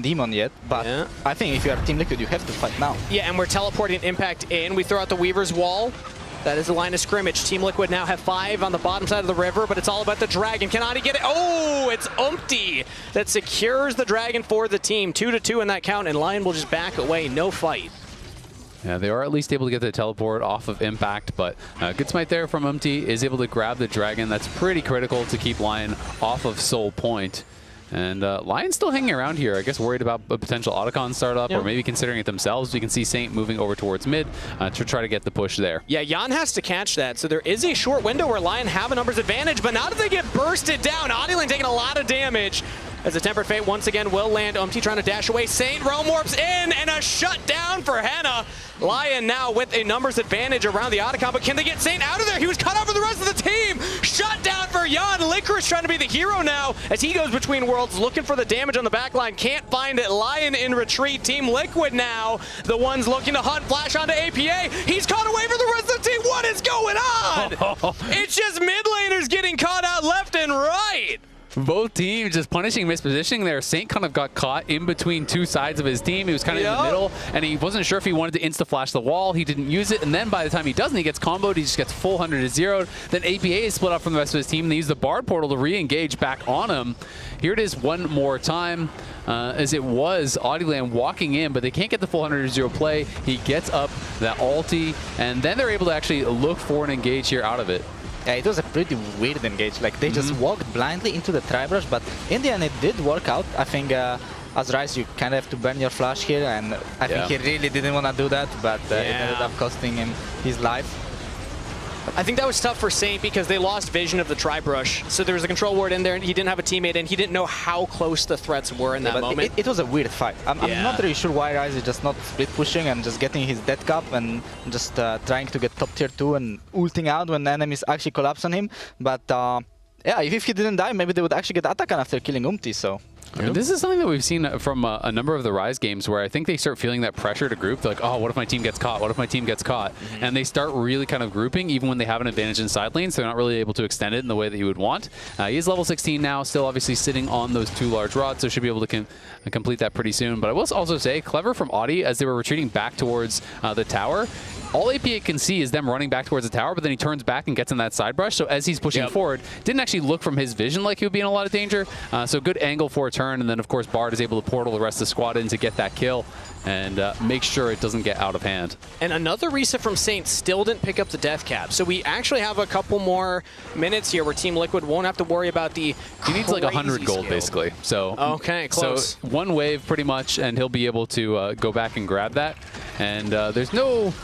demon yet. But I think if you are Team Liquid, you have to fight now. Yeah, and we're teleporting Impact in. We throw out the Weaver's Wall. That is the line of scrimmage. Team Liquid now have 5 on the bottom side of the river, but it's all about the Dragon. Can Adi get it? Oh, it's Umti that secures the Dragon for the team. 2-2 in that count, and Lion will just back away. No fight. Yeah, they are at least able to get the teleport off of Impact, but good smite there from Umti, is able to grab the Dragon. That's pretty critical to keep Lion off of Soul Point. And Lion's still hanging around here, I guess worried about a potential Otacon startup, or maybe considering it themselves. We can see Saint moving over towards mid to try to get the push there. Yeah, Jan has to catch that, so there is a short window where Lion have a numbers advantage, but not if they get bursted down. Audilane taking a lot of damage as the Tempered Fate once again will land. Umti trying to dash away. Saint Realm Warps in, and a shutdown for Henna. Lion now with a numbers advantage around the Otacon, but can they get Saint out of there? He was cut off for the rest of the team. Shut down for Jan. Licorice trying to be the hero now as he goes between worlds, looking for the damage on the back line. Can't find it. Lion in retreat. Team Liquid now, the ones looking to hunt. Flash onto APA. He's caught away for the rest of the team. What is going on? It's just mid laners getting caught out left and right. Both teams just punishing mispositioning there. Saint kind of got caught in between two sides of his team. He was kind of in the middle, and he wasn't sure if he wanted to insta-flash the wall. He didn't use it, and then by the time he doesn't, he gets comboed. He just gets full 100 to 0. Then APA is split up from the rest of his team. They use the Bard portal to re-engage back on him. Here it is one more time, as it was Audilane walking in, but they can't get the full 100 to 0 play. He gets up that ulti, and then they're able to actually look for an engage here out of it. Yeah, it was a pretty weird engage. Like, they just walked blindly into the Tribrush, but in the end, it did work out. I think as Rice, you kind of have to burn your flash here, and I think he really didn't want to do that, but it ended up costing him his life. I think that was tough for Saint because they lost vision of the Tribrush. So there was a control ward in there, and he didn't have a teammate, and he didn't know how close the threats were in that moment. It was a weird fight. I'm not really sure why Rise is just not split pushing and just getting his death cap and just trying to get top tier 2 and ulting out when the enemies actually collapse on him. But yeah, if he didn't die, maybe they would actually get Atakan after killing Umti, so... I mean, this is something that we've seen from a number of the Rise games where I think they start feeling that pressure to group. They're like, oh, what if my team gets caught? What if my team gets caught? And they start really kind of grouping even when they have an advantage in side lanes. So they're not really able to extend it in the way that you would want. He is level 16 now, still obviously sitting on those 2 large rods, so should be able to complete that pretty soon. But I will also say, clever from Audi as they were retreating back towards the tower. All APA can see is them running back towards the tower, but then he turns back and gets in that side brush. So as he's pushing forward, didn't actually look from his vision like he would be in a lot of danger. So good angle for a turn, and then of course Bard is able to portal the rest of the squad in to get that kill and make sure it doesn't get out of hand. And another reset from Saint still didn't pick up the death cap. So we actually have a couple more minutes here where Team Liquid won't have to worry about the He needs like 100 gold basically. So okay, close. So one wave pretty much, and he'll be able to go back and grab that. And there's no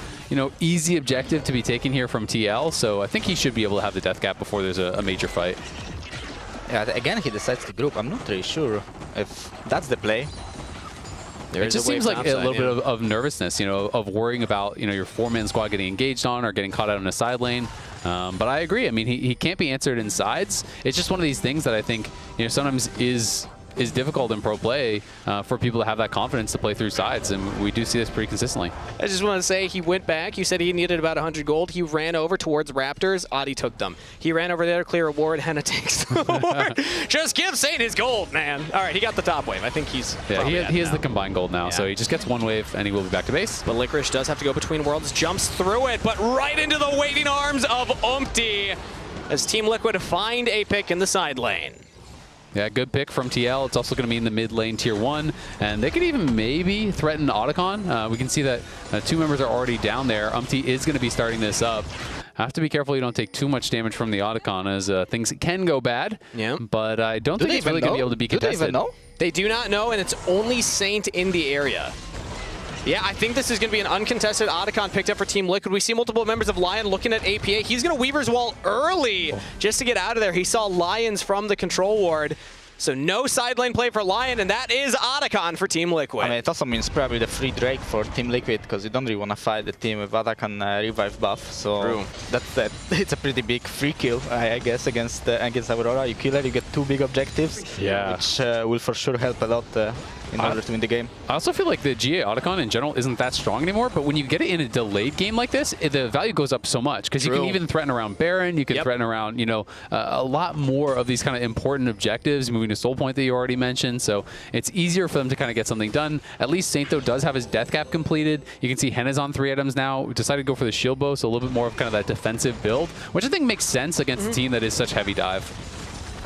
easy objective to be taken here from TL, so I think he should be able to have the death cap before there's a major fight. Yeah, again, he decides to group. I'm not really sure if that's the play. It just seems like a little bit of nervousness, you know, of worrying about, you know, your 4-man squad getting engaged on or getting caught out in a side lane. But I agree. I mean, he can't be answered in sides. It's just one of these things that I think, you know, sometimes is difficult in pro play for people to have that confidence to play through sides, and we do see this pretty consistently. I just want to say he went back. You said he needed about 100 gold. He ran over towards Raptors. Adi took them. He ran over there to clear a ward. Henna takes the ward. Just give Saint his gold, man. All right, he got the top wave. I think he's he has the combined gold now, so he just gets one wave and he will be back to base. But Licorice does have to go between worlds, jumps through it, but right into the waiting arms of Umpty as Team Liquid find a pick in the side lane. Yeah, good pick from TL. It's also going to be in the mid lane tier 1, and they could even maybe threaten Otacon. We can see that 2 members are already down there. Umpty is going to be starting this up. Have to be careful you don't take too much damage from the Otacon, as things can go bad. Yeah. But I don't think it's really going to be able to be contested. Do they even know? They do not know, and it's only Saint in the area. Yeah, I think this is going to be an uncontested Otacon picked up for Team Liquid. We see multiple members of Lyon looking at APA. He's going to Weaver's Wall early just to get out of there. He saw Lions from the control ward. So no side lane play for Lyon, and that is Otacon for Team Liquid. I mean, it also means probably the free Drake for Team Liquid, because you don't really want to fight the team with Otacon revive buff. So it's a pretty big free kill, I guess, against Aurora. You kill her, you get 2 big objectives, which will for sure help a lot in order to win the game. I also feel like the GA Otacon in general isn't that strong anymore, but when you get it in a delayed game like this, the value goes up so much, because you can even threaten around Baron, you can threaten around, you know, a lot more of these kind of important objectives, moving to Soul Point that you already mentioned, so it's easier for them to kind of get something done. At least Saint, though, does have his death cap completed. You can see Henna's on 3 items now. We decided to go for the shield bow, so a little bit more of kind of that defensive build, which I think makes sense against a team that is such heavy dive.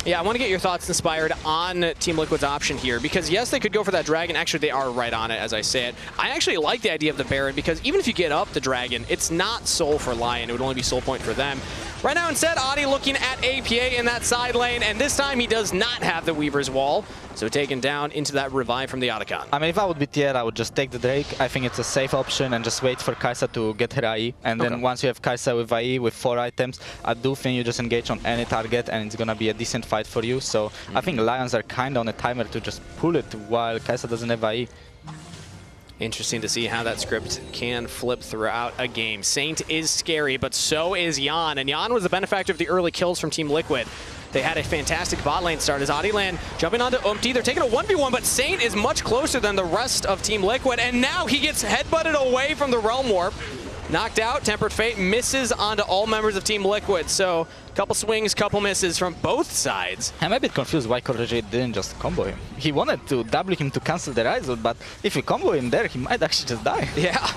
Yeah, I want to get your thoughts inspired on Team Liquid's option here, because yes, they could go for that dragon. Actually, they are right on it, as I say it. I actually like the idea of the Baron, because even if you get up the dragon, it's not soul for Lyon. It would only be soul point for them. Right now, instead, Adi looking at APA in that side lane, and this time he does not have the Weaver's Wall, so taken down into that revive from the Otacon. I mean, if I would be TL, I would just take the Drake. I think it's a safe option, and just wait for Kai'Sa to get her IE. And then once you have Kai'Sa with IE with 4 items, I do think you just engage on any target, and it's gonna be a decent fight for you. So I think Lions are kind of on a timer to just pull it while Kai'Sa doesn't have IE. Interesting to see how that script can flip throughout a game. Saint is scary, but so is Jan. And Jan was the benefactor of the early kills from Team Liquid. They had a fantastic bot lane start as Adilan jumping onto Umpty. They're taking a 1v1, but Saint is much closer than the rest of Team Liquid. And now he gets headbutted away from the Realm Warp. Knocked out, Tempered Fate misses onto all members of Team Liquid. So couple swings, couple misses from both sides. I'm a bit confused why Correge didn't just combo him. He wanted to double him to cancel the Rise, but if you combo him there, he might actually just die. Yeah.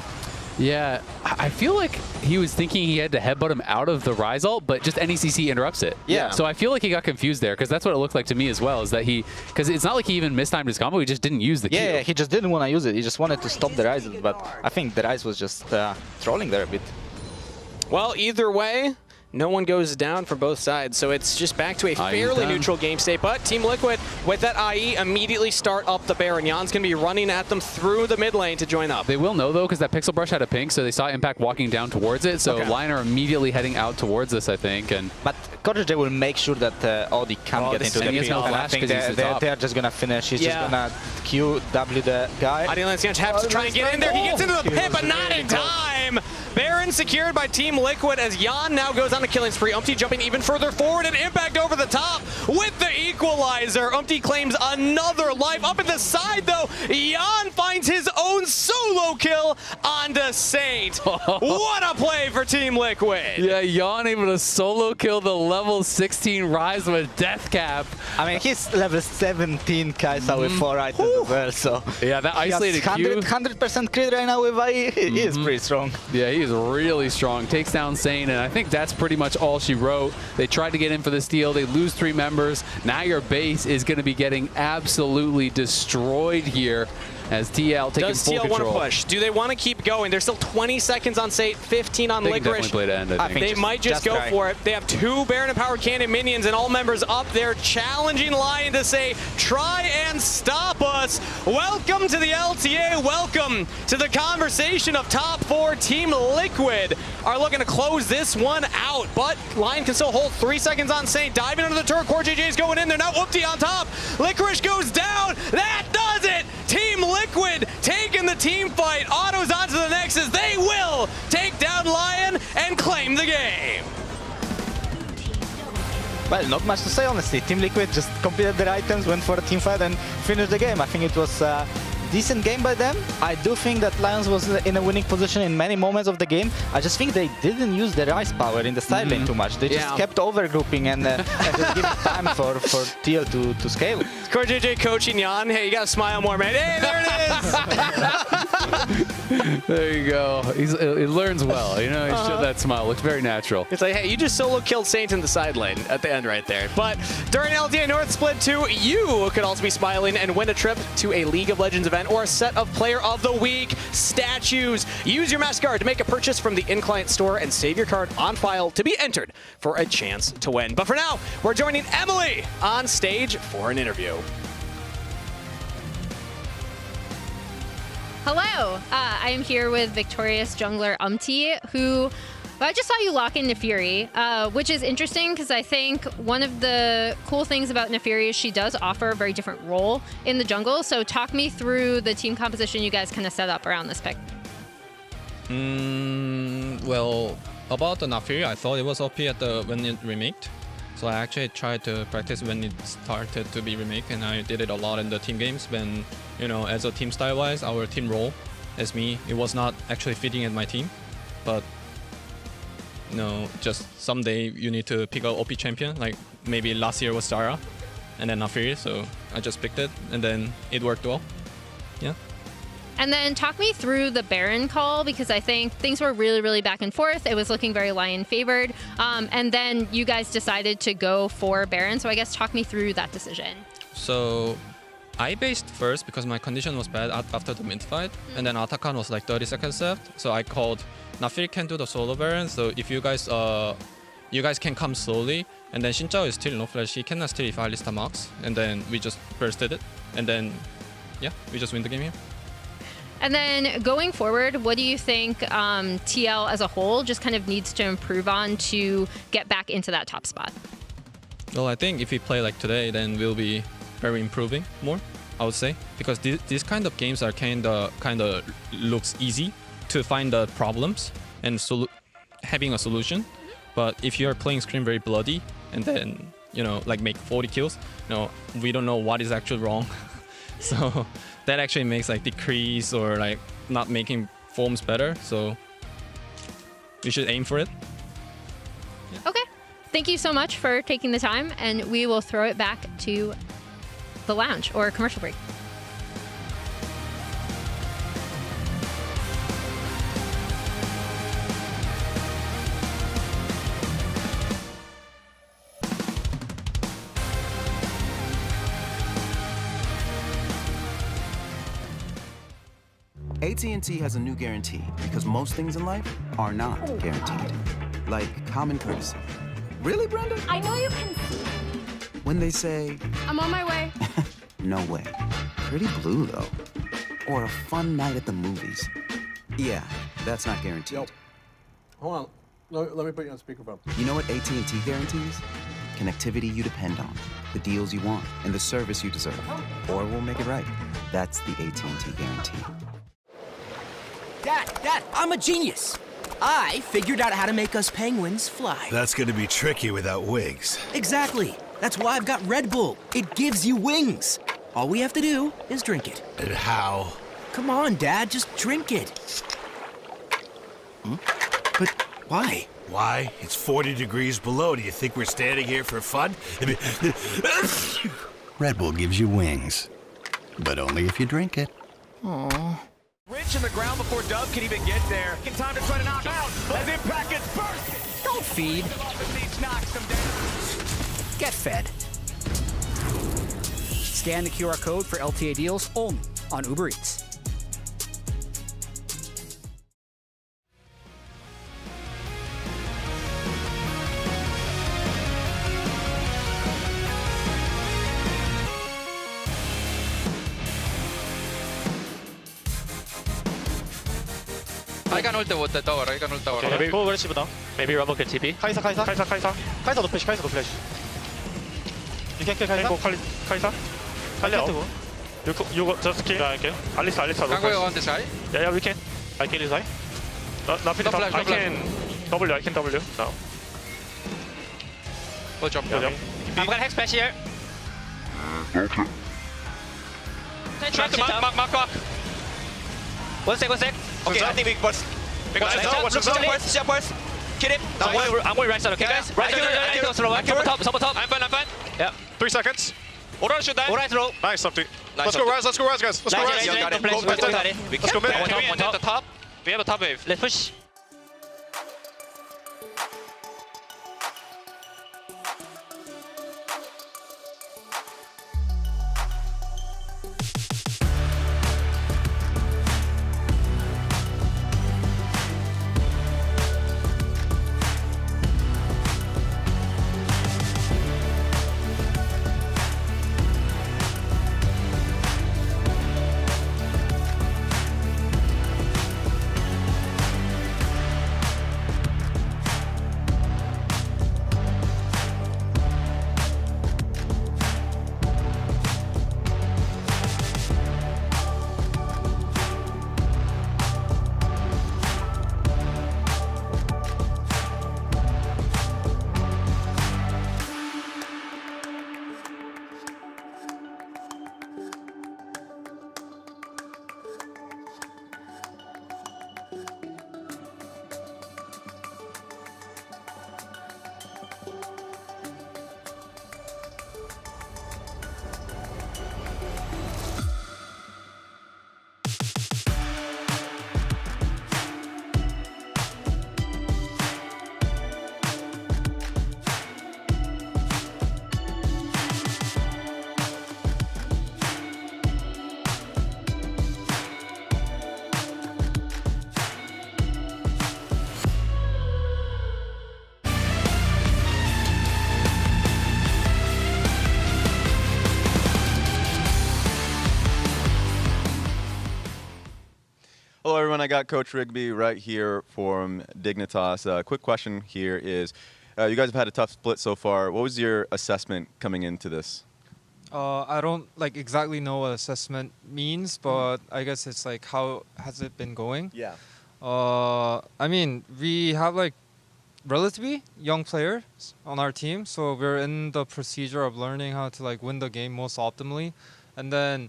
Yeah, I feel like he was thinking he had to headbutt him out of the Rise ult, but just NECC interrupts it. Yeah. So I feel like he got confused there, because that's what it looked like to me as well, is that because it's not like he even mistimed his combo, he just didn't use the Q. Yeah, he just didn't want to use it. He just wanted to stop the Rise ult, but I think the Rise was just trolling there a bit. Well, either way, no one goes down from both sides, so it's just back to a fairly neutral game state. But Team Liquid, with that IE, immediately start up the Baron. Jan's going to be running at them through the mid lane to join up. They will know, though, because that Pixel Brush had a pink, so they saw Impact walking down towards it. So Lyon are immediately heading out towards this, I think. But Correge will make sure that Odi can't get into the pink. And I think they're just going to finish. He's just going to QW the guy. Adilan's going to have to try and get in there. He gets into the pit, but not in time. Baron secured by Team Liquid as Jan now goes on a killing spree. Umpty jumping even further forward and Impact over the top with the equalizer. Umpty claims another life. Up at the side though, Jan finds his own solo kill onto Saint. What a play for Team Liquid. Yeah, Jan able to solo kill the level 16 Rise with death cap. I mean, he's level 17 Kai'Sa with 4 items as well, so... Yeah, that isolated Q... 100% crit right now with IE. He is pretty strong. Yeah, he is really strong. Takes down Saint, and I think that's pretty much all she wrote. They tried to get in for the steal. They lose 3 members. Now your base is going to be getting absolutely destroyed here as TL taking full control. Does TL want to push? Do they want to keep going? There's still 20 seconds on Saint, 15 on Licorice. Play to end, I think. They might just go for it. They have 2 Baron and Power Cannon minions and all members up there challenging Lyon to say, try and stop us. Welcome to the LTA. Welcome to the conversation of top 4. Team Liquid are looking to close this one out, but Lyon can still hold 3 seconds on Saint. Diving under the turret. Core JJ is going in there. Now Umpty on top. Licorice goes down. That does it. Team Liquid taking the team fight. Autos onto the Nexus. They will take down Lyon and claim the game. Well, not much to say, honestly. Team Liquid just completed their items, went for a team fight, and finished the game. I think it was a decent game by them. I do think that Lions was in a winning position in many moments of the game. I just think they didn't use their ice power in the side lane too much. They just kept overgrouping and just giving time for TL to scale. Core JJ coaching Jan. Hey, you gotta smile more, man. Hey, there it is! There you go. He learns well. You know, he showed that smile. Looks very natural. It's like, hey, you just solo killed Saint in the side lane at the end right there. But during LTA North Split 2, you could also be smiling and win a trip to a League of Legends event or a set of Player of the Week statues. Use your MasterCard to make a purchase from the in-client store and save your card on file to be entered for a chance to win. But for now, we're joining Emily on stage for an interview. Hello, I am here with victorious jungler Umti, who I just saw you lock in Nefiri, which is interesting because I think one of the cool things about Nefiri is she does offer a very different role in the jungle. So talk me through the team composition you guys kind of set up around this pick. Well, about the Nefiri, I thought it was OP when it remaked. So I actually tried to practice when it started to be remake, and I did it a lot in the team games when, you know, as a team style-wise, our team role as me, it was not actually fitting in my team. But, you know, just someday you need to pick a OP champion, like maybe last year was Zara, and then Nefiri, so I just picked it, and then it worked well. Yeah. And then talk me through the Baron call, because I think things were really, really back and forth. It was looking very Lion favored. And then you guys decided to go for Baron. So I guess talk me through that decision. So I based first because my condition was bad after the mid fight. And then Atakan was like 30 seconds left. So I called Nefiri can do the solo Baron. So if you guys can come slowly. And then Xinzhao is still no flash. He cannot steal if Alista marks. And then we just bursted it. And then, yeah, we just win the game here. And then going forward, what do you think TL as a whole just kind of needs to improve on to get back into that top spot? Well, I think if we play like today, then we'll be very improving more, I would say. Because these kind of games are kind of looks easy to find the problems and having a solution. But if you're playing Scream very bloody and then, you know, like make 40 kills, no, we don't know what is actually wrong. So that actually makes like decrease or like not making forms better. So we should aim for it. Yeah. Okay. Thank you so much for taking the time, and we will throw it back to the lounge or commercial break. AT&T has a new guarantee because most things in life are not guaranteed. Like common courtesy. Really, Brenda? I know you can see. When they say... I'm on my way. No way. Pretty blue, though. Or a fun night at the movies. Yeah, that's not guaranteed. Yo, hold on. Let me put you on speakerphone. You know what AT&T guarantees? Connectivity you depend on, the deals you want, and the service you deserve. Or we'll make it right. That's the AT&T guarantee. Dad, I'm a genius. I figured out how to make us penguins fly. That's gonna be tricky without wings. Exactly. That's why I've got Red Bull. It gives you wings. All we have to do is drink it. And how? Come on, Dad, just drink it. But why? Why? It's 40 degrees below. Do you think we're standing here for fun? Red Bull gives you wings. But only if you drink it. Aww. Rich in the ground before Dub can even get there. In time to try to knock out as Impact gets burst. Don't feed. Get fed. Scan the QR code for LTA deals only on Uber Eats. I can ult the tower, I can ult tower. Okay, maybe full aggressive. Maybe Rumble can TP. Kai'Sa. Kai'Sa no flash, Kai'Sa no flash. You can kill Kai'Sa? Kai'Sa. Kai'Sa. You just kill. I can. Alisa. Can we go on this side? Yeah, we can. I kill this guy. Nothing. No flash, no I can W. I can W. No. Go jump. Yeah, I'm gonna hex splash here. Okay. Mark. 1 sec. Okay, I think we burst. Burst. Kill him. I'm going right side, okay, guys? Right side. Top. I'm fine. Yeah. 3 seconds. Aura should die. Alright, roll. Nice, something. Let's go rise, guys. Let's go rise. Let's go mid. Can we end at the top? We have a top wave. Let's push. Hello, everyone. I got Coach Rigby right here from Dignitas. Quick question here is, you guys have had a tough split so far. What was your assessment coming into this? I don't exactly know what assessment means, but I guess it's how has it been going? Yeah. I mean, we have relatively young players on our team, so we're in the procedure of learning how to win the game most optimally, and then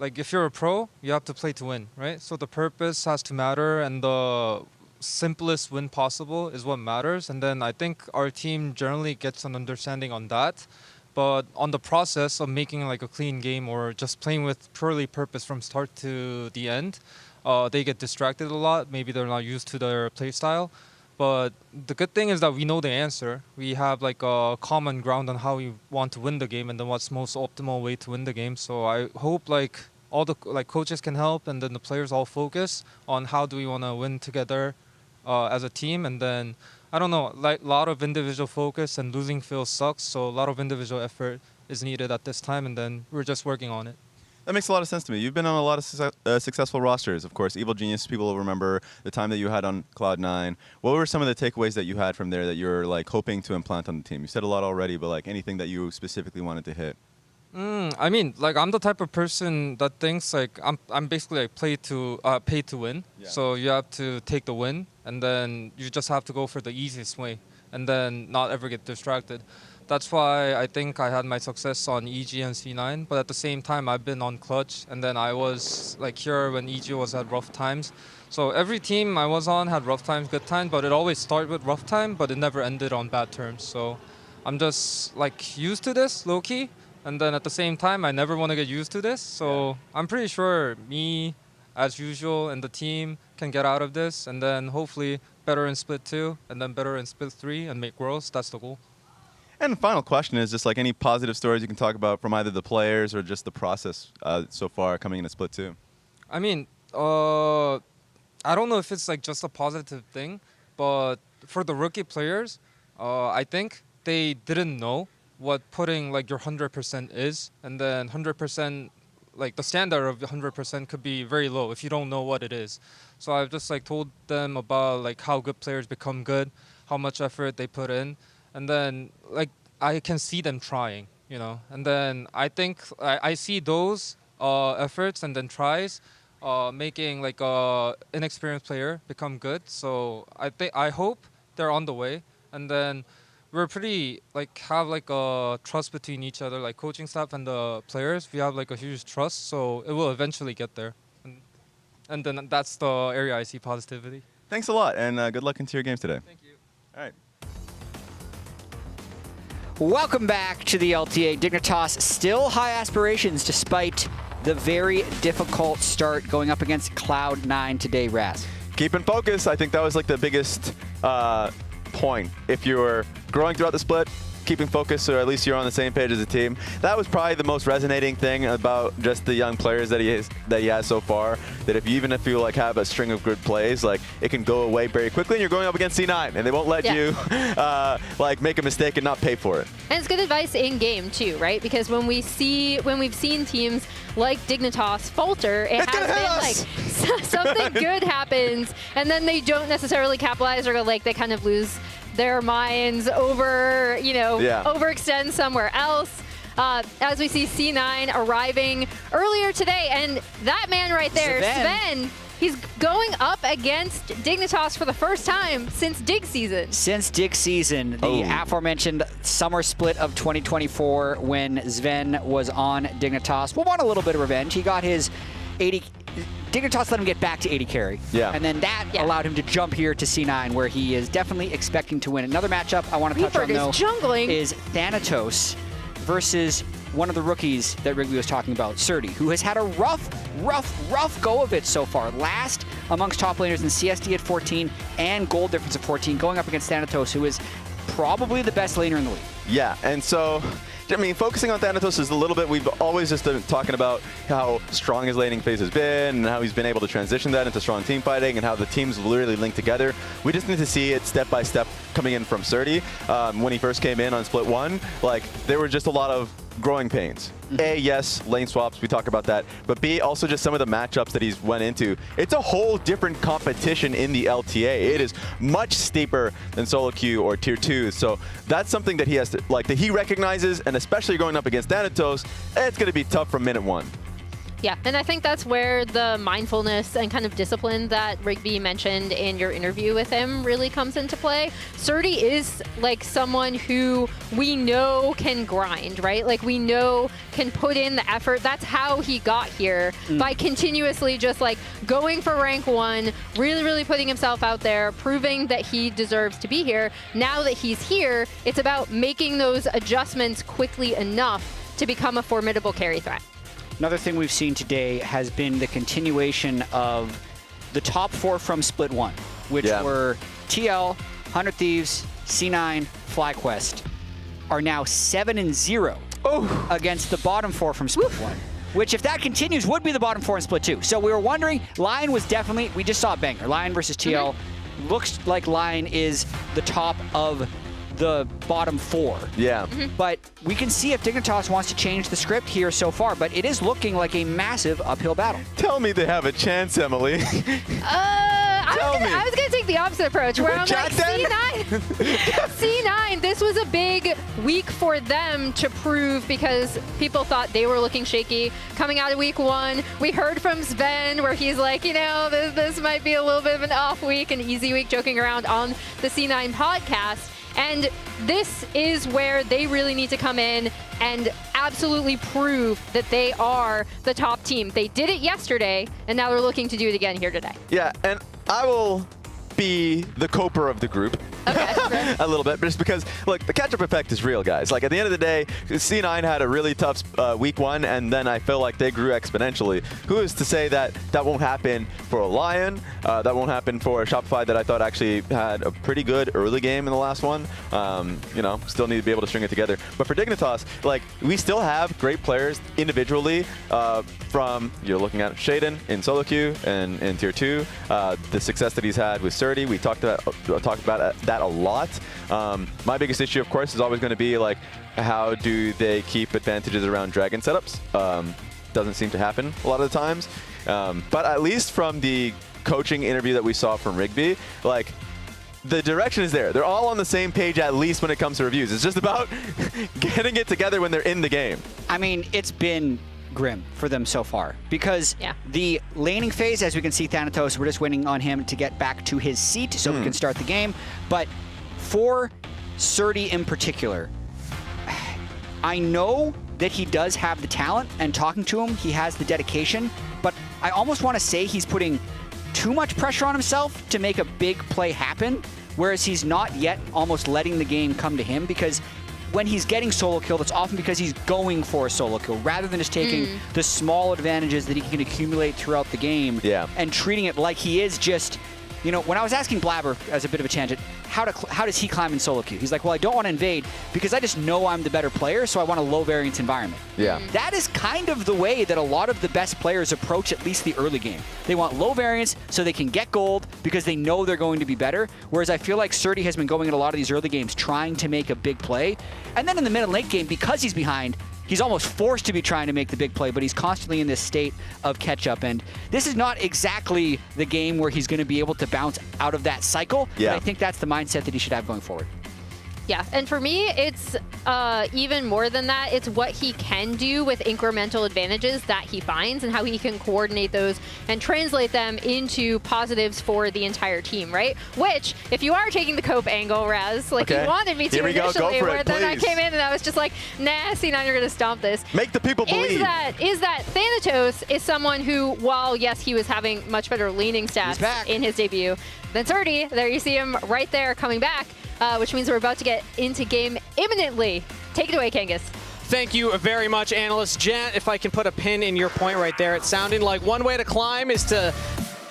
if you're a pro, you have to play to win, right? So the purpose has to matter, and the simplest win possible is what matters. And then I think our team generally gets an understanding on that. But on the process of making a clean game or just playing with purely purpose from start to the end, they get distracted a lot. Maybe they're not used to their play style. But the good thing is that we know the answer. We have a common ground on how we want to win the game and then what's most optimal way to win the game. So I hope all the coaches can help, and then the players all focus on how do we want to win together as a team. And then I don't know, a lot of individual focus, and losing feels sucks. So a lot of individual effort is needed at this time, and then we're just working on it. That makes a lot of sense to me. You've been on a lot of successful rosters. Of course, Evil Genius, people will remember the time that you had on Cloud9. What were some of the takeaways that you had from there that you're hoping to implant on the team? You said a lot already, but anything that you specifically wanted to hit? I mean, I'm the type of person that thinks I'm basically paid to win. Yeah. So you have to take the win, and then you just have to go for the easiest way, and then not ever get distracted. That's why I think I had my success on EG and C9. But at the same time, I've been on Clutch, and then I was here when EG was at rough times. So every team I was on had rough times, good times, but it always started with rough time, but it never ended on bad terms. So I'm just used to this, low key. And then at the same time, I never want to get used to this. So I'm pretty sure me, as usual, and the team can get out of this. And then hopefully better in Split 2, and then better in Split 3, and make Worlds. That's the goal. And the final question is just any positive stories you can talk about from either the players or just the process so far coming into Split 2. I mean, I don't know if it's just a positive thing, but for the rookie players, I think they didn't know what putting your 100% is, and then 100%, the standard of 100% could be very low if you don't know what it is. So I've just told them about how good players become good, how much effort they put in, and then I can see them trying, and then I think I see those efforts and then tries, making like a inexperienced player become good. So I hope they're on the way, and then we're pretty like have like a trust between each other, like coaching staff and the players. We have like a huge trust, so it will eventually get there, and then that's the area I see positivity. Thanks a lot, and good luck into your games today. Thank you. All right. Welcome back to the LTA. Dignitas still high aspirations despite the very difficult start going up against Cloud9 today, Raz. Keeping focus. I think that was like the biggest point. If you were growing throughout the split, keeping focus, or at least you're on the same page as a team. That was probably the most resonating thing about just the young players that he has so far. That even if you like have a string of good plays, like it can go away very quickly, and you're going up against C9, and they won't let you like make a mistake and not pay for it. And it's good advice in game too, right? Because when we've seen teams like Dignitas falter, it has been like something good happens, and then they don't necessarily capitalize, or like they kind of lose their minds over, overextend somewhere else. As we see C9 arriving earlier today, and that man right there, Sven, he's going up against Dignitas for the first time since Dig season. Since Dig season, the aforementioned summer split of 2024 when Sven was on Dignitas. We'll want a little bit of revenge. He got his 80... Dignitas let him get back to 80 carry. Yeah. And then that allowed him to jump here to C9, where he is definitely expecting to win. Another matchup I want to touch on, though, is Thanatos versus one of the rookies that Wrigley was talking about, Surdy, who has had a rough go of it so far. Last amongst top laners in CSD at 14 and gold difference of 14, going up against Thanatos, who is probably the best laner in the league. Yeah, and so, I mean, focusing on Thanatos is a little bit, we've always just been talking about how strong his laning phase has been and how he's been able to transition that into strong team fighting and how the teams literally link together. We just need to see it step by step coming in from Surdy. When he first came in on Split 1, like, there were just a lot of growing pains. A, yes, lane swaps, we talk about that, but B, also just some of the matchups that he's went into. It's a whole different competition in the LTA. It is much steeper than solo queue or tier 2, so that's something that he has to, like, that he recognizes, and especially going up against Thanatos, it's going to be tough from minute 1. Yeah, and I think that's where the mindfulness and kind of discipline that Rigby mentioned in your interview with him really comes into play. Surdy is like someone who we know can grind, right? Like we know can put in the effort. That's how he got here, by continuously just like going for rank 1, really putting himself out there, proving that he deserves to be here. Now that he's here, it's about making those adjustments quickly enough to become a formidable carry threat. Another thing we've seen today has been the continuation of the top 4 from Split 1, which were TL, 100 Thieves, C9, FlyQuest, are now 7-0 against the bottom 4 from Split 1, which if that continues would be the bottom 4 in Split 2. So we were wondering, Lyon was definitely, we just saw a banger. Lyon versus TL. Looks like Lyon is the top of the bottom 4. Yeah. But we can see if Dignitas wants to change the script here so far, but it is looking like a massive uphill battle. Tell me they have a chance, Emily. I was gonna take the opposite approach, where I'm like, C9, this was a big week for them to prove, because people thought they were looking shaky coming out of week 1. We heard from Sven where he's like, this might be a little bit of an off week, an easy week, joking around on the C9 podcast. And this is where they really need to come in and absolutely prove that they are the top team. They did it yesterday, and now they're looking to do it again here today. Yeah, and I will be the coper of the group. Okay. A little bit, just because, look, the catch-up effect is real, guys. Like, at the end of the day, C9 had a really tough week 1, and then I feel like they grew exponentially. Who is to say that that won't happen for a Lyon? That won't happen for a Shopify that I thought actually had a pretty good early game in the last one. Still need to be able to string it together. But for Dignitas, like, we still have great players individually. From, you're looking at Shaden in solo queue and in tier 2, the success that he's had with Surdy, we talked about that a lot. My biggest issue, of course, is always going to be like, how do they keep advantages around dragon setups? Doesn't seem to happen a lot of the times. But at least from the coaching interview that we saw from Rigby, like, the direction is there. They're all on the same page, at least when it comes to reviews. It's just about getting it together when they're in the game. I mean, it's been grim for them so far because the laning phase, as we can see, Thanatos, we're just waiting on him to get back to his seat so we can start the game. But for Surdy in particular, I know that he does have the talent, and talking to him, he has the dedication, but I almost want to say he's putting too much pressure on himself to make a big play happen, whereas he's not yet almost letting the game come to him, because when he's getting solo killed, it's often because he's going for a solo kill rather than just taking the small advantages that he can accumulate throughout the game and treating it like he is just, you know, when I was asking Blabber, as a bit of a tangent, how does he climb in solo queue? He's like, well, I don't want to invade because I just know I'm the better player, so I want a low variance environment. Yeah. That is kind of the way that a lot of the best players approach at least the early game. They want low variance so they can get gold because they know they're going to be better, whereas I feel like Surdy has been going in a lot of these early games trying to make a big play, and then in the mid and late game, because he's behind, he's almost forced to be trying to make the big play, but he's constantly in this state of catch-up. And this is not exactly the game where he's going to be able to bounce out of that cycle. Yeah. But I think that's the mindset that he should have going forward. Yeah, and for me, it's even more than that. It's what he can do with incremental advantages that he finds and how he can coordinate those and translate them into positives for the entire team, right? Which, if you are taking the cope angle, Raz, like you wanted me to initially, where then I came in and I was just like, nah, C9, you're going to stomp this. Make the people believe. Is that Thanatos is someone who, while, yes, he was having much better laning stats in his debut than Surdy, there you see him right there coming back. Which means we're about to get into game imminently. Take it away, Kangas. Thank you very much, Analyst Jet. If I can put a pin in your point right there, it's sounding like one way to climb is to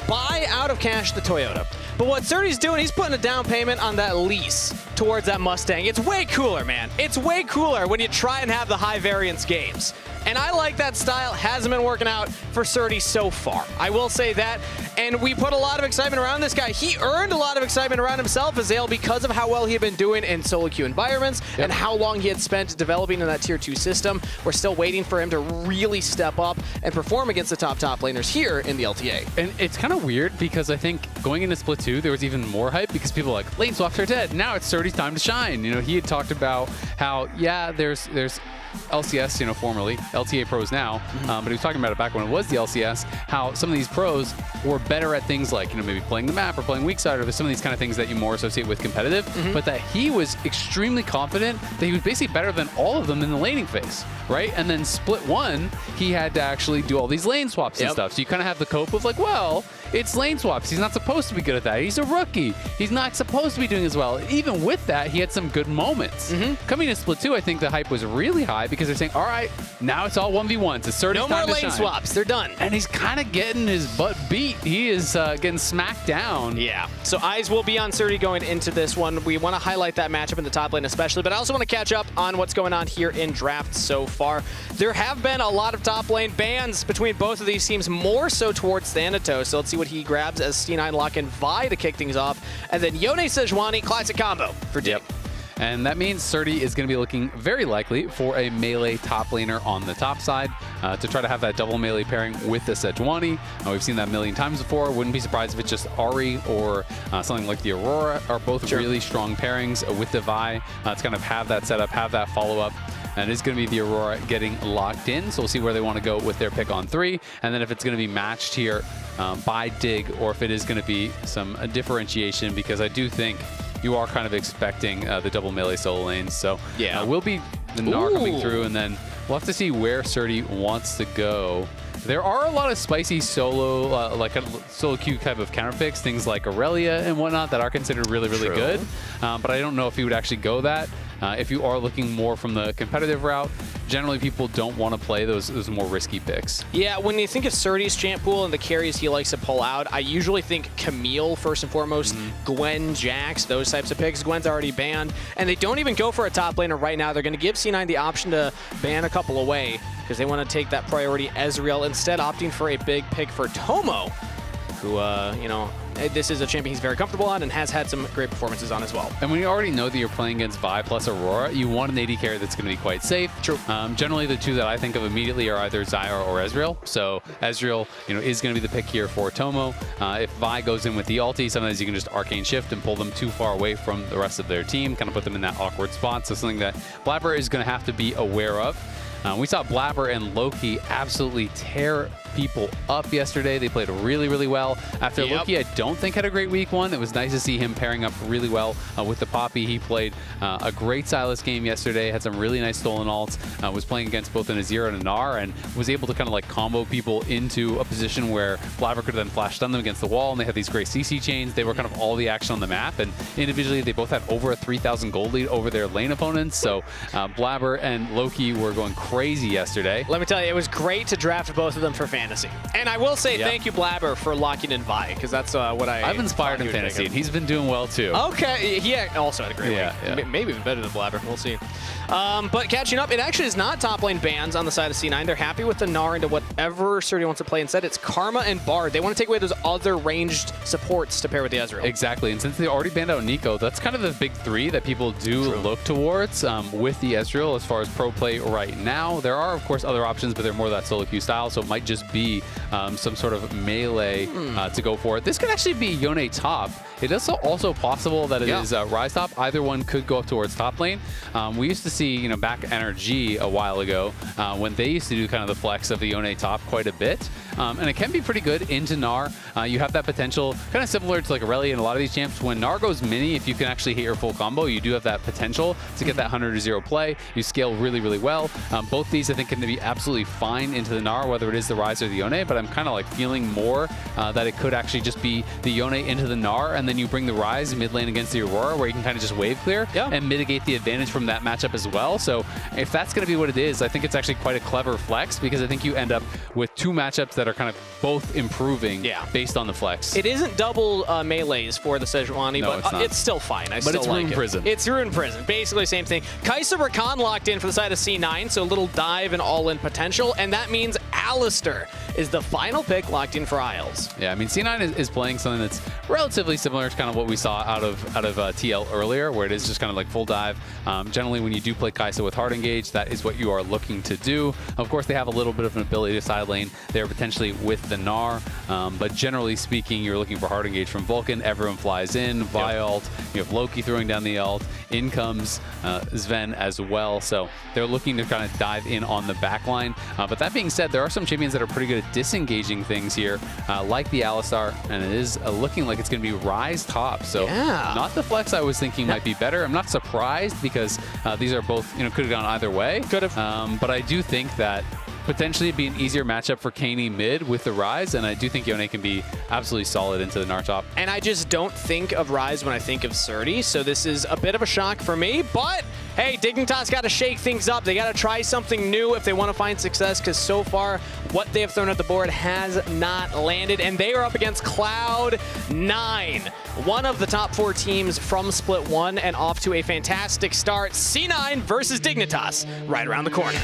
buy out of cash the Toyota. But what Surdy's doing, he's putting a down payment on that lease towards that Mustang. It's way cooler, man. It's way cooler when you try and have the high variance games. And I like that style. Hasn't been working out for Surdy so far. I will say that. And we put a lot of excitement around this guy. He earned a lot of excitement around himself, Azale, because of how well he had been doing in solo queue environments and how long he had spent developing in that tier 2 system. We're still waiting for him to really step up and perform against the top laners here in the LTA. And it's kind of weird because I think going into Split 2, there was even more hype because people were like, lane swaps are dead. Now it's Surdy's time to shine. You know, he had talked about how, yeah, there's LCS, you know, formerly LTA pros now, but he was talking about it back when it was the LCS, how some of these pros were better at things like, you know, maybe playing the map or playing weak side or some of these kind of things that you more associate with competitive, but that he was extremely confident that he was basically better than all of them in the laning phase, right? And then Split 1, he had to actually do all these lane swaps and stuff. So you kind of have the cope of like, well, it's lane swaps. He's not supposed to be good at that. He's a rookie. He's not supposed to be doing as well. Even with that, he had some good moments. Coming to Split 2, I think the hype was really high because they're saying, all right, now it's all 1v1s. It's Surdy's time to shine. No more lane swaps. They're done. And he's kind of getting his butt beat. He is getting smacked down. Yeah. So eyes will be on Surdy going into this one. We want to highlight that matchup in the top lane especially, but I also want to catch up on what's going on here in draft so far. There have been a lot of top lane bans between both of these teams, more so towards Thanatos. So let's see what he grabs as C9 lock in Vi to kick things off. And then Yone Sejuani, classic combo for Dig. And that means Surdy is going to be looking very likely for a melee top laner on the top side to try to have that double melee pairing with the Sejuani. We've seen that a million times before. Wouldn't be surprised if it's just Ahri or something like the Aurora are both really strong pairings with the Vi. To kind of have that setup, have that follow-up. And it is going to be the Aurora getting locked in, so we'll see where they want to go with their pick on 3. And then if it's going to be matched here by Dig, or if it is going to be some differentiation, because I do think you are kind of expecting the double melee solo lanes. So we'll be the Gnar coming through, and then we'll have to see where Surdy wants to go. There are a lot of spicy solo, like a solo queue type of counter picks, things like Aurelia and whatnot that are considered really, really good. But I don't know if he would actually go that. If you are looking more from the competitive route, generally people don't want to play those more risky picks. Yeah, when you think of Surdy's champ pool and the carries he likes to pull out, I usually think Camille first and foremost, Gwen, Jax, those types of picks. Gwen's already banned, and they don't even go for a top laner right now. They're going to give C9 the option to ban a couple away because they want to take that priority Ezreal, instead opting for a big pick for Tomo, who, you know, this is a champion he's very comfortable on and has had some great performances on as well. And when you already know that you're playing against Vi plus Aurora, you want an AD carry that's going to be quite safe. True. Generally, the two that I think of immediately are either Zyra or Ezreal. So Ezreal, you know, is going to be the pick here for Tomo. If Vi goes in with the ulti, sometimes you can just arcane shift and pull them too far away from the rest of their team, kind of put them in that awkward spot. So something that Blabber is going to have to be aware of. We saw Blabber and Loki absolutely tear people up yesterday. They played really, really well. After Loki, I don't think had a great week one. It was nice to see him pairing up really well with the Poppy. He played a great Silas game yesterday, had some really nice stolen ults, was playing against both an Azir and a Gnar, and was able to kind of like combo people into a position where Blabber could then flash stun them against the wall, and they had these great CC chains. They were kind of all the action on the map, and individually they both had over a 3,000 gold lead over their lane opponents. So Blabber and Loki were going crazy yesterday. Let me tell you, it was great to draft both of them for fantasy. And I will say thank you, Blabber, for locking in Vi, because that's what I've inspired in fantasy, and he's been doing well too. Okay, he also had a great week. Maybe even better than Blabber. We'll see. But catching up, it actually is not top lane bans on the side of C9. They're happy with the Gnar into whatever Surdy wants to play. Instead, it's Karma and Bard. They want to take away those other ranged supports to pair with the Ezreal. Exactly, and since they already banned out Nico, that's kind of the big three that people do look towards with the Ezreal as far as pro play right now. There are, of course, other options, but they're more that solo queue style, so it might just be some sort of melee to go for it. This could actually be Yone top. It is also possible that it is Ryze top. Either one could go up towards top lane. We used to see, back NRG a while ago when they used to do kind of the flex of the Yone top quite a bit. And it can be pretty good into Gnar. You have that potential, kind of similar to like Aurelia and a lot of these champs. When Gnar goes mini, if you can actually hit your full combo, you do have that potential to get that 100-0 play. You scale really, really well. Both these, I think, can be absolutely fine into the Gnar, whether it is the Ryze or the Yone, but I'm kind of like feeling more that it could actually just be the Yone into the Gnar, and then you bring the Ryze mid lane against the Aurora, where you can kind of just wave clear and mitigate the advantage from that matchup as well. So if that's going to be what it is, I think it's actually quite a clever flex, because I think you end up with two matchups that are kind of both improving based on the flex. It isn't double melees for the Sejuani, but it's still fine. But it's Rune Prison. It's Rune Prison. Basically same thing. Kaisa Rakan locked in for the side of C9, so a little dive and all-in potential, and that means Alistair is the final pick locked in for Isles. Yeah, I mean, C9 is playing something that's relatively similar to kind of what we saw out of TL earlier, where it is just kind of like full dive. Generally, when you do play Kaisa with hard engage, that is what you are looking to do. Of course, they have a little bit of an ability to side lane there potentially with the Gnar, but generally speaking, you're looking for hard engage from Vulcan. Everyone flies in, Vi ult, you have Loki throwing down the ult, in comes Sven as well, so they're looking to kind of dive in on the back line. But that being said, there are some champions that are pretty good at disengaging things here, like the Alistar, and it is looking like it's going to be Ryze top, so not the flex I was thinking might be better. I'm not surprised, because these are both, could have gone either way. Could have. But I do think that potentially it'd be an easier matchup for Kani mid with the Ryze, and I do think Yone can be absolutely solid into the Gnar top. And I just don't think of Ryze when I think of Surdy, so this is a bit of a shock for me, but hey, Dignitas got to shake things up. They got to try something new if they want to find success, because so far what they have thrown at the board has not landed, and they are up against Cloud9, one of the top 4 teams from Split 1, and off to a fantastic start. C9 versus Dignitas right around the corner.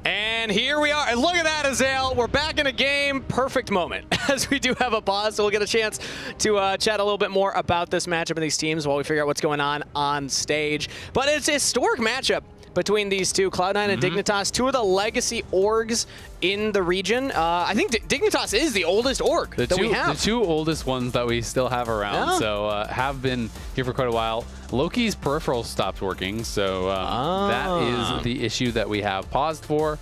And here we are. And look at that, Azael. We're back in a game. Perfect moment. As we do have a pause, so we'll get a chance to chat a little bit more about this matchup of these teams while we figure out what's going on stage. But it's a historic matchup between these two, Cloud9 and Dignitas, two of the legacy orgs in the region. I think Dignitas is the oldest org that we have. The two oldest ones that we still have around, so have been here for quite a while. Loki's peripheral stopped working, so that is the issue that we have paused for.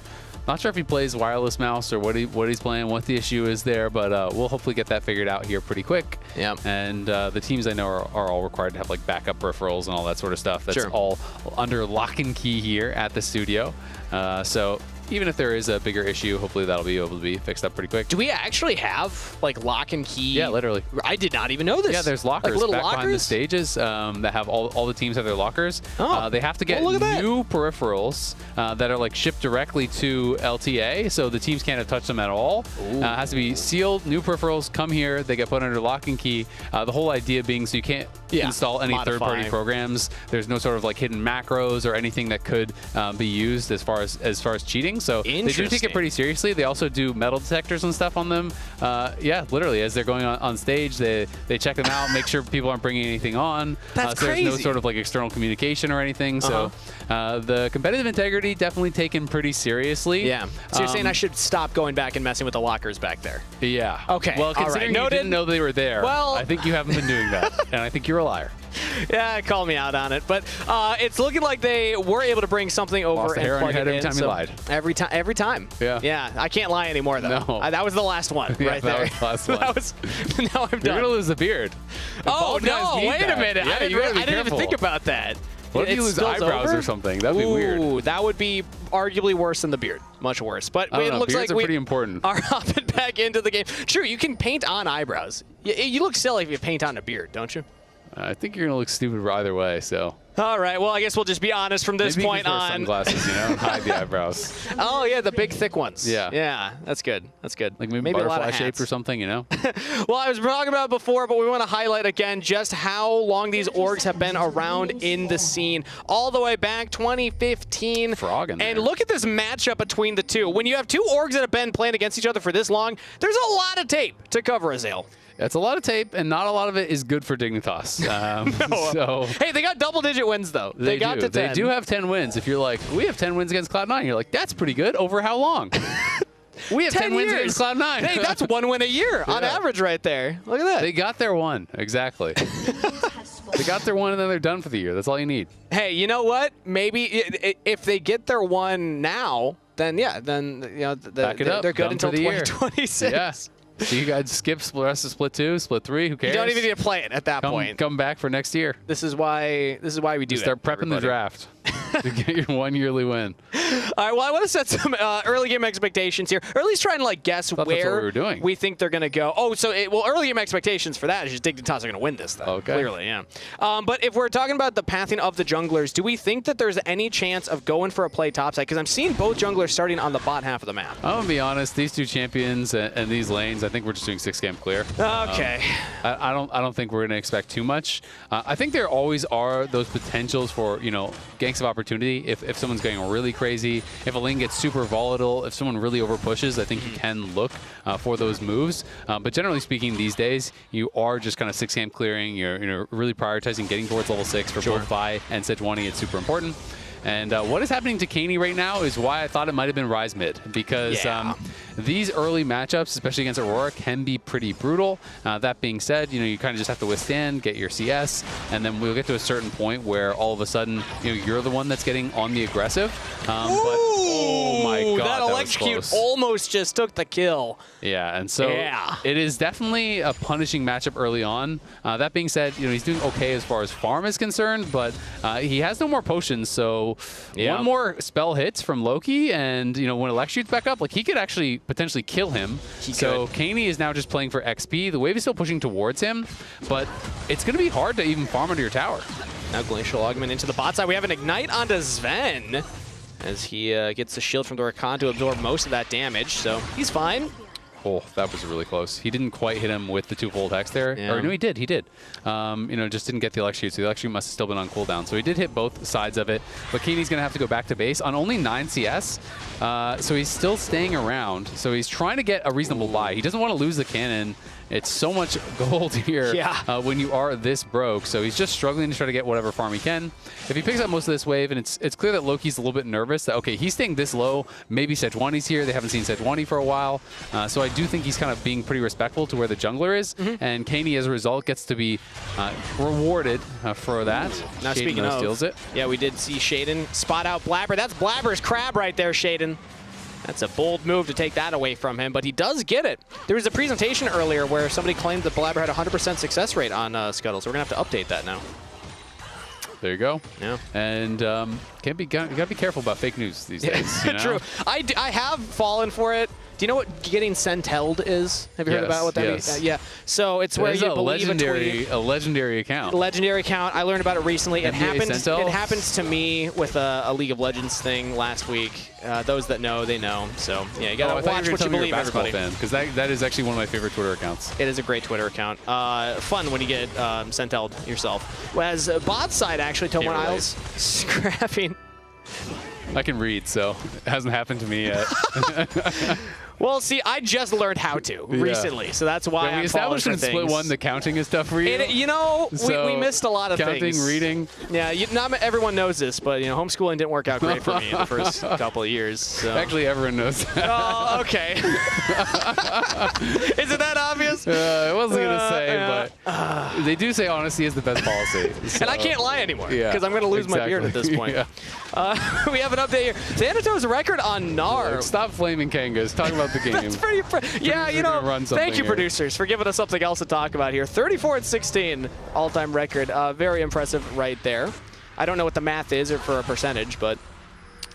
Not sure if he plays wireless mouse or what he's playing, what the issue is there, but we'll hopefully get that figured out here pretty quick. Yeah. And the teams I know are all required to have like backup peripherals and all that sort of stuff. That's all under lock and key here at the studio. So even if there is a bigger issue, hopefully that'll be able to be fixed up pretty quick. Do we actually have like lock and key? Yeah, literally. I did not even know this. Yeah, there's lockers like little back lockers? behind the stages that have all the teams have their lockers. They have to get new peripherals that are like shipped directly to LTA, so the teams can't touch them at all. It has to be sealed, new peripherals come here, they get put under lock and key. The whole idea being so you can't install any third-party programs. There's no sort of like hidden macros or anything that could be used as far as cheating. So they do take it pretty seriously. They also do metal detectors and stuff on them. Yeah, literally, as they're going on stage, they check them out, make sure people aren't bringing anything on. That's so crazy. There's no sort of like external communication or anything. So the competitive integrity definitely taken pretty seriously. Yeah. So you're saying I should stop going back and messing with the lockers back there? Yeah. Okay. Well, considering you didn't know they were there, well, I think you haven't been doing that, and I think you're a liar. Yeah, call me out on it. But it's looking like they were able to bring something over Lost the and hair on plug your head it every in. time you lied. Every time. Yeah. Yeah. I can't lie anymore though. No. That was the last one right there. That was the last one. That was. Now I'm You're done. gonna lose the beard. The Oh bald guys no! need Wait a that. minute. Yeah, I you gotta be didn't even careful. think about that. What if you It lose spills eyebrows over? or something? That'd be weird. Ooh, that would be arguably worse than the beard. Much worse. But I don't it know. looks Beards like are we pretty important. are hopping back into the game. True, you can paint on eyebrows. You look silly if you paint on a beard, don't you? I think you're gonna look stupid either way. So. All right. Well, I guess we'll just be honest from this Maybe point you can wear on. sunglasses, you know, and hide the eyebrows. Oh yeah, the big thick ones. Yeah. Yeah, that's good. That's good. Like maybe a lot butterfly of shape hats. or something, you know. Well, I was talking about it before, but we want to highlight again just how long these orgs have been around in the scene. All the way back 2015. Frog in there. And look at this matchup between the two. When you have two orgs that have been playing against each other for this long, there's a lot of tape to cover, Azale. It's a lot of tape, and not a lot of it is good for Dignitas. So hey, they got double-digit wins, though. They got to 10. They do have 10 wins. If you're like, we have 10 wins against Cloud9, you're like, that's pretty good. Over how long? We have 10 wins against Cloud9. Hey, that's 1 win a year on average right there. Look at that. They got their one. Exactly. They got their one, and then they're done for the year. That's all you need. Hey, you know what? Maybe if they get their one now, then yeah, then you know Back it up. they're good Done until for the year. 2026. Yeah. So you guys skip the rest of Split 2, Split 3, who cares? You don't even need to play it at that point. Come back for next year. This is why we do Start it. prepping the draft to get your one yearly win. All right, well, I want to set some early game expectations here, or at least try and like guess That's what we where were doing. we think they're going to go. Oh, so early game expectations for that is just Dignitas are going to win this, though. Okay. Clearly, yeah. But if we're talking about the pathing of the junglers, do we think that there's any chance of going for a play topside? Because I'm seeing both junglers starting on the bot half of the map. I'm gonna be honest. These two champions and these lanes, I think we're just doing 6-game clear. Okay. I don't think we're gonna expect too much. I think there always are those potentials for ganks of opportunity. If someone's going really crazy, if a lane gets super volatile, if someone really over pushes, I think you can look for those moves. But generally speaking, these days you are just kind of 6-game clearing. You're really prioritizing getting towards level 6 for both Vi and Sejuani. It's super important. And what is happening to Cani right now is why I thought it might have been Ryze mid, because these early matchups, especially against Aurora, can be pretty brutal. That being said, you kind of just have to withstand, get your CS, and then we'll get to a certain point where all of a sudden, you're the one that's getting on the aggressive. But oh my god, that electrocute was close. almost just took the kill. Yeah, and so it is definitely a punishing matchup early on. That being said, he's doing okay as far as farm is concerned, but he has no more potions, so one more spell hits from Loki, and when electrocute's back up, like he could actually potentially kill him. So Cani is now just playing for XP. The wave is still pushing towards him, but it's going to be hard to even farm under your tower. Now Glacial Augment into the bot side. We have an Ignite onto Sven as he gets the shield from the Rakan to absorb most of that damage, so he's fine. Oh, that was really close. He didn't quite hit him with the 2-fold hex there. Yeah. Or no, he did. He did. Just didn't get the electrocute, so the electrocute must have still been on cooldown. So he did hit both sides of it. But Cani's going to have to go back to base on only 9 CS. So he's still staying around. So he's trying to get a reasonable buy. He doesn't want to lose the cannon. It's so much gold here when you are this broke. So he's just struggling to try to get whatever farm he can. If he picks up most of this wave, and it's clear that Loki's a little bit nervous that, okay, he's staying this low. Maybe Sejuani's here. They haven't seen Sejuani for a while. So I do think he's kind of being pretty respectful to where the jungler is. And Cani, as a result, gets to be rewarded for that. Now, Shaden, speaking of, steals it. Yeah, we did see Shaden spot out Blabber. That's Blabber's crab right there, Shaden. That's a bold move to take that away from him, but he does get it. There was a presentation earlier where somebody claimed that Blabber had a 100% success rate on Scuttle, so we're going to have to update that now. There you go. Yeah. And you gotta be careful about fake news these days. True. I have fallen for it Do you know what getting sentelled is? Have you heard about what that means? Yeah. So it's where you believe a tweet. A legendary account. Legendary account. I learned about it recently. It happens to me with a League of Legends thing last week. Those that know, they know. So yeah, you gotta watch what you believe, everybody. Because that is actually one of my favorite Twitter accounts. It is a great Twitter account. Fun when you get sentelled yourself. Whereas bot side actually, Tomar Isles scrapping. I can read, so it hasn't happened to me yet. Well, see, I just learned how to recently, so that's why we established in Split 1 the counting is tough for you. You know, so we missed a lot of counting, things. Reading. Yeah, not everyone knoes this, but you know, homeschooling didn't work out great for me in the first couple of years. So. Actually, everyone knows that. Oh, okay. Is it that obvious? I wasn't gonna say, but they do say honesty is the best policy. So. And I can't lie anymore because I'm gonna lose my beard at this point. We have an update here. Thanatos' record on NAR. Stop flaming Kangas. Talk about the game. That's pretty. Yeah, you know. Thank you, producers, for giving us something else to talk about here. 34-16 all-time record. Very impressive right there. I don't know what the math is or for a percentage, but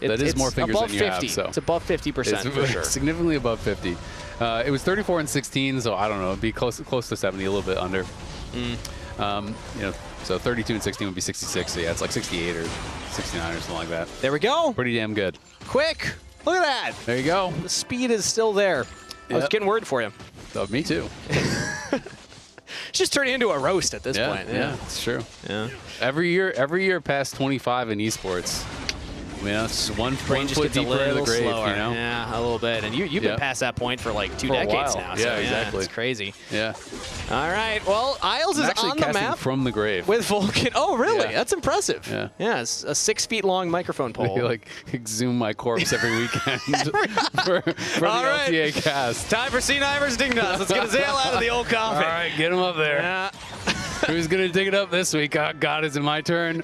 it's more fingers above than you 50. have. So it's above 50% for sure. Significantly above 50. It was 34-16, so I don't know. It'd be close to 70, a little bit under. You know, so 32-16 would be 66. So yeah, it's like 68 or 69 or something like that. There we go. Pretty damn good. Quick. Look at that. There you go. The speed is still there. I was getting word for you. Oh, me too. It's just turning into a roast at this point. Yeah, it's true. Yeah. Every year past 25 in esports, I mean, it's one foot deeper in the grave, slower. you know? Yeah, a little bit. And you've been past that point for like 2 decades now. So yeah, exactly. It's crazy. Yeah. All right. Well, Isles is on the map. From the grave. With Vulcan. Oh, really? Yeah. That's impressive. Yeah. Yeah, it's a 6 feet long microphone pole. I like exhume my corpse every weekend for the LTA cast. Time for C9 versus Dignitas. Let's get Azale out of the old coffin. All right, get him up there. Yeah. Who's going to dig it up this week? Oh, God, is it my turn?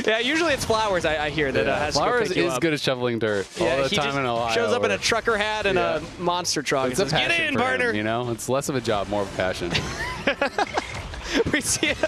Yeah, usually it's Flowers, I hear, that has Flowers to go pick you is up. good at shoveling dirt all the time in Ohio. Shows up in a trucker hat and a monster truck. It's and a says, passion get in, for partner. him, you know? It's less of a job, more of a passion. We see it.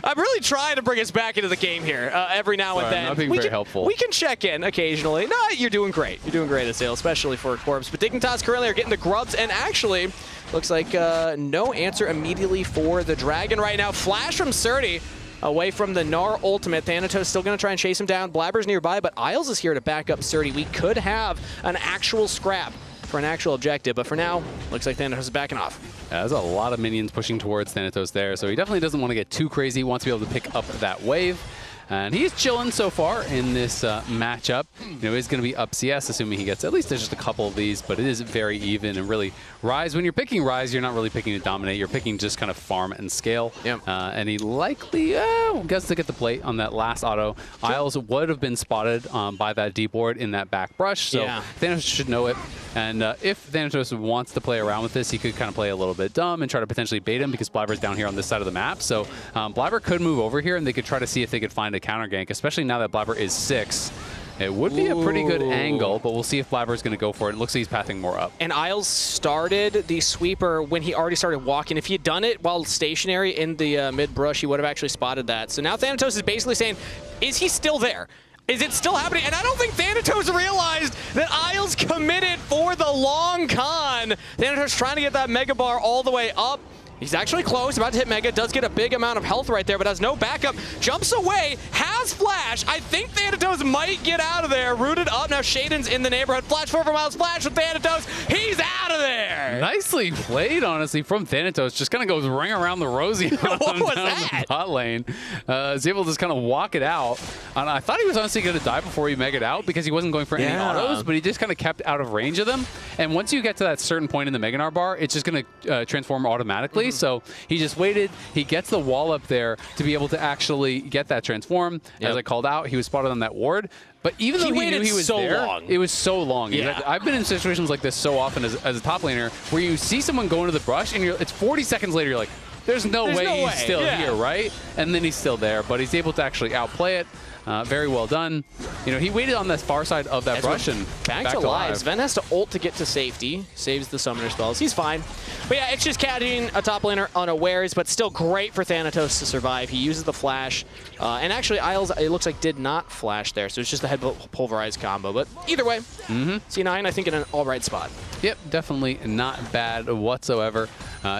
I'm really trying to bring us back into the game here every now and then. I'm not being very helpful. We can check in occasionally. No, you're doing great. You're doing great, Azale, especially for a corpse. But Dignitas currently are getting the grubs, and actually looks like no answer immediately for the Dragon right now. Flash from Surdy away from the Gnar ultimate. Thanatos still going to try and chase him down. Blabber's nearby, but Isles is here to back up Surdy. We could have an actual scrap for an actual objective, but for now, looks like Thanatos is backing off. Yeah, there's a lot of minions pushing towards Thanatos there, so he definitely doesn't want to get too crazy. He wants to be able to pick up that wave. And he's chilling so far in this matchup. You know, he's going to be up CS, assuming he gets at least just a couple of these, but it is very even. And really, Ryze, when you're picking Ryze, you're not really picking to dominate. You're picking just kind of farm and scale. Yep. And he likely gets to get the plate on that last auto. Isles would have been spotted by that deep ward in that back brush, so Thanatos should know it. And if Thanatos wants to play around with this, he could kind of play a little bit dumb and try to potentially bait him because Blabber's down here on this side of the map. So Blabber could move over here and they could try to see if they could find a counter gank, especially now that Blabber is 6. It would be a pretty good angle, but we'll see if Blabber's going to go for it. It looks like he's pathing more up. And Isles started the sweeper when he already started walking. If he had done it while stationary in the mid-brush, he would have actually spotted that. So now Thanatos is basically saying, is he still there? Is it still happening? And I don't think Thanatos realized that Isles committed for the long con. Thanatos trying to get that Mega Bar all the way up. He's actually close, about to hit Mega, does get a big amount of health right there, but has no backup. Jumps away, has Flash. I think Thanatos might get out of there. Rooted up, now Shaden's in the neighborhood. Flash 4 miles, Flash with Thanatos. He's out of there. Nicely played, honestly, from Thanatos. Just kind of goes ring around the rosy. What was that? The bot lane. Is able to just kind of walk it out. And I thought he was honestly going to die before he megged out because he wasn't going for any autos, but he just kind of kept out of range of them. And once you get to that certain point in the Mega Gnar bar, it's just going to transform automatically. So he just waited. He gets the wall up there to be able to actually get that transform. As I called out, he was spotted on that ward. But even though he knew he was there, it was so long. Yeah. I've been in situations like this so often as a top laner where you see someone go into the brush and it's 40 seconds later, you're like, there's no way he's still here, right? And then he's still there, but he's able to actually outplay it. Very well done. You know, he waited on the far side of that brush and back to live. Sven has to ult to get to safety. Saves the summoner spells. He's fine. But yeah, it's just catching a top laner unawares, but still great for Thanatos to survive. He uses the flash. And actually, Isles, it looks like, did not flash there, so it's just a head pulverized combo. But either way, C9, I think, in an all right spot. Yep, definitely not bad whatsoever.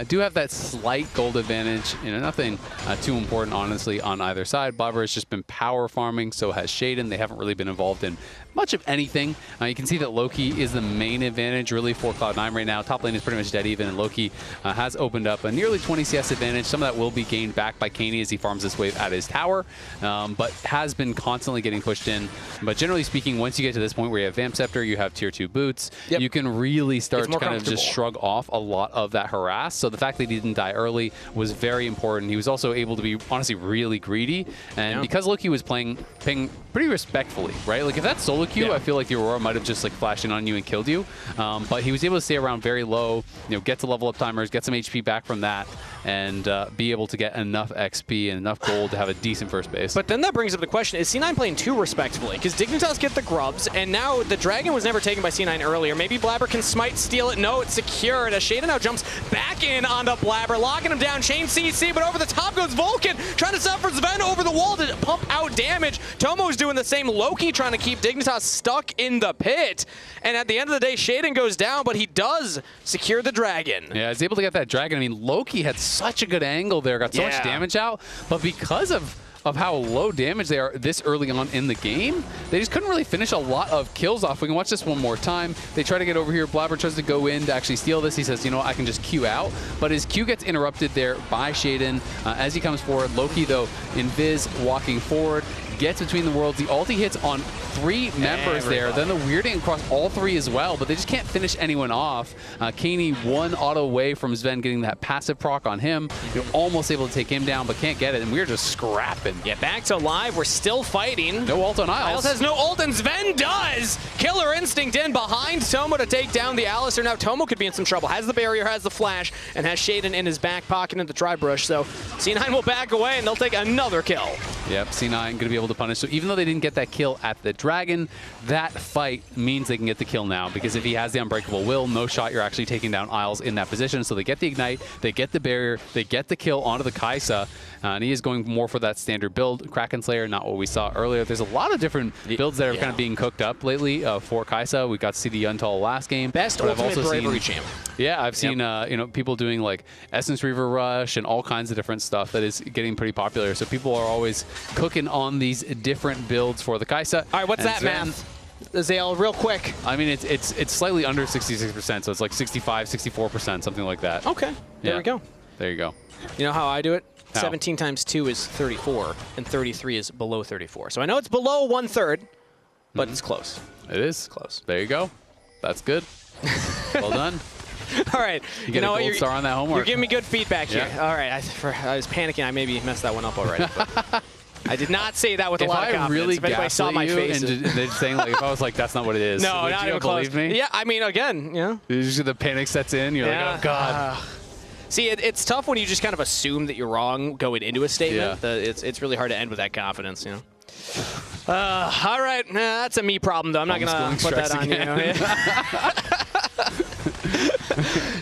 Do have that slight gold advantage. You know, nothing too important, honestly, on either side. Blabber has just been power farming, so has Shaden. They haven't really been involved in much of anything. You can see that Loki is the main advantage, really, for Cloud9 right now. Top lane is pretty much dead even, and Loki has opened up a nearly 20 CS advantage. Some of that will be gained back by Caney as he farms this wave at his tower, but has been constantly getting pushed in. But generally speaking, once you get to this point where you have Vamp Scepter, you have tier 2 boots, you can really start to kind of just shrug off a lot of that harass. So the fact that he didn't die early was very important. He was also able to be, honestly, really greedy. And because Loki was playing pretty respectfully, right? Like, if that's solo queue, I feel like the Aurora might have just like flashed in on you and killed you. But he was able to stay around very low, you know, get to level up timers, get some HP back from that, and be able to get enough XP and enough gold to have a decent first base. But then that brings up the question, is C9 playing too respectfully? Because Dignitas get the grubs, and now the Dragon was never taken by C9 earlier. Maybe Blabber can smite, steal it. No, it's secured. As Shaden now jumps back in onto Blabber, locking him down. Chain CC, but over the top goes Vulcan, trying to suffer Sven over the wall to pump out damage. Tomo's doing the same. Loki trying to keep Dignitas stuck in the pit. And at the end of the day, Shaden goes down, but he does secure the Dragon. Yeah, he's able to get that Dragon. I mean, Loki had such a good angle there, got so much damage out, but because of how low damage they are this early on in the game, they just couldn't really finish a lot of kills off. We can watch this one more time. They try to get over here. Blabber tries to go in to actually steal this. He says, you know what, I can just Q out. But his Q gets interrupted there by Shaden as he comes forward. Loki, though, invis walking forward, gets between the worlds. The ulti hits on 3 members there. Then the weirding across all 3 as well, but they just can't finish anyone off. Caney 1 auto away from Sven getting that passive proc on him. You're almost able to take him down, but can't get it, and we're just scrapping. Yeah, back to live. We're still fighting. No ult on Isles. Isles has no ult, and Sven does! Killer Instinct in behind Tomo to take down the Alistair. Now Tomo could be in some trouble. Has the barrier, has the flash, and has Shaden in his back pocket in the dry brush. So C9 will back away, and they'll take another kill. Yep, C9 going to be able to punish. So even though they didn't get that kill at the Dragon, that fight means they can get the kill now, because if he has the Unbreakable Will, no shot you're actually taking down Isles in that position. So they get the Ignite, they get the barrier, they get the kill onto the Kaisa, and he is going more for that standard build. Kraken Slayer, not what we saw earlier. There's a lot of different builds that are kind of being cooked up lately for Kaisa. We got to see the Yuntal last game. Best ultimate bravery champ. Yeah, I've seen you know, people doing like Essence Reaver Rush and all kinds of different stuff that is getting pretty popular. So people are always cooking on these different builds for the Kaisa. All right, what's that math? Zale, real quick. I mean, it's slightly under 66%, so it's like 65, 64%, something like that. Okay, there we go. There you go. You know how I do it? How? 17 times 2 is 34, and 33 is below 34. So I know it's below 1/3, but it's close. It is close. There you go. That's good. Well done. All right. You get a gold star on that homework. You're giving me good feedback here. All right. I was panicking. I maybe messed that one up already. But I did not say that with a lot of confidence. Really if anybody saw my face. And they're saying, like, if I was like, that's not what it is. No, would not you even close. Believe me? Yeah, I mean, again, you know. Usually the panic sets in. You're like, oh, God. See, it's tough when you just kind of assume that you're wrong going into a statement. Yeah. It's really hard to end with that confidence, you know. All right. That's a me problem, though. I'm not going to put that on you.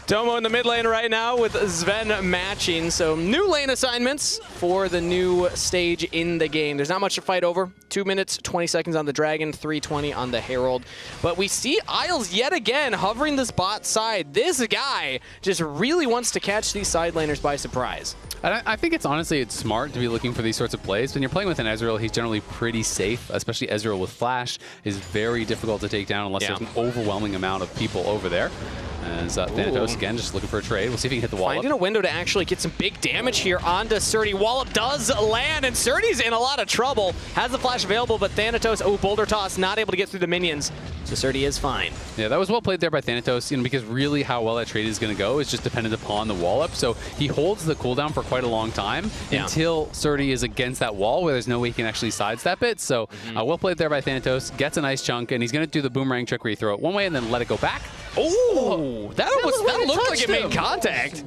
Tomo in the mid lane right now with Sven matching. So new lane assignments for the new stage in the game. There's not much to fight over. 2 minutes, 20 seconds on the Dragon, 3:20 on the Herald. But we see Isles yet again hovering this bot side. This guy just really wants to catch these side laners by surprise. I think it's honestly, it's smart to be looking for these sorts of plays. When you're playing with an Ezreal, he's generally pretty safe, especially Ezreal with Flash is very difficult to take down unless there's an overwhelming amount of people over there. As Thanatos, again, just looking for a trade. We'll see if he can hit the wallop. Finding a window to actually get some big damage here onto Surdy. Wallop does land, and Surdy's in a lot of trouble. Has the flash available, but Thanatos, Boulder Toss, not able to get through the minions. So Surdy is fine. Yeah, that was well played there by Thanatos, you know, because really how well that trade is going to go is just dependent upon the wallop. So he holds the cooldown for quite a long time until Surdy is against that wall where there's no way he can actually sidestep it. So well played there by Thanatos. Gets a nice chunk, and he's going to do the boomerang trick where you throw it one way and then let it go back. Oh, that looked like it made contact.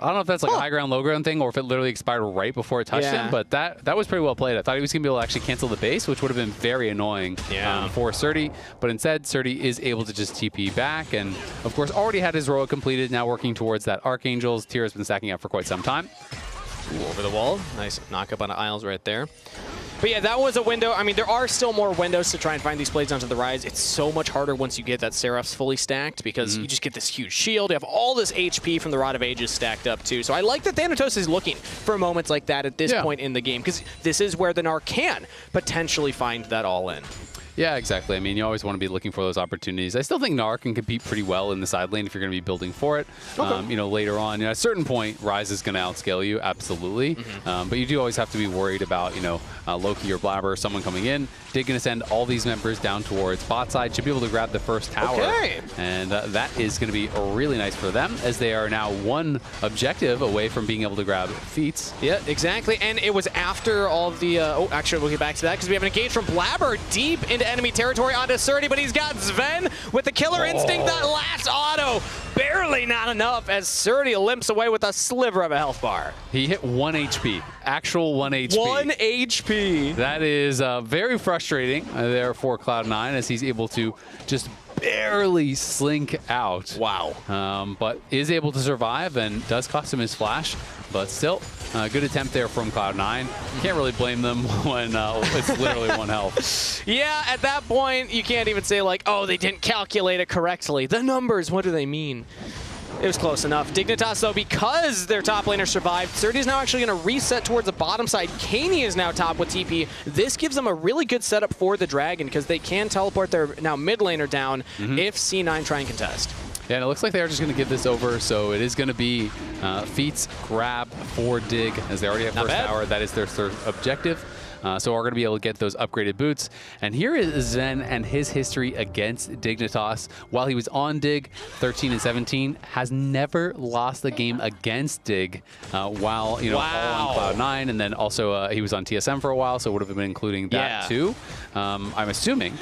I don't know if that's like a high ground, low ground thing, or if it literally expired right before it touched him, but that was pretty well played. I thought he was going to be able to actually cancel the base, which would have been very annoying for Surdy, but instead Surdy is able to just TP back, and of course already had his Roa completed, now working towards that Archangels. Tira's been stacking up for quite some time. Ooh, over the wall. Nice knock up on Isles right there. But yeah, that was a window. I mean, there are still more windows to try and find these plays onto the Rise. It's so much harder once you get that Seraphs fully stacked because you just get this huge shield. You have all this HP from the Rod of Ages stacked up too. So I like that Thanatos is looking for moments like that at this point in the game because this is where the Gnar can potentially find that all in. Yeah, exactly. I mean, you always want to be looking for those opportunities. I still think Gnar can compete pretty well in the side lane if you're going to be building for it. You know, later on, at a certain point, Rise is going to outscale you, absolutely. But you do always have to be worried about, you know, Loki or Blabber, someone coming in. Dig going to send all these members down towards bot side. Should be able to grab the first tower. And that is going to be really nice for them as they are now one objective away from being able to grab feats. Yeah, exactly. And it was after all of the... actually, we'll get back to that because we have an engage from Blabber deep into enemy territory onto Surdy, but he's got Sven with the killer instinct. That last auto, barely not enough as Surdy limps away with a sliver of a health bar. He hit 1 HP. Actual 1 HP. 1 HP. That is very frustrating there for Cloud9 as he's able to just barely slink out. Wow. But is able to survive and does cost him his flash, but still good attempt there from Cloud9. Can't really blame them when it's literally 1 health. Yeah, at that point, you can't even say like, oh, they didn't calculate it correctly. The numbers, what do they mean? It was close enough. Dignitas, though, because their top laner survived, Surdy is now actually going to reset towards the bottom side. Cani is now top with TP. This gives them a really good setup for the Dragon because they can teleport their now mid laner down if C9 try and contest. Yeah, and it looks like they're just going to give this over, so it is going to be Feats grab for Dig as they already have first tower. That is their third objective. So we're going to be able to get those upgraded boots. And here is Zen and his history against Dignitas. While he was on Dig, 13 and 17, has never lost a game against Dig while, you know, all on Cloud9. And then also he was on TSM for a while, so would have been including that too. I'm assuming.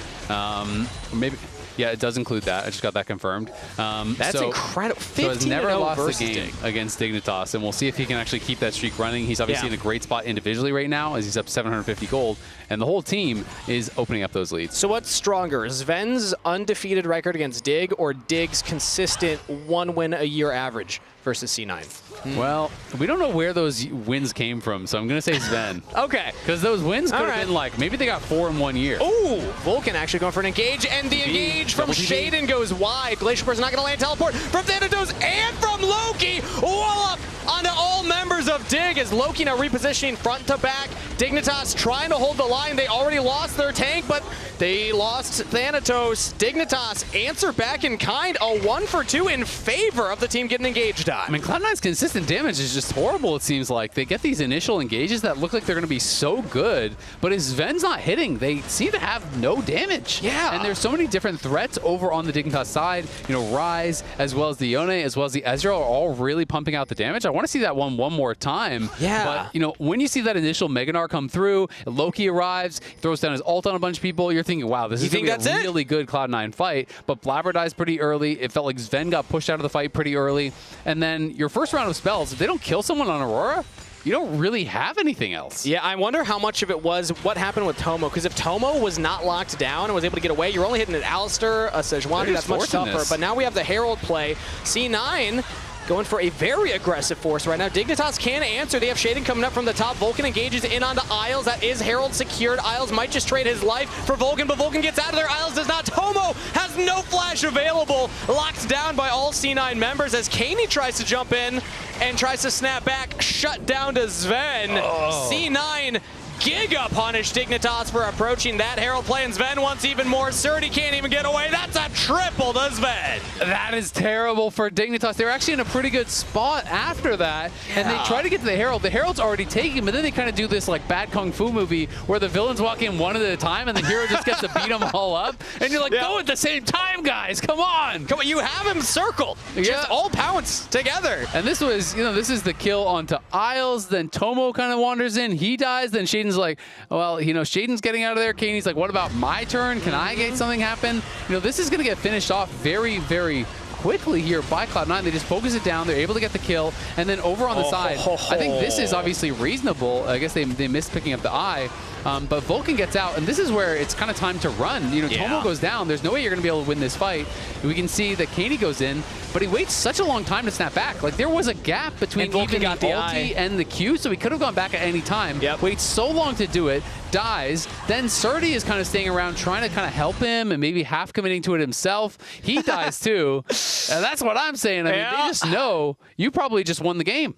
Maybe... Yeah, it does include that. I just got that confirmed. That's incredible. 15 so has never lost a game Dig against Dignitas, and we'll see if he can actually keep that streak running. He's obviously in a great spot individually right now as he's up 750 gold, and the whole team is opening up those leads. So what's stronger, Sven's undefeated record against Dig or Dig's consistent 1 win a year average versus C9? Well, we don't know where those wins came from, so I'm going to say Sven. Okay. Because those wins could have been like, maybe they got 4 in 1 year. Ooh, Vulcan actually going for an engage, and the engage from Shaden goes wide. Glacier Burst not going to land teleport from Thanatos and from Loki. Wall up onto all members of Dig as Loki now repositioning front to back. Dignitas trying to hold the line. They already lost their tank, but they lost Thanatos. Dignitas answer back in kind. A 1 for 2 in favor of the team getting engaged on. I mean, Cloud9's consistent damage is just horrible, it seems like. They get these initial engages that look like they're going to be so good, but as Sven's not hitting, they seem to have no damage. Yeah. And there's so many different threats over on the Dignitas side. You know, Rise, as well as the Yone, as well as the Estral are all really pumping out the damage. I want to see that one more time. Yeah. But, you know, when you see that initial Mega Gnar come through, Loki arrives, throws down his ult on a bunch of people, you're thinking, wow, this is going to be a really good Cloud9 fight. But Blabber dies pretty early. It felt like Sven got pushed out of the fight pretty early. And then your first round of spells, if they don't kill someone on Aurora, you don't really have anything else. Yeah, I wonder how much of it was what happened with Tomo, because if Tomo was not locked down and was able to get away, you're only hitting an Alistair, a Sejuani, that's much tougher. But now we have the Herald play. C9 going for a very aggressive force right now. Dignitas can answer. They have Shaden coming up from the top. Vulcan engages in onto Isles. That is Herald secured. Isles might just trade his life for Vulcan, but Vulcan gets out of there. Isles does not. Tomo has no flash available. Locked down by all C9 members as Cani tries to jump in and tries to snap back. Shut down to Sven. C9 Giga punish Dignitas for approaching that Herald play, and Sven wants even more. Surdy can't even get away. That's a triple to Sven. That is terrible for Dignitas. They were actually in a pretty good spot after that, and they try to get to the Herald. The Herald's already taken, but then they kind of do this like bad Kung Fu movie where the villains walk in one at a time, and the hero just gets to beat them all up. And you're like, go at the same time, guys. Come on. Come on, you have him circled. Just all pounce together. And this was, you know, this is the kill onto Isles. Then Tomo kind of wanders in. He dies. Then Shaden's like, well, you know, Shaden's getting out of there. Cani's like, what about my turn? Can I get something happen? You know, this is going to get finished off very, very quickly here by Cloud9. They just focus it down. They're able to get the kill. And then over on the side, I think this is obviously reasonable. I guess they missed picking up the eye. But Vulcan gets out, and this is where it's kind of time to run. You know, Tomo goes down. There's no way you're going to be able to win this fight. We can see that Katie goes in, but he waits such a long time to snap back. Like, there was a gap between even the ulti and the Q, so he could have gone back at any time. Waits so long to do it, dies. Then Surdy is kind of staying around trying to kind of help him and maybe half committing to it himself. He dies too. And that's what I'm saying. I mean, they just know you probably just won the game.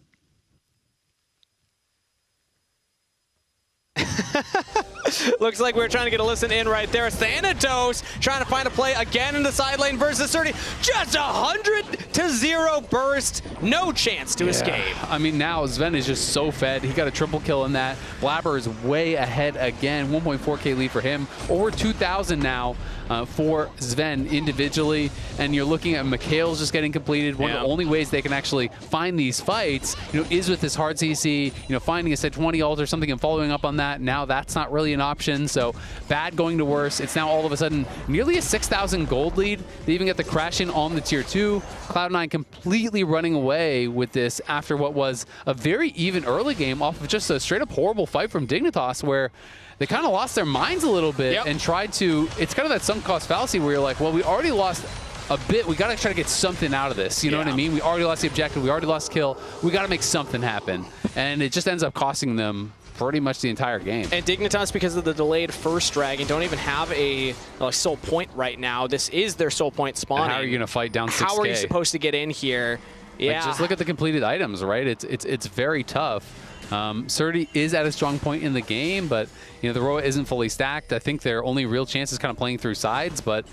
Looks like we're trying to get a listen in right there. Thanatos trying to find a play again in the side lane versus 30. Just 100-0 burst. No chance to escape. I mean, now Sven is just so fed. He got a triple kill in that. Blabber is way ahead again. 1.4K lead for him. Over 2,000 now for Sven individually. And you're looking at Mikhail's just getting completed. One of the only ways they can actually find these fights, you know, is with this hard CC, you know, finding a set 20 ult or something and following up on that. Now that's not really an option. So bad going to worse. It's now all of a sudden nearly a 6,000 gold lead. They even get the crash in on the tier 2. Cloud9 completely running away with this after what was a very even early game off of just a straight up horrible fight from Dignitas, where they kind of lost their minds a little bit and tried to, it's kind of that sunk cost fallacy where you're like, well, we already lost a bit. We got to try to get something out of this. You know what I mean? We already lost the objective. We already lost the kill. We got to make something happen. And it just ends up costing them pretty much the entire game. And Dignitas, because of the delayed first dragon, don't even have a soul point right now. This is their soul point spawning. And how are you going to fight down 6K? How are you supposed to get in here? Yeah. Like, just look at the completed items, right? It's very tough. Surdy is at a strong point in the game, but you know the Roa isn't fully stacked. I think their only real chance is kind of playing through sides, but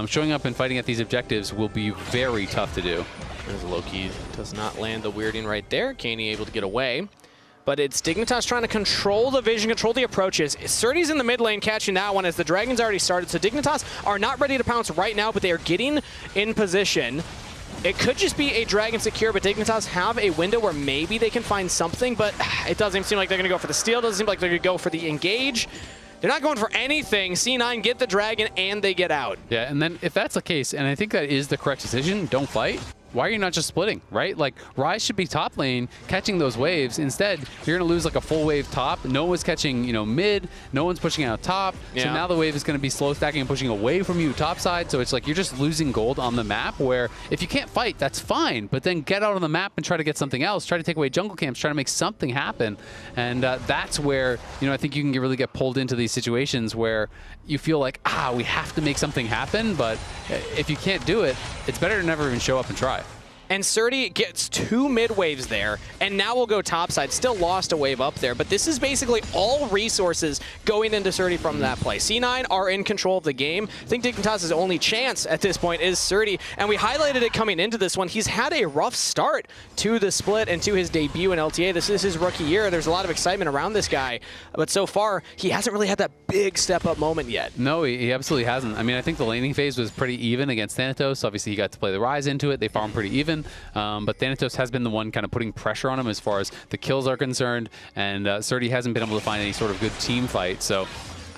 showing up and fighting at these objectives will be very tough to do. There's a low-key, does not land the weirding right there. Kani able to get away. But it's Dignitas trying to control the vision, control the approaches. Surdy's in the mid lane catching that one as the Dragon's already started. So Dignitas are not ready to pounce right now, but they are getting in position. It could just be a Dragon secure, but Dignitas have a window where maybe they can find something, but it doesn't seem like they're going to go for the steal. Doesn't seem like they're going to go for the engage. They're not going for anything. C9 get the Dragon, and they get out. Yeah, and then if that's the case, and I think that is the correct decision, don't fight. Why are you not just splitting, right? Like, Ryze should be top lane, catching those waves. Instead, you're going to lose like a full wave top. No one's catching, you know, mid. No one's pushing out top. So now the wave is going to be slow stacking and pushing away from you top side. So it's like you're just losing gold on the map, where if you can't fight, that's fine. But then get out on the map and try to get something else. Try to take away jungle camps. Try to make something happen. And that's where, you know, I think you can really get pulled into these situations where you feel like, we have to make something happen. But if you can't do it, it's better to never even show up and try. And Surdy gets 2 mid waves there, and now we'll go topside. Still lost a wave up there, but this is basically all resources going into Surdy from that play. C9 are in control of the game. I think Dignitas' only chance at this point is Surdy, and we highlighted it coming into this one. He's had a rough start to the split and to his debut in LTA. This is his rookie year. There's a lot of excitement around this guy, but so far, he hasn't really had that big step-up moment yet. No, he absolutely hasn't. I mean, I think the laning phase was pretty even against Thanatos. Obviously, he got to play the Ryze into it. They farmed pretty even. But Thanatos has been the one kind of putting pressure on him as far as the kills are concerned, and Surdy hasn't been able to find any sort of good team fight, so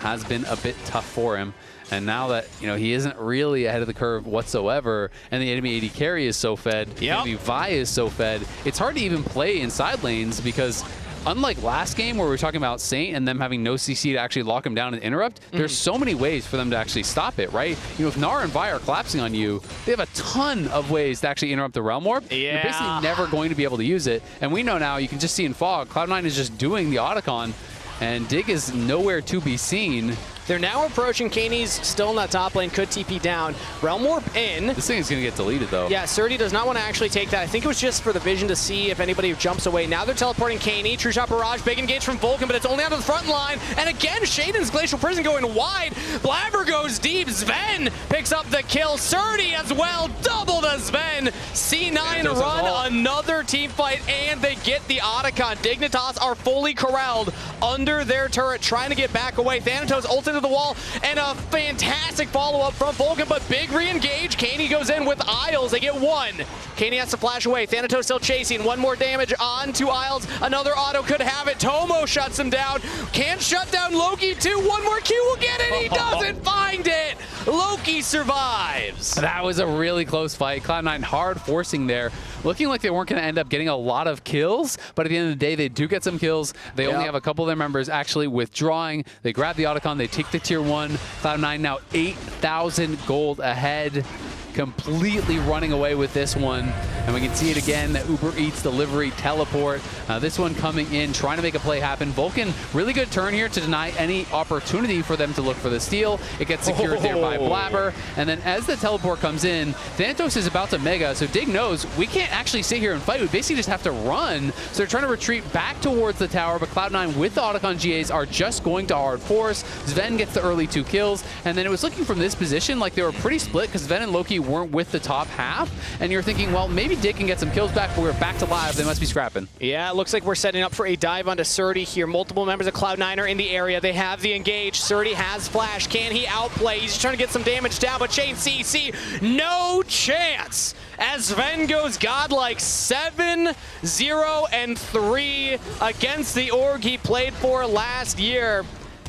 has been a bit tough for him. And now that, you know, he isn't really ahead of the curve whatsoever, and the enemy AD carry is so fed, the enemy Vi is so fed, it's hard to even play in side lanes because unlike last game where we were talking about Saint and them having no CC to actually lock him down and interrupt, there's so many ways for them to actually stop it, right? You know, if Nara and Vi are collapsing on you, they have a ton of ways to actually interrupt the Realm Orb. You're basically never going to be able to use it. And we know now, you can just see in Fog, Cloud9 is just doing the Otacon, and Dig is nowhere to be seen. They're now approaching. Canids still in that top lane, could TP down. Realm Warp in. This thing is going to get deleted, though. Yeah, Surdy does not want to actually take that. I think it was just for the vision to see if anybody jumps away. Now they're teleporting Kani. True Shot Barrage, big engage from Vulcan, but it's only out of the front line. And again, Shaden's Glacial Prison going wide. Blabber goes deep. Sven picks up the kill. Surdy as well. Double to Sven. C9 run another team fight, and they get the Otacon. Dignitas are fully corralled under their turret, trying to get back away. Thanatos ult in into the wall, and a fantastic follow-up from Vulcan, but big re-engage. Cani goes in with Isles. They get one. Cani has to flash away. Thanatos still chasing. One more damage on to Isles. Another auto could have it. Tomo shuts him down. Can't shut down Loki too. One more Q will get it. He doesn't find it. Loki survives. That was a really close fight. Cloud9 hard forcing there. Looking like they weren't going to end up getting a lot of kills, but at the end of the day, they do get some kills. They only have a couple of their members actually withdrawing. They grab the Otacon. They take the tier 1. Cloud9 now 8,000 gold ahead. Completely running away with this one. And we can see it again, the Uber Eats delivery teleport. This one coming in, trying to make a play happen. Vulcan, really good turn here to deny any opportunity for them to look for the steal. It gets secured there by Blabber. And then as the teleport comes in, Thanatos is about to mega, so Dig knows we can't actually sit here and fight. We basically just have to run. So they're trying to retreat back towards the tower, but Cloud9 with the Otacon GAs are just going to hard force. Sven gets the early 2 kills, and then it was looking from this position like they were pretty split because Sven and Loki weren't with the top half, and you're thinking, well, maybe Dig can get some kills back, but we're back to live. They must be scrapping. Yeah, it looks like we're setting up for a dive onto Surdy here. Multiple members of Cloud9 are in the area. They have the engage. Surdy has flash. Can he outplay? He's trying to get some damage down, but Chain CC, no chance. As Sven goes godlike 7-0-3 against the org he played for last year.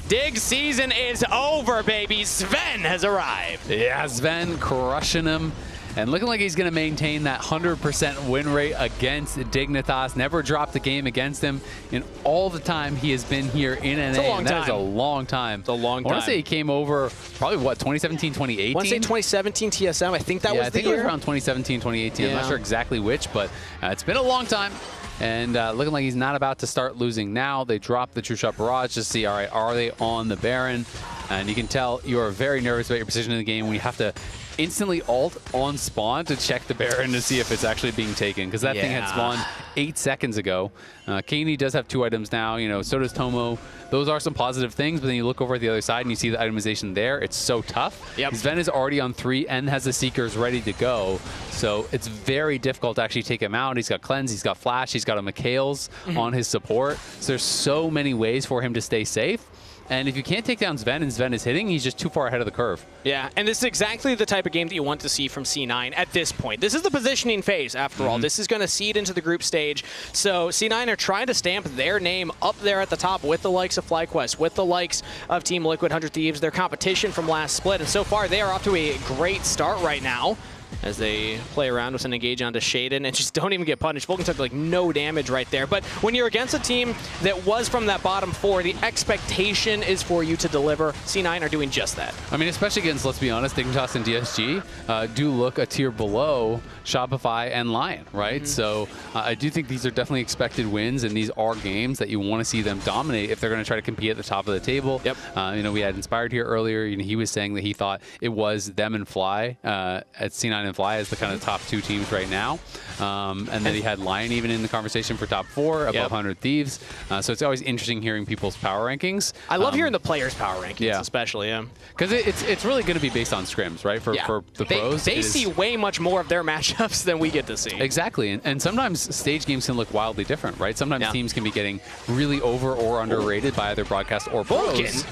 Dig season is over, baby. Sven has arrived. Yeah, Sven crushing him. And looking like he's going to maintain that 100% win rate against Dignitas. Never dropped a game against him in all the time he has been here in NA. That is a long time. It's a long time. I want to say he came over probably, what, 2017, 2018? I want to say 2017 TSM. I think that was the year. I think it was around 2017, 2018. Yeah. I'm not sure exactly which, but it's been a long time. And looking like he's not about to start losing now. They drop the True Shot Barrage to see, all right, are they on the Baron? And you can tell you are very nervous about your position in the game when you have to instantly ult on spawn to check the Baron to see if it's actually being taken, because that thing had spawned 8 seconds ago. Cani does have 2 items now, you know, so does Tomo. Those are some positive things, but then you look over at the other side and you see the itemization there. It's so tough. Sven is already on 3 and has the Seekers ready to go, so it's very difficult to actually take him out. He's got Cleanse, he's got Flash, he's got a Mikhail's on his support. So there's so many ways for him to stay safe. And if you can't take down Sven and Sven is hitting, he's just too far ahead of the curve. Yeah, and this is exactly the type of game that you want to see from C9 at this point. This is the positioning phase, after all. This is going to seed into the group stage. So C9 are trying to stamp their name up there at the top with the likes of FlyQuest, with the likes of Team Liquid, 100 Thieves, their competition from last split. And so far, they are off to a great start right now, as they play around with an engage onto Shaden and just don't even get punished. Vulcan took like no damage right there. But when you're against a team that was from that bottom 4, the expectation is for you to deliver. C9 are doing just that. I mean, especially against, let's be honest, Dignitas and DSG do look a tier below Shopify and Lyon, right? So I do think these are definitely expected wins, and these are games that you want to see them dominate if they're going to try to compete at the top of the table. You know, we had Inspired here earlier. You know, he was saying that he thought it was them and Fly at C9 and Fly as the kind of top 2 teams right now. And then he had Lyon even in the conversation for top 4 above 100 Thieves. So it's always interesting hearing people's power rankings. I love hearing the players' power rankings, especially. Because it's really going to be based on scrims, right? For the pros. They see way much more of their matchups than we get to see. Exactly. And sometimes stage games can look wildly different, right? Sometimes teams can be getting really over or underrated by either broadcast or pros.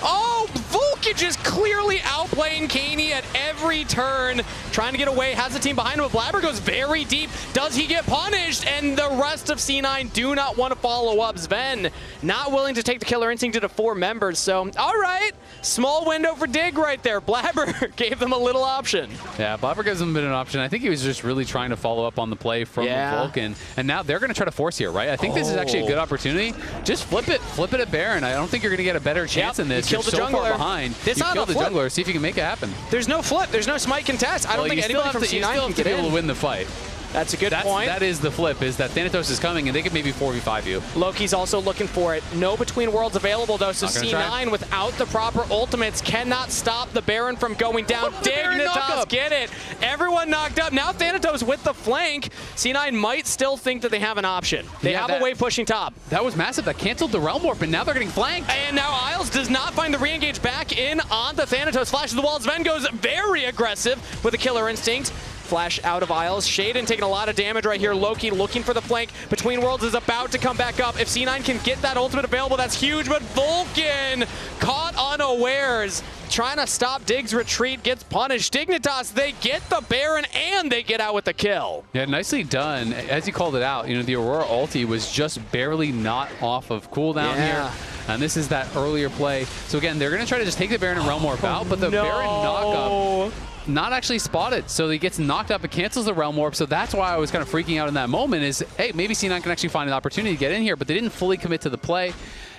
Oh, Vulcan just clearly outplaying Cani at every turn, trying to get away, has the team behind him, but Blabber goes very deep. Does he get punished? And the rest of C9 do not want to follow up. Sven not willing to take the killer instinct to the 4 members. So, all right, small window for Dig right there. Blabber gave them a little option. Yeah, Blabber gives them a bit of an option. I think he was just really trying to follow up on the play from Vulcan. And now they're going to try to force here, right? I think this is actually a good opportunity. Just flip it at Baron. I don't think you're going to get a better chance than this. Kill the jungler. Far behind. You kill the jungler. See if you can make it happen. There's no flip. There's no smite contest. I don't think anybody from C9 you still have to be able to win the fight. That's a good point. That is the flip, is that Thanatos is coming and they could maybe 4v5 you. Loki's also looking for it. No Between Worlds available though, so C9 without the proper ultimates cannot stop the Baron from going down. Dignitas get it. Everyone knocked up. Now Thanatos with the flank. C9 might still think that they have an option. They have a way pushing top. That was massive. That canceled the Realm Warp, and now they're getting flanked. And now Isles does not find the re-engage back in onto Thanatos. Flashes the wall. Sven goes very aggressive with a killer instinct. Flash out of Isles. Shaden taking a lot of damage right here. Loki looking for the flank. Between Worlds is about to come back up. If C9 can get that ultimate available, that's huge, but Vulcan caught unawares. Trying to stop Dig's retreat, gets punished. Dignitas, they get the Baron and they get out with the kill. Yeah, nicely done. As you called it out, you know, the Aurora ulti was just barely not off of cooldown here. And this is that earlier play. So again, they're going to try to just take the Baron and Realm Warp out, but the Baron knock-up not actually spotted. So he gets knocked up, it cancels the Realm Warp. So that's why I was kind of freaking out in that moment is, hey, maybe C9 can actually find an opportunity to get in here, but they didn't fully commit to the play.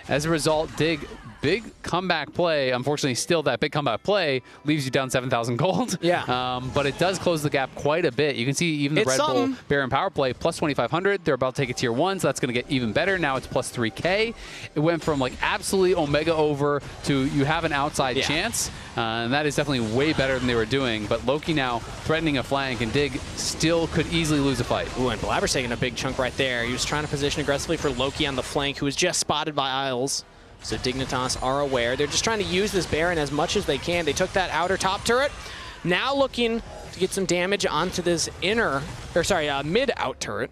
As a result, Dig, big comeback play. Unfortunately, still that big comeback play leaves you down 7,000 gold. Yeah. But it does close the gap quite a bit. You can see even the Red Bull Baron power play plus 2,500. They're about to take a tier 1, so that's going to get even better. Now it's plus 3K. It went from like absolutely Omega over to you have an outside chance. And that is definitely way better than they were doing. But Loki now threatening a flank, and Dig still could easily lose a fight. Ooh, and Blabber's taking a big chunk right there. He was trying to position aggressively for Loki on the flank, who was just spotted by Isles. So Dignitas are aware. They're just trying to use this Baron as much as they can. They took that outer top turret. Now looking to get some damage onto this mid out turret.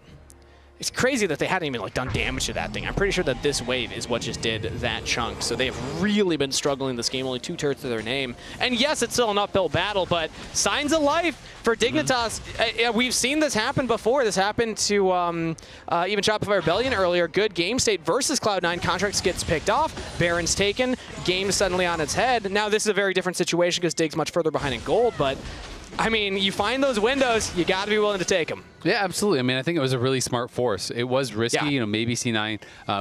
It's crazy that they hadn't even like done damage to that thing. I'm pretty sure that this wave is what just did that chunk. So they have really been struggling this game. Only 2 turrets to their name. And yes, it's still an uphill battle, but signs of life for Dignitas. We've seen this happen before. This happened to even Shopify Rebellion earlier. Good game state versus Cloud9. Contracts gets picked off. Baron's taken. Game suddenly on its head. Now this is a very different situation because Dig's much further behind in gold, but I mean, you find those windows, you got to be willing to take them. Yeah, absolutely. I mean, I think it was a really smart force. It was risky. You know, maybe C9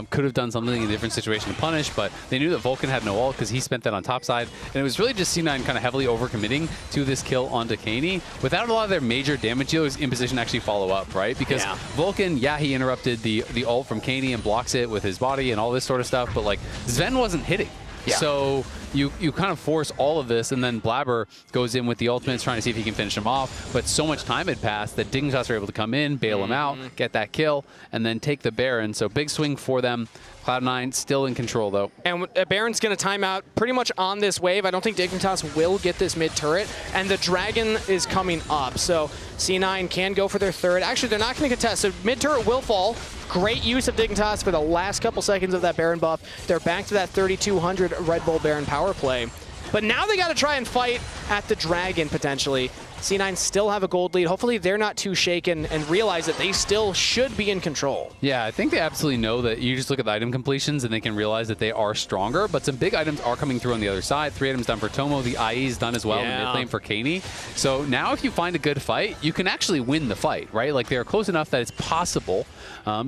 could have done something in a different situation to punish, but they knew that Vulcan had no ult because he spent that on top side. And it was really just C9 kind of heavily overcommitting to this kill onto Cani without a lot of their major damage dealers in position to actually follow up, right? Because Vulcan, he interrupted the ult from Cani and blocks it with his body and all this sort of stuff, but like Sven wasn't hitting. So you kind of force all of this, and then Blabber goes in with the ultimates trying to see if he can finish him off. But so much time had passed that Dignitas were able to come in, bail him out, get that kill, and then take the Baron. So big swing for them. Cloud9 still in control, though. And Baron's going to time out pretty much on this wave. I don't think Dignitas will get this mid turret, and the Dragon is coming up. So C9 can go for their third. Actually, they're not going to contest, so mid turret will fall. Great use of Dignitas for the last couple seconds of that Baron buff. They're back to that 3,200 Red Bull Baron power play. But now they got to try and fight at the Dragon, potentially. C9 still have a gold lead. Hopefully they're not too shaken and realize that they still should be in control. Yeah, I think they absolutely know that. You just look at the item completions and they can realize that they are stronger, but some big items are coming through on the other side. 3 items done for Tomo. The IE is done as well in the mid lane for Cani. So now if you find a good fight, you can actually win the fight, right? Like they're close enough that it's possible.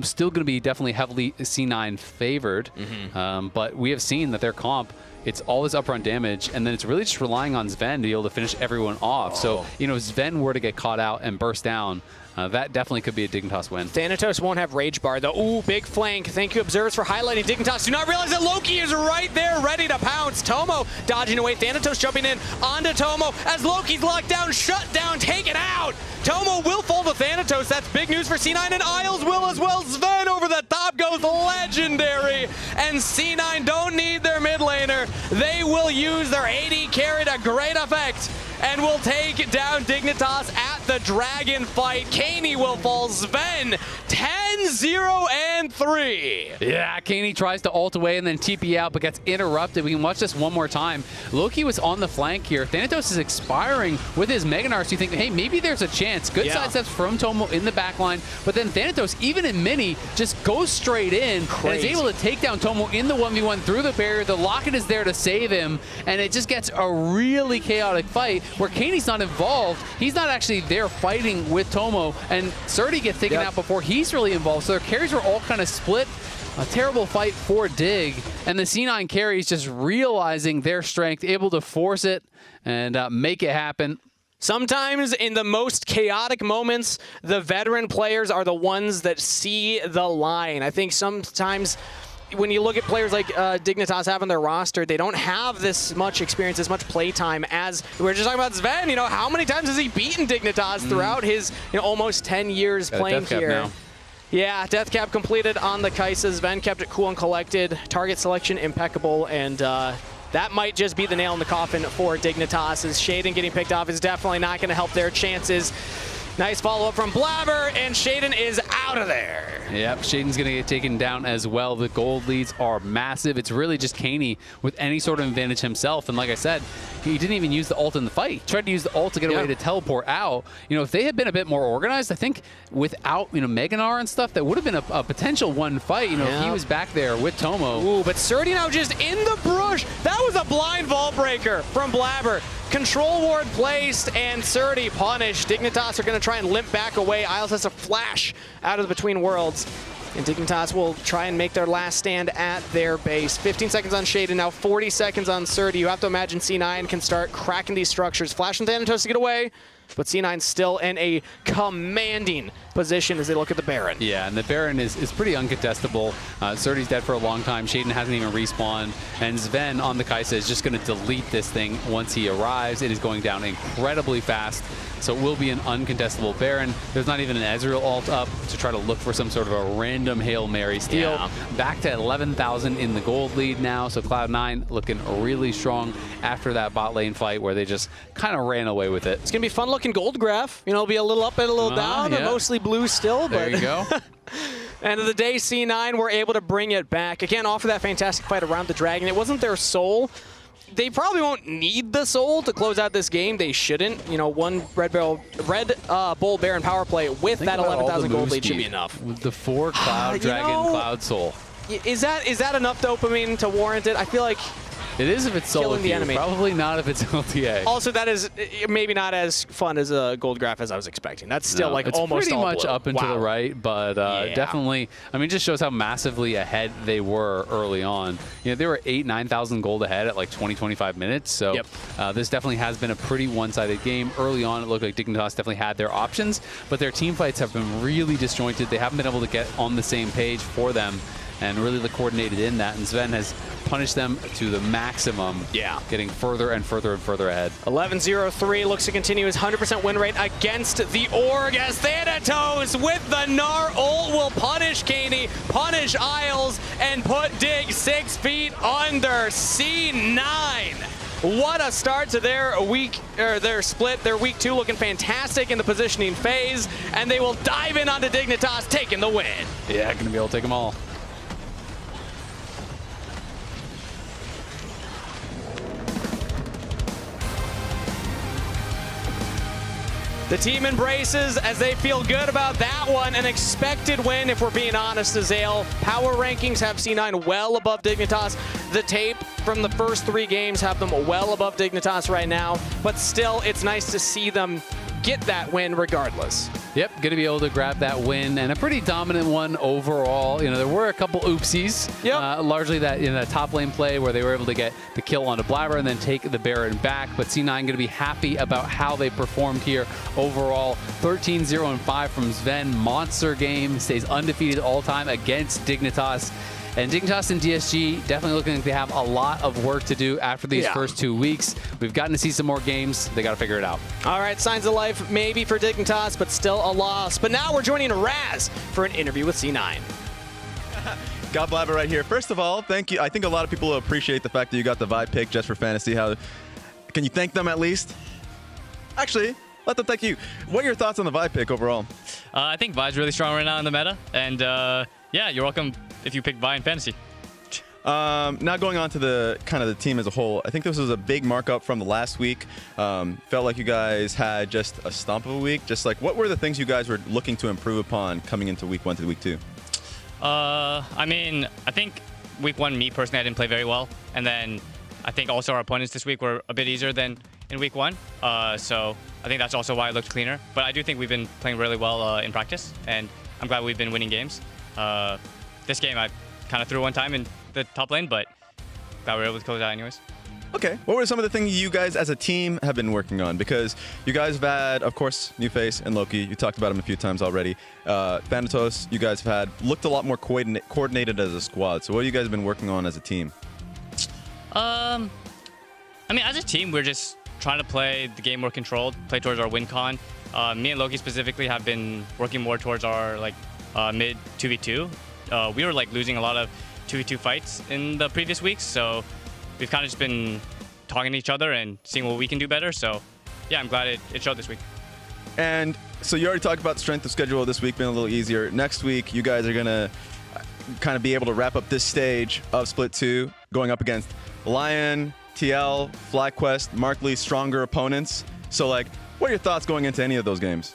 Still going to be definitely heavily C9 favored, but we have seen that their comp, it's all this upfront damage, and then it's really just relying on Sven to be able to finish everyone off. So, you know, if Sven were to get caught out and burst down, that definitely could be a Dignitas win. Thanatos won't have Rage Bar, though. Ooh, big flank. Thank you, Observers, for highlighting Dignitas. Do not realize that Loki is right there, ready to pounce. Tomo dodging away. Thanatos jumping in onto Tomo as Loki's locked down, shut down, taken out. Tomo will fall to Thanatos. That's big news for C9, and Isles will as well. Sven over the top goes legendary. And C9 don't need their mid laner. They will use their AD carry to great effect and will take down Dignitas at the Dragon fight. Cani will fall. Sven 10-0-3. Yeah, Cani tries to ult away and then TP out, but gets interrupted. We can watch this one more time. Loki was on the flank here. Thanatos is expiring with his Mega Gnar, so you think, hey, maybe there's a chance. Good sidesteps from Tomo in the backline, but then Thanatos, even in mini, just goes straight in and is able to take down Tomo in the 1v1 through the barrier. The Locket is there to save him, and it just gets a really chaotic fight where Cani's not involved. He's not actually there fighting with Tomo, and Surdy gets taken out before he's really involved. So their carries were all kind of split. A terrible fight for Dig, and the C9 carries just realizing their strength, able to force it and make it happen. Sometimes in the most chaotic moments, the veteran players are the ones that see the line. I think sometimes when you look at players like Dignitas have on their roster, they don't have this much experience, this much playtime as we were just talking about Sven. You know, how many times has he beaten Dignitas throughout his almost 10 years playing here? Now. Yeah, death cap completed on the Kaisa. Sven kept it cool and collected. Target selection impeccable, and that might just be the nail in the coffin for Dignitas, as Shaden getting picked off is definitely not going to help their chances. Nice follow-up from Blabber, and Shaden is out of there. Yep, Shaden's going to get taken down as well. The gold leads are massive. It's really just Caney with any sort of advantage himself. And like I said, he didn't even use the ult in the fight. He tried to use the ult to get away to teleport out. You know, if they had been a bit more organized, I think without, you know, Meganar and stuff, that would have been a potential one fight. You know, if he was back there with Tomo. Ooh, but Surdy now just in the brush. That was a blind vault breaker from Blabber. Control ward placed, and Surdy punished. Dignitas are going to try and limp back away. Isles has a flash out of the Between Worlds. And Dignitas will try and make their last stand at their base. 15 seconds on Shaden, now 40 seconds on Surdy. You have to imagine C9 can start cracking these structures. Flash and Thanatos to get away, but C9 still in a commanding position as they look at the Baron. Yeah, and the Baron is pretty uncontestable. Surdy's dead for a long time. Shaden hasn't even respawned. And Sven on the Kaisa is just going to delete this thing once he arrives. It is going down incredibly fast. So it will be an uncontestable Baron. There's not even an Ezreal ult up to try to look for some sort of a random Hail Mary steal. Yeah. Back to 11,000 in the gold lead now. So Cloud9 looking really strong after that bot lane fight where they just kind of ran away with it. It's going to be fun looking gold graph. You know, it'll be a little up and a little down, but mostly blue still. There but you go. End of the day, C9 were able to bring it back. Again, offer that fantastic fight around the Dragon. It wasn't their soul. They probably won't need the soul to close out this game. They shouldn't. You know, one Red Bull Baron power play with that 11,000 gold lead should be enough. With the 4 Cloud Dragon Cloud Soul. Is that enough dopamine to warrant it? I feel like it is if it's solo killing the enemy. Probably not if it's LTA. Also, that is maybe not as fun as a gold graph as I was expecting. That's still like it's almost pretty all much blue. up and to the right, but definitely, I mean, it just shows how massively ahead they were early on. You know, they were 9,000 gold ahead at like 20-25 minutes. So this definitely has been a pretty one-sided game. Early on, it looked like Dignitas definitely had their options, but their team fights have been really disjointed. They haven't been able to get on the same page for them and really coordinated in that. And Sven has punished them to the maximum. Yeah. Getting further and further and further ahead. 11-0-3 looks to continue his 100% win rate against the Org as Thanatos with the Gnar ult will punish Caney, punish Isles, and put Dig 6 feet under. C9. What a start to their week, or their split. Their week 2 looking fantastic in the positioning phase, and they will dive in onto Dignitas, taking the win. Yeah, gonna be able to take them all. The team embraces as they feel good about that one. An expected win, if we're being honest, Azale. Power rankings have C9 well above Dignitas. The tape from the first 3 games have them well above Dignitas right now. But still, it's nice to see them get that win regardless. Yep, going to be able to grab that win, and a pretty dominant one overall. You know, there were a couple oopsies, largely that in the top lane play where they were able to get the kill onto Blabber and then take the Baron back. But C9 going to be happy about how they performed here overall. 13-0-5 from Sven, monster game, stays undefeated all time against Dignitas. And Dignitas and DSG definitely looking like they have a lot of work to do after these first 2 weeks. We've gotten to see some more games. They got to figure it out. All right, signs of life maybe for Dignitas, but still a loss. But now we're joining Raz for an interview with C9. Got Blabber right here. First of all, thank you. I think a lot of people will appreciate the fact that you got the Vi pick just for fantasy. How can you thank them at least? Actually, let them thank you. What are your thoughts on the Vi pick overall? I think Vi's really strong right now in the meta, and yeah, you're welcome if you pick Vi in fantasy. Now going on to the kind of the team as a whole, I think this was a big markup from the last week. Felt like you guys had just a stomp of a week. Just like, what were the things you guys were looking to improve upon coming into week 1 to week 2? I mean, I think week 1, me personally, I didn't play very well, and then I think also our opponents this week were a bit easier than in week 1. So I think that's also why it looked cleaner. But I do think we've been playing really well in practice, and I'm glad we've been winning games. This game I kind of threw one time in the top lane, but glad we were able to close out anyways. Okay. What were some of the things you guys as a team have been working on? Because you guys have had, of course, New Face and Loki. You talked about him a few times already. Thanatos, you guys have had looked a lot more coordinated as a squad. So what have you guys been working on as a team? I mean, as a team, we're just trying to play the game more controlled, play towards our win con. Me and Loki specifically have been working more towards our mid 2v2. We were losing a lot of 2v2 fights in the previous weeks, so we've kind of just been talking to each other and seeing what we can do better. So yeah, I'm glad it showed this week. And So you already talked about the strength of schedule this week being a little easier. Next week, you guys are going to kind of be able to wrap up this stage of Split 2, going up against Lyon, TL, FlyQuest, markedly stronger opponents. So, like, what are your thoughts going into any of those games?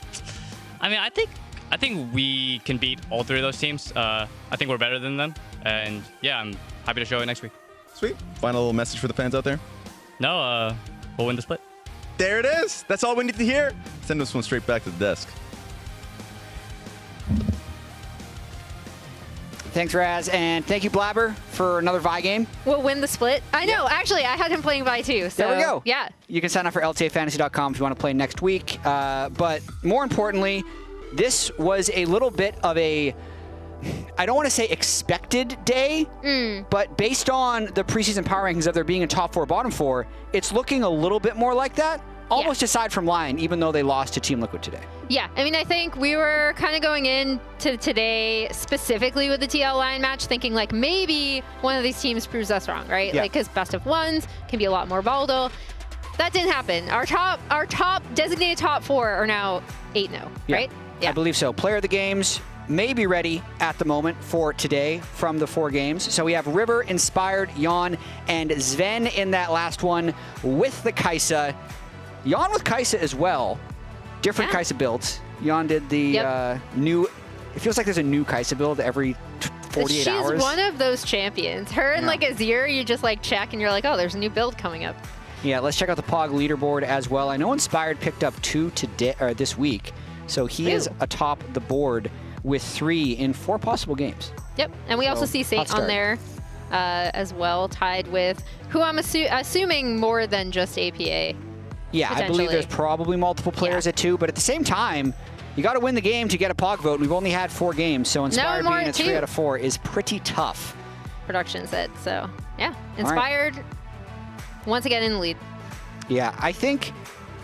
I mean, I think we can beat all three of those teams. I think we're better than them. And yeah, I'm happy to show it next week. Sweet. Final little message for the fans out there? No, we'll win the split. There it is. That's all we need to hear. Send this one straight back to the desk. Thanks, Raz, and thank you, Blabber, for another Vi game. We'll win the split. I know, actually, I had him playing Vi too. So, there we go. Yeah. You can sign up for LTAFantasy.com if you want to play next week. But more importantly, this was a little bit of a, I don't want to say expected day, but based on the preseason power rankings of there being a top 4, bottom 4, it's looking a little bit more like that. Almost aside from Lyon, even though they lost to Team Liquid today. Yeah, I mean, I think we were kind of going into today specifically with the TL Lyon match thinking like maybe one of these teams proves us wrong, right? Yeah. Like, because best of ones can be a lot more volatile. That didn't happen. Our top designated top 4 are now 8-0, right? Yeah, I believe so. Player of the games may be ready at the moment for today from the 4 games. So we have River, Inspired, Jan, and Sven in that last one with the Kai'Sa. Jan with Kai'Sa as well. Different Kai'Sa builds. Jan did the new... It feels like there's a new Kai'Sa build every 48 hours. She's one of those champions. Her and like Azir, you just like check and you're like, oh, there's a new build coming up. Yeah, let's check out the POG leaderboard as well. I know Inspired picked up 2 today, or this week. So he is atop the board with 3 in 4 possible games. Yep, and we also see Saint on there as well, tied with who I'm assuming more than just APA. Yeah, I believe there's probably multiple players at 2, but at the same time, you got to win the game to get a POG vote. We've only had 4 games, so Inspired being a 3 out of 4 is pretty tough. Production said, so yeah. Inspired, once again in the lead. Yeah, I think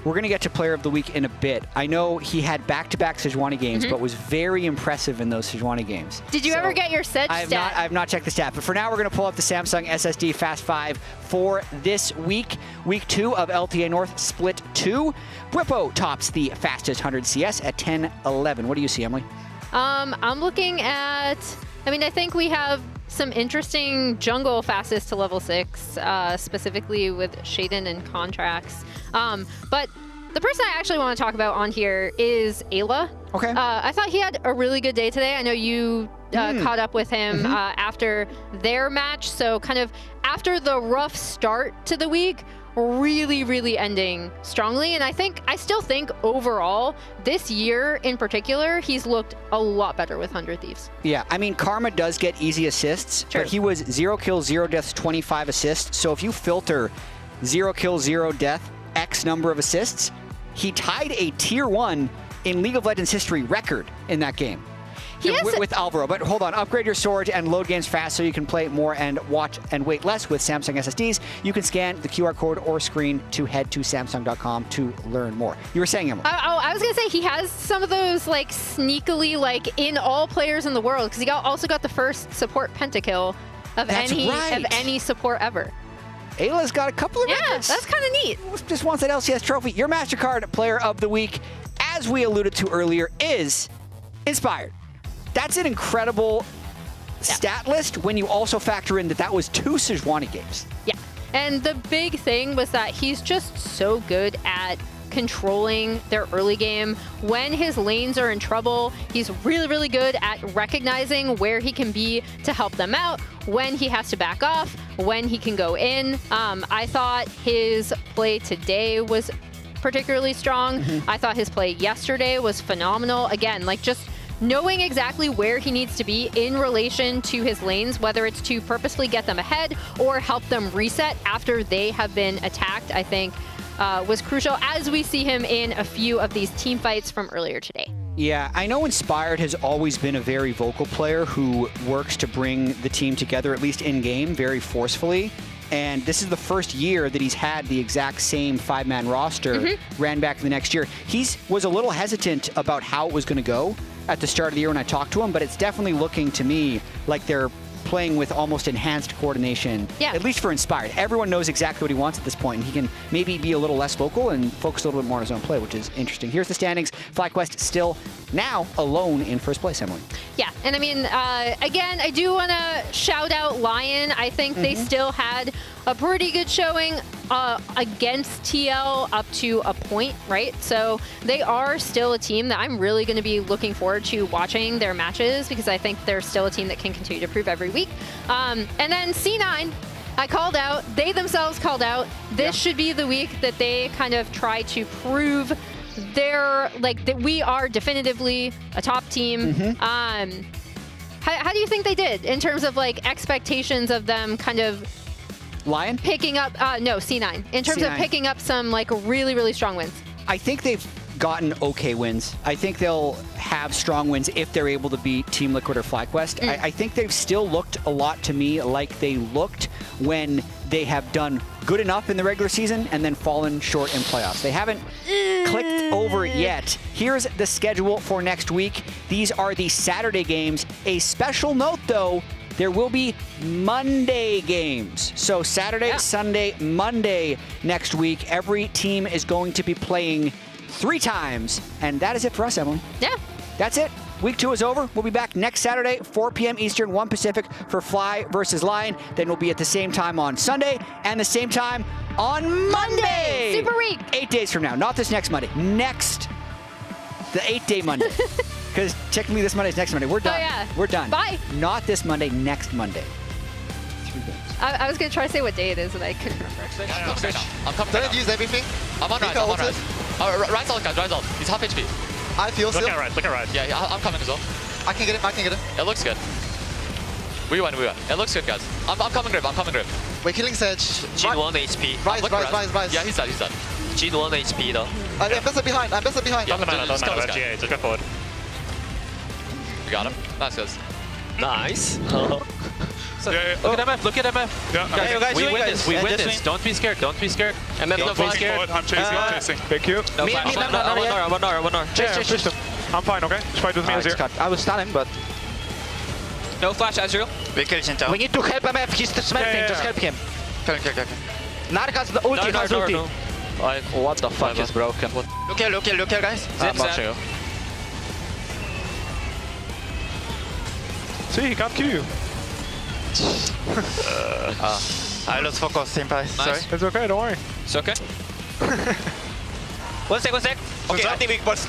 we're going to get to Player of the Week in a bit. I know he had back-to-back Sejuani games, but was very impressive in those Sejuani games. Did you ever get your Sej stat? I have not checked the stat, but for now, we're going to pull up the Samsung SSD Fast 5 for this week. Week 2 of LTA North Split 2. Whippo tops the fastest 100 CS at 10:11. What do you see, Emily? I'm looking at, I mean, I think we have some interesting jungle fastest to level 6, specifically with Shaden and Contracts. But the person I actually want to talk about on here is Ayla. Okay. I thought he had a really good day today. I know you caught up with him after their match. So kind of after the rough start to the week, really ending strongly. And I still think overall, this year in particular, he's looked a lot better with 100 Thieves. Yeah, I mean, Karma does get easy assists, but he was 0 kills, 0 deaths, 25 assists. So if you filter 0 kills, 0 death, X number of assists, he tied a tier 1 in League of Legends history record in that game. With Alvaro. But hold on, upgrade your storage and load games fast so you can play more and watch and wait less with Samsung SSDs. You can scan the QR code or screen to head to Samsung.com to learn more. You were saying, Emily? I was going to say he has some of those like sneakily like in all players in the world because he also got the first support pentakill of any support ever. Ayla's got a couple of records. That's kind of neat. Just wants that LCS trophy. Your MasterCard Player of the Week, as we alluded to earlier, is Inspired. That's an incredible stat list when you also factor in that was 2 Sejuani games. Yeah, and the big thing was that he's just so good at controlling their early game. When his lanes are in trouble, he's really good at recognizing where he can be to help them out, when he has to back off, when he can go in. I thought his play today was particularly strong. I thought his play yesterday was phenomenal. Again, like just knowing exactly where he needs to be in relation to his lanes, whether it's to purposely get them ahead or help them reset after they have been attacked, I think was crucial, as we see him in a few of these team fights from earlier today. Yeah, I know Inspired has always been a very vocal player who works to bring the team together, at least in-game, very forcefully. And this is the first year that he's had the exact same 5-man roster ran back the next year. He was a little hesitant about how it was going to go at the start of the year when I talked to him, but it's definitely looking to me like they're playing with almost enhanced coordination, at least for Inspired. Everyone knows exactly what he wants at this point, and he can maybe be a little less vocal and focus a little bit more on his own play, which is interesting. Here's the standings. FlyQuest still now alone in first place, Emily. Yeah, and I mean, again, I do want to shout out Lyon. I think they still had a pretty good showing against TL up to a point, right? So they are still a team that I'm really going to be looking forward to watching their matches, because I think they're still a team that can continue to improve every week. And then C9, I called out. They themselves called out. This should be the week that they kind of try to prove that we are definitively a top team. How do you think they did in terms of like expectations of them kind of Lyon picking up C9 in terms of picking up some like really, really strong wins? I think they've gotten okay wins. I think they'll have strong wins if they're able to beat Team Liquid or FlyQuest. I think they've still looked a lot to me like they looked when they have done good enough in the regular season and then fallen short in playoffs. They haven't clicked over yet. Here's the schedule for next week. These are the Saturday games. A special note, though, there will be Monday games. So Saturday, Sunday, Monday next week. Every team is going to be playing 3 times. And that is it for us, Emily. Yeah. That's it. Week 2 is over. We'll be back next Saturday, 4 p.m. Eastern, 1 Pacific for Fly versus Lyon. Then we'll be at the same time on Sunday and the same time on Monday. Super week. 8 days from now. Not this next Monday. Next. The 8-day Monday. Because technically this Monday is next Monday. We're done. Oh, yeah. We're done. Bye. Not this Monday, next Monday. 3 games. I was going to try to say what day it is, and I couldn't remember. I'm coming. Don't use everything. I'm on Rise. I'm on Rise. Rise out, guys. Rise out. He's half HP. I feel still. Look at Rise. Yeah, I'm coming as well. I can get him. I can get him. It looks good. We won. It looks good, guys. I'm coming grip. We're killing Sedge. Jin 1 HP. Rise. Yeah, he's dead. Jin 1 HP though. I'm better behind. Doesn't matter. Let's GA. Just go forward. We got him. Nice, guys. Nice. Look at MF. Look at MF. Yeah. Guys, we win this. We win this. Don't be scared. Don't be scared. MF, Don't be scared. I'm chasing. Thank you. No, one hour. Chase him. I'm fine, okay? Just fight with me, Azir. I will stun him, but... No flash, Azir. We kill Shinto. We need to help MF. He's smelting. Just help him. Okay. Narc has the ulti. Like, what the fuck is broken? Look here, guys. I'm watching you. See, he can't kill you. I lost focus, Senpai. Sorry. It's okay, don't worry. It's okay. One sec. Okay, I think we burst.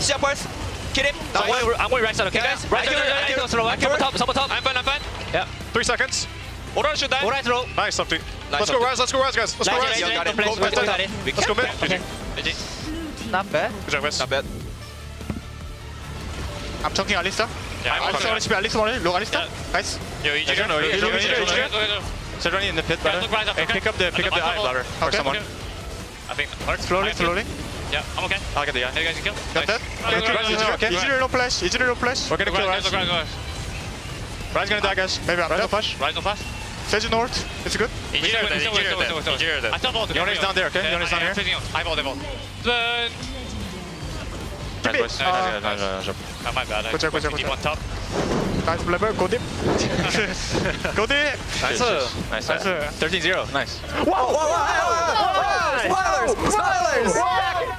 Jump first. Kill him. I'm going right side, okay, guys? Right side. Someone top. I'm fine. Yeah. 3 seconds. Orange should die. Alright, roll. Nice, something. Let's go rise, guys. Let's go rise. Let's go mid. GG. Not bad. Good job, guys. Not bad. I'm talking Alista. Yeah, I'm Alista only. Look, Alista. Nice. Yo, you running in the pit, brother. Hey, pick up the eye ladder for someone. I think Slowly. Yeah, I'm okay. I'll get the eye. Hey, guys, you kill. Got that? Okay. Easy no flash. We're gonna kill Rise. Rise gonna die, guys. Maybe Rise no flash. Rise no flash. Sage North. It's good. Engineer that. I still vault. Yone's down there, okay? Yone's down here. I vault. Nice, boys. My bad. Good job. One top. Nice, Blabber. Go deep. Go deep. Nice. 13-0. Nice. Whoa. Smilers.